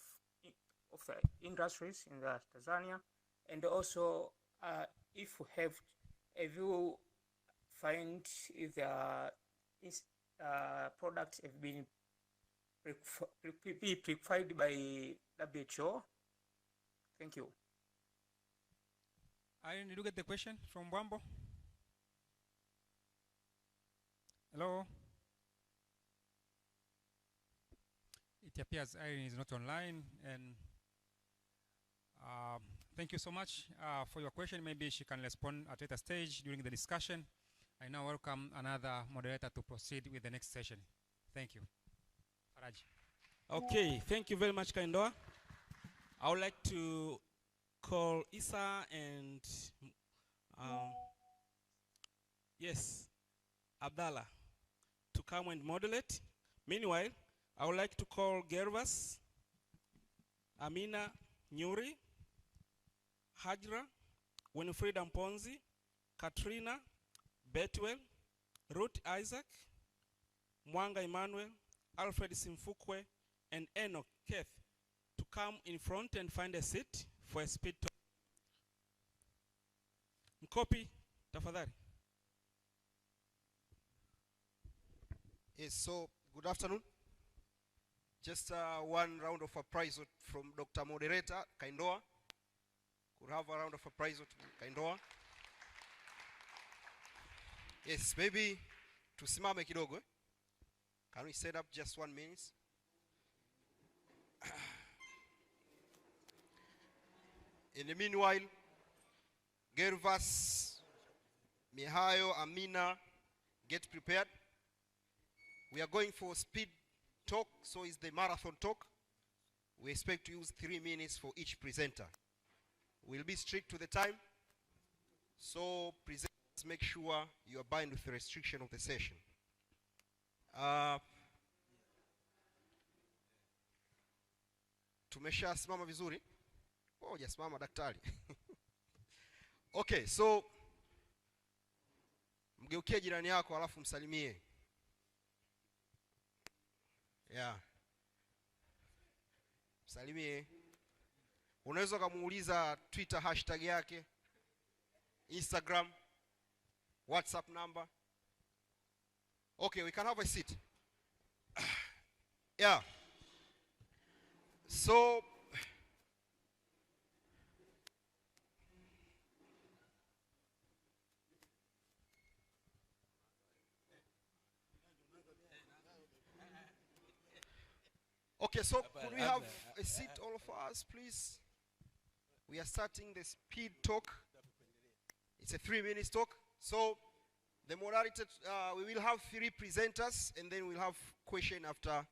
Industries in Tanzania, and also if you find if the products have been pre-qualified by WHO. Thank you. Irene, did you get the question from Mbwambo? Hello? It appears Irene is not online, and thank you so much for your question. Maybe she can respond at a later stage during the discussion. I now welcome another moderator to proceed with the next session. Thank you. Faraj. Okay, thank you very much, Kandoa. I would like to call Isa and yes, Abdallah to come and moderate. Meanwhile, I would like to call Gervas, Amina Nyuri, Hajra, Winfrida Mponzi, Katrina, Betwell, Ruth Isaac, Mwanga Emmanuel, Alfred Simfukwe, and Enoch Keith to come in front and find a seat for a speed talk. Mkopi, tafadhali. Yes, so good afternoon. Just one round of applause from Dr. Moderator, Kandoa. Could have a round of applause to Kandoa. Yes, maybe tusimame kidogo. Can we set up just 1 minute? In the meanwhile, Gervas, Mihayo, Amina, get prepared. We are going for speed talk, so it's the marathon talk. We expect to use 3 minutes for each presenter. We'll be strict to the time, so presenters make sure you abide with the restriction of the session. Tumesha simama vizuri? Oh, jasimama daktari. Okay, so mgeukie jirani yako alafu msalimie. Yeah. Msalimie. Unaweza kumuuliza Twitter hashtag yake, Instagram, WhatsApp number. Okay, we can have a seat. Yeah. So Okay, so could we have a seat, all of us, please? We are starting the speed talk. It's a 3-minute talk. So the moderator, we will have 3 presenters, and then we'll have question after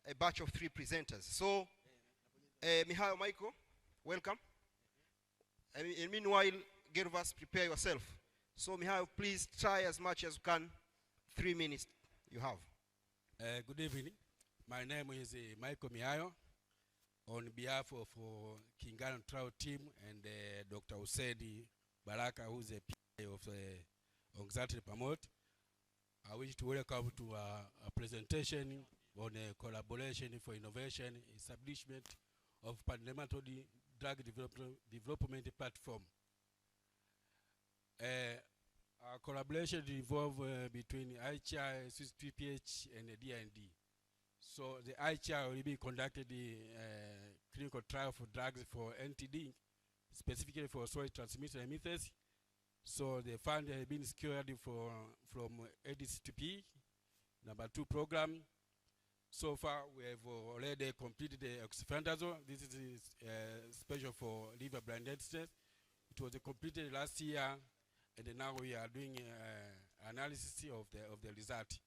a batch of 3 presenters. So, Mihail, Michael, welcome. And meanwhile, Gervas, prepare yourself. So, Mihail, please try as much as you can. 3 minutes you have. Good evening. My name is Michael Mihayo, on behalf of Kingana Trial Team and Dr. Usedi Baraka, who is a PA of Anxiety Promote. I wish to welcome to a presentation on a collaboration for innovation, establishment of fundamental drug development platform. Our collaboration involves between IHI, SWIS-PPH, and the D&D. So the IHI will be conducted the clinical trial for drugs for NTD, specifically for solid transmitted methods. So the fund has been secured from ADCTP, number 2 program. So far, we have already completed the oxyfentazole. This is special for liver blindness. It was completed last year, and now we are doing analysis of the result.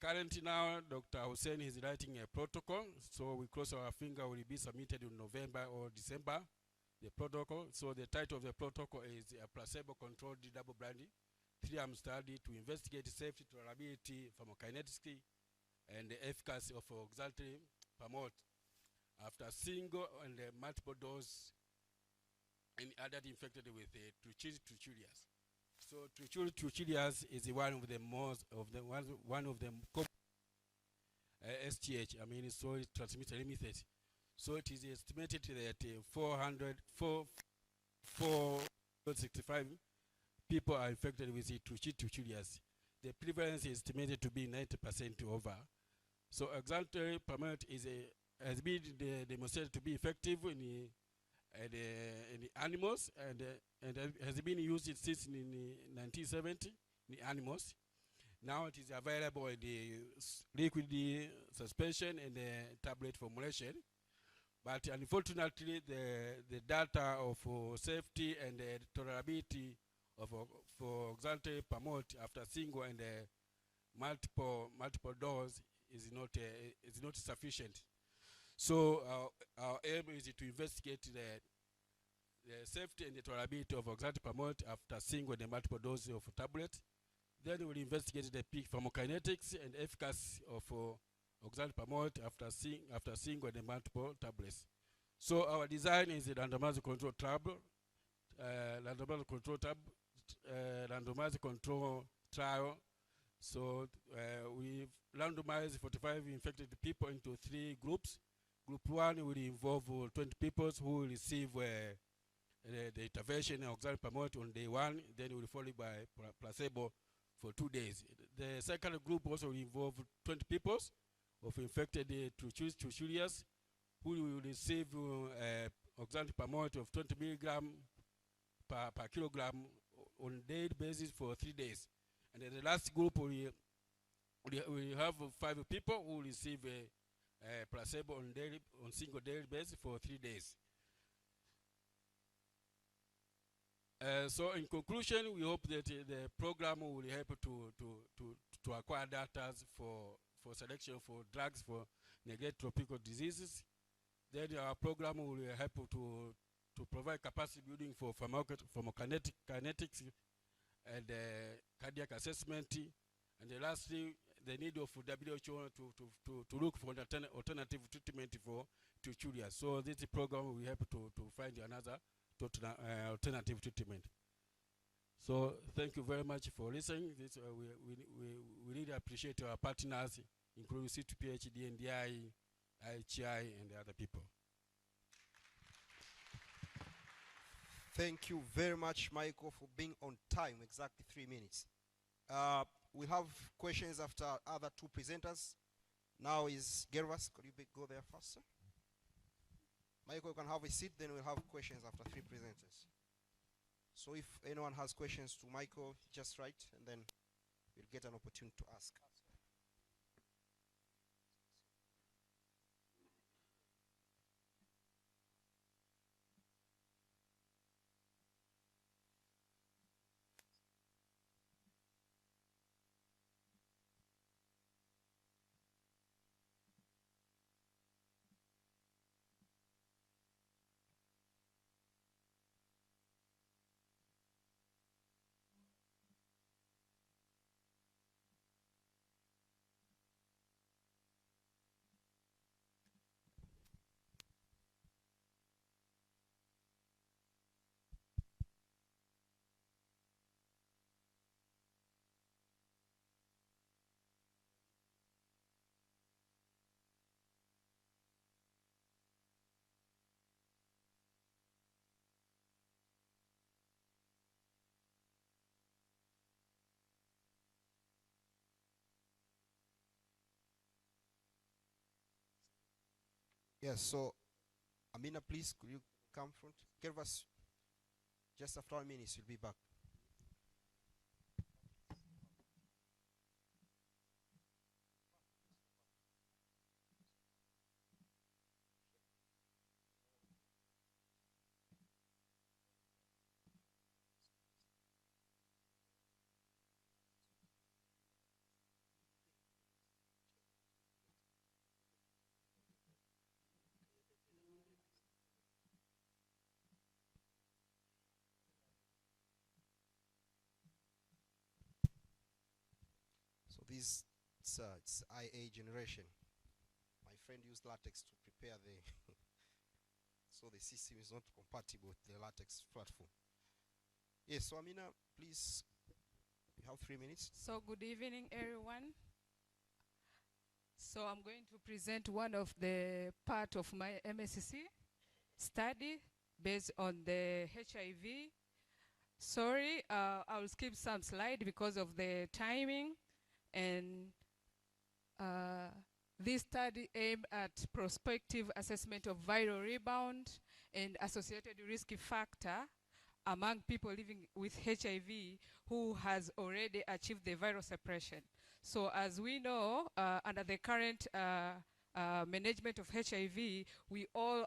Currently now, Dr. Hussein is writing a protocol, so we cross our finger, will be submitted in November or December, the protocol. So the title of the protocol is a placebo-controlled double-blind 3-arm study to investigate safety, tolerability, pharmacokinetics, and the efficacy of oxalate promote after single and multiple dose in adult infected with Trichulias. So Trichulias is one of the most of the one of the STH. I mean, so it's transmitted method. So it is estimated that 465 people are infected with Trichulias. The prevalence is estimated to be 90% over. So oxalate promote has been demonstrated to be effective in the animals, and has been used since in 1970 in the animals. Now it is available in the liquid suspension and the tablet formulation. But unfortunately, the data of safety and the tolerability for oxalate promote after single and multiple dose is not sufficient. So our aim is to investigate the safety and the tolerability of oxalate promote after single and multiple doses of tablet. Then we will investigate the peak pharmacokinetics and efficacy of oxalate promote after single and multiple tablets. So our design is a randomized control randomized control trial. So we randomized 45 infected people into 3 groups. Group 1 will involve 20 people who will receive the intervention of oxalate promote on day 1, then will be followed by placebo for 2 days. The second group also will involve 20 people of infected Trichulias who will receive oxalate promote of 20 milligram per kilogram on daily basis for 3 days. And then the last group will have 5 people who will receive placebo on single daily basis for 3 days. So in conclusion, we hope that the program will help to acquire data for selection for drugs for neglected tropical diseases. Then our program will help to provide capacity building for pharmacokinetics and cardiac assessment. And lastly, the need of WHO to look for alternative treatment for Trichulia. So this program will help to find another alternative treatment. So thank you very much for listening. This, we really appreciate our partners, including C2PH, DNDI, IHI, and the other people. Thank you very much, Michael, for being on time, exactly 3 minutes. We have questions after other 2 presenters. Now is Gervas. Could you go there first, sir? Michael, you can have a seat, then we'll have questions after 3 presenters. So if anyone has questions to Michael, just write, and then we'll get an opportunity to ask. Yes, so Amina, please, could you come front? Give us just after 1 minute, you'll be back. So this, it's IA generation. My friend used latex to prepare the, so the system is not compatible with the latex platform. Yes, so Amina, please, you have 3 minutes. So good evening, everyone. So I'm going to present one of the part of my MSc study based on the HIV. Sorry, I'll skip some slide because of the timing. And this study aimed at prospective assessment of viral rebound and associated risk factor among people living with HIV who has already achieved the viral suppression. So as we know, under the current management of HIV, we all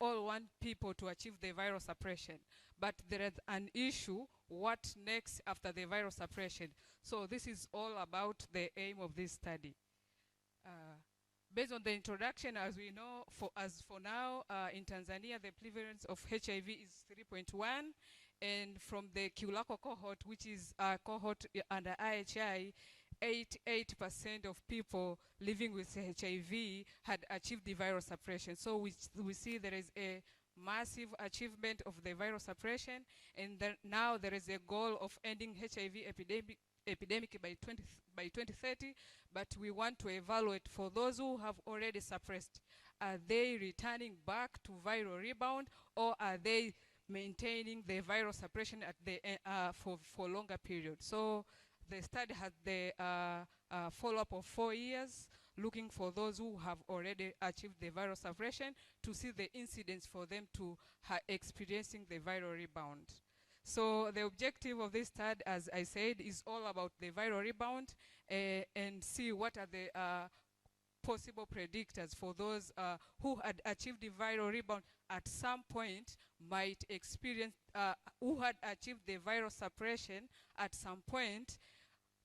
want people to achieve the viral suppression. But there is an issue, what next after the viral suppression? So this is all about the aim of this study. Based on the introduction, as we know, for now, in Tanzania, the prevalence of HIV is 3.1, and from the Kiulako cohort, which is a cohort under IHI, 88% of people living with HIV had achieved the viral suppression. So we see there is a massive achievement of the viral suppression, and now there is a goal of ending HIV epidemic by 2030, but we want to evaluate for those who have already suppressed. Are they returning back to viral rebound, or are they maintaining the viral suppression at the for longer period? So the study had the follow-up of 4 years, looking for those who have already achieved the viral suppression to see the incidence for them to experiencing the viral rebound. So the objective of this study, as I said, is all about the viral rebound and see what are the possible predictors for those who had achieved the viral rebound at some point might experience, who had achieved the viral suppression at some point,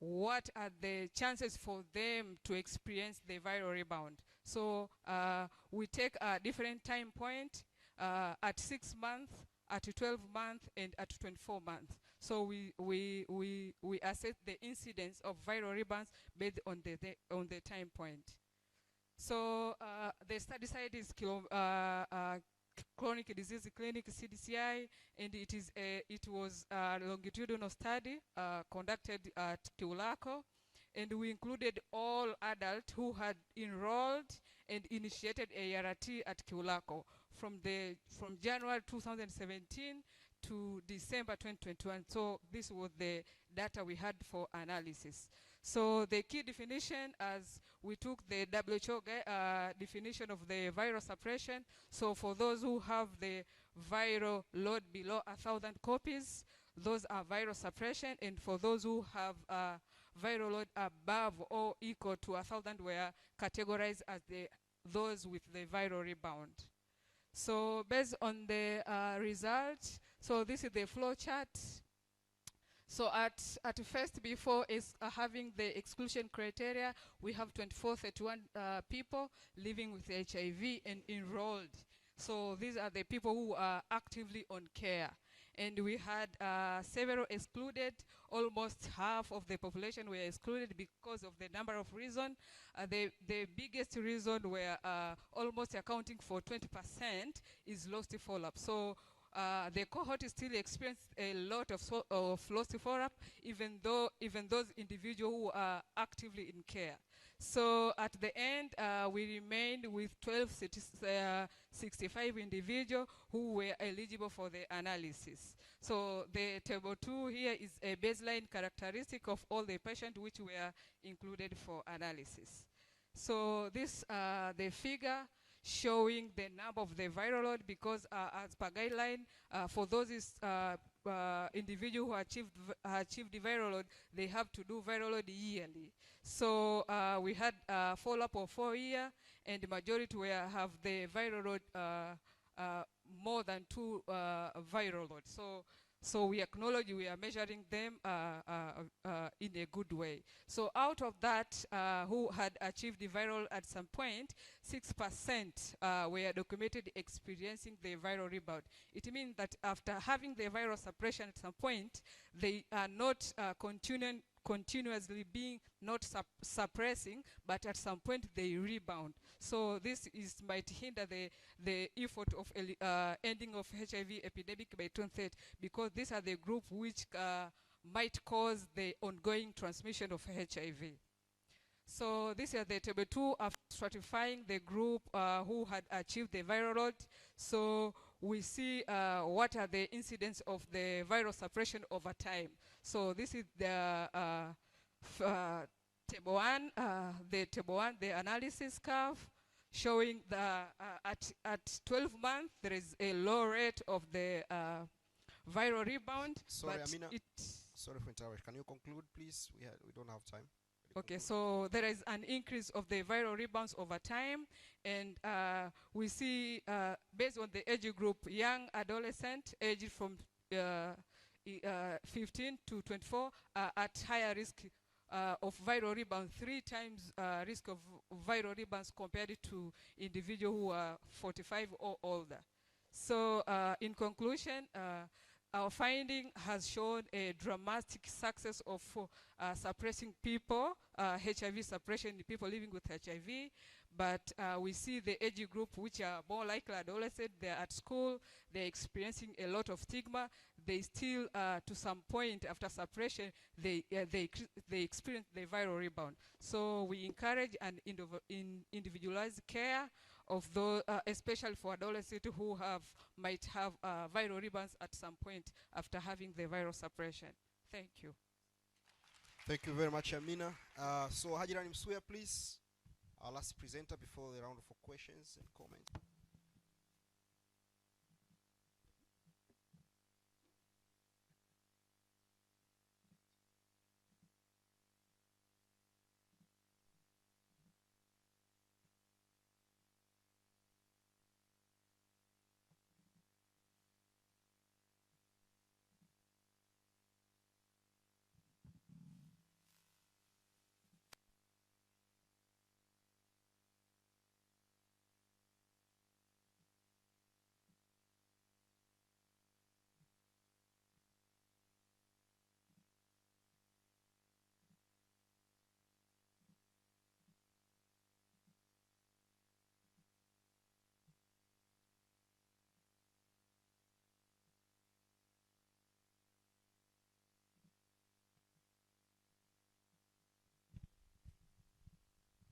what are the chances for them to experience the viral rebound. So we take a different time point at 6 months, at 12 months, and at 24 months. So we assess the incidence of viral rebounds based on the time point. So the study site is Chronic Disease Clinic, CDCI, and it was a longitudinal study conducted at Kiulako, and we included all adults who had enrolled and initiated ART at Kiulako from January 2017 to December 2021. So this was the data we had for analysis. So the key definition, as we took the WHO definition of the viral suppression. So for those who have the viral load below 1,000 copies, those are viral suppression, and for those who have viral load above or equal to 1,000 were categorized as those with the viral rebound. So based on the results, so this is the flow chart. So at first, before having the exclusion criteria, we have 2431 people living with HIV and enrolled. So these are the people who are actively on care. And we had several excluded. Almost half of the population were excluded because of the number of reasons. The biggest reason were almost accounting for 20% is lost follow-up. So the cohort still experienced a lot of lost follow-up, even those individuals who are actively in care. So at the end, we remained with 1265 individuals who were eligible for the analysis. So the table 2 here is a baseline characteristic of all the patients which were included for analysis. So this, the figure showing the number of the viral load, because as per guideline, for those individual who achieved the viral load, they have to do viral load yearly. So we had follow-up of 4 years, and the majority have the viral load more than 2 viral loads. So we acknowledge we are measuring them in a good way. So out of that, who had achieved the viral at some point, 6% were documented experiencing the viral rebound. It means that after having the viral suppression at some point, they are not continuously being not suppressing, but at some point they rebound. So this might hinder the effort of ending of HIV epidemic by 2030, because these are the group which might cause the ongoing transmission of HIV. So this is the table 2 of stratifying the group who had achieved the viral load. So we see what are the incidents of the viral suppression over time. So this is the table 1, the analysis curve, showing the at 12 months there is a low rate of the viral rebound. Sorry, but Amina. it Sorry for interrupting. Can you conclude, please? We don't have time. Okay, so there is an increase of the viral rebounds over time, and we see, based on the age group, young adolescent aged from 15 to 24 are at higher risk of viral rebound, 3 times risk of viral rebounds compared to individuals who are 45 or older. So in conclusion, our finding has shown a dramatic success of suppressing people, HIV suppression in people living with HIV, but we see the age group which are more likely adolescents, they're at school, they're experiencing a lot of stigma, they still, to some point after suppression, they experience the viral rebound. So we encourage an individualized care of those, especially for adolescents who might have viral rebounds at some point after having the viral suppression. Thank you. Thank you very much, Amina. So Hajirani Msuya, please, our last presenter before the round of questions and comments.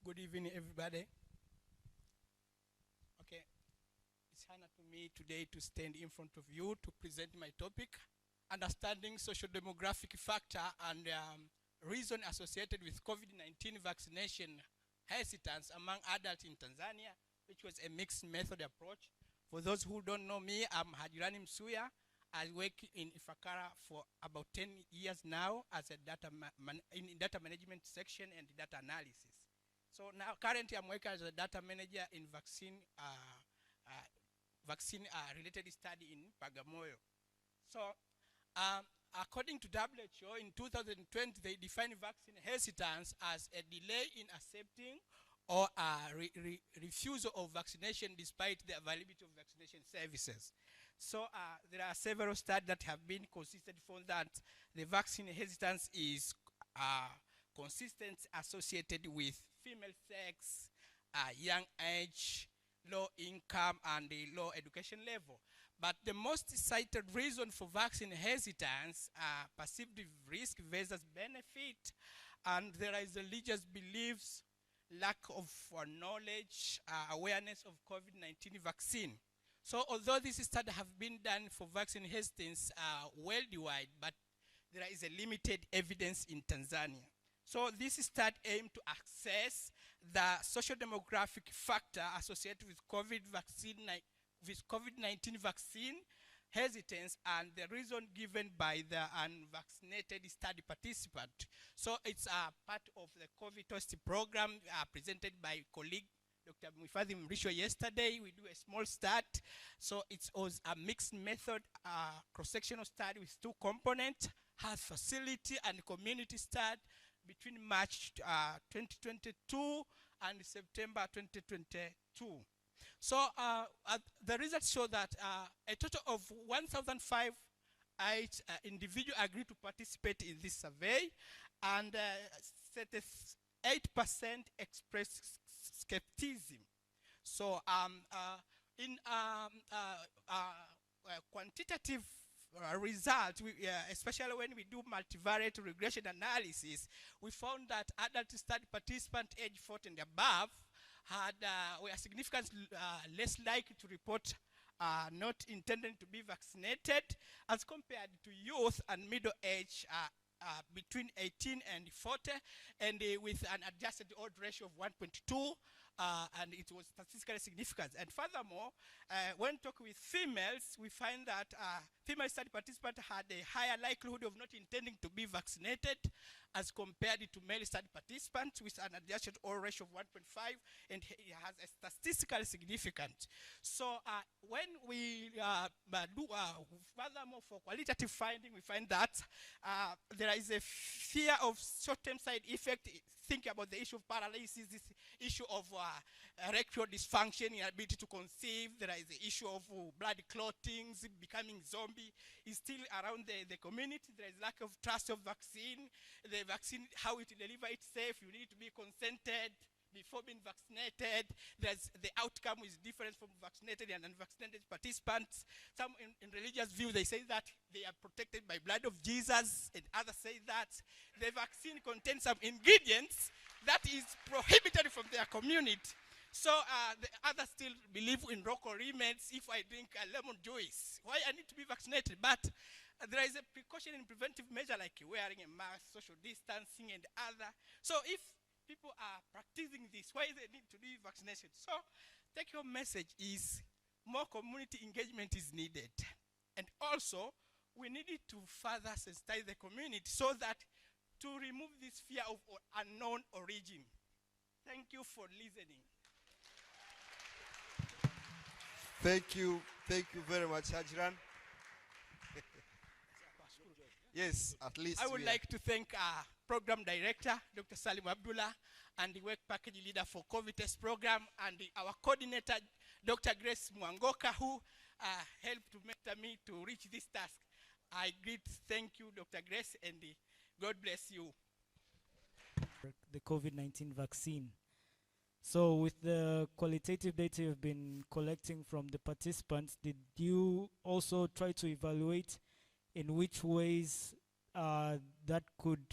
Good evening, everybody. Okay, it's an honor to me today to stand in front of you to present my topic, understanding social demographic factor and reason associated with COVID-19 vaccination hesitance among adults in Tanzania, which was a mixed method approach. For those who don't know me, I'm Hajirani Msuya. I work in Ifakara for about 10 years now as a in data management section and data analysis. So now currently I'm working as a data manager in vaccine related study in Bagamoyo. So according to WHO in 2020, they defined vaccine hesitance as a delay in accepting or refusal of vaccination despite the availability of vaccination services. So there are several studies that have been consistent for that the vaccine hesitance is consistent associated with female sex, young age, low income, and a low education level. But the most cited reason for vaccine hesitance are perceived risk versus benefit, and there is religious beliefs, lack of knowledge, awareness of COVID-19 vaccine. So although these studies have been done for vaccine hesitance worldwide, but there is a limited evidence in Tanzania. So this study aimed to assess the social demographic factor associated with COVID-19 vaccine hesitance and the reason given by the unvaccinated study participant. So it's a part of the COVID TOST program presented by colleague Dr. Mwifadhi Mrisho yesterday. We do a small start. So it was a mixed method cross-sectional study with two components, health facility and community study between March 2022 and September 2022. So the results show that a total of 1,005 individuals agreed to participate in this survey, and 38% expressed skepticism. So in quantitative results, especially when we do multivariate regression analysis, we found that adult study participants age 40 and above were significantly less likely to report not intending to be vaccinated as compared to youth and middle age between 18 and 40, and with an adjusted odds ratio of 1.2, and it was statistically significant. And furthermore, when talking with females, we find that female study participants had a higher likelihood of not intending to be vaccinated as compared to male study participants with an adjusted odds ratio of 1.5, and it has a statistical significance. So when we do furthermore for qualitative finding, we find that there is a fear of short-term side effect. Think about the issue of paralysis, this issue of erectile dysfunction, inability to conceive. There is the issue of blood clotting, becoming zombie is still around the community. There is lack of trust of vaccine. The vaccine, how it delivers itself, you need to be consented before being vaccinated. There's the outcome is different from vaccinated and unvaccinated participants. Some in religious view, they say that they are protected by blood of Jesus, and others say that the vaccine contains some ingredients that is prohibited from their community. So the others still believe in local remedies. If I drink a lemon juice, why I need to be vaccinated? But there is a precaution and preventive measure like wearing a mask, social distancing, and other. So if people are practicing this, why they need to be vaccinated? So take home message is more community engagement is needed. And also, we needed to further sensitize the community so that to remove this fear of unknown origin. Thank you for listening. Thank you very much, Hajran. Yes, at least I would like to thank our program director, Dr. Salim Abdullah, and the work package leader for COVID test program, and our coordinator, Dr. Grace Mwangoka, who helped to mentor me to reach this task. I thank you, Dr. Grace, and God bless you. The COVID-19 vaccine. So with the qualitative data you've been collecting from the participants, did you also try to evaluate in which ways that could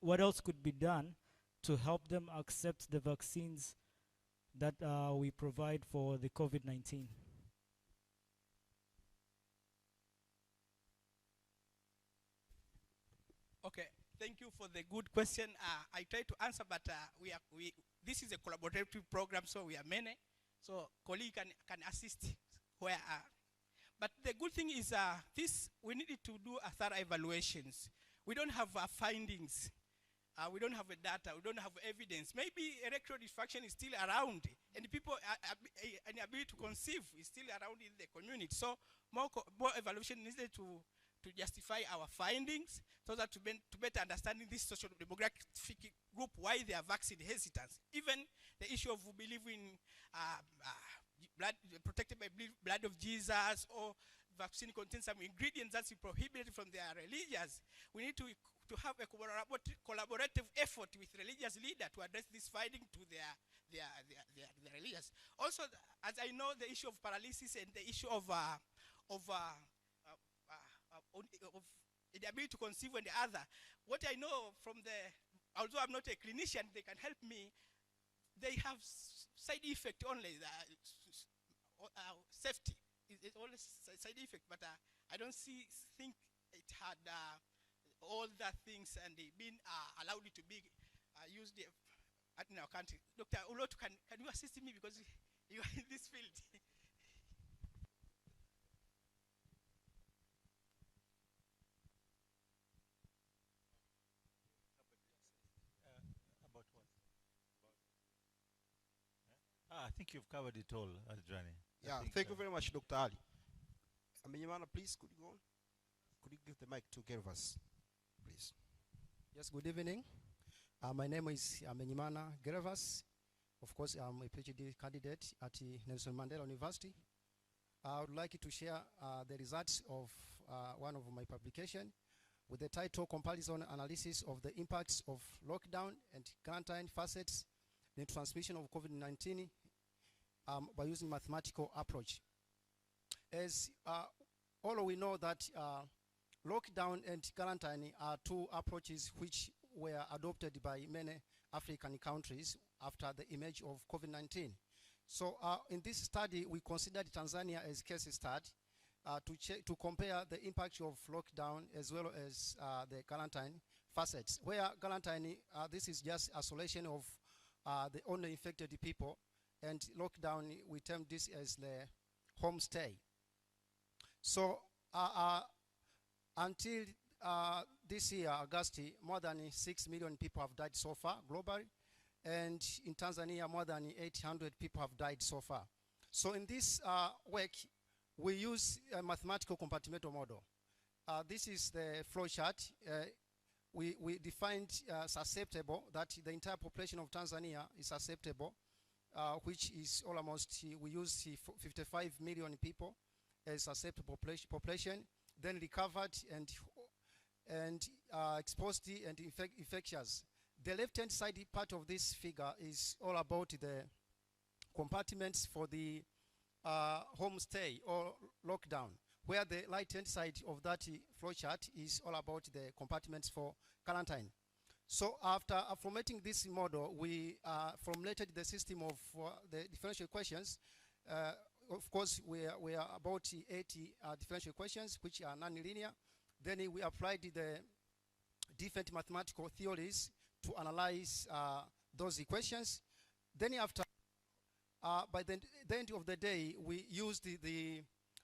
what else could be done to help them accept the vaccines that we provide for the COVID-19? Okay, thank you for the good question. I try to answer, but this is a collaborative program, so we are many. So colleagues can assist where. But the good thing is we needed to do a thorough evaluations. We don't have findings. We don't have data. We don't have evidence. Maybe erectile dysfunction is still around, and people an ability to conceive is still around in the community. So more evaluation needed to justify our findings, so that to better understanding this social demographic group, why they are vaccine hesitant. Even the issue of believing blood protected by blood of Jesus, or vaccine contains some ingredients that's prohibited from their religions. We need to have a collaborative effort with religious leaders to address this finding to their religious. Also, as I know, the issue of paralysis and the issue of the ability to conceive and the other. What I know from although I'm not a clinician, they can help me. They have side effect only. Safety is always side effect, but I don't think it had all the things and being allowed to be used in our country. Dr. Ulot, can you assist me because you are in this field? I think you've covered it all, Adjani. Yeah, thank you very much, Dr. Ali. Amenyimana, please, could you go on? Could you give the mic to Gervas, please? Yes, good evening. My name is Amenyimana Gervas. Of course, I'm a PhD candidate at Nelson Mandela University. I would like to share the results of one of my publications with the title Comparison Analysis of the Impacts of Lockdown and Quarantine Facets in Transmission of COVID-19 by using mathematical approach. As all we know that lockdown and quarantine are two approaches which were adopted by many African countries after the emergence of COVID-19. So in this study, we considered Tanzania as case study to compare the impact of lockdown as well as the quarantine facets. Where quarantine, this is just isolation of the only infected people, and lockdown, we term this as the homestay. So until this year, August, more than 6 million people have died so far globally, and in Tanzania, more than 800 people have died so far. So in this work, we use a mathematical compartmental model. This is the flow chart. We defined susceptible, that the entire population of Tanzania is susceptible, which is almost, we use 55 million people as susceptible population, then recovered and exposed and infectious. The left-hand side part of this figure is all about the compartments for the homestay or lockdown, where the right-hand side of that flow chart is all about the compartments for quarantine. So after formatting this model, we formulated the system of the differential equations. Of course, we are about 80 differential equations, which are nonlinear. Then we applied the different mathematical theories to analyze those equations. Then after, by the end of the day, we used the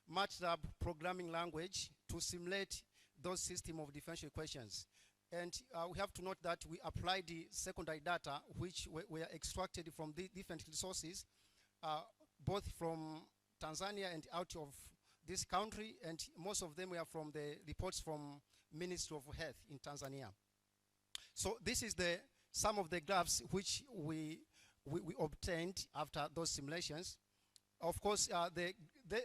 MATLAB programming language to simulate those system of differential equations. And we have to note that we applied the secondary data, which were extracted from the different resources, both from Tanzania and out of this country, and most of them were from the reports from Ministry of Health in Tanzania. So this is some of the graphs which we obtained after those simulations. Of course, the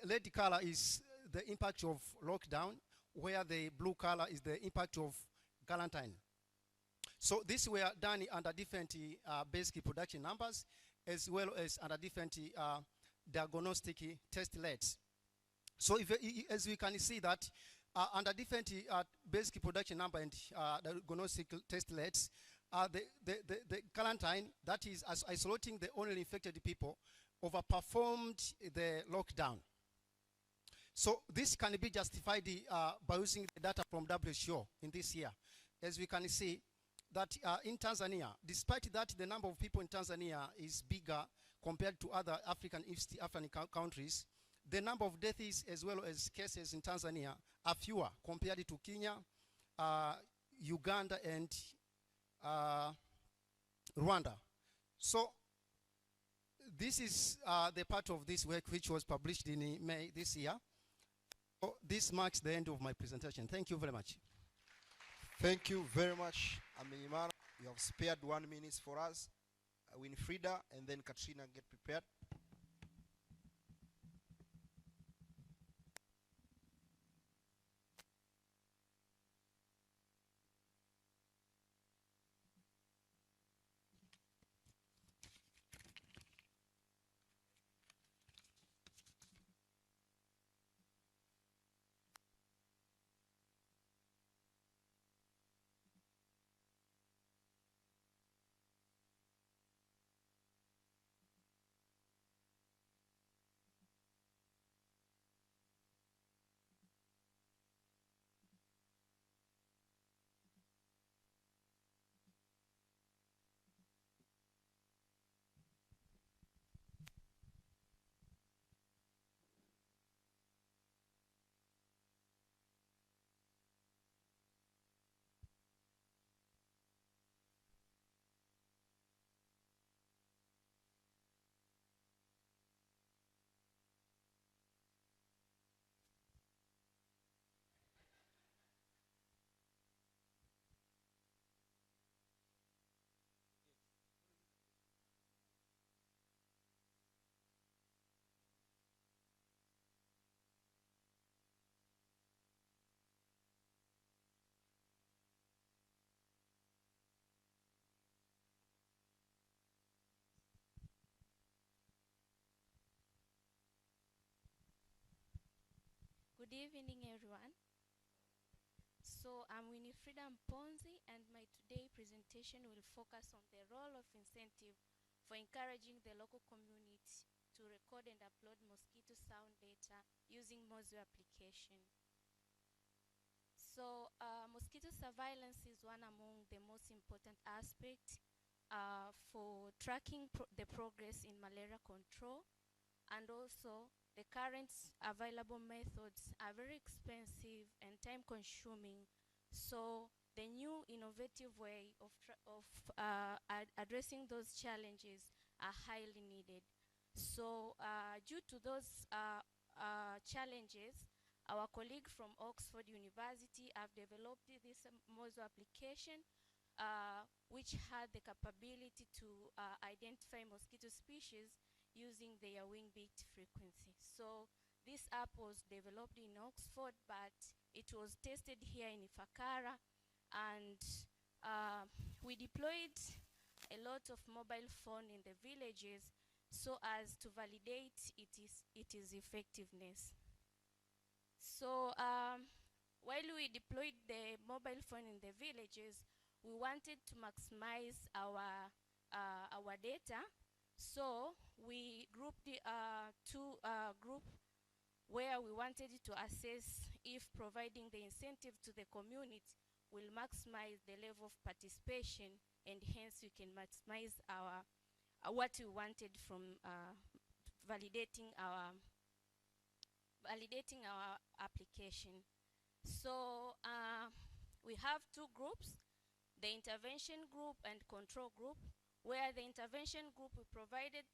red color is the impact of lockdown, where the blue color is the impact of quarantine. So these were done under different basic production numbers, as well as under different diagnostic test rates. So as we can see that under different basic production number and diagnostic test rates, the quarantine, that is isolating the only infected people, overperformed the lockdown. So this can be justified by using the data from WHO in this year. As we can see that in Tanzania, despite that the number of people in Tanzania is bigger compared to other East African countries, the number of deaths as well as cases in Tanzania are fewer compared to Kenya, Uganda, and Rwanda. So this is the part of this work which was published in May this year. So this marks the end of my presentation. Thank you very much. Thank you very much, Amenyimana. You have spared 1 minute for us. Winfrida and then Katrina, get prepared. Good evening, everyone. So I'm Winifrida Mponzi, and my today presentation will focus on the role of incentive for encouraging the local community to record and upload mosquito sound data using Mozu application. So mosquito surveillance is one among the most important aspects for tracking the progress in malaria control, and also the current available methods are very expensive and time consuming. So the new innovative way of addressing those challenges are highly needed. So due to those challenges, our colleague from Oxford University have developed this Mozu application, which had the capability to identify mosquito species using their wing beat frequency. So this app was developed in Oxford, but it was tested here in Ifakara, and we deployed a lot of mobile phone in the villages so as to validate its effectiveness. So while we deployed the mobile phone in the villages, we wanted to maximize our data. So we grouped the two groups where we wanted to assess if providing the incentive to the community will maximize the level of participation, and hence we can maximize our what we wanted from validating our application. So we have two groups, the intervention group and control group, where the intervention group we provided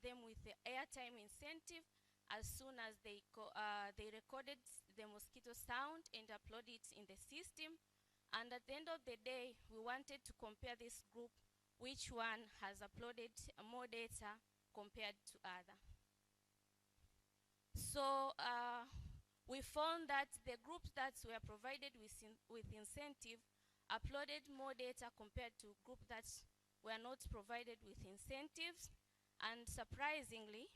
them with the airtime incentive as soon as they recorded the mosquito sound and uploaded it in the system. And at the end of the day, we wanted to compare this group, which one has uploaded more data compared to other. So we found that the groups that were provided with incentive uploaded more data compared to groups that were not provided with incentives. And surprisingly,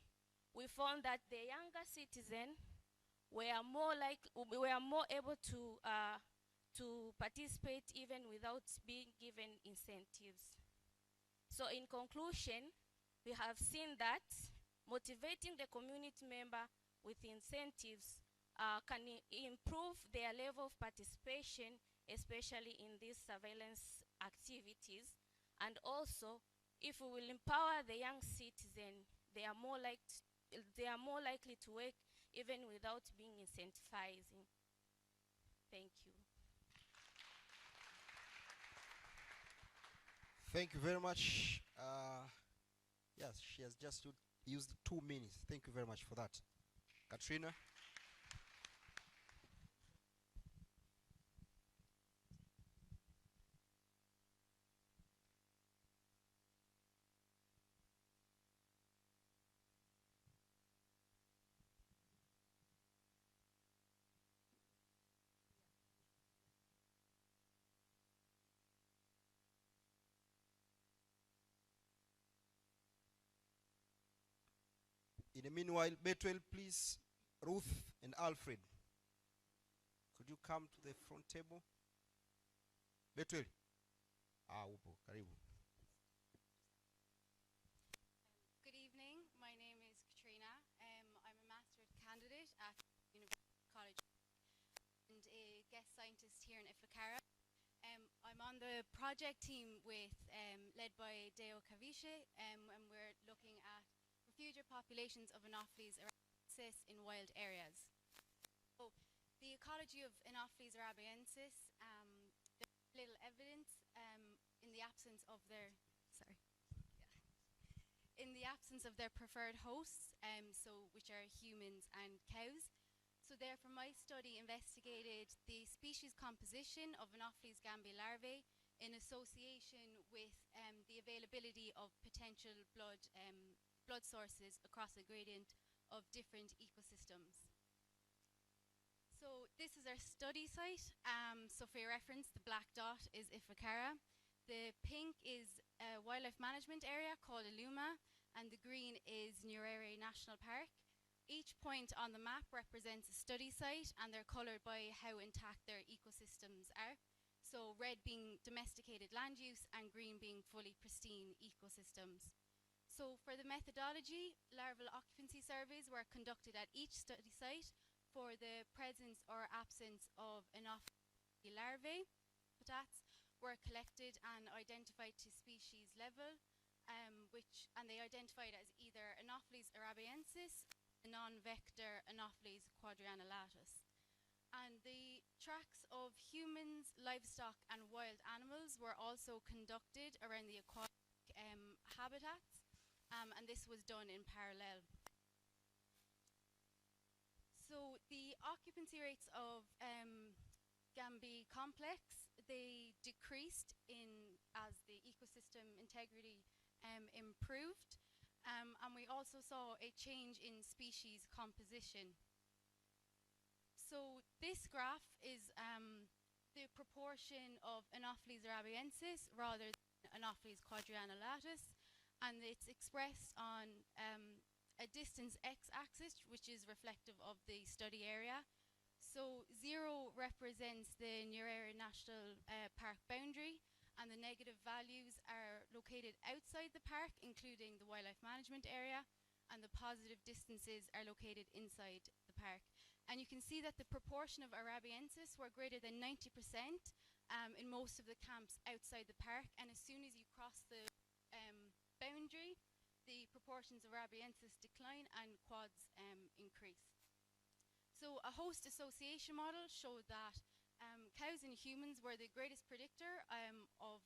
we found that the younger citizens were more able to participate even without being given incentives. So in conclusion, we have seen that motivating the community member with incentives can improve their level of participation, especially in these surveillance activities. And also, if we will empower the young citizen, they are more likely to work even without being incentivizing. Thank you. Thank you very much. Yes, she has just used 2 minutes. Thank you very much for that. Katrina? In the meanwhile, Betwell, please, Ruth and Alfred, could you come to the front table? Betwell. Upo, karibu. Good evening. My name is Katrina. I'm a master's candidate at University College and a guest scientist here in Ifakara. I'm on the project team led by Deo Kavishe, and we're looking at refugial populations of Anopheles arabiensis in wild areas. So the ecology of Anopheles arabiensis, there's little evidence in the absence of their preferred hosts, which are humans and cows. So therefore my study investigated the species composition of Anopheles gambiae larvae in association with the availability of potential blood sources across a gradient of different ecosystems. So this is our study site. So for your reference, the black dot is Ifakara. The pink is a wildlife management area called Iluma, and the green is Nyerere National Park. Each point on the map represents a study site, and they're colored by how intact their ecosystems are. So red being domesticated land use and green being fully pristine ecosystems. So for the methodology, larval occupancy surveys were conducted at each study site for the presence or absence of Anopheles larvae. Habitats were collected and identified to species level, and they identified as either Anopheles arabiensis, the non-vector Anopheles quadriannulatus. And the tracks of humans, livestock, and wild animals were also conducted around the aquatic habitats, and this was done in parallel. So the occupancy rates of Gambi complex, they decreased as the ecosystem integrity improved, and we also saw a change in species composition. So this graph is the proportion of Anopheles arabiensis rather than Anopheles quadriannulatus, and it's expressed on a distance x-axis, which is reflective of the study area. So 0 represents the Nyerere National Park boundary, and the negative values are located outside the park, including the wildlife management area, and the positive distances are located inside the park. And you can see that the proportion of arabiensis were greater than 90% in most of the camps outside the park, and as soon as you cross the boundary, the proportions of arabiensis decline and quads increase. So a host association model showed that cows and humans were the greatest predictor of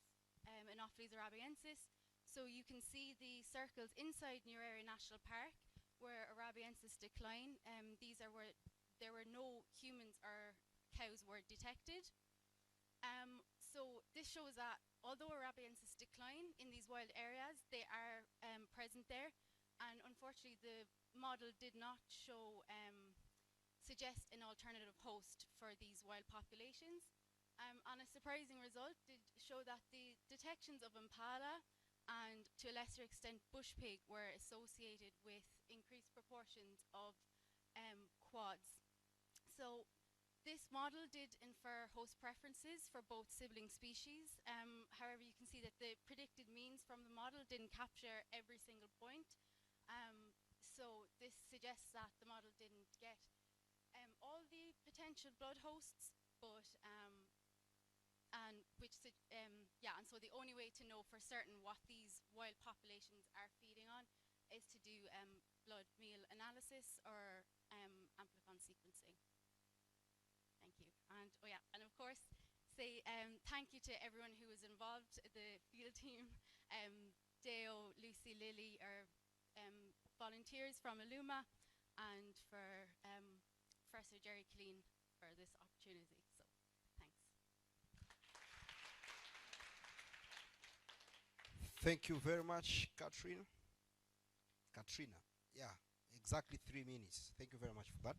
Anopheles arabiensis. So you can see the circles inside Nyerere National Park where arabiensis decline. These are where there were no humans or cows were detected. So this shows that although arabiensis decline in these wild areas, they are present there. And unfortunately, the model did not suggest an alternative host for these wild populations. And a surprising result did show that the detections of impala and to a lesser extent bush pig were associated with increased proportions of quads. So this model did infer host preferences for both sibling species. However, you can see that the predicted means from the model didn't capture every single point. So this suggests that the model didn't get all the potential blood hosts, but and so the only way to know for certain what these wild populations are feeding on is to do blood meal analysis or amplicon sequencing. Thank you. And and of course, say thank you to everyone who was involved, the field team, Deo, Lucy, Lily, our volunteers from Illuma, and for Professor Jerry Killeen for this opportunity. So thanks. Thank you very much, Katrina. Yeah, exactly 3 minutes. Thank you very much for that.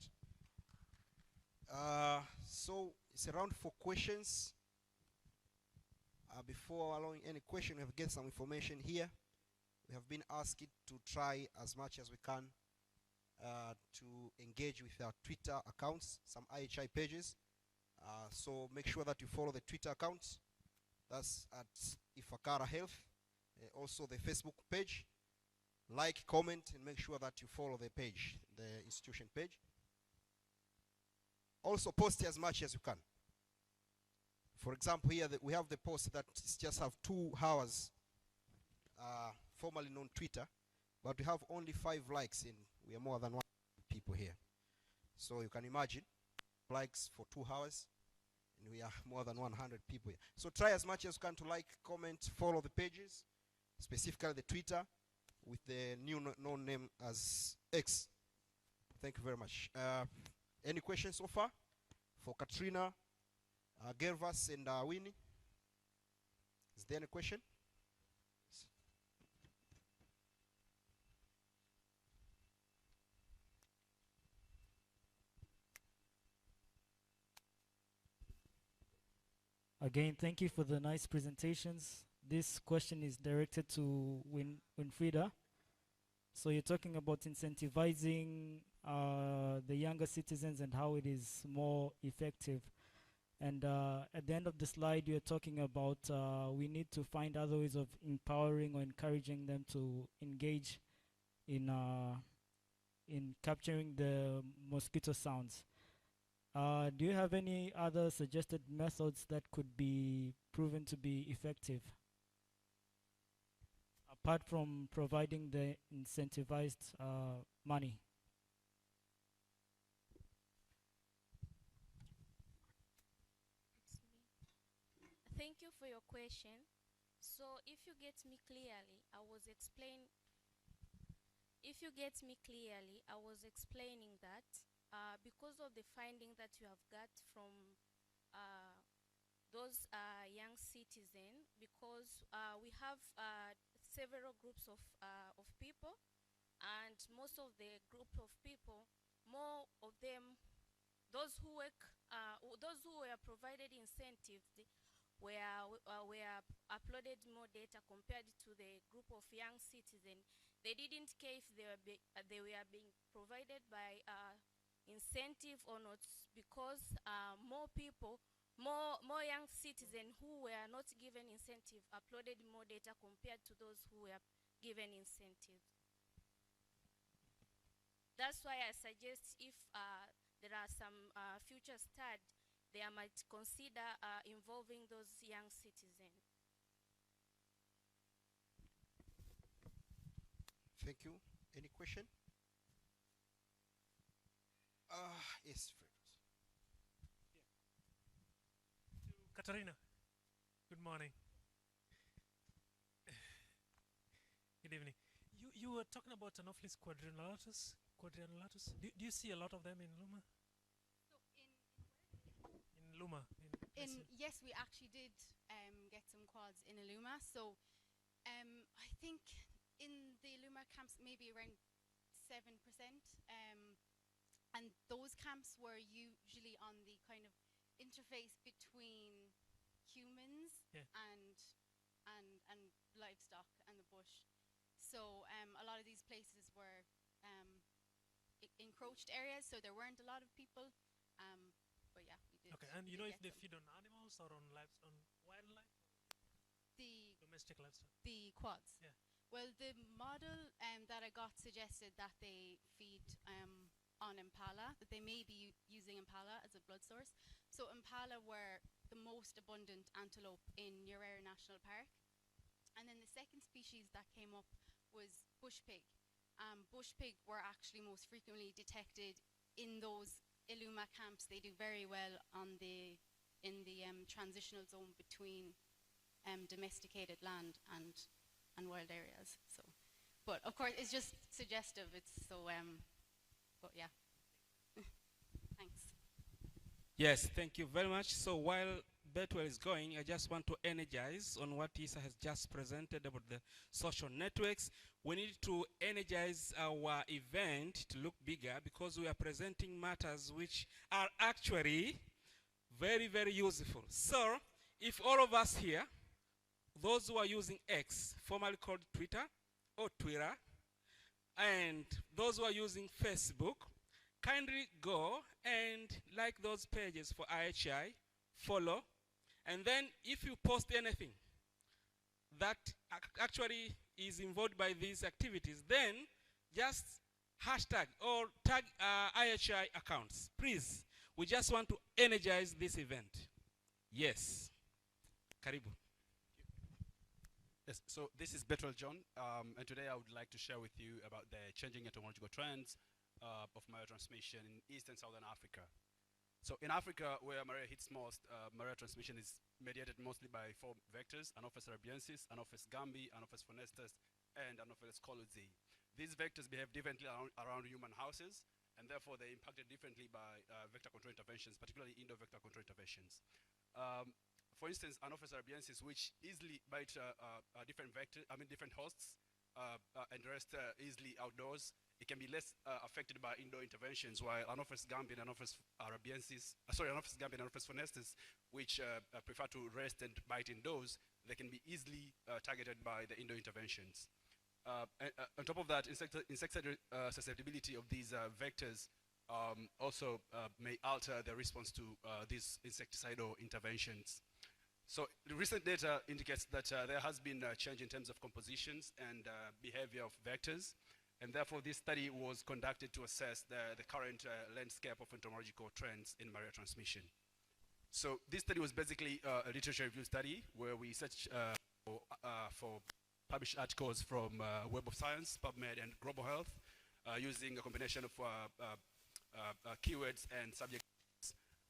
So it's a round for questions. Before allowing any question, we have get some information here. We have been asked to try as much as we can to engage with our Twitter accounts, some IHI pages. So make sure that you follow the Twitter accounts. That's at Ifakara Health. Also the Facebook page. Like, comment, and make sure that you follow the page, the institution page. Also post as much as you can. For example, here we have the post that just have 2 hours, formerly known Twitter, but we have only 5 likes and we are more than 1 people here. So you can imagine, likes for 2 hours, and we are more than 100 people here. So try as much as you can to like, comment, follow the pages, specifically the Twitter, with the new known name as X. Thank you very much. Any questions so far for Katrina, Gervas, and Winnie? Is there any question? Again, thank you for the nice presentations. This question is directed to Winfrieda. So you're talking about incentivizing the younger citizens and how it is more effective. And at the end of the slide, you're talking about we need to find other ways of empowering or encouraging them to engage in capturing the mosquito sounds. Do you have any other suggested methods that could be proven to be effective, apart from providing the incentivized money? Thank you for your question. So if you get me clearly, I was explaining that because of the finding that you have got from those young citizens, because we have several groups of people, and most of the group of people, more of them, those who were provided incentives were uploaded more data compared to the group of young citizens. They didn't care if they were being provided by incentive or not, because more young citizens who were not given incentive uploaded more data compared to those who were given incentives. That's why I suggest if there are some future studies, they might consider involving those young citizens. Thank you. Any question? Yes, Fred. Katarina, good morning. Good evening. You were talking about Anopheles quadrilatus. Do you see a lot of them in Luma? In Luma. Yes, we actually did get some quads in Iluma. So I think in the Iluma camps maybe around 7%. And those camps were usually on the kind of interface between humans and livestock and the bush. So a lot of these places were encroached areas, so there weren't a lot of people. But yeah, we did. Okay, and you know if they feed on animals or on wildlife? Domestic livestock. The quads. Yeah. Well, the model that I got suggested that they feed on impala, that they may be using impala as a blood source. So impala were the most abundant antelope in Nyerere National Park. And then the second species that came up was bush pig. Bush pig were actually most frequently detected in those Iluma camps. They do very well in the transitional zone between domesticated land and wild areas. So, but of course, it's just suggestive. It's so, but yeah. Thanks. Yes, thank you very much. So while Betwell is going, I just want to energize on what Isa has just presented about the social networks. We need to energize our event to look bigger, because we are presenting matters which are actually very, very useful. So if all of us here, those who are using X, formerly called Twitter or Twitter, and those who are using Facebook, kindly go and like those pages for IHI, follow, and then if you post anything that actually is involved by these activities, then just hashtag or tag IHI accounts. Please, we just want to energize this event. Yes. Karibu. Yes, so this is Betwell John, and today I would like to share with you about the changing entomological trends of malaria transmission in East and Southern Africa. So in Africa, where malaria hits most, malaria transmission is mediated mostly by 4 vectors: Anopheles arabiensis, Anopheles gambi, Anopheles funestus, and Anopheles coluzi. These vectors behave differently around human houses, and therefore they're impacted differently by vector control interventions, particularly indoor vector control interventions. For instance, Anopheles arabiensis, which easily bite different hosts and rest easily outdoors, it can be less affected by indoor interventions, while Anopheles gambi and Anopheles arabiensis, Anopheles gambi and Anopheles funestus, which prefer to rest and bite indoors, they can be easily targeted by the indoor interventions. On top of that, insecticide susceptibility of these vectors also may alter the response to these insecticidal interventions. So the recent data indicates that there has been a change in terms of compositions and behavior of vectors, and therefore this study was conducted to assess the current landscape of entomological trends in malaria transmission. So this study was basically a literature review study where we searched for published articles from Web of Science, PubMed, and Global Health using a combination of keywords and subjects.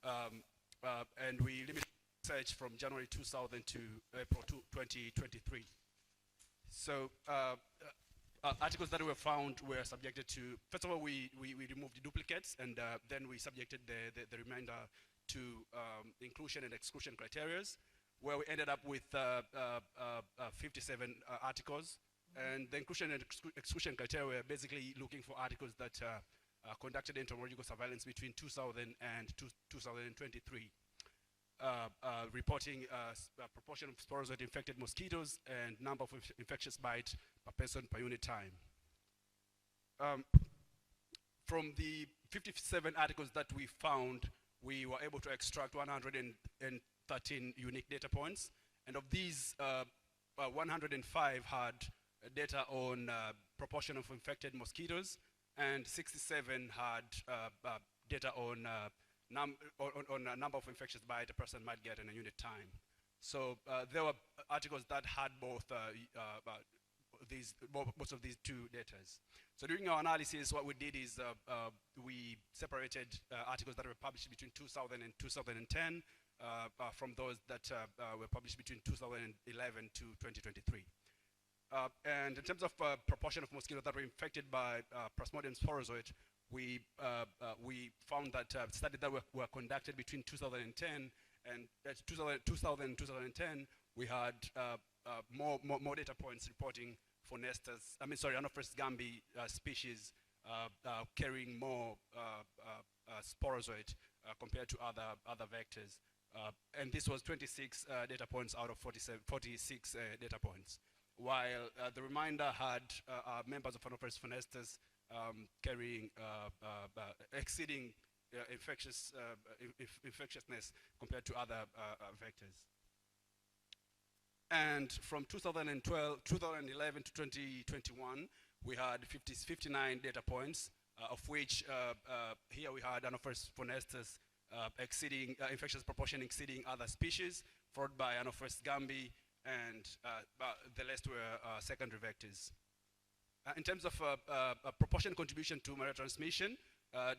And we limited research from January 2000 to April 2023. So articles that were found were subjected to, first of all, we removed the duplicates, and then we subjected the remainder to inclusion and exclusion criteria, where we ended up with 57 articles. And the inclusion and exclusion criteria were basically looking for articles that conducted entomological surveillance between 2000 and 2023, reporting a proportion of sporozoite-infected mosquitoes and number of infectious bites per person per unit time. From the 57 articles that we found, we were able to extract 113 unique data points, and of these, 105 had data on proportion of infected mosquitoes, and 67 had data on a number of infectious bites a person might get in a unit time. So there were articles that had both most of these two data. So during our analysis, what we did is we separated articles that were published between 2000 and 2010 from those that were published between 2011 to 2023. And in terms of proportion of mosquitoes that were infected by Plasmodium sporozoite, we found that studies that were conducted between 2010 and 2010, we had more data points reporting for Anopheles gambi species carrying more sporozoite compared to other vectors. And this was 26 data points out of 46 data points, while the remainder had members of Anopheles funestus carrying exceeding infectiousness compared to other vectors. And from 2011 to 2021, we had 59 data points, of which here we had Anopheles funestus exceeding infectious proportion exceeding other species, followed by Anopheles gambi, and the rest were secondary vectors. In terms of proportion contribution to malaria transmission,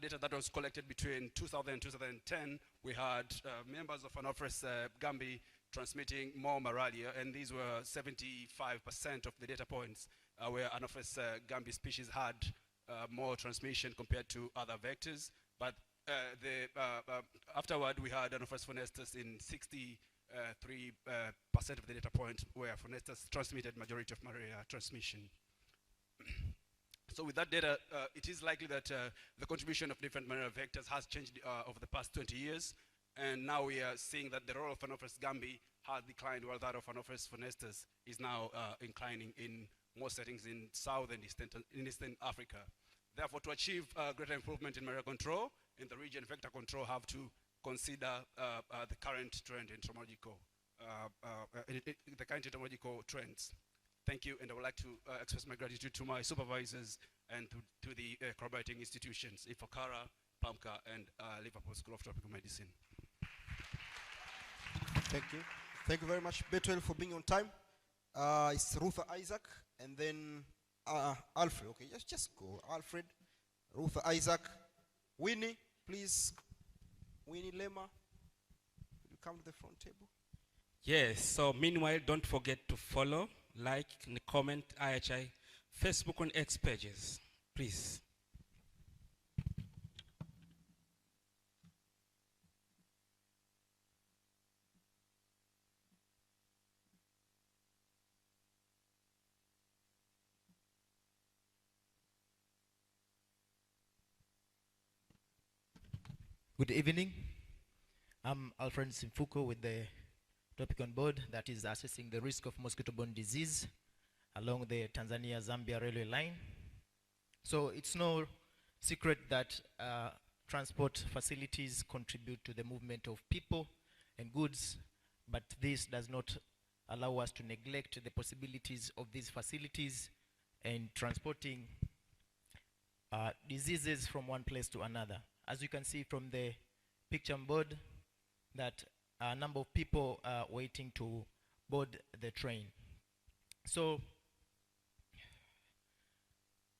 data that was collected between 2000 and 2010, we had members of Anopheles gambi transmitting more malaria, and these were 75% of the data points where Anopheles gambi species had more transmission compared to other vectors. But afterward, we had Anopheles funestus in 63% of the data points where funestus transmitted majority of malaria transmission. So with that data, it is likely that the contribution of different malaria vectors has changed over the past 20 years. And now we are seeing that the role of Anopheles gambi has declined, while that of Anopheles funestus is now inclining in most settings in South and Eastern Africa. Therefore, to achieve greater improvement in malaria control in the region, vector control have to consider the current trend in entomological trends. Thank you, and I would like to express my gratitude to my supervisors and to the collaborating institutions, Ifakara, PAMCA, and Liverpool School of Tropical Medicine. Thank you. Thank you very much, Betwell, for being on time. It's Ruther Isaac, and then Alfred. Okay, just go. Alfred, Ruther Isaac, Winnie, please. Winnie Lema, will you come to the front table? Yes, so meanwhile, don't forget to follow, like, and comment IHI Facebook and X pages, please. Good evening. I'm Alfred Simfuko with the topic on board that is assessing the risk of mosquito-borne disease along the Tanzania-Zambia railway line. So it's no secret that transport facilities contribute to the movement of people and goods, but this does not allow us to neglect the possibilities of these facilities in transporting diseases from one place to another. As you can see from the picture on board, that a number of people are waiting to board the train. So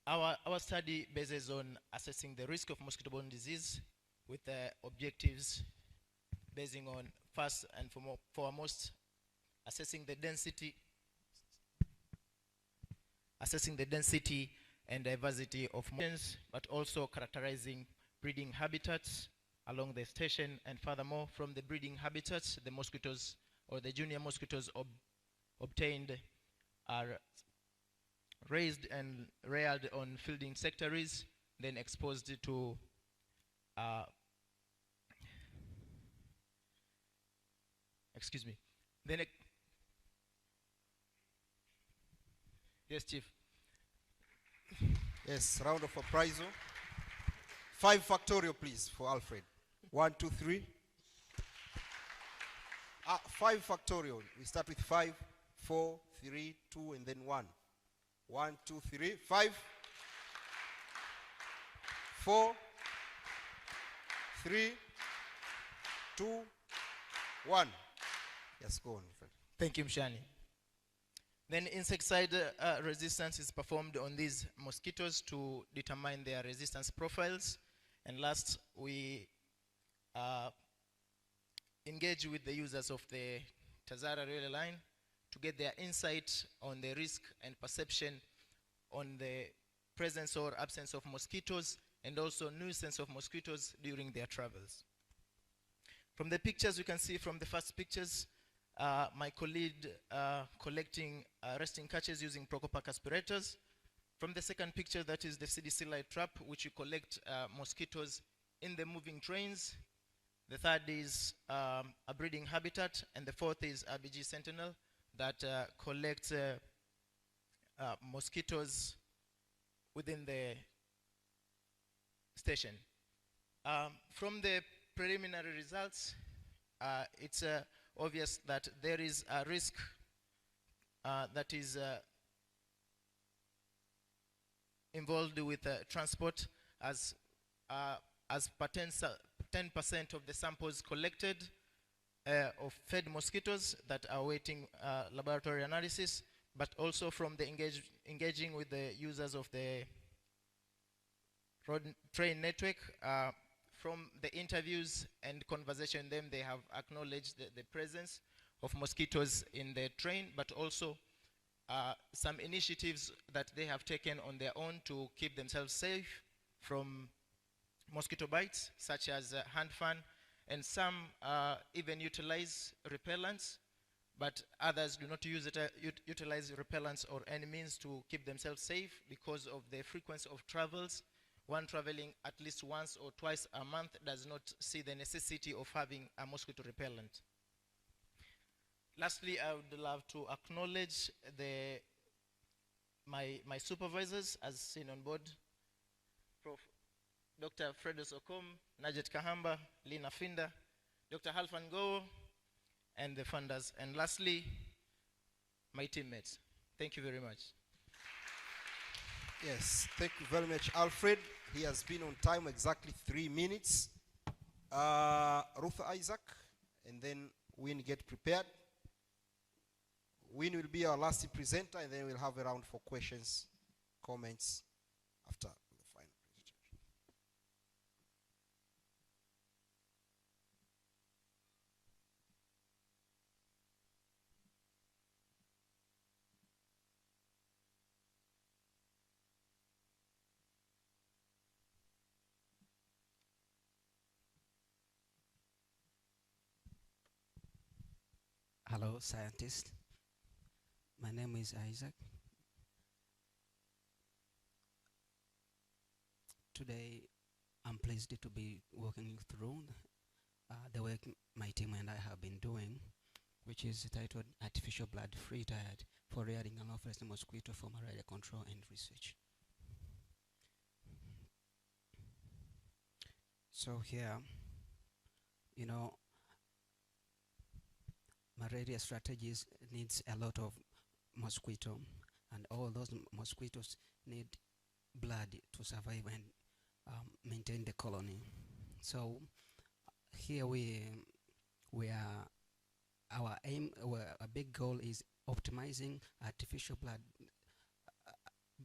our study bases on assessing the risk of mosquito-borne disease with objectives basing on, first and foremost, assessing the density and diversity of mosquitoes, but also characterizing breeding habitats along the station, and furthermore, from the breeding habitats, the mosquitoes or the junior mosquitoes obtained are raised and reared on field insectaries, then exposed to yes, Chief. Yes, round of appraisal. 5 factorial, please, for Alfred. 1, 2, 3. 5 factorial. We start with 5, 4, 3, 2, and then 1. 1, 2, 3, 5, 4, 3, 2, 1. Yes, go on, Alfred. Thank you, Mshani. Then insecticide resistance is performed on these mosquitoes to determine their resistance profiles. And last, we engage with the users of the Tazara railway line to get their insight on the risk and perception on the presence or absence of mosquitoes, and also nuisance of mosquitoes during their travels. From the pictures, you can see from the first pictures, my colleague collecting resting catches using Procopac aspirators. From the second picture, that is the CDC light trap, which you collect mosquitoes in the moving trains. The third is a breeding habitat, and the fourth is RBG Sentinel that collects mosquitoes within the station. From the preliminary results, it's obvious that there is a risk that is involved with transport, as per 10% of the samples collected of fed mosquitoes that are awaiting laboratory analysis, but also from the engaging with the users of the road train network. From the interviews and conversation, they have acknowledged the presence of mosquitoes in the train, but also some initiatives that they have taken on their own to keep themselves safe from mosquito bites, such as hand fan, and some even utilize repellents, but others do not utilize repellents or any means to keep themselves safe because of the frequency of travels. One traveling at least once or twice a month does not see the necessity of having a mosquito repellent. Lastly, I would love to acknowledge my supervisors, as seen on board, Prof. Dr. Fredos Okom, Najet Kahamba, Lina Finda, Dr. Halfan Go, and the funders. And lastly, my teammates. Thank you very much. Yes, thank you very much, Alfred. He has been on time, exactly 3 minutes. Ruth Isaac, and then Win, get prepared. Win will be our last presenter, and then we'll have a round for questions, comments after the final presentation. Hello, scientist. My name is Isaac. Today, I'm pleased to be walking you through the work my team and I have been doing which is titled Artificial Blood-Free Diet for Rearing Anopheles Mosquito for Malaria Control and Research. So here, you know, malaria strategies needs a lot of mosquito, and all those mosquitoes need blood to survive and maintain the colony. So here we are, our aim, a big goal is optimizing artificial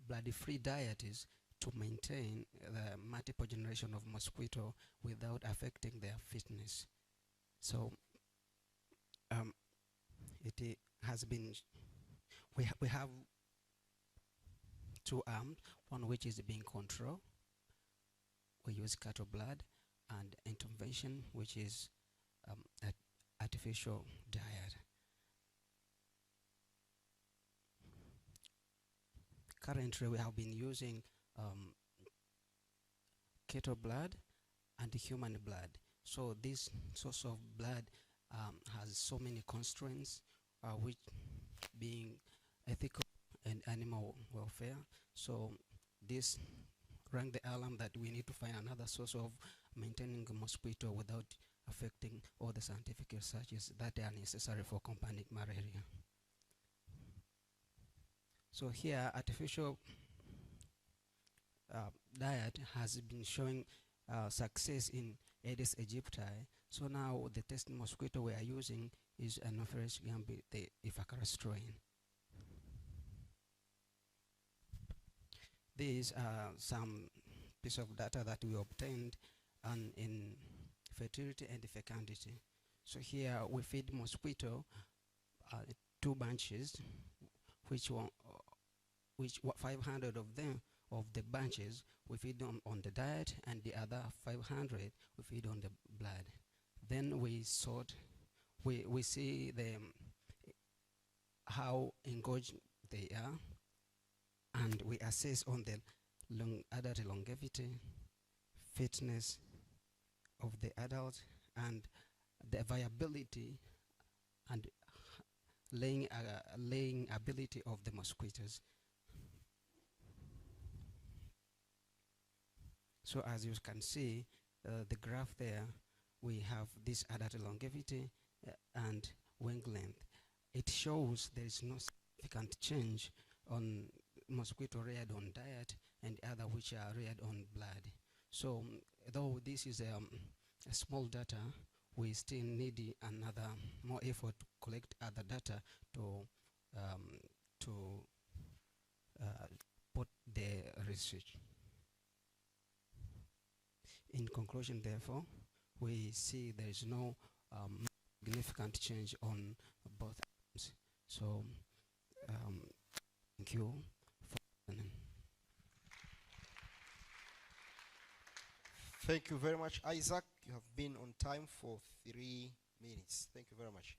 blood-free diet is to maintain the multiple generation of mosquito without affecting their fitness. So it has been, we have two arms, one which is being control. We use cattle blood, and intervention, which is artificial diet. Currently, we have been using cattle blood and human blood. So this source of blood has so many constraints, which being ethical and animal welfare. So this rang the alarm that we need to find another source of maintaining a mosquito without affecting all the scientific researches that are necessary for combating malaria. So here, artificial diet has been showing success in Aedes aegypti. So now the test mosquito we are using is Anopheles gambiae, the Ifakara strain. These are some piece of data that we obtained in fertility and fecundity. So here we feed mosquito 2 bunches, which 500 of them, of the bunches, we feed them on the diet, and the other 500 we feed on the blood. Then we sort, we see them how engaged they are, and we assess on the adult longevity, fitness of the adult, and the viability and laying ability of the mosquitoes. So as you can see, the graph there, we have this adult longevity and wing length. It shows there is no significant change on mosquito reared on diet and other which are reared on blood. So though this is a small data, we still need another more effort to collect other data to put the research. In conclusion, therefore, we see there is no significant change on both arms. So thank you for listening. Thank you very much, Isaac. You have been on time for 3 minutes. Thank you very much.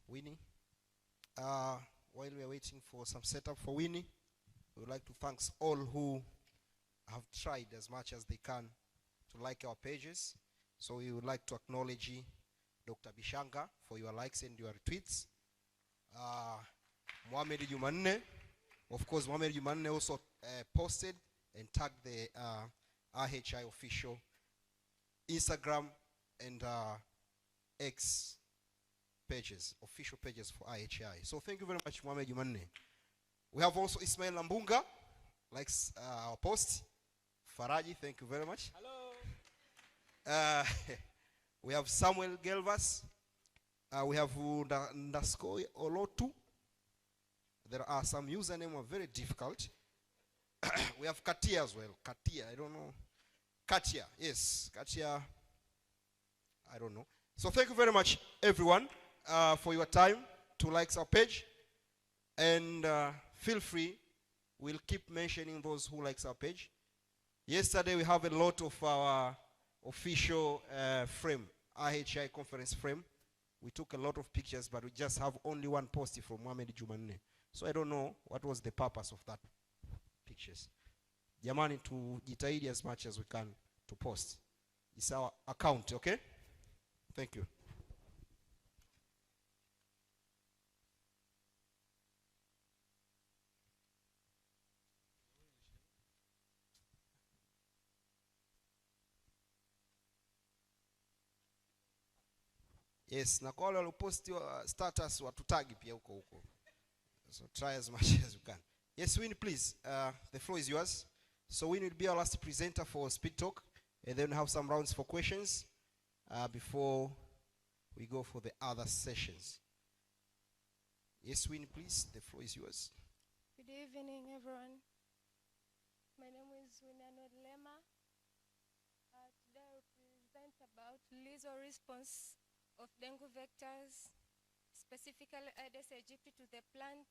Winnie, while we are waiting for some setup for Winnie, we would like to thank all who have tried as much as they can to like our pages. So we would like to acknowledge Dr. Bishanga for your likes and your retweets. Mohamed Jumanne, of course, Mohamed Jumanne also posted and tagged the RHI official Instagram and X pages, official pages for IHI. So thank you very much, Mohamed Jumanne. We have also Ismail Lambunga, likes our post. Faraji, thank you very much. Hello. We have Samuel Gelvas. We have Ndaskoy Olotu. There are some usernames are very difficult. We have Katia as well. Katia, I don't know. Katia, yes. Katia, I don't know. So thank you very much, everyone, for your time to like our page. And feel free. We'll keep mentioning those who likes our page. Yesterday, we have a lot of our official frame, IHI conference frame. We took a lot of pictures, but we just have only one post from Mohamed Jumanne. So I don't know what was the purpose of that pictures. Jamani, to jitahidi as much as we can to post. It's our account, okay? Thank you. Yes, na kwa wale walioposti status watutagi pia huko. So try as much as you can. Yes, Winnie, please. The floor is yours. So Winnie will be our last presenter for Speed Talk, and then have some rounds for questions before we go for the other sessions. Yes, Winnie, please. The floor is yours. Good evening, everyone. My name is Winnie Lema. Today I will present about lethal response of dengue vectors, specifically Aedes aegypti to the plant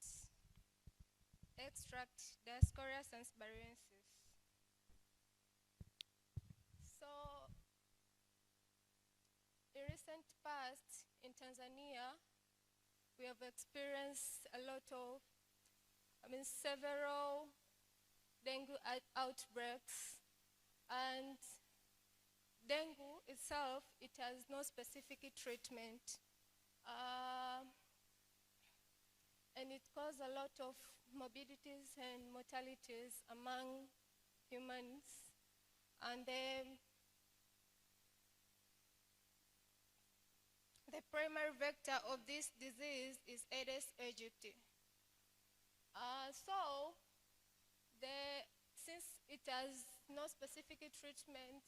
extract Dioscorea transparensis. So, in recent past in Tanzania, we have experienced a lot of, several dengue outbreaks, and dengue itself, it has no specific treatment. And it causes a lot of morbidities and mortalities among humans. And the primary vector of this disease is Aedes aegypti. Since it has no specific treatment,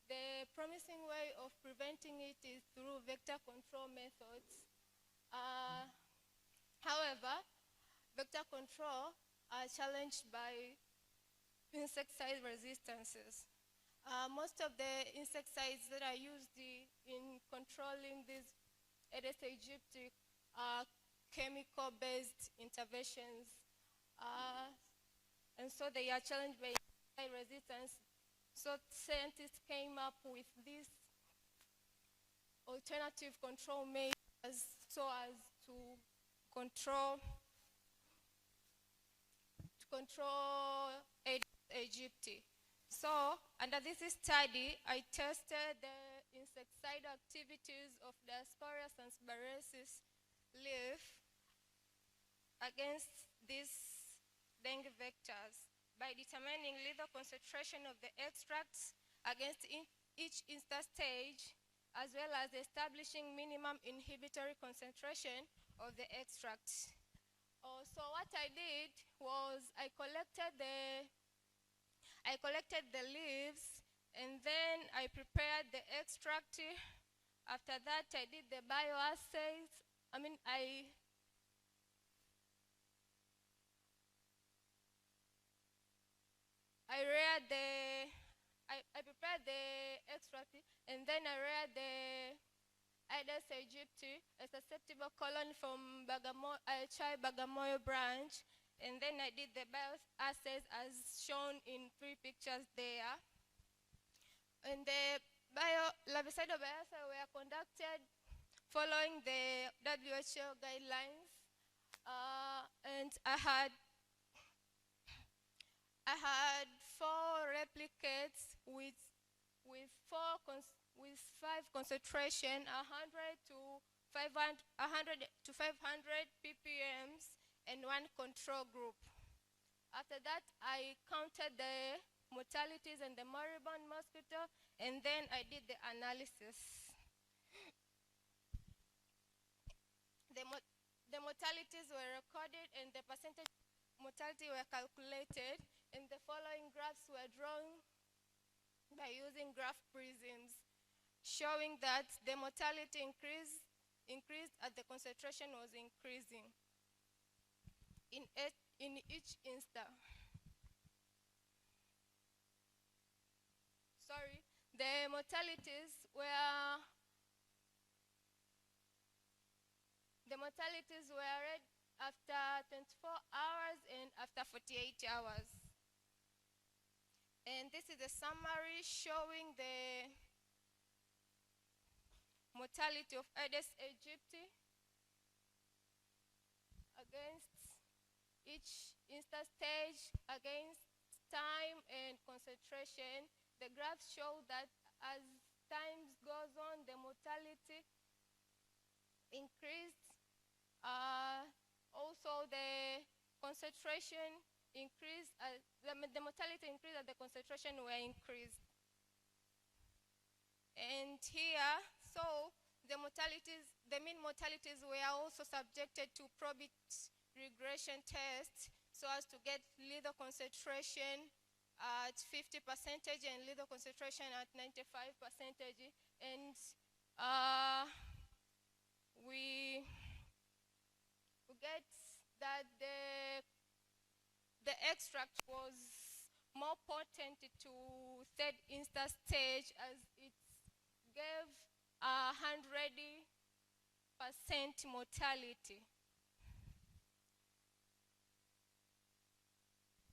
the promising way of preventing it is through vector control methods. However, vector control are challenged by insecticide resistances. Most of the insecticides that are used in controlling these Aedes aegypti are chemical-based interventions. And so they are challenged by insecticide resistance. So scientists came up with these alternative control measures so as to control Aedes aegypti. So under this study, I tested the insecticide activities of Dioscorea transparensis leaf against these dengue vectors by determining lethal concentration of the extracts against each interstage, as well as establishing minimum inhibitory concentration of the extract. So what I did was I collected the leaves, and then I prepared the extract. After that, I did the bioassays. I prepared the extract, and then I read the Aedes aegypti, a susceptible colony from Bagamoyo branch, and then I did the bioassays as shown in 3 pictures there. And the larvicidal bioassays were conducted following the WHO guidelines, and I had 4 replicates with 5 concentration, 100 to 500 ppms, and 1 control group. After that, I counted the mortalities and the moribund mosquito, and then I did the analysis. The mortalities were recorded, and the percentage mortality were calculated, and the following graphs were drawn by using graph prisms, showing that the mortality increased as the concentration was increasing in each instance. The mortalities were read after 24 hours and after 48 hours. And this is a summary showing the mortality of Aedes aegypti against each interstage, against time and concentration. The graphs show that as time goes on, the mortality increased. Also, the concentration increased, the mortality increased as the concentration were increased. And here, so the mean mortalities were also subjected to probit regression tests so as to get lethal concentration at 50% and lethal concentration at 95%. And we get that the extract was more potent to third instance stage as it gave 100% mortality.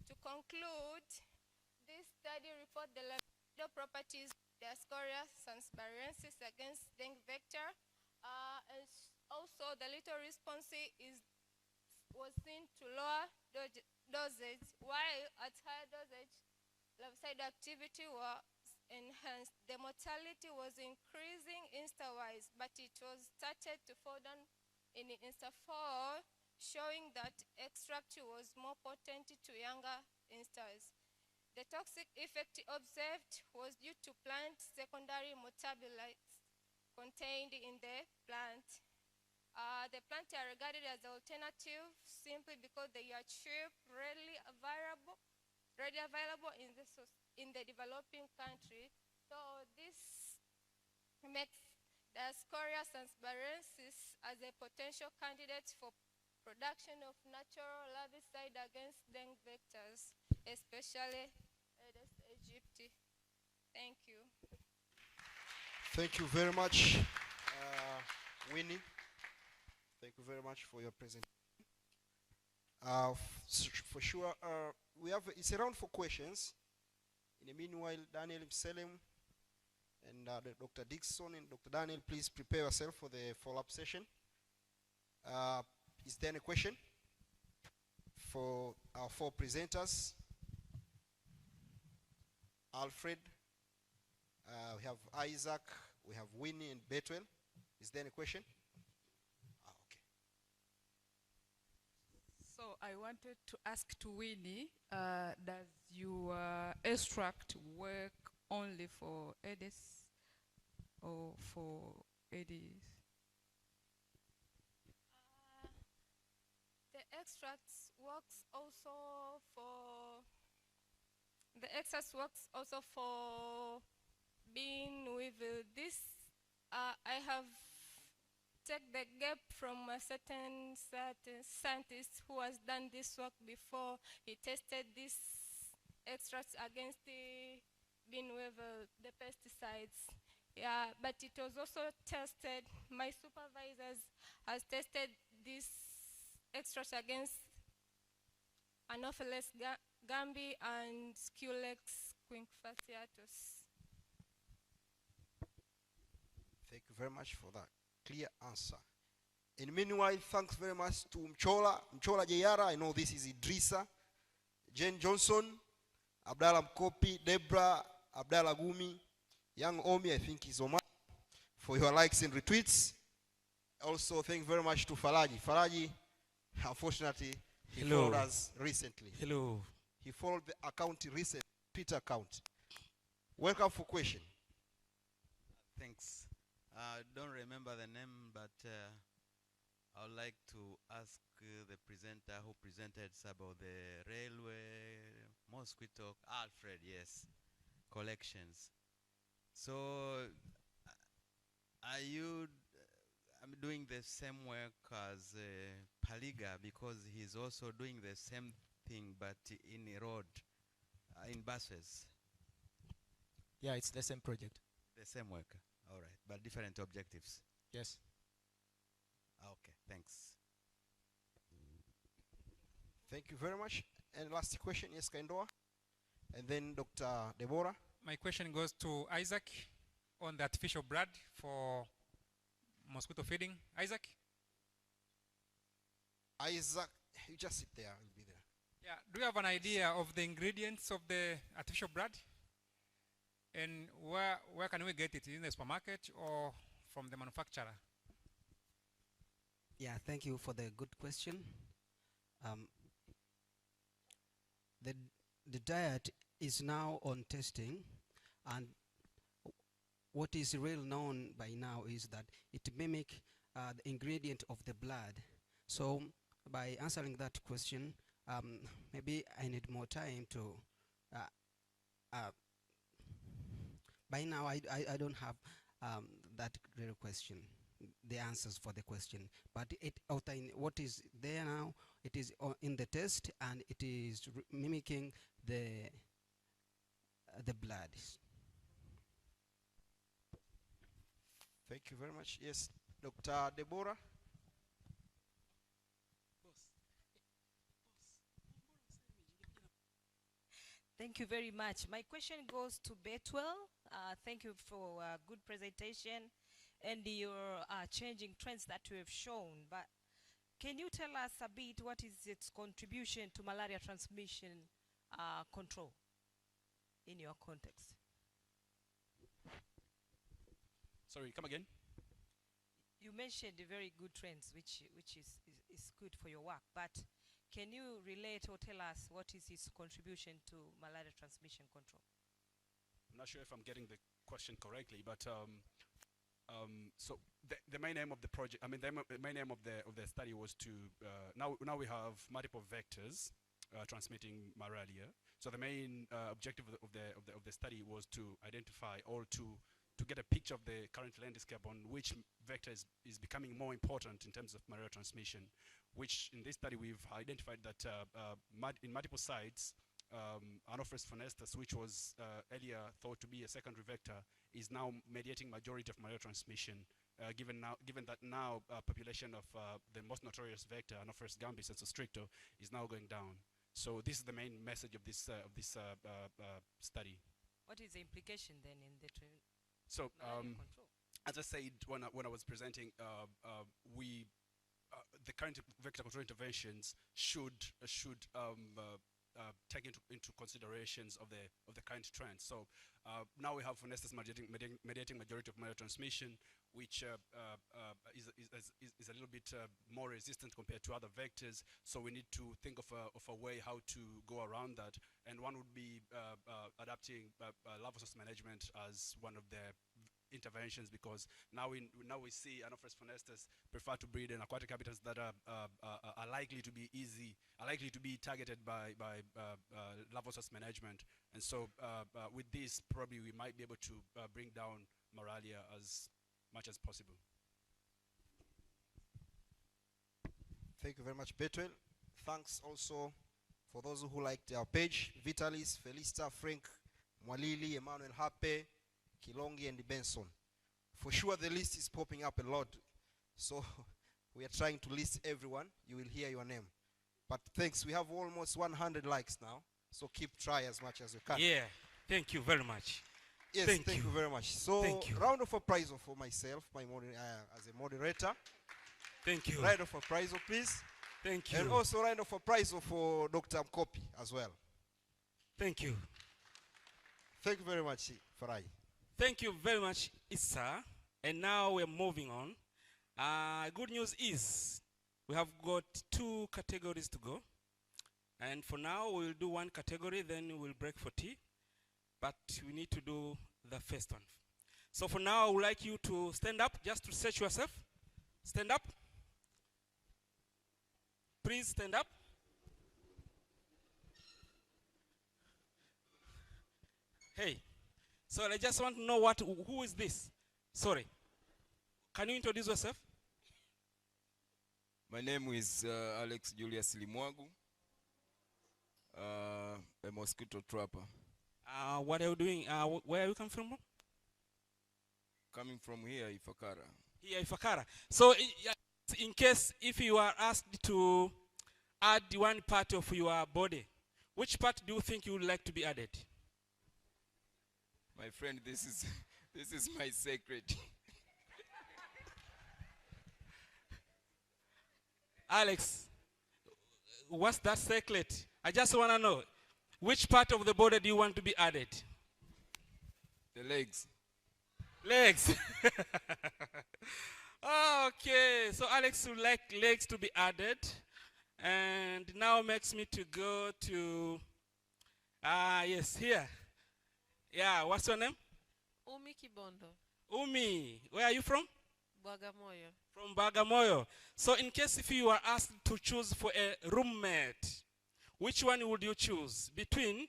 To conclude, this study reports the libido properties of Diascoria transparensis against dengue vector, and also the lethal response was seen to lower dosage, while at higher dosage, larvicide activity was enhanced. The mortality was increasing insta-wise, but it was started to fall down in insta-4, showing that extract was more potent to younger instas. The toxic effect observed was due to plant secondary metabolites contained in the plant. The plant are regarded as alternative simply because they are cheap, readily available in the developing country. So this makes Diascoria transparensis as a potential candidate for production of natural larvicide against dengue vectors, especially Aedes aegypti. Thank you. Thank you very much, Winnie. Thank you very much for your presentation. For sure, it's a round for questions. In the meanwhile, Daniel Mselem and Dr. Dixon and Dr. Daniel, please prepare yourself for the follow-up session. Is there any question for our four presenters? Alfred, we have Isaac, we have Winnie and Betwell. Is there any question? So I wanted to ask to Winnie, does your extract work only for Aedes or for Aedes? The extracts works also for being with this. I have take the gap from a certain scientist who has done this work before. He tested this extracts against the beanweevil, the pesticides. Yeah, but it was also tested. My supervisors has tested this extracts against Anopheles gambi and Sculex quinquefasciatus. Thank you very much for that clear answer. And meanwhile, thanks very much to Mchola Jayara. I know this is Idrissa, Jane Johnson, Abdallah Mkopi, Deborah, Abdallah Gumi, young Omi, I think is Omar, for your likes and retweets. Also, thank you very much to Falaji. Falaji, unfortunately, he followed us recently. Hello. He followed the account recently, Twitter account. Welcome for question. Thanks. I don't remember the name, but I would like to ask the presenter who presented about the railway mosquito, Alfred, yes, collections. So are you doing the same work as Paliga, because he's also doing the same thing but in a road, in buses? Yeah, it's the same project. The same work. All right, but different objectives. Yes. Okay, thanks. Thank you very much. And last question, yes, Kaindoa. And then Dr. Deborah. My question goes to Isaac on the artificial blood for mosquito feeding. Isaac? Isaac, you just sit there, I'll be there. Yeah, do you have an idea of the ingredients of the artificial blood? And where can we get it? In the supermarket or from the manufacturer? Yeah, thank you for the good question. The diet is now on testing, and what is real known by now is that it mimic the ingredient of the blood. So by answering that question, maybe I need more time to by now I don't have that real question, the answers for the question, but what is there now, it is in the test, and it is mimicking the blood. Thank you very much. Yes, Dr. Deborah. Thank you very much. My question goes to Betwell. Thank you for a good presentation and your changing trends that you have shown. But can you tell us a bit what is its contribution to malaria transmission control in your context? Sorry, come again. You mentioned the very good trends, which is good for your work, but can you relate or tell us what is its contribution to malaria transmission control? I'm not sure if I'm getting the question correctly, but so the main aim of the project, I mean, the main aim of the study was to now we have multiple vectors transmitting malaria. So the main objective of the study was to identify or to get a picture of the current landscape on which vector is becoming more important in terms of malaria transmission, which in this study we've identified that in multiple sites, Anopheles funestus, which was earlier thought to be a secondary vector, is now mediating majority of malaria transmission, given that now population of the most notorious vector, Anopheles gambis and stricto, is now going down. So this is the main message of this study. What is the implication then in the so control? As I said when I was presenting, the current vector control interventions should take into considerations of the current trends. So now we have funestus mediating majority of malaria transmission, which is a little bit more resistant compared to other vectors. So we need to think of a way how to go around that, and one would be adapting larval source management as one of the interventions, because now we see Anopheles funestus prefer to breed in aquatic habitats that are likely to be targeted by larval source management, and so with this probably we might be able to bring down malaria as much as possible. Thank you very much, Betwell. Thanks also for those who liked our page: Vitalis, Felista, Frank, Mwalili, Emmanuel Hape, Kilongi, and Benson. For sure the list is popping up a lot, so we are trying to list everyone. You will hear your name, but thanks, we have almost 100 likes now, so keep try as much as you can. Yeah, thank you very much. Yes, thank you very much. So round of applause for myself, as a moderator. Thank you. Round of applause, please. Thank you. And also round of applause for Dr. Mkopi as well. Thank you. Thank you very much, Farai. Thank you very much, Issa. And now we're moving on. Good news is we have got 2 categories to go. And for now, we'll do 1 category, then we'll break for tea. But we need to do the first one. So for now, I would like you to stand up, just to stretch yourself. Stand up. Please stand up. Hey, so I just want to know who is this? Sorry. Can you introduce yourself? My name is Alex Julius Limwagu, a mosquito trapper. What are you doing? Where are you coming from? Coming from here, Ifakara. Here, Ifakara. So, in case if you are asked to add 1 part of your body, which part do you think you would like to be added? My friend, this is my secret. Alex, what's that secret? I just want to know, which part of the body do you want to be added? The legs. Legs. Okay, so Alex would like legs to be added. And now makes me to go to, yes, here. Yeah, what's your name? Umi Kibondo. Umi, where are you from? Bagamoyo. From Bagamoyo. So in case if you are asked to choose for a roommate, which one would you choose between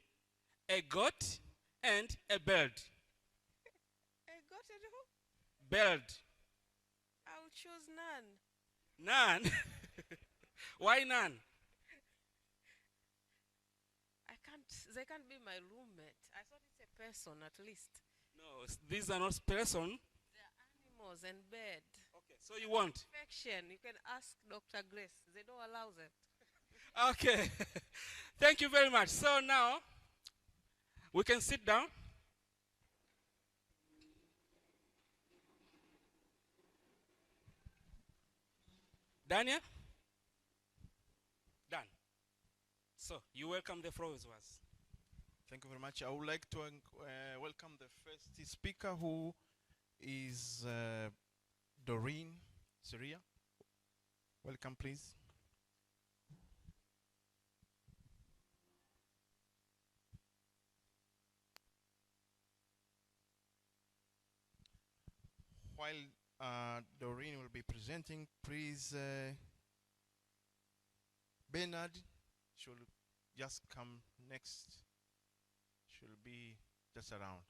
a goat and a bird? I got it who? Bird. I will choose none. None? Why none? They can't be my roommate. I thought it's a person at least. No, these are not person. They're animals and bird. Okay, so you want? Infection. You can ask Dr. Grace. They don't allow that. Okay. Thank you very much. So now, we can sit down. Daniel? Done. So, you welcome the floor as well. Thank you very much. I would like to welcome the first speaker, who is Doreen Syria. Welcome, please. While Doreen will be presenting, please, Bernard should just come next. Should be just around.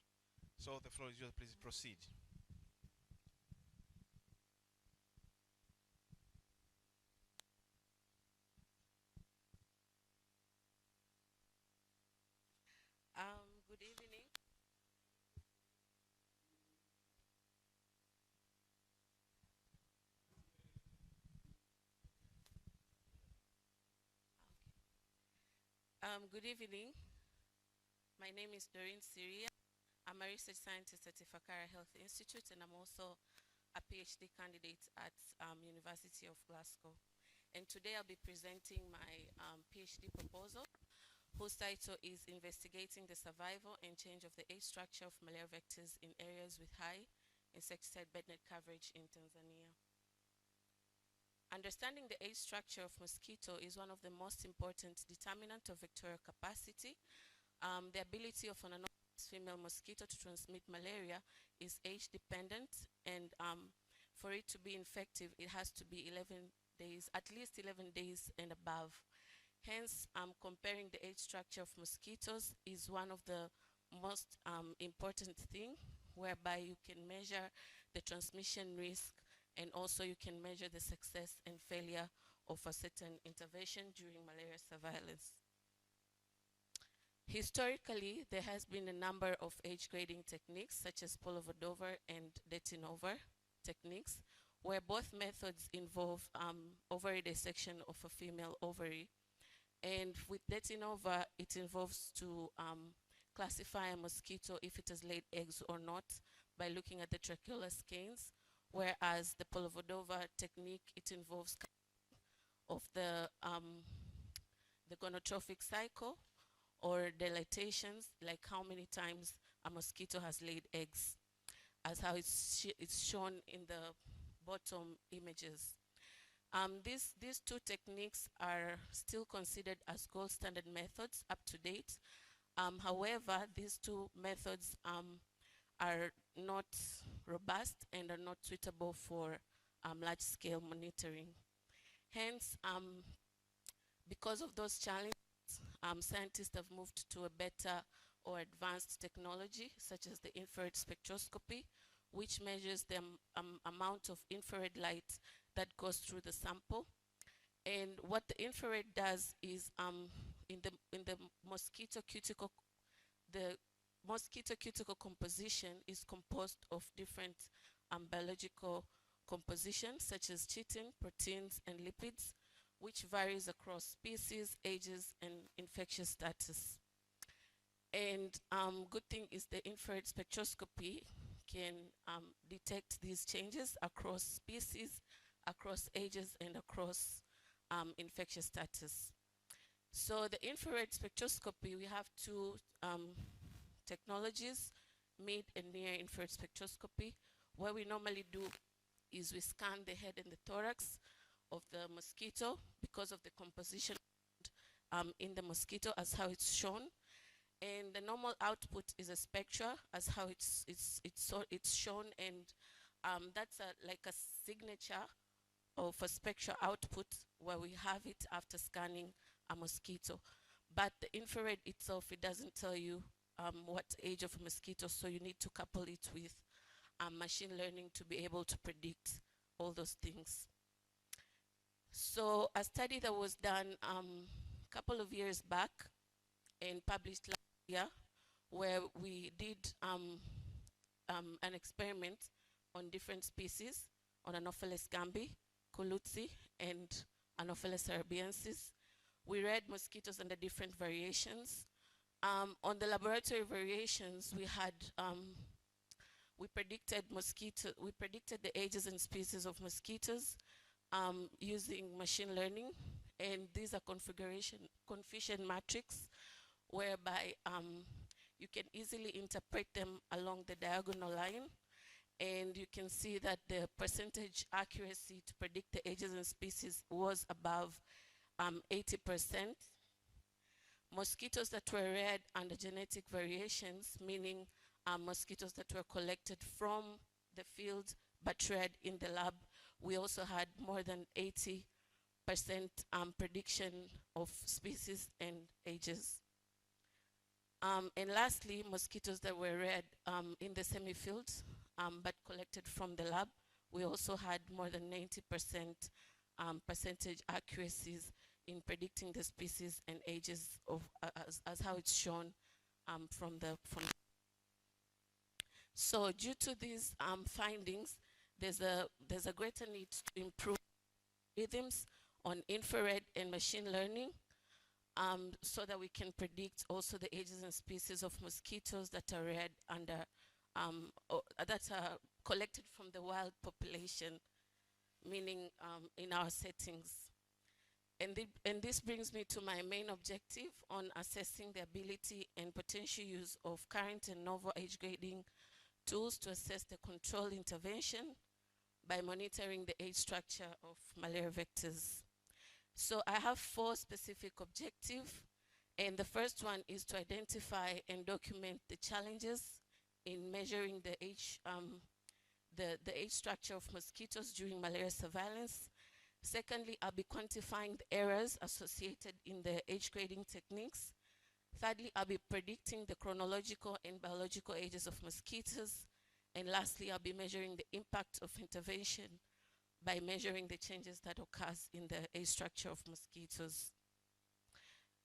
So the floor is yours. Please proceed. Good evening. Good evening. My name is Doreen Syria. I'm a research scientist at Ifakara Health Institute, and I'm also a PhD candidate at University of Glasgow. And today I'll be presenting my PhD proposal, whose title is Investigating the Survival and Change of the Age Structure of Malaria Vectors in Areas with High Insecticide Bed Net Coverage in Tanzania. Understanding the age structure of mosquito is one of the most important determinant of vectorial capacity. The ability of an anonymous female mosquito to transmit malaria is age dependent, and for it to be effective, it has to be 11 days, at least 11 days and above. Hence, comparing the age structure of mosquitoes is one of the most important thing, whereby you can measure the transmission risk, and also you can measure the success and failure of a certain intervention during malaria surveillance. Historically, there has been a number of age grading techniques, such as Polovodova and Detinova techniques, where both methods involve ovary dissection of a female ovary. And with Detinova, it involves to classify a mosquito if it has laid eggs or not by looking at the tracheolar skeins, whereas the Polovodova technique, it involves of the gonotrophic cycle, or dilatations, like how many times a mosquito has laid eggs, as how it's shown in the bottom images. These two techniques are still considered as gold standard methods up to date. However, these two methods are not robust and are not suitable for large-scale monitoring. Hence, because of those challenges, scientists have moved to a better or advanced technology, such as the infrared spectroscopy, which measures the amount of infrared light that goes through the sample. And what the infrared does is, in the mosquito cuticle, the mosquito cuticle composition is composed of different biological compositions, such as chitin, proteins, and lipids, which varies across species, ages, and infectious status. And good thing is the infrared spectroscopy can detect these changes across species, across ages, and across infectious status. So the infrared spectroscopy, we have two technologies, mid and near infrared spectroscopy. What we normally do is we scan the head and the thorax of the mosquito because of the composition in the mosquito as how it's shown. And the normal output is a spectra, as how it's shown, and that's like a signature of a spectral output where we have it after scanning a mosquito. But the infrared itself, it doesn't tell you what age of a mosquito, so you need to couple it with machine learning to be able to predict all those things. So a study that was done a couple of years back and published last year, where we did an experiment on different species, on Anopheles gambi, Kulutsi, and Anopheles arabiensis. We read mosquitoes under different variations. On the laboratory variations, we had we predicted the ages and species of mosquitoes using machine learning, and these are confusion matrix, whereby you can easily interpret them along the diagonal line, and you can see that the percentage accuracy to predict the ages and species was above 80%. Mosquitoes that were reared under genetic variations, meaning mosquitoes that were collected from the field but reared in the lab, we also had more than 80% prediction of species and ages. And lastly, mosquitoes that were reared in the semi-field but collected from the lab, we also had more than 90% percentage accuracies in predicting the species and ages of as how it's shown from the. So due to these findings, there's a greater need to improve rhythms on infrared and machine learning, so that we can predict also the ages and species of mosquitoes that are reared under, that are collected from the wild population, meaning in our settings. And this brings me to my main objective on assessing the ability and potential use of current and novel age grading tools to assess the control intervention by monitoring the age structure of malaria vectors. So I have 4 specific objectives, and the first one is to identify and document the challenges in measuring the age structure of mosquitoes during malaria surveillance. Secondly, I'll be quantifying the errors associated in the age grading techniques. Thirdly, I'll be predicting the chronological and biological ages of mosquitoes. And lastly, I'll be measuring the impact of intervention by measuring the changes that occurs in the age structure of mosquitoes.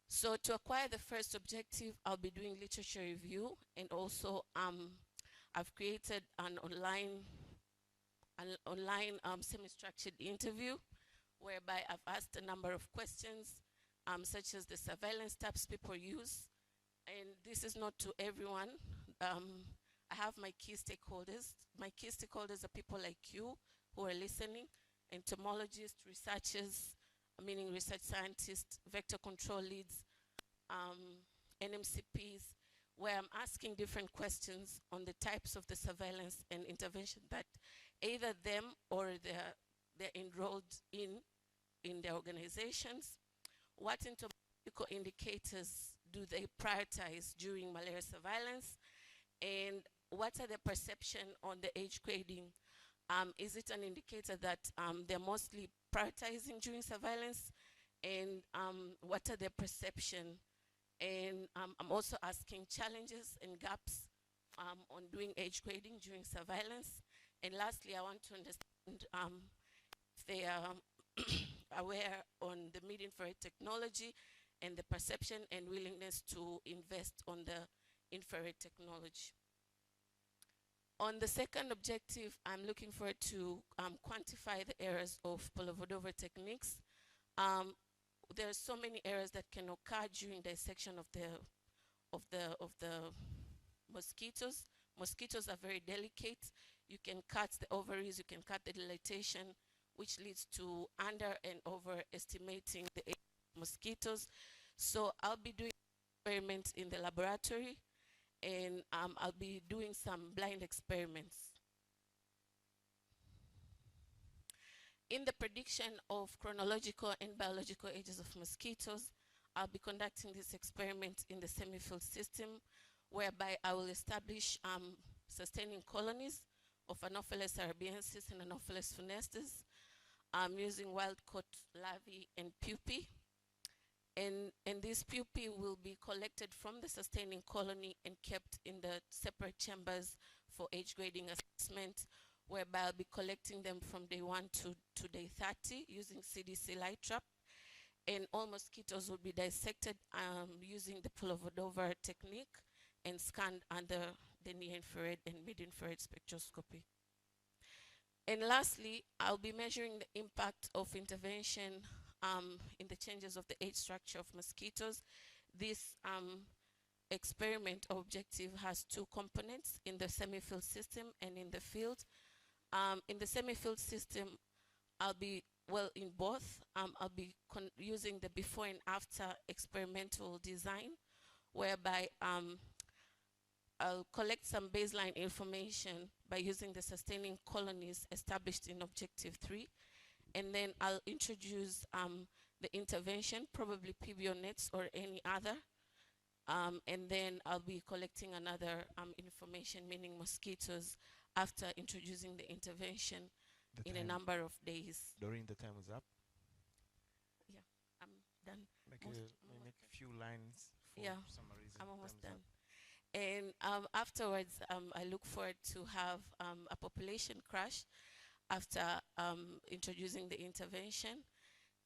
So to acquire the first objective, I'll be doing literature review, and also I've created an online semi-structured interview whereby I've asked a number of questions, such as the surveillance types people use. And this is not to everyone. I have my key stakeholders. My key stakeholders are people like you who are listening, entomologists, researchers, meaning research scientists, vector control leads, NMCPs, where I'm asking different questions on the types of the surveillance and intervention that either them or they're enrolled in their organizations. What entomological indicators do they prioritize during malaria surveillance? And what are the perception on the age grading? Is it an indicator that they're mostly prioritizing during surveillance? And what are their perception? And I'm also asking challenges and gaps on doing age grading during surveillance. And lastly, I want to understand if they are aware on the mid-infrared technology and the perception and willingness to invest on the infrared technology. On the second objective, I'm looking forward to quantify the errors of Polovodova techniques. There are so many errors that can occur during dissection of the mosquitoes. Mosquitoes are very delicate. You can cut the ovaries, you can cut the dilatation, which leads to under and overestimating the age of mosquitoes. So I'll be doing experiments in the laboratory, and I'll be doing some blind experiments. In the prediction of chronological and biological ages of mosquitoes, I'll be conducting this experiment in the semi-field system, whereby I will establish sustaining colonies of Anopheles arabiensis and Anopheles funestus, using wild-caught larvae and pupae. And these pupae will be collected from the sustaining colony and kept in the separate chambers for age grading assessment, whereby I'll be collecting them from day 1 to day 30 using CDC light trap. And all mosquitoes will be dissected using the pullover technique and scanned under the near-infrared and mid-infrared spectroscopy. And lastly, I'll be measuring the impact of intervention in the changes of the age structure of mosquitoes. This experiment objective has 2 components, in the semi-field system and in the field. In the semi-field system, I'll be, well, in both, I'll be using the before and after experimental design, whereby I'll collect some baseline information by using the sustaining colonies established in objective 3, and then I'll introduce the intervention, probably PBO nets or any other, and then I'll be collecting another information, meaning mosquitoes, after introducing the intervention in a number of days. During the time is up. Yeah, I'm done. Make a few lines for summaries. I'm almost done. And afterwards, I look forward to have a population crash after introducing the intervention,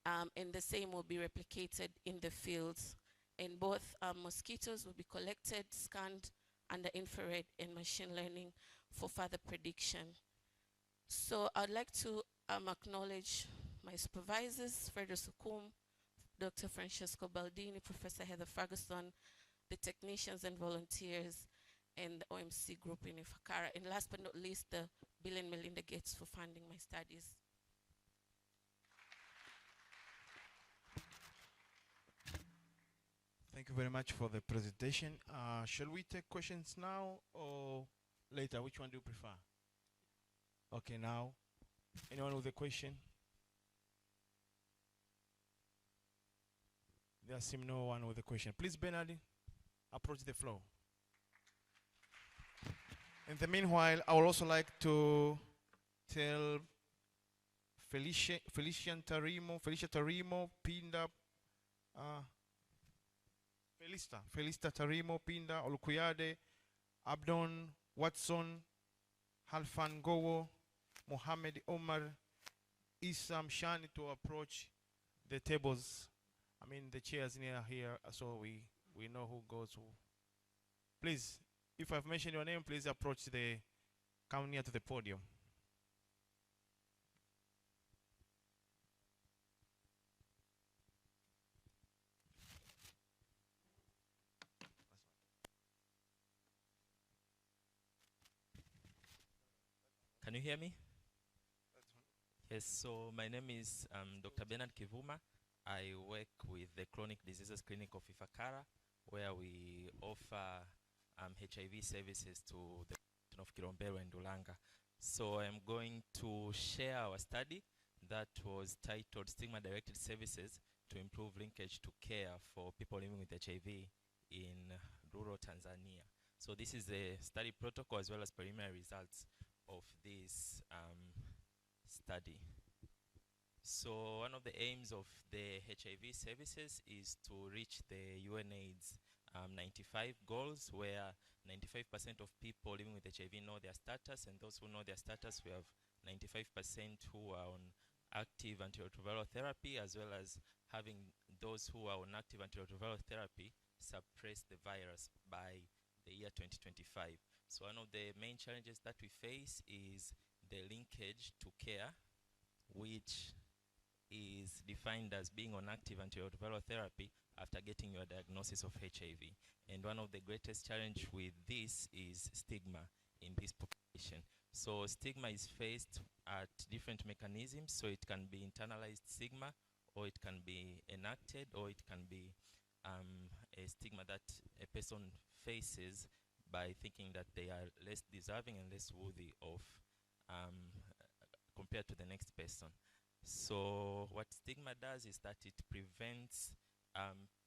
and the same will be replicated in the fields. And both mosquitoes will be collected, scanned under infrared and machine learning for further prediction. So I'd like to acknowledge my supervisors, Frederick Sukum, Dr. Francesco Baldini, Professor Heather Ferguson, the technicians and volunteers, and the OMC group in Ifakara, and last but not least, the Bill and Melinda Gates for funding my studies. Thank you very much for the presentation. Shall we take questions now or later? Which one do you prefer? Okay, now. Anyone with a question? There seems no one with a question. Please, Bernard, approach the floor. In the meanwhile, I would also like to tell Felicia Tarimo, Pinda, Felista Tarimo, Pinda, Olukuyade, Abdon, Watson, Halfan Gowo, Mohammed Omar, Isam Shani to approach the tables. I mean the chairs near here, so we know who goes who. Please, if I've mentioned your name, please approach come near to the podium. Can you hear me? Yes, so my name is Dr. Bernard Kivuma. I work with the Chronic Diseases Clinic of Ifakara, where we offer HIV services to the population of Kilombero and Ulanga. So I'm going to share our study that was titled Stigma-Directed Services to Improve Linkage to Care for People Living with HIV in Rural Tanzania. So this is a study protocol as well as preliminary results of this study. So one of the aims of the HIV services is to reach the UNAIDS 95 goals, where 95% of people living with HIV know their status, and those who know their status, we have 95% who are on active antiretroviral therapy, as well as having those who are on active antiretroviral therapy suppress the virus by the year 2025. So one of the main challenges that we face is the linkage to care, which is defined as being on active antiretroviral therapy after getting your diagnosis of HIV. And one of the greatest challenge with this is stigma in this population. So stigma is faced at different mechanisms. So it can be internalized stigma, or it can be enacted, or it can be a stigma that a person faces by thinking that they are less deserving and less worthy of compared to the next person. So what stigma does is that it prevents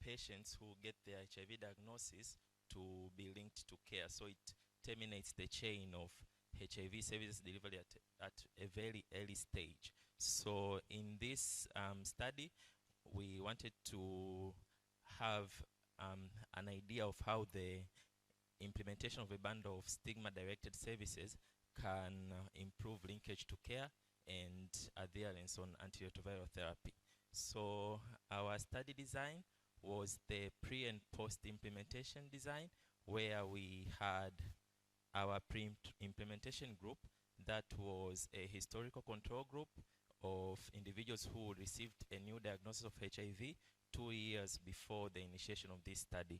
patients who get their HIV diagnosis to be linked to care. So it terminates the chain of HIV services delivery at a very early stage. So in this study, we wanted to have an idea of how the implementation of a bundle of stigma-directed services can improve linkage to care and adherence on antiretroviral therapy. So our study design was the pre and post implementation design, where we had our pre-implementation group that was a historical control group of individuals who received a new diagnosis of HIV 2 years before the initiation of this study.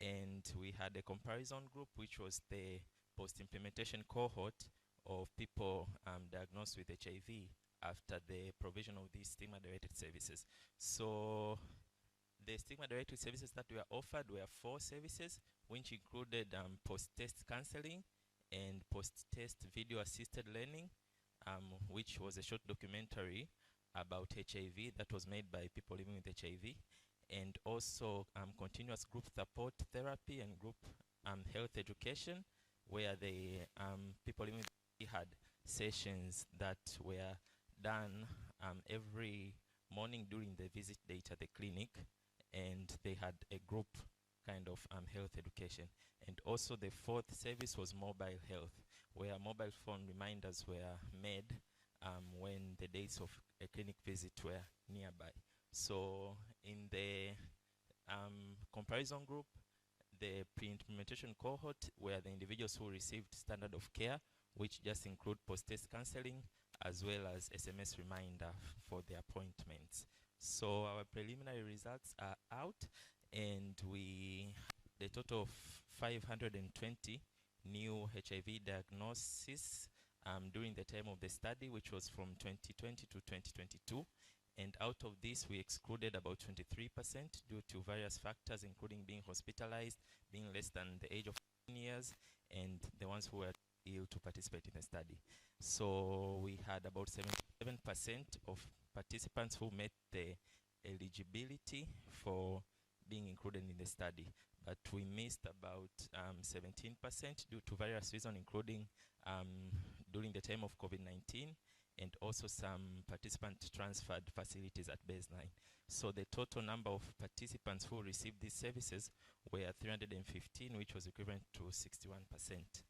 And we had a comparison group, which was the post-implementation cohort of people diagnosed with HIV after the provision of these stigma-directed services. So the stigma-directed services that were offered were 4 services, which included post-test counseling and post-test video-assisted learning, which was a short documentary about HIV that was made by people living with HIV, and also continuous group support therapy and group health education, where the people living with HIV had sessions that were done every morning during the visit date at the clinic, and they had a group kind of health education. And also the 4th service was mobile health, where mobile phone reminders were made when the dates of a clinic visit were nearby. So in the comparison group, the pre-implementation cohort were the individuals who received standard of care, which just include post-test counseling as well as SMS reminder for the appointments. So our preliminary results are out, and we had a total of 520 new HIV diagnoses during the time of the study, which was from 2020 to 2022. And out of this, we excluded about 23% due to various factors, including being hospitalized, being less than the age of 10 years, and the ones who were ill to participate in the study. So we had about 77% of participants who met the eligibility for being included in the study, but we missed about 17% due to various reasons, including during the time of COVID-19, and also some participant transferred facilities at baseline. So the total number of participants who received these services were 315, which was equivalent to 61%.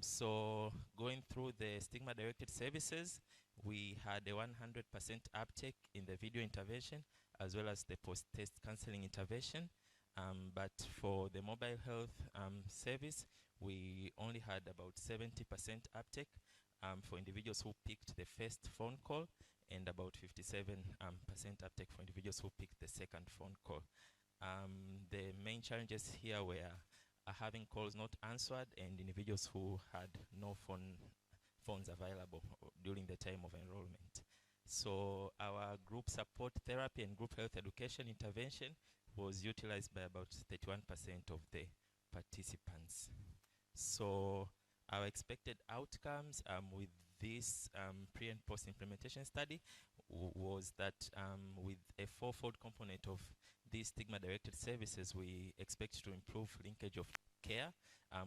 So going through the stigma-directed services, we had a 100% uptake in the video intervention as well as the post-test counseling intervention. But for the mobile health service, we only had about 70% uptake for individuals who picked the first phone call, and about 57% uptake for individuals who picked the second phone call. The main challenges here were having calls not answered and individuals who had no phones available during the time of enrollment. So our group support therapy and group health education intervention was utilized by about 31% of the participants. So our expected outcomes with this pre and post implementation study was that with a 4-fold component of these stigma-directed services, we expect to improve linkage of care,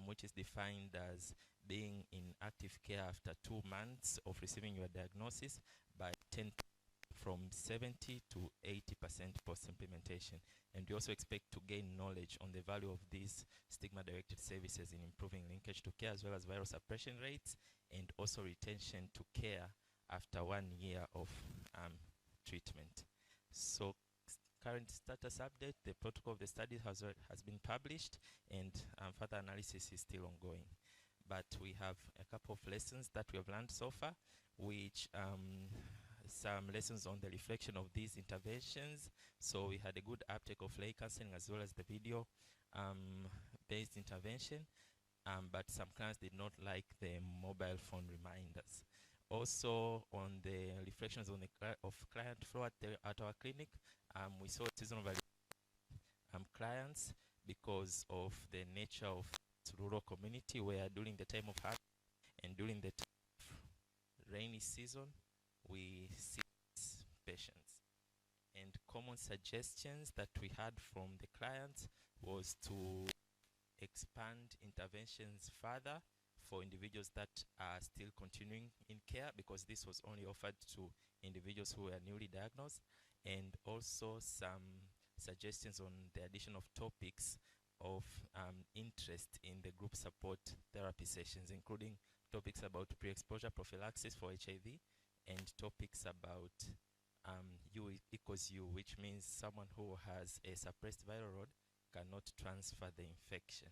which is defined as being in active care after 2 months of receiving your diagnosis by 10 from 70 to 80% post-implementation. And we also expect to gain knowledge on the value of these stigma-directed services in improving linkage to care, as well as viral suppression rates, and also retention to care after 1 year of treatment. So current status update, the protocol of the study has been published, and further analysis is still ongoing. But we have a couple of lessons that we have learned so far, which some lessons on the reflection of these interventions. So we had a good uptake of lay counseling as well as the video based intervention, but some clients did not like the mobile phone reminders. Also, on the reflections on the of client flow at our clinic, we saw seasonal clients because of the nature of rural community, where during the time of harvest and during the time of rainy season, we see patients. And common suggestions that we had from the clients was to expand interventions further for individuals that are still continuing in care, because this was only offered to individuals who were newly diagnosed, and also some suggestions on the addition of topics of interest in the group support therapy sessions, including topics about pre-exposure prophylaxis for HIV and topics about U equals U, which means someone who has a suppressed viral load cannot transfer the infection.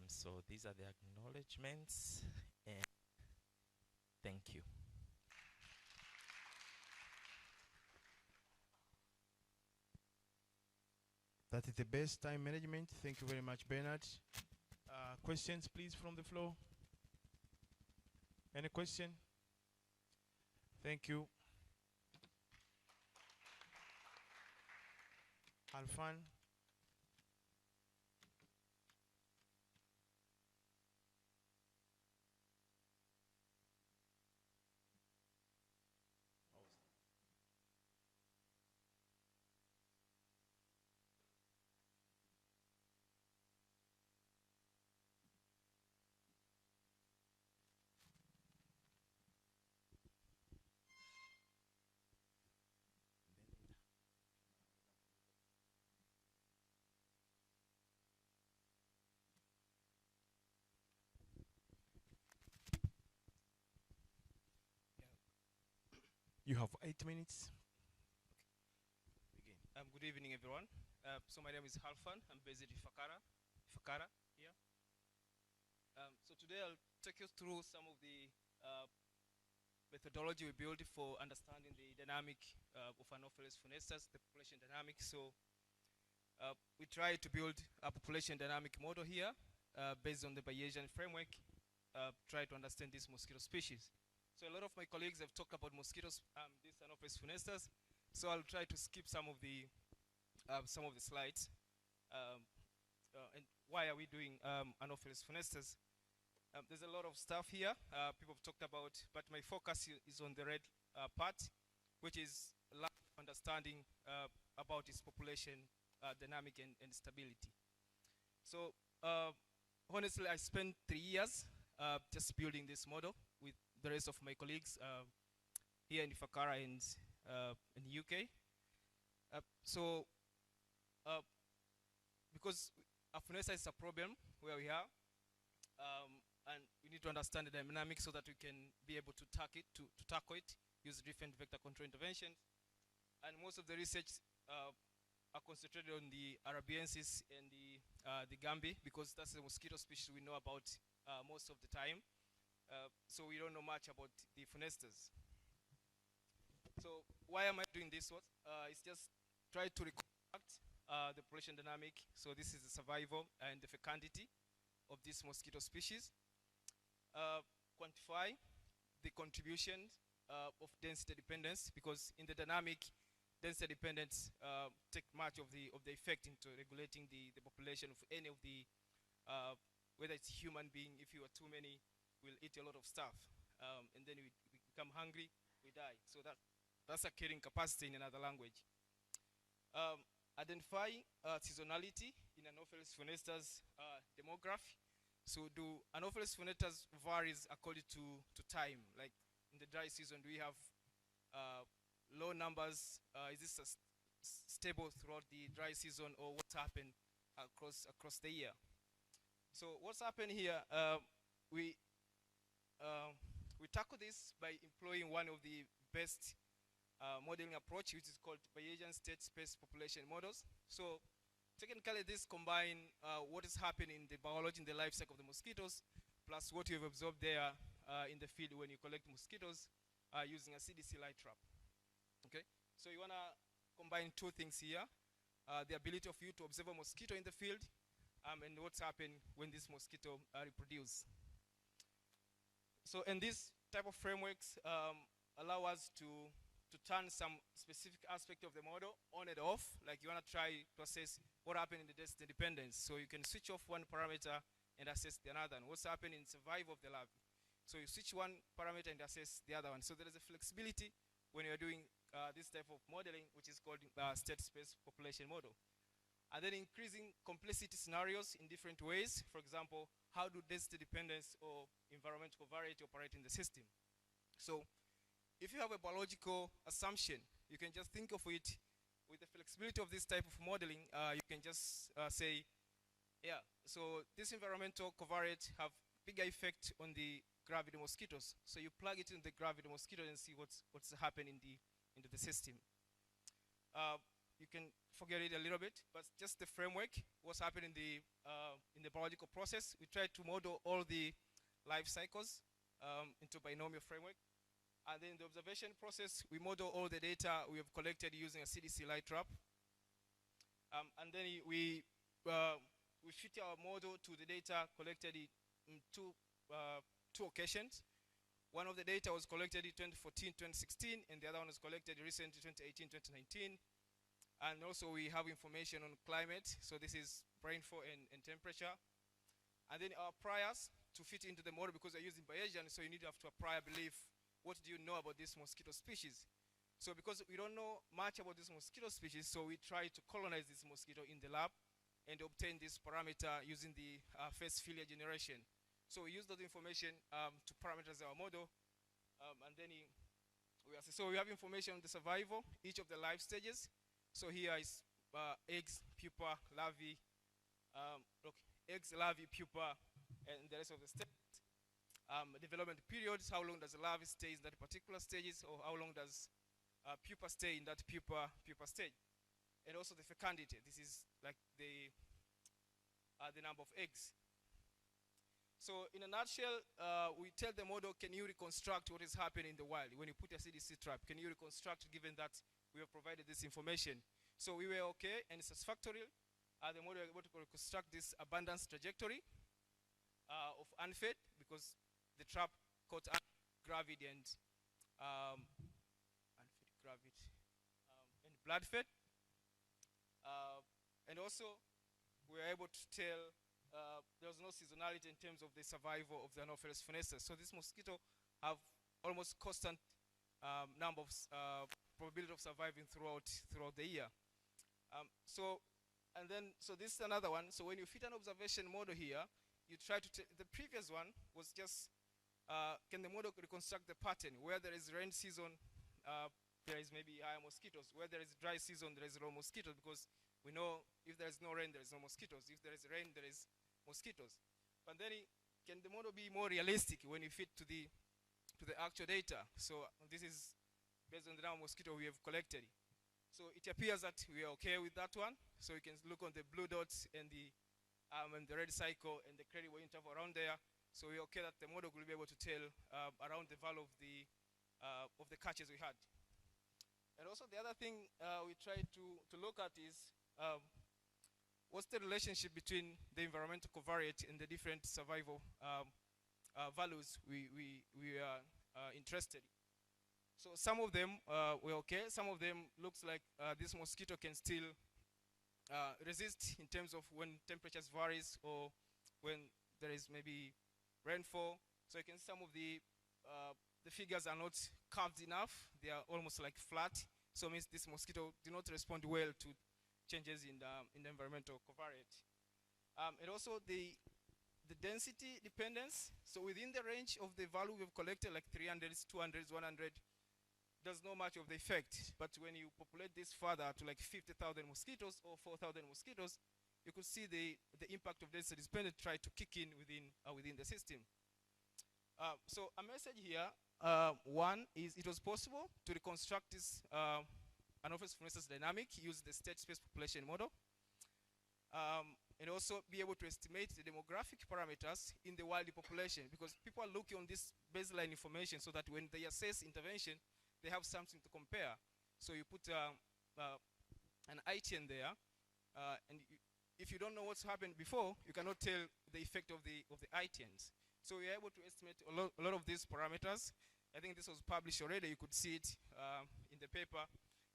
So these are the acknowledgements, and thank you. That is the best time management. Thank you very much, Bernard. Questions, please, from the floor? Any question? Thank you. Alfan. You have 8 minutes. Good evening, everyone. So my name is Halfan. I'm based in Ifakara here. So today I'll take you through some of the methodology we built for understanding the dynamic of Anopheles funestas, the population dynamic. So we try to build a population dynamic model here based on the Bayesian framework, try to understand this mosquito species. So a lot of my colleagues have talked about mosquitoes, these Anopheles funestas. So I'll try to skip some of the slides. And why are we doing Anopheles funestas? There's a lot of stuff here people have talked about, but my focus is on the red part, which is lack of understanding about its population dynamic and stability. So honestly, I spent 3 years just building this model with the rest of my colleagues here in Ifakara and in the UK. Because funesta is a problem where we are, and we need to understand the dynamics so that we can be able to tackle it, use different vector control interventions. And most of the research are concentrated on the Arabiensis and the Gambi, because that's the mosquito species we know about most of the time. So we don't know much about the funestas. So why am I doing this? It's just try to reconstruct the population dynamic. So this is the survival and the fecundity of this mosquito species. Quantify the contribution of density dependence, because in the dynamic, density dependence take much of the effect into regulating the population of any of the, whether it's a human being. If you are too many, we'll eat a lot of stuff, and then we become hungry, we die. So that's a carrying capacity in another language. Identify seasonality in Anopheles funestas demography. So do Anopheles funestas varies according to time? Like in the dry season, do we have low numbers? Is this stable throughout the dry season, or what's happened across the year? So what's happened here? We tackle this by employing one of the best modeling approach, which is called Bayesian state space population models. So technically this combine what is happening in the biology, in the life cycle of the mosquitoes, plus what you have observed there in the field when you collect mosquitoes using a CDC light trap. Okay, so you want to combine two things here, the ability of you to observe a mosquito in the field, and what's happened when this mosquito reproduce. So, and these type of frameworks allow us to turn some specific aspect of the model on and off. Like you want to try to assess what happened in the density dependence. So you can switch off one parameter and assess the another. And what's happened in survival of the larvae. So you switch one parameter and assess the other one. So there is a flexibility when you're doing this type of modeling, which is called state space population model. And then increasing complexity scenarios in different ways. For example, how do density dependence or environmental covariate operate in the system? So if you have a biological assumption, you can just think of it with the flexibility of this type of modeling. You can just say, yeah, so this environmental covariate have bigger effect on the gravity mosquitoes. So you plug it in the gravity mosquito and see what's happening into the system. You can forget it a little bit, but just the framework, what's happening in the biological process. We try to model all the life cycles into binomial framework. And then the observation process, we model all the data we have collected using a CDC light trap. And then we fit our model to the data collected in two occasions. One of the data was collected in 2014, 2016, and the other one was collected recently, 2018, 2019. And also we have information on climate, so this is rainfall and temperature. And then our priors to fit into the model, because we're using Bayesian, so you need to have a prior belief. What do you know about this mosquito species? So because we don't know much about this mosquito species, so we try to colonize this mosquito in the lab and obtain this parameter using the phase failure generation. So we use that information to parameterize our model, and then so we have information on the survival, each of the life stages. So here is eggs, pupa, larvae, eggs, larvae, pupa, and the rest of the steps. Development periods, how long does the larvae stay in that particular stages, or how long does pupa stay in that pupa stage. And also the fecundity, this is like the number of eggs. So in a nutshell, we tell the model, can you reconstruct what is happening in the wild? When you put a CDC trap, can you reconstruct given that we have provided this information? So we were okay and satisfactory. The model was able to reconstruct this abundance trajectory of unfed, because the trap caught gravid and unfed, gravid, and blood fed. And also we were able to tell there was no seasonality in terms of the survival of the Anopheles funestus. So this mosquito have almost constant number of probability of surviving throughout the year. So this is another one. So when you fit an observation model here, you try to the previous one was just can the model reconstruct the pattern where there is rain season, there is maybe higher mosquitoes. Where there is dry season, there is low mosquitoes, because we know if there is no rain, there is no mosquitoes. If there is rain, there is mosquitoes. But then can the model be more realistic when you fit to the actual data? So this is based on the number of mosquito we have collected. So it appears that we are okay with that one. So you can look on the blue dots and the red cycle and the credit interval around there. So we're okay that the model will be able to tell around the value of the catches we had. And also the other thing we try to look at is what's the relationship between the environmental covariate and the different survival values we are interested in. So some of them were okay. Some of them looks like this mosquito can still resist in terms of when temperatures varies or when there is maybe rainfall. So you can see some of the figures are not curved enough. They are almost like flat. So it means this mosquito do not respond well to changes in the environmental covariate. And also the density dependence. So within the range of the value we've collected, like 300s, 200s, 100, there's not much of the effect. But when you populate this further to like 50,000 mosquitoes or 4,000 mosquitoes, you could see the impact of density dependence try to kick in within the system. So a message here, one is it was possible to reconstruct this Anopheles funestus dynamic, use the state space population model, and also be able to estimate the demographic parameters in the wild population, because people are looking on this baseline information so that when they assess intervention, they have something to compare. So you put an ITN there, and if you don't know what's happened before, you cannot tell the effect of the ITNs. So we are able to estimate a lot of these parameters. I think this was published already. You could see it in the paper.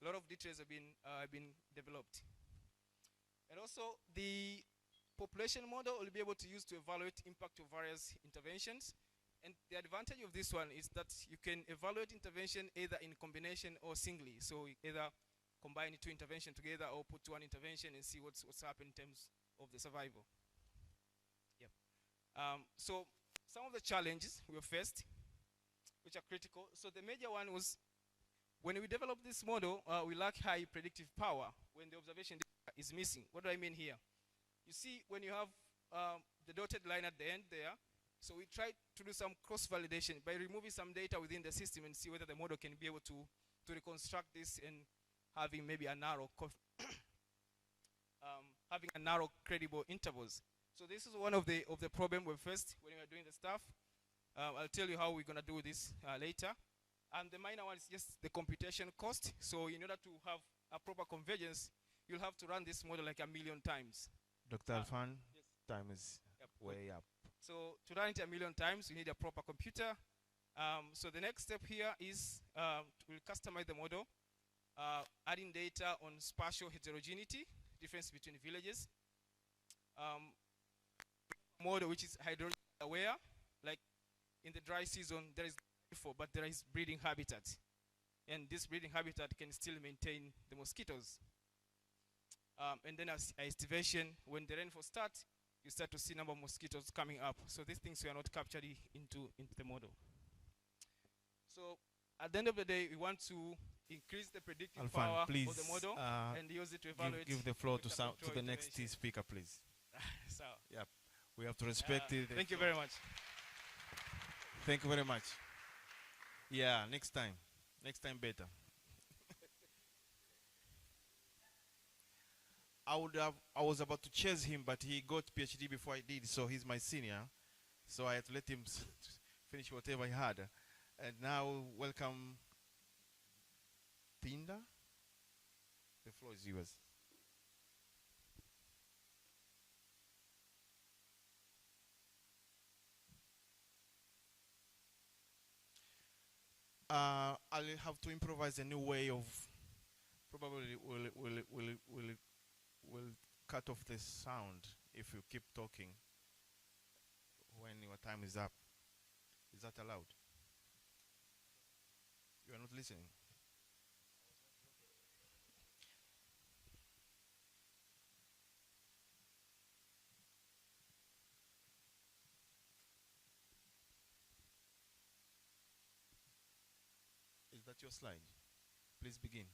A lot of details have been developed. And also the population model will be able to use to evaluate impact of various interventions. And the advantage of this one is that you can evaluate intervention either in combination or singly. So either combine two interventions together or put one intervention and see what's happened in terms of the survival. Yep. So some of the challenges we faced, which are critical. So the major one was when we developed this model, we lack high predictive power when the observation data is missing. What do I mean here? You see, when you have the dotted line at the end there, so we tried to do some cross-validation by removing some data within the system and see whether the model can be able to reconstruct this and having maybe a narrow, having a narrow credible intervals. So this is one of the problem we faced when we were doing the stuff. I'll tell you how we're gonna do this later. And the minor one is just the computation cost. So in order to have a proper convergence, you'll have to run this model like 1,000,000 times. Dr. Alfan, yes. Time is way up. So to run it 1,000,000 times, you need a proper computer. So the next step here is we'll customize the model, adding data on spatial heterogeneity, difference between villages. Model which is hydrology aware, like in the dry season there is rainfall, but there is breeding habitat, and this breeding habitat can still maintain the mosquitoes. And then as estivation, when the rainfall starts, you start to see number of mosquitoes coming up. So these things were not captured into the model. So at the end of the day, we want to increase the predictive power please, of the model and use it to evaluate. Give the floor to the next speaker, please. So, yep. We have to respect it. Thank you very much. Thank you very much. Yeah, next time. Next time better. I was about to chase him, but he got PhD before I did, so he's my senior. So I had to let him finish whatever he had. And now, welcome, Tinda. The floor is yours. I'll have to improvise a new way of, probably will cut off the sound if you keep talking when your time is up. Is that allowed? You are not listening. Is that your slide? Please begin.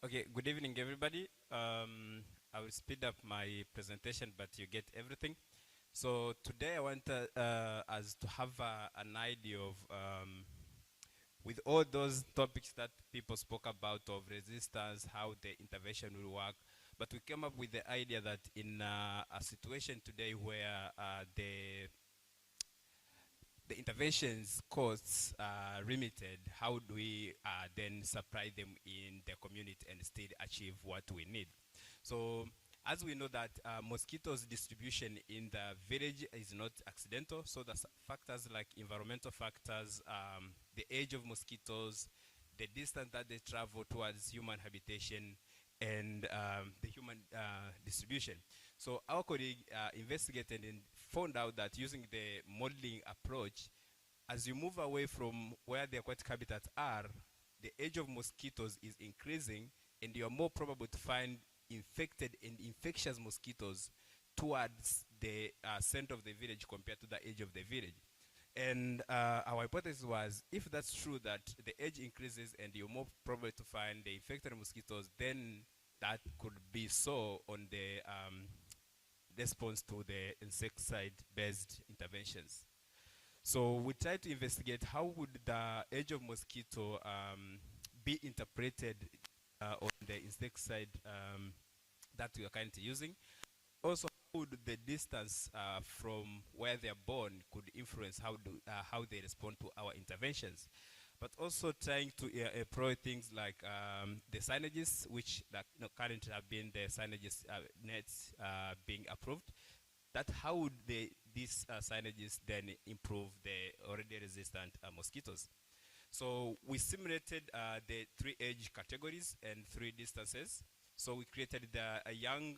Okay, good evening, everybody. I will speed up my presentation, but you get everything. So today I want us to have an idea of, with all those topics that people spoke about of resistance, how the intervention will work, but we came up with the idea that in a situation today where the interventions costs are limited, how do we then supply them in the community and still achieve what we need? So as we know that mosquitoes distribution in the village is not accidental, so the factors like environmental factors, the age of mosquitoes, the distance that they travel towards human habitation, and the human distribution. So our colleague investigated and found out that using the modeling approach, as you move away from where the aquatic habitats are, the age of mosquitoes is increasing, and you are more probable to find infected and infectious mosquitoes towards the center of the village compared to the age of the village. And our hypothesis was, if that's true that the age increases and you're more probable to find the infected mosquitoes, then that could be so on the response to the insecticide-based interventions. So we tried to investigate how would the age of mosquito be interpreted on the insecticide that we are currently using. Also, how would the distance from where they are born could influence how they respond to our interventions. But also trying to employ things like the signages, which currently have been the signages nets being approved. That how would these signages then improve the already resistant mosquitoes? So we simulated the 3 age categories and 3 distances. So we created a young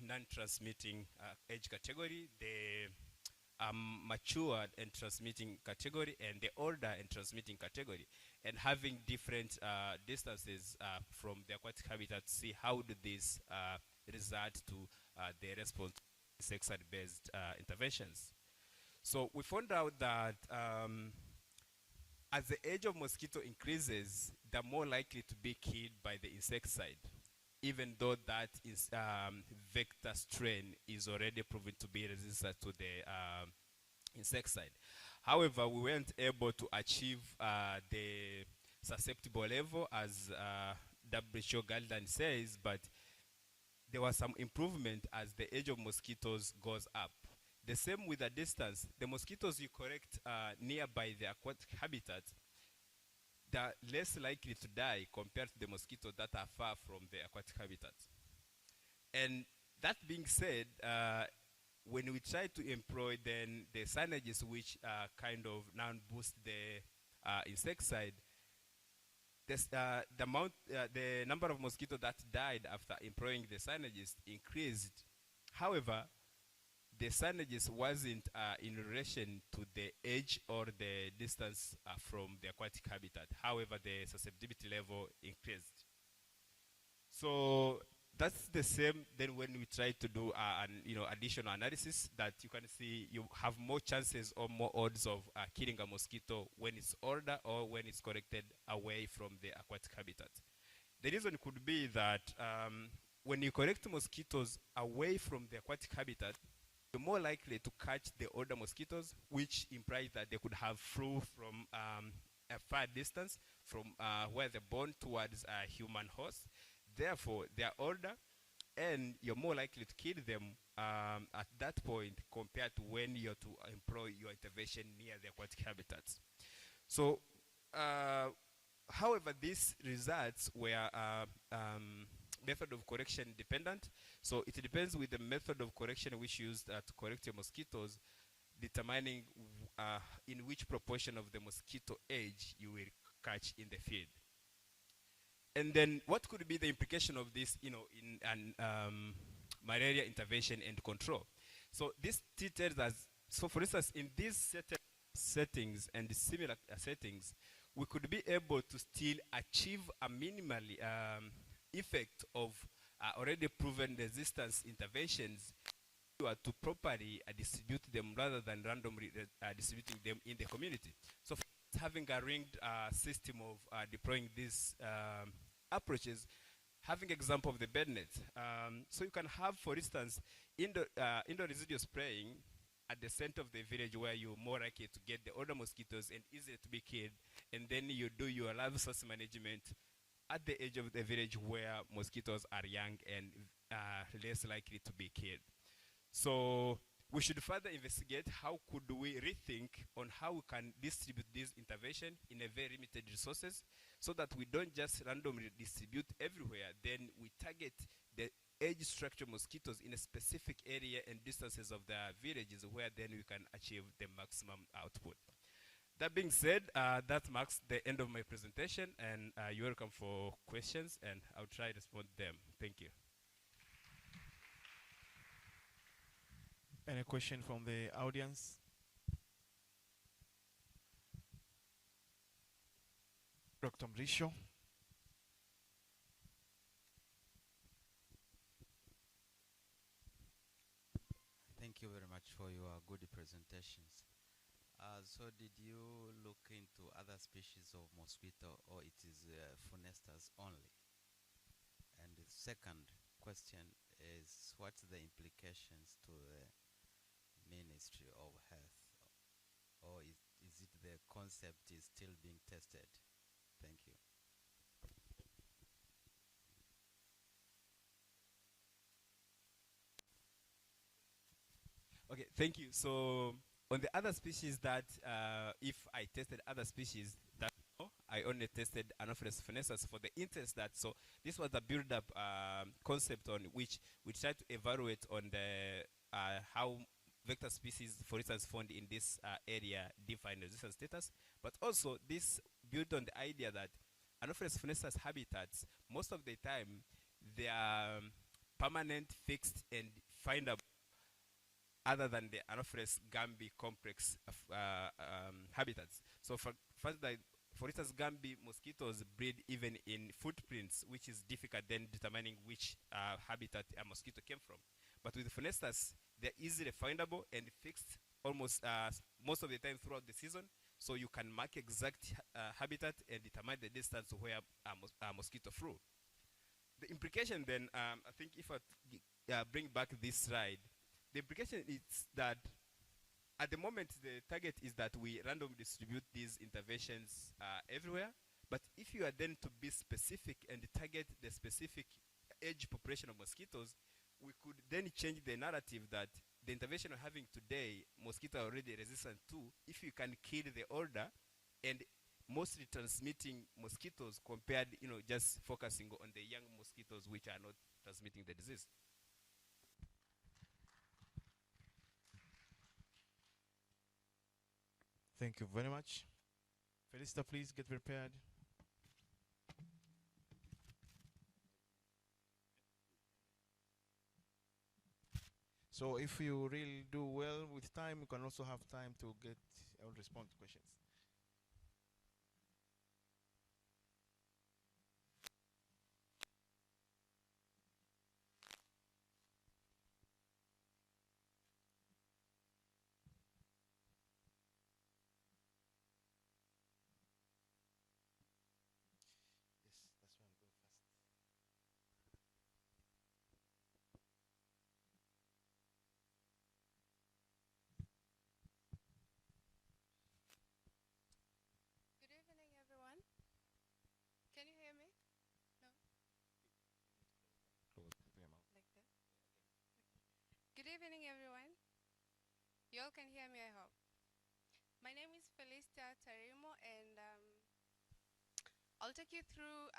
non-transmitting age category, the matured and transmitting category, and the older and transmitting category, and having different distances from the aquatic habitat to see how do these result to the response to insecticide-based interventions. So we found out that as the age of mosquito increases, they're more likely to be killed by the insecticide, even though that is vector strain is already proven to be resistant to the insecticide. However, we weren't able to achieve the susceptible level as WHO guideline says, but there was some improvement as the age of mosquitoes goes up. The same with the distance. The mosquitoes you correct nearby the aquatic habitat, they're less likely to die compared to the mosquitoes that are far from the aquatic habitat. And that being said, when we try to employ then the cyanogens which kind of now boost the insecticide, the number of mosquitoes that died after employing the cyanogens increased. However, the cyanogens wasn't in relation to the age or the distance from the aquatic habitat. However, the susceptibility level increased. So that's the same then when we try to do an additional analysis, that you can see you have more chances or more odds of killing a mosquito when it's older or when it's collected away from the aquatic habitat. The reason could be that when you collect mosquitoes away from the aquatic habitat, you're more likely to catch the older mosquitoes, which implies that they could have flew from a far distance from where they're born towards a human host. Therefore, they are older, and you're more likely to kill them at that point compared to when you're to employ your intervention near the aquatic habitats. So, however, these results were method of correction dependent. So it depends with the method of correction which used to correct your mosquitoes, determining in which proportion of the mosquito age you will catch in the field. And then what could be the implication of this, in an malaria intervention and control? So this tells us, so for instance, in these settings and similar settings, we could be able to still achieve a minimal effect of already proven resistance interventions to properly distribute them rather than randomly distributing them in the community. So having a ringed system of deploying these approaches, having example of the bed net. So you can have, for instance, indoor residual spraying at the center of the village where you're more likely to get the older mosquitoes and easier to be killed, and then you do your live source management at the edge of the village where mosquitoes are young and less likely to be killed. So we should further investigate how could we rethink on how we can distribute this intervention in a very limited resources, so that we don't just randomly distribute everywhere, then we target the age structure mosquitoes in a specific area and distances of the villages where then we can achieve the maximum output. That being said, that marks the end of my presentation, and you're welcome for questions, and I'll try to respond to them. Thank you. Any question from the audience? Dr. Mrisho. Thank you very much for your good presentations. So did you look into other species of mosquito, or it is funesters only? And the second question is, what's the implications to the Ministry of Health, or is it the concept is still being tested? Thank you. Okay, thank you. So on the other species that, if I tested other species, that I only tested Anopheles funesters for the interest that, so this was the build-up concept on which we tried to evaluate on the how vector species, for instance, found in this area define resistance status, but also this built on the idea that Anopheles funesters habitats, most of the time, they are permanent, fixed, and findable other than the Anopheles gambi complex of, habitats. So for instance, gambi mosquitoes breed even in footprints, which is difficult then determining which habitat a mosquito came from. But with Phonestas, they're easily findable and fixed almost most of the time throughout the season. So you can mark exact habitat and determine the distance to where a mosquito flew. The implication then, I think if I bring back this slide, the implication is that at the moment the target is that we randomly distribute these interventions everywhere. But if you are then to be specific and target the specific age population of mosquitoes, we could then change the narrative that the intervention we're having today, mosquito are already resistant to, if you can kill the older and mostly transmitting mosquitoes compared, just focusing on the young mosquitoes which are not transmitting the disease. Thank you very much. Felista, please get prepared. So if you really do well with time, you can also have time to get or respond to questions. Good evening, everyone. Can you hear me? No? Like that? Good evening, everyone. You all can hear me, I hope. My name is Felista Tarimo, and I'll take you through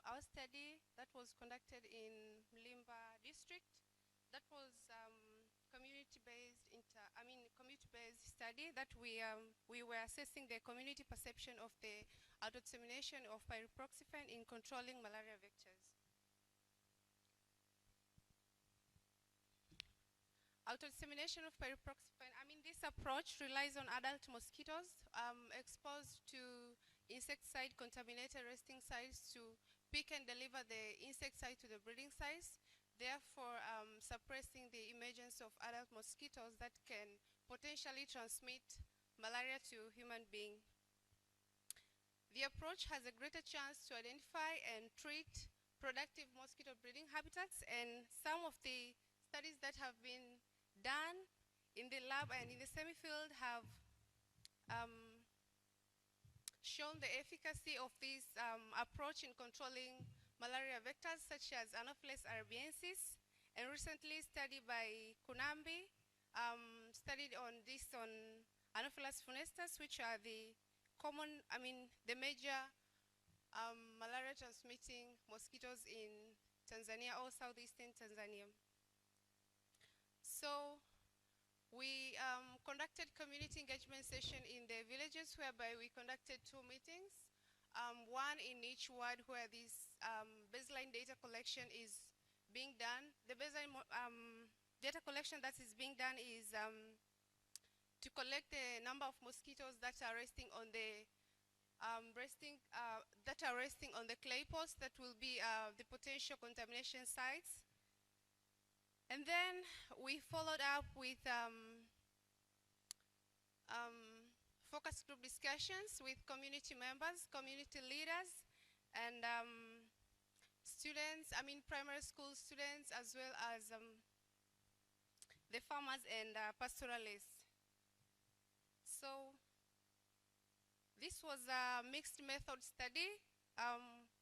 our study that was conducted in Mlimba district. That was community-based study that we were assessing the community perception of the auto-dissemination of pyriproxyfen in controlling malaria vectors. Auto-dissemination of pyriproxyfen, this approach relies on adult mosquitoes exposed to insecticide-contaminated resting sites to pick and deliver the insecticide to the breeding sites, therefore suppressing the emergence of adult mosquitoes that can potentially transmit malaria to human beings. The approach has a greater chance to identify and treat productive mosquito breeding habitats, and some of the studies that have been done in the lab and in the semi-field have shown the efficacy of this approach in controlling malaria vectors such as Anopheles arabiensis, and recently studied by Kunambi, studied on this on Anopheles funestas, which are the common, the major malaria transmitting mosquitoes in Tanzania or southeastern Tanzania. So we conducted community engagement session in the villages, whereby we conducted 2 meetings, one in each ward where this baseline data collection is being done. The baseline data collection that is being done is to collect the number of mosquitoes that are resting on the clay pots that will be the potential contamination sites. And then we followed up with focus group discussions with community members, community leaders, and students, primary school students, as well as the farmers and pastoralists. So this was a mixed method study.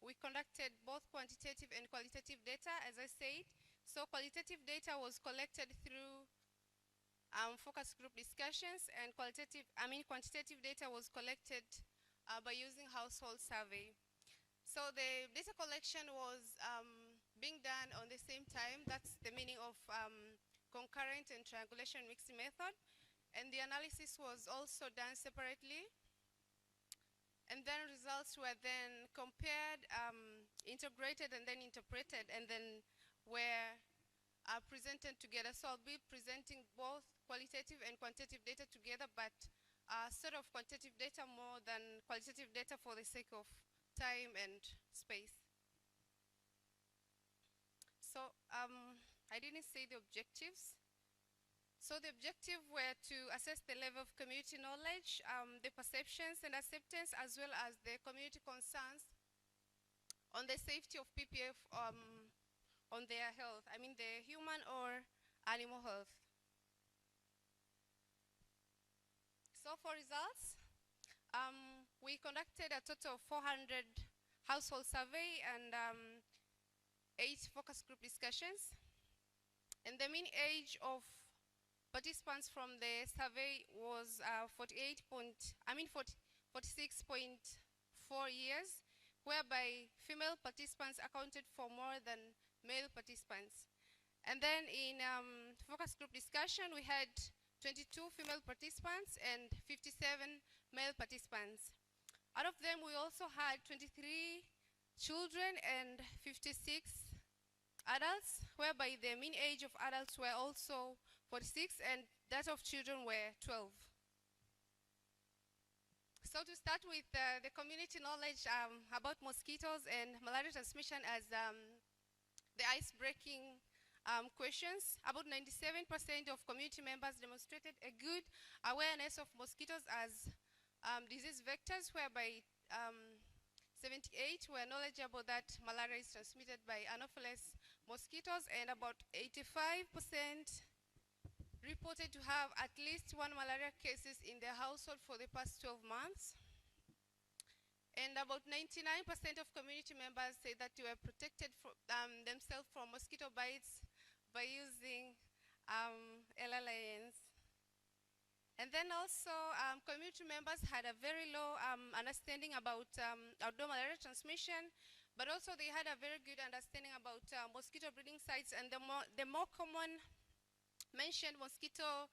We conducted both quantitative and qualitative data, as I said. So qualitative data was collected through focus group discussions, and quantitative data was collected by using household survey. So the data collection was being done on the same time. That's the meaning of concurrent and triangulation mixed method. And the analysis was also done separately. And then results were then compared integrated and then interpreted and then were presented together. So I'll be presenting both qualitative and quantitative data together, but sort of quantitative data more than qualitative data for the sake of time and space. So I didn't say the objectives. So the objective were to assess the level of community knowledge, the perceptions and acceptance, as well as the community concerns on the safety of PPF on their health, I mean the human or animal health. So for results, we conducted a total of 400 household survey and 8 focus group discussions. And the mean age of participants from the survey was 46.4 years, whereby female participants accounted for more than male participants. And then in focus group discussion, we had 22 female participants and 57 male participants. Out of them, we also had 23 children and 56 adults, whereby the mean age of adults were also 46 and that of children were 12. So to start with the community knowledge about mosquitoes and malaria transmission as the ice-breaking questions, about 97% of community members demonstrated a good awareness of mosquitoes as disease vectors, whereby 78 were knowledgeable that malaria is transmitted by Anopheles mosquitoes, and about 85% reported to have at least 1 malaria cases in their household for the past 12 months. And about 99% of community members say that they were protected themselves from mosquito bites by using LLINs. And then also community members had a very low understanding about outdoor malaria transmission, but also they had a very good understanding about mosquito breeding sites, and the more common mentioned mosquito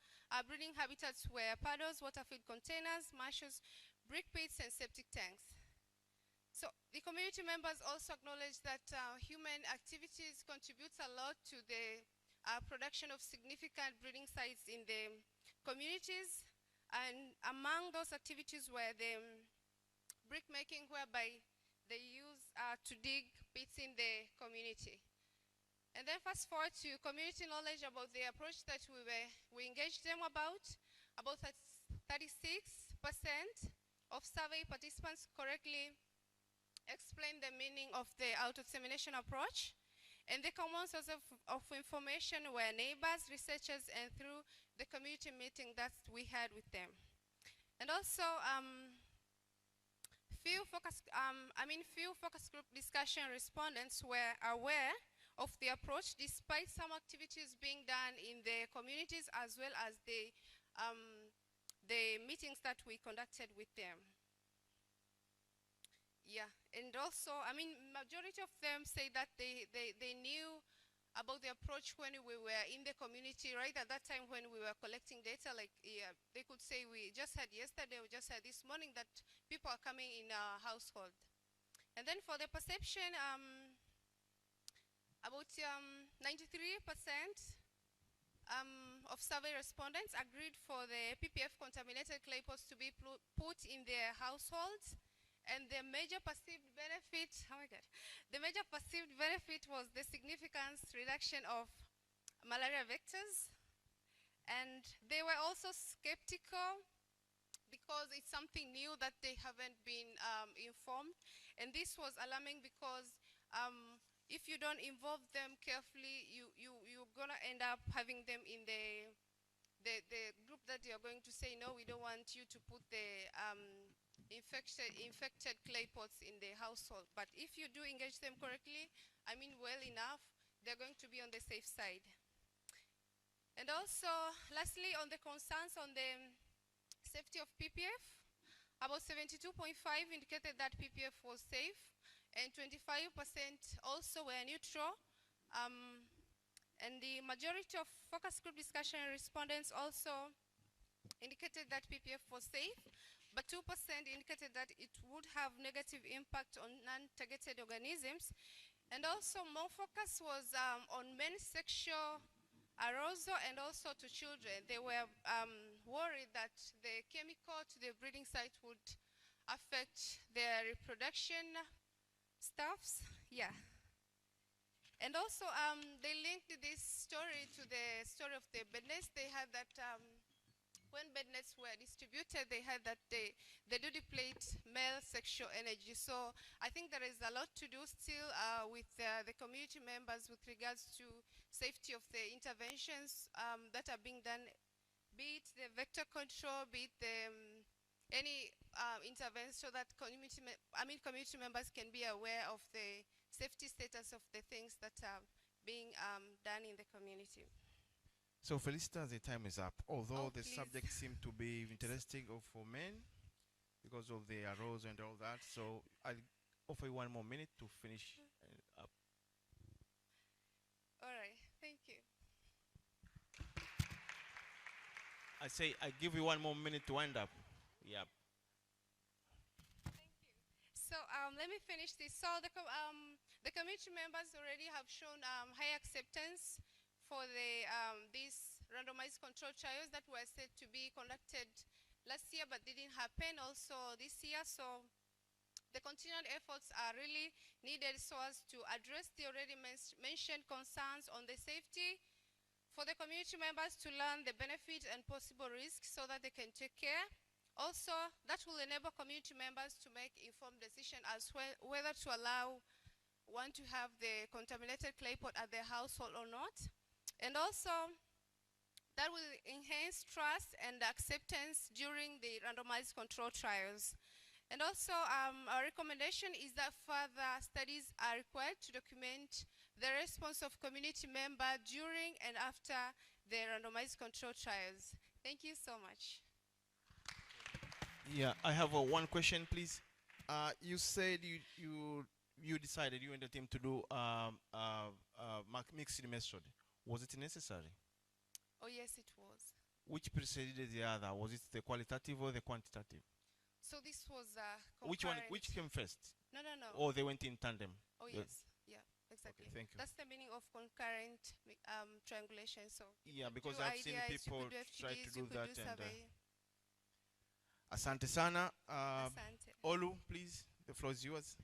breeding habitats were puddles, water-filled containers, marshes, brick pits, and septic tanks. So the community members also acknowledged that human activities contributes a lot to the production of significant breeding sites in the communities, and among those activities were the brick making, whereby they use to dig pits in the community. And then fast forward to community knowledge about the approach that we engaged them about 36% of survey participants correctly explained the meaning of the auto-examination approach. And the common source of information were neighbors, researchers, and through the community meeting that we had with them. And also, few focus group discussion respondents were aware of the approach, despite some activities being done in the communities as well as the meetings that we conducted with them. Yeah, and also, majority of them say that they knew about the approach when we were in the community, right at that time when we were collecting data. Like, yeah, they could say we just had yesterday, we just had this morning that people are coming in our household. And then for the perception, about 93% of survey respondents agreed for the PPF contaminated clay pots to be put in their households. And the major perceived benefit, oh my God, the major perceived benefit was the significant reduction of malaria vectors. And they were also skeptical because it's something new that they haven't been informed. And this was alarming because if you don't involve them carefully, you're gonna end up having them in the group that you're going to say, no, we don't want you to put the infected clay pots in the household. But if you do engage them correctly, well enough, they're going to be on the safe side. And also, lastly, on the concerns on the safety of PPF, about 72.5 indicated that PPF was safe, and 25% also were neutral. And the majority of focus group discussion respondents also indicated that PPF was safe, but 2% indicated that it would have negative impact on non-targeted organisms. And also more focus was on men's sexual arousal and also to children. They were worried that the chemical to the breeding site would affect their reproduction stuffs. Yeah. And also they linked this story to the story of the bed nets. They had that when bed nets were distributed, they had that they do deplete male sexual energy. So I think there is a lot to do still with the community members with regards to safety of the interventions that are being done, be it the vector control, be it the, any intervention, so that community members can be aware of the safety status of the things that are being done in the community. So Felicita, the time is up. Although the subject seemed to be interesting for men because of the arousal and all that, so I'll offer you 1 more minute to finish up. All right, thank you. I say I give you 1 more minute to wind up. Yeah. So let me finish this. So the community members already have shown high acceptance for the these randomized control trials that were said to be conducted last year but didn't happen also this year. So the continued efforts are really needed so as to address the already mentioned concerns on the safety, for the community members to learn the benefit and possible risks so that they can take care. Also, that will enable community members to make informed decisions as well whether to allow one to have the contaminated clay pot at their household or not. And also, that will enhance trust and acceptance during the randomized control trials. And also, our recommendation is that further studies are required to document the response of community members during and after the randomized control trials. Thank you so much. Yeah, I have one question, please. You said you decided, you and the team, to do mixed method. Was it necessary? Oh yes, it was. Which preceded the other? Was it the qualitative or the quantitative? So this was Which one? Which came first? No. Or they went in tandem? Oh yes, yeah, exactly. Okay, thank you. That's the meaning of concurrent triangulation. So yeah, because two I've seen ideas, people you could do try FTDs, to do you could that. do And survey. Asante sana. Asante. Olu, please, the floor is yours.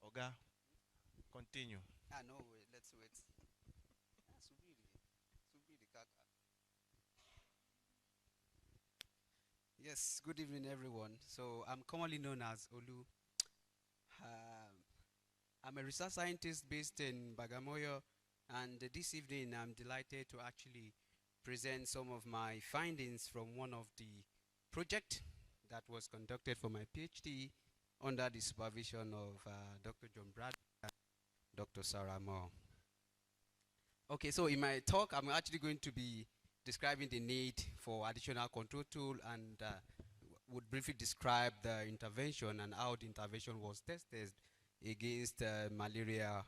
Oga, continue. No, wait, let's wait. Subiri kaka. Yes, good evening, everyone. So I'm commonly known as Olu. I'm a research scientist based in Bagamoyo, and this evening I'm delighted to actually present some of my findings from one of the project that was conducted for my PhD under the supervision of Dr. John Brad and Dr. Sarah Moore. Okay, so in my talk, I'm actually going to be describing the need for additional control tool and would briefly describe the intervention and how the intervention was tested against malaria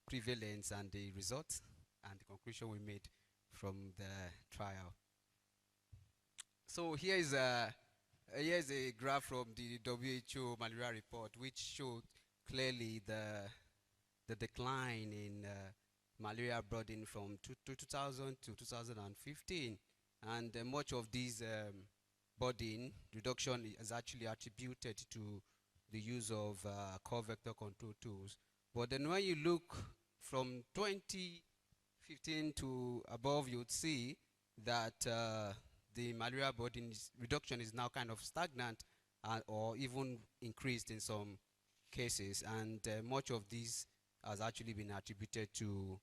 prevalence and the results and the conclusion we made from the trial. So here's a graph from the WHO malaria report, which showed clearly the decline in malaria burden from 2000 to 2015, and much of this burden reduction is actually attributed to the use of core vector control tools. But then when you look from 2015 to above, you'd see that the malaria burden reduction is now kind of stagnant or even increased in some cases, and much of this has actually been attributed to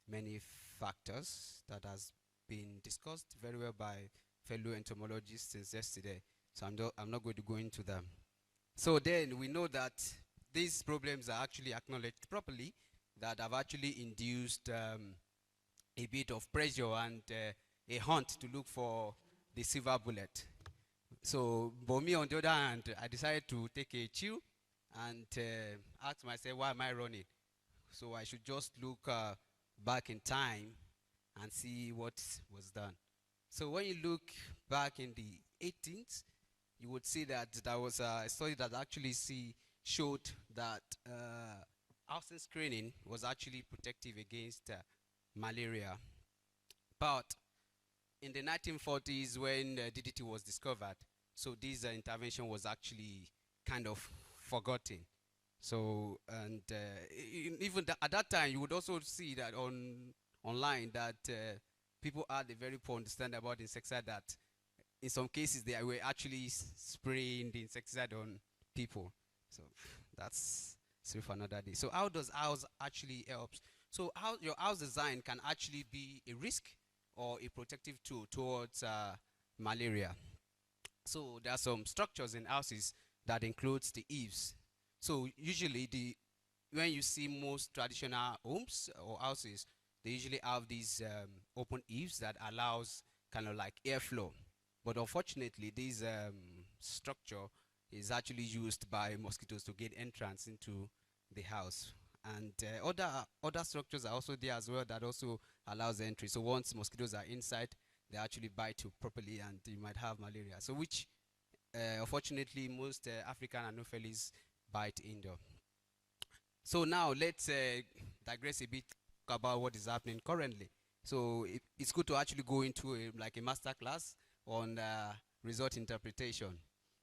many factors that has been discussed very well by fellow entomologists since yesterday, so I'm not going to go into them. So then we know that these problems are actually acknowledged properly, that have actually induced a bit of pressure and a hunt to look for the silver bullet. So, but me on the other hand, I decided to take a chill and ask myself, why am I running? So I should just look back in time and see what was done. So when you look back in the 18th, you would see that there was a study that actually showed that housing screening was actually protective against malaria. But in the 1940s, when DDT was discovered, so this intervention was actually kind of forgotten. So, and even at that time, you would also see that online that people had a very poor understanding about insecticide, that in some cases they were actually spraying the insecticide on people. So that's for another day. So how does house actually help? So how your house design can actually be a risk or a protective tool towards malaria. So there are some structures in houses that includes the eaves. So usually when you see most traditional homes or houses, they usually have these open eaves that allows kind of like airflow. But unfortunately, this structure is actually used by mosquitoes to gain entrance into the house. And other structures are also there as well that also allows entry. So once mosquitoes are inside, they actually bite you properly and you might have malaria. So which, unfortunately, most African Anopheles bite indoor. So now let's digress a bit about what is happening currently. So it's good to actually go into like a master class on result interpretation.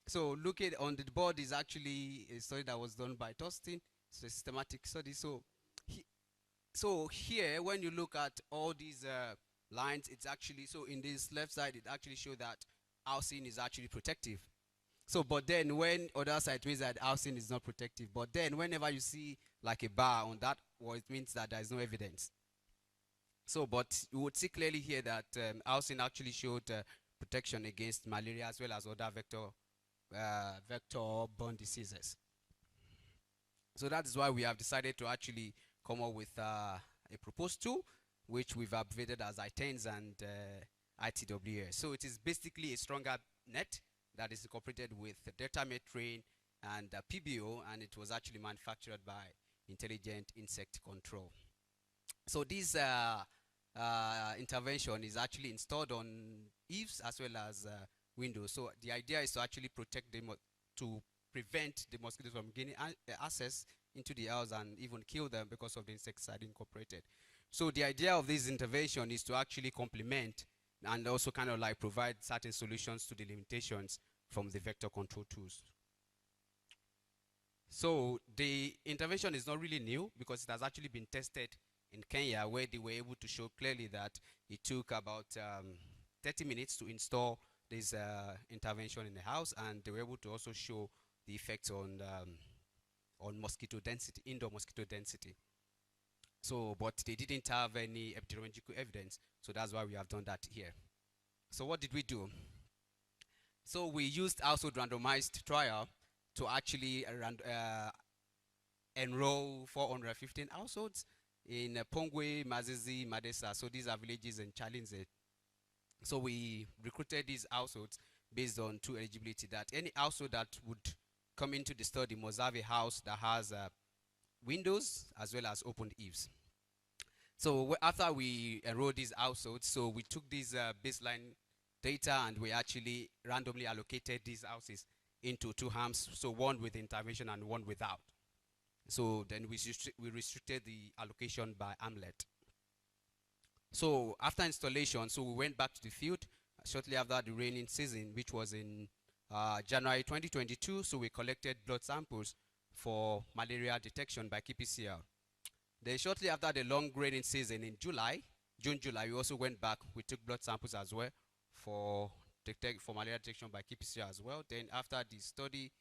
So look at on the board is actually a study that was done by Thorsten. It's a systematic study. So here, when you look at all these lines, it's actually, so in this left side, it actually shows that housing is actually protective. So, but then when other side means that housing is not protective. But then whenever you see like a bar on that, well, it means that there is no evidence. So, but you would see clearly here that housing actually showed protection against malaria as well as other vector-borne diseases. So that is why we have decided to actually come up with a proposed tool, which we've abbreviated as ITENS and ITWS. So it is basically a stronger net that is incorporated with data metering and PBO, and it was actually manufactured by Intelligent Insect Control. So this intervention is actually installed on eaves as well as windows. So the idea is to actually protect them, to prevent the mosquitoes from gaining access into the house and even kill them because of the insecticide incorporated. So the idea of this intervention is to actually complement and also kind of like provide certain solutions to the limitations from the vector control tools. So the intervention is not really new because it has actually been tested in Kenya, where they were able to show clearly that it took about 30 minutes to install this intervention in the house, and they were able to also show the effects on mosquito density, indoor mosquito density. So, but they didn't have any epidemiological evidence, so that's why we have done that here. So what did we do? So we used household randomized trial to actually enroll 415 households in Pongwe, Mazizi, Madesa. So these are villages in Chalinze. So we recruited these households based on two eligibility, that any household that would come into the study must have a house that has windows as well as open eaves. So after we enrolled these households, so we took these baseline data and we actually randomly allocated these houses into two arms, so one with intervention and one without. So then we restricted the allocation by hamlet. So after installation, so we went back to the field shortly after the raining season, which was in January 2022. So we collected blood samples for malaria detection by KPCR. Then shortly after the long raining season in June, July, we also went back. We took blood samples as well for malaria detection by KPCR as well. Then after the study,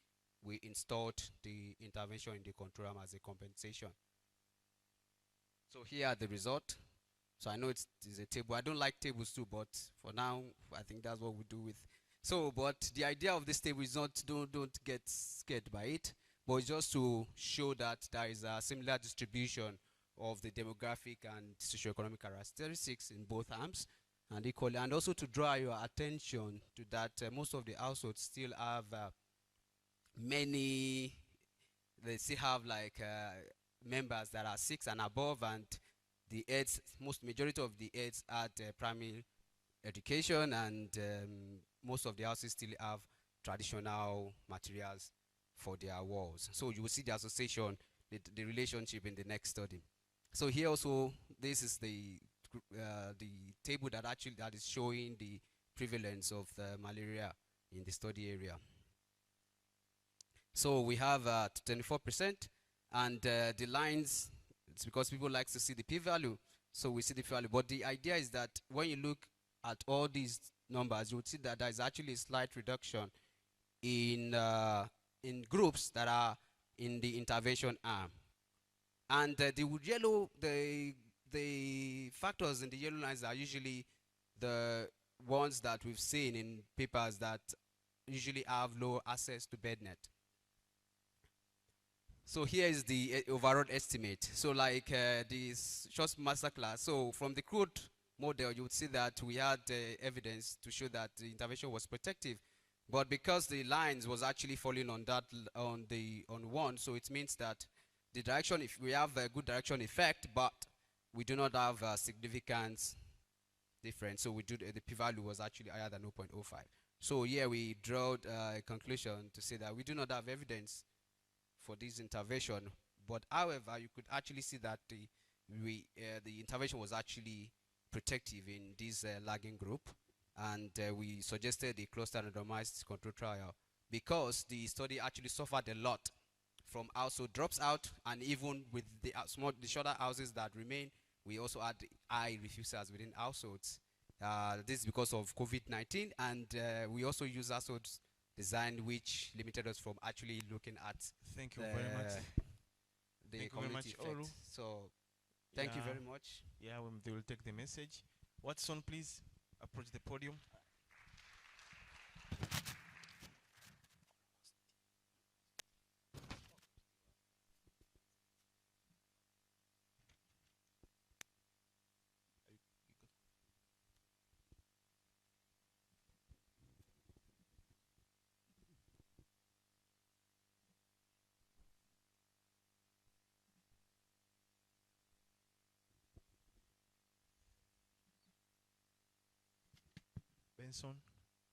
we installed the intervention in the control arm as a compensation. So here are the result. So I know it's a table. I don't like tables too, but for now, I think that's what we do with. So, but the idea of this table is not don't get scared by it, but it's just to show that there is a similar distribution of the demographic and socioeconomic characteristics in both arms, and equally, and also to draw your attention to that most of the households still have many. They still have like members that are 6 and above, and the aids, most majority of the aids at primary education, and most of the houses still have traditional materials for their walls. So you will see the association, the relationship in the next study. So here also, this is the table that is showing the prevalence of the malaria in the study area. So we have 24%, and the lines, it's because people like to see the p-value, so we see the p-value. But the idea is that when you look at all these numbers, you would see that there is actually a slight reduction in groups that are in the intervention arm. And the factors in the yellow lines are usually the ones that we've seen in papers that usually have low access to bed net. So here is the overall estimate. So like this short masterclass. So from the crude model, you would see that we had evidence to show that the intervention was protective, but because the lines was actually falling on that on one, so it means that the direction, if we have a good direction effect, but we do not have a significant difference. So we do the p-value was actually higher than 0.05. So here we draw a conclusion to say that we do not have evidence for this intervention, but however, you could actually see that the intervention was actually protective in this lagging group, and we suggested a cluster randomized control trial because the study actually suffered a lot from household drops out, and even with the shorter houses that remain, we also had high refusals within households. This is because of COVID-19, and we also use households design which limited us from actually looking at thank you very much the community effect. So thank you very much. Yeah, they will take the message. Watson, please approach the podium. Benson,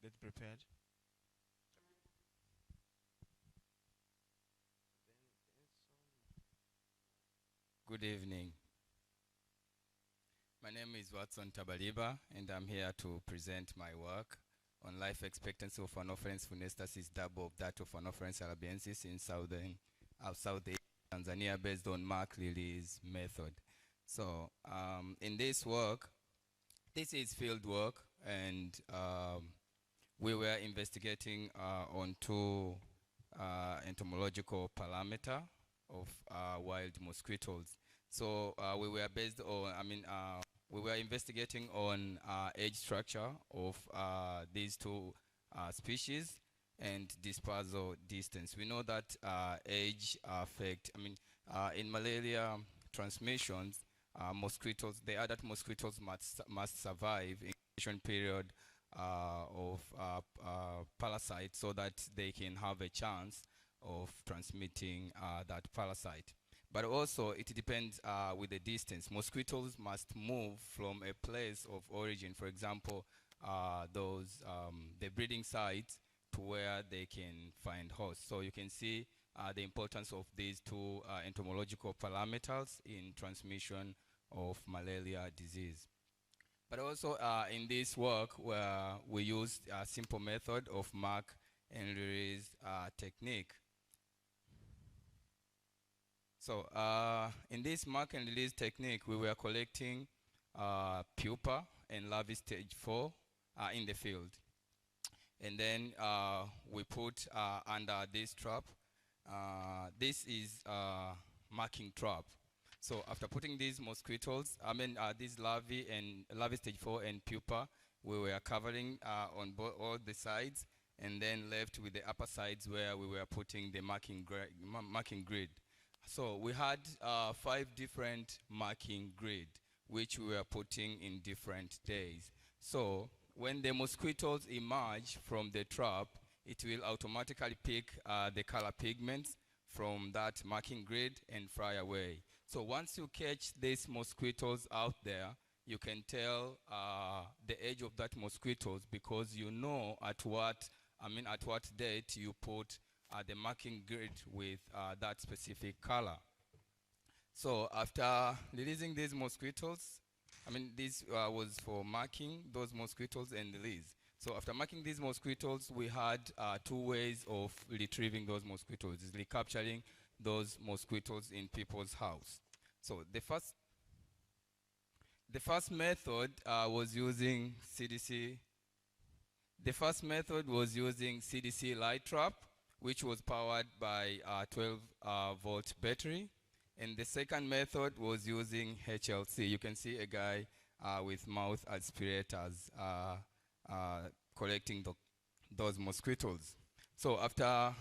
get prepared. Good evening. My name is Watson Tabaliba, and I'm here to present my work on life expectancy of Anopheles funestasis double of that of Anopheles arabiensis in South Tanzania based on mark release method. So in this work, this is field work, and we were investigating on two entomological parameters of wild mosquitoes. So we were based on, we were investigating on age structure of these two species and dispersal distance. We know that age affect, in malaria transmissions, mosquitoes, the adult mosquitoes must survive incubation period of parasites so that they can have a chance of transmitting that parasite. But also it depends with the distance. Mosquitoes must move from a place of origin, for example, the breeding sites, to where they can find hosts. So you can see the importance of these two entomological parameters in transmission of malaria disease. But also in this work, where we used a simple method of mark and release technique. So in this mark and release technique, we were collecting pupa and larvae stage 4 in the field. And then we put under this trap. This is marking trap. So after putting these mosquitoes, these larvae and larvae stage 4 and pupa, we were covering on all the sides, and then left with the upper sides where we were putting the marking grid. So we had 5 different marking grid, which we were putting in different days. So when the mosquitoes emerge from the trap, it will automatically pick the color pigments from that marking grid and fly away. So once you catch these mosquitoes out there, you can tell the age of that mosquitoes, because you know at what date you put the marking grid with that specific color. So after releasing these mosquitoes, this was for marking those mosquitoes and release. So after marking these mosquitoes, we had 2 ways of retrieving those mosquitoes, recapturing those mosquitoes in people's house. So the first method was using CDC. The first method was using CDC light trap, which was powered by a 12-volt battery. And the second method was using HLC. You can see a guy with mouth aspirators collecting those mosquitoes. So after